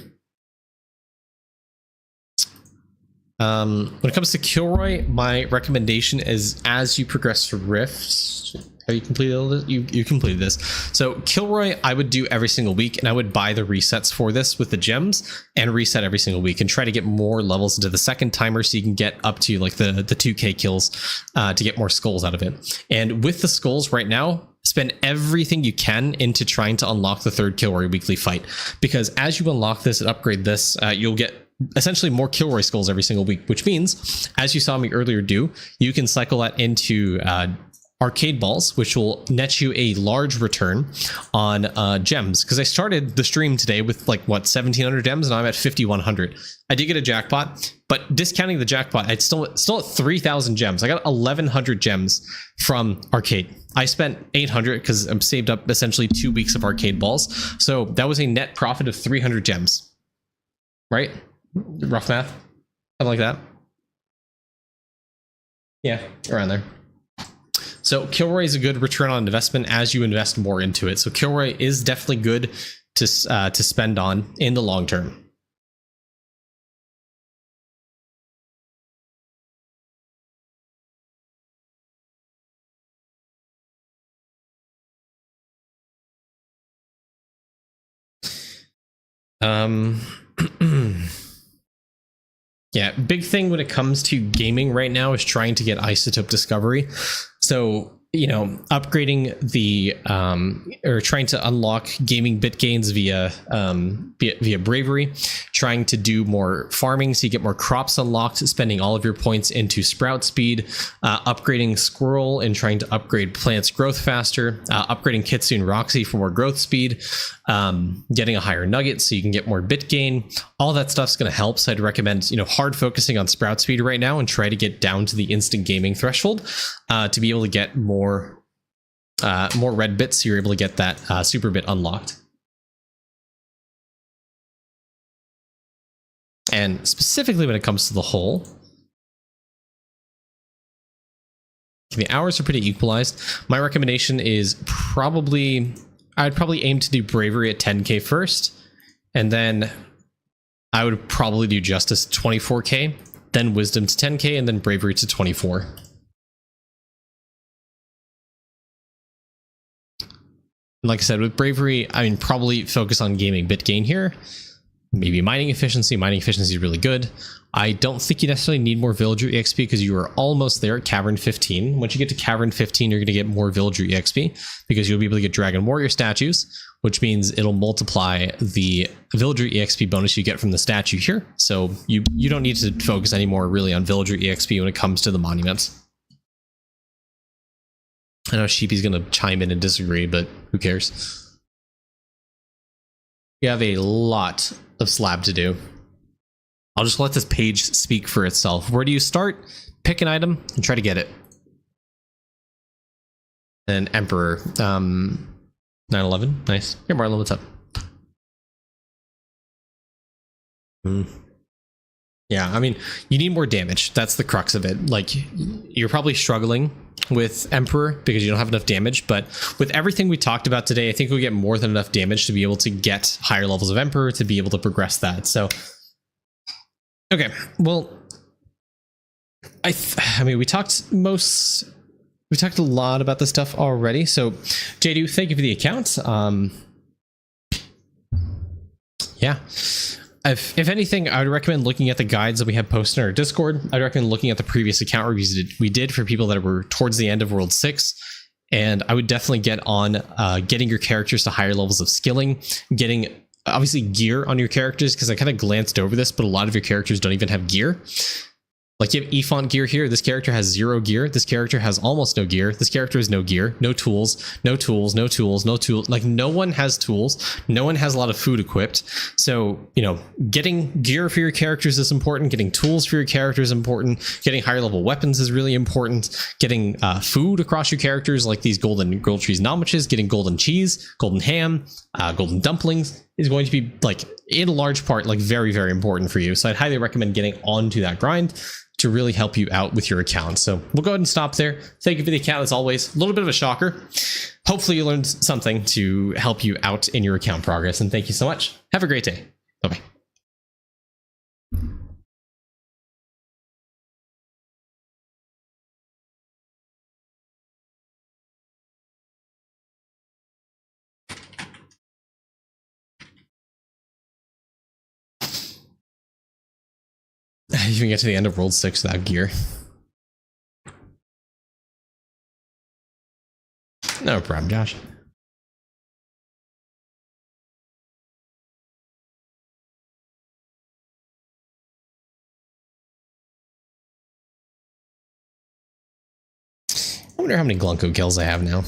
When it comes to Kilroy, my recommendation is as you progress through Rifts. Have you completed this? You completed this. So Kilroy, I would do every single week, and I would buy the resets for this with the gems and reset every single week and try to get more levels into the second timer so you can get up to like the 2k kills to get more skulls out of it. And with the skulls right now, spend everything you can into trying to unlock the third Kilroy weekly fight, because as you unlock this and upgrade this, you'll get essentially more Kilroy skulls every single week, which means, as you saw me earlier do, you can cycle that into arcade balls, which will net you a large return on gems. Because I started the stream today with like, what, 1,700 gems, and I'm at 5,100. I did get a jackpot, but discounting the jackpot, it's still at 3,000 gems. I got 1,100 gems from arcade. I spent 800 because I'm saved up essentially 2 weeks of arcade balls. So that was a net profit of 300 gems, right? Rough math, something like that. Yeah, around there. So Kilroy is a good return on investment as you invest more into it. So Kilroy is definitely good to spend on in the long term. Yeah, big thing when it comes to gaming right now is trying to get isotope discovery. So, you know, upgrading the or trying to unlock gaming bit gains via bravery, trying to do more farming so you get more crops unlocked, spending all of your points into sprout speed, upgrading squirrel and trying to upgrade plants growth faster, upgrading Kitsune Roxy for more growth speed, getting a higher nugget so you can get more bit gain. All that stuff's going to help. So I'd recommend, you know, hard focusing on sprout speed right now and try to get down to the instant gaming threshold to be able to get more red bits, so you're able to get that super bit unlocked. And specifically when it comes to the hole, the hours are pretty equalized. My recommendation is I'd probably aim to do bravery at 10k first, and then I would probably do justice 24k, then wisdom to 10k, and then bravery to 24. Like I said, with bravery, I mean, probably focus on gaming bit gain here. Maybe mining efficiency. Mining efficiency is really good. I don't think you necessarily need more villager EXP because you are almost there at Cavern 15. Once you get to Cavern 15, you're going to get more villager EXP because you'll be able to get Dragon Warrior statues, which means it'll multiply the villager EXP bonus you get from the statue here. So you don't need to focus anymore really on villager EXP when it comes to the monuments. I know Sheepy's going to chime in and disagree, but who cares? You have a lot of slab to do. I'll just let this page speak for itself. Where do you start? Pick an item and try to get it. And Emperor. 911. Nice. Here, Marlon, what's up? Yeah, I mean, you need more damage. That's the crux of it. Like, you're probably struggling with Emperor because you don't have enough damage, but with everything we talked about today, I think we'll get more than enough damage to be able to get higher levels of Emperor to be able to progress that. So, okay, well, I mean, we talked a lot about this stuff already. So, JD, thank you for the account. Yeah. If anything, I would recommend looking at the guides that we have posted in our Discord. I'd recommend looking at the previous account reviews we did for people that were towards the end of World 6. And I would definitely get on getting your characters to higher levels of skilling, getting obviously gear on your characters, because I kind of glanced over this, but a lot of your characters don't even have gear. Like you have E-font gear here. This character has 0 gear. This character has almost no gear. This character has no gear, no tools, no tools, no tools, no tools. Like no one has tools. No one has a lot of food equipped. So, you know, getting gear for your characters is important. Getting tools for your characters is important. Getting higher level weapons is really important. Getting food across your characters, like these golden gold trees nomaches, getting golden cheese, golden ham, golden dumplings is going to be like in large part like very, very important for you. So I'd highly recommend getting onto that grind to really help you out with your account. So we'll go ahead and stop there. Thank you for the account as always. A little bit of a shocker. Hopefully you learned something to help you out in your account progress. And thank you so much. Have a great day. Bye-bye. You can get to the end of World 6 without gear. No problem, Josh. I wonder how many Glunko kills I have now.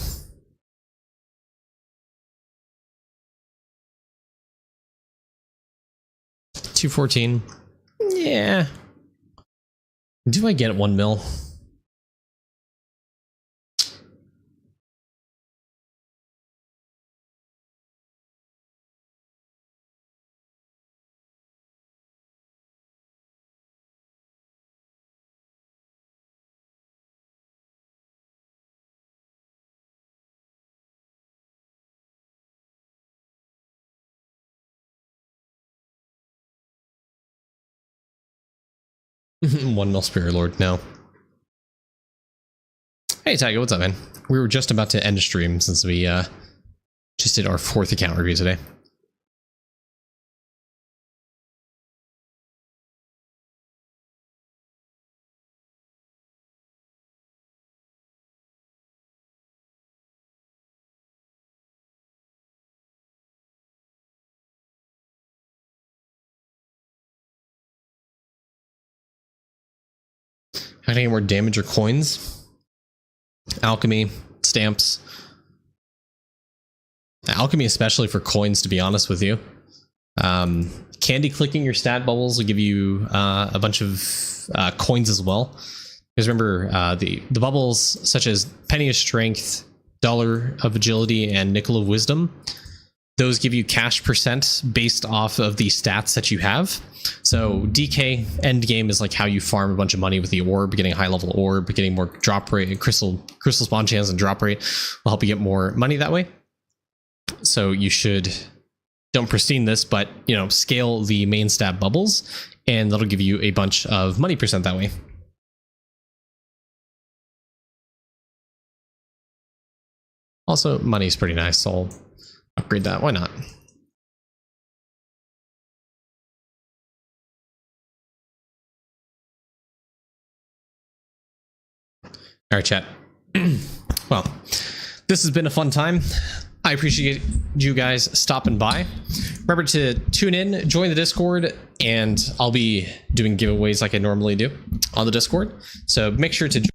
214. Yeah. Do I get 1 mil? One mil Spirit Lord, no. Hey Tiger, what's up, man? We were just about to end a stream since we just did our 4th account review today. How can I get more damage or coins? Alchemy, stamps. Alchemy especially for coins, to be honest with you. Candy clicking your stat bubbles will give you a bunch of coins as well. Because remember, the bubbles such as Penny of Strength, Dollar of Agility, and Nickel of Wisdom, those give you cash percent based off of the stats that you have. So DK end game is like how you farm a bunch of money with the orb, getting a high level orb, getting more drop rate, crystal spawn chance and drop rate will help you get more money that way. So you should, don't pristine this, but you know, scale the main stat bubbles and that'll give you a bunch of money percent that way. Also, money's pretty nice, so I'll upgrade that. Why not? All right, chat. Well, this has been a fun time. I appreciate you guys stopping by. Remember to tune in, join the Discord, and I'll be doing giveaways like I normally do on the Discord. So make sure to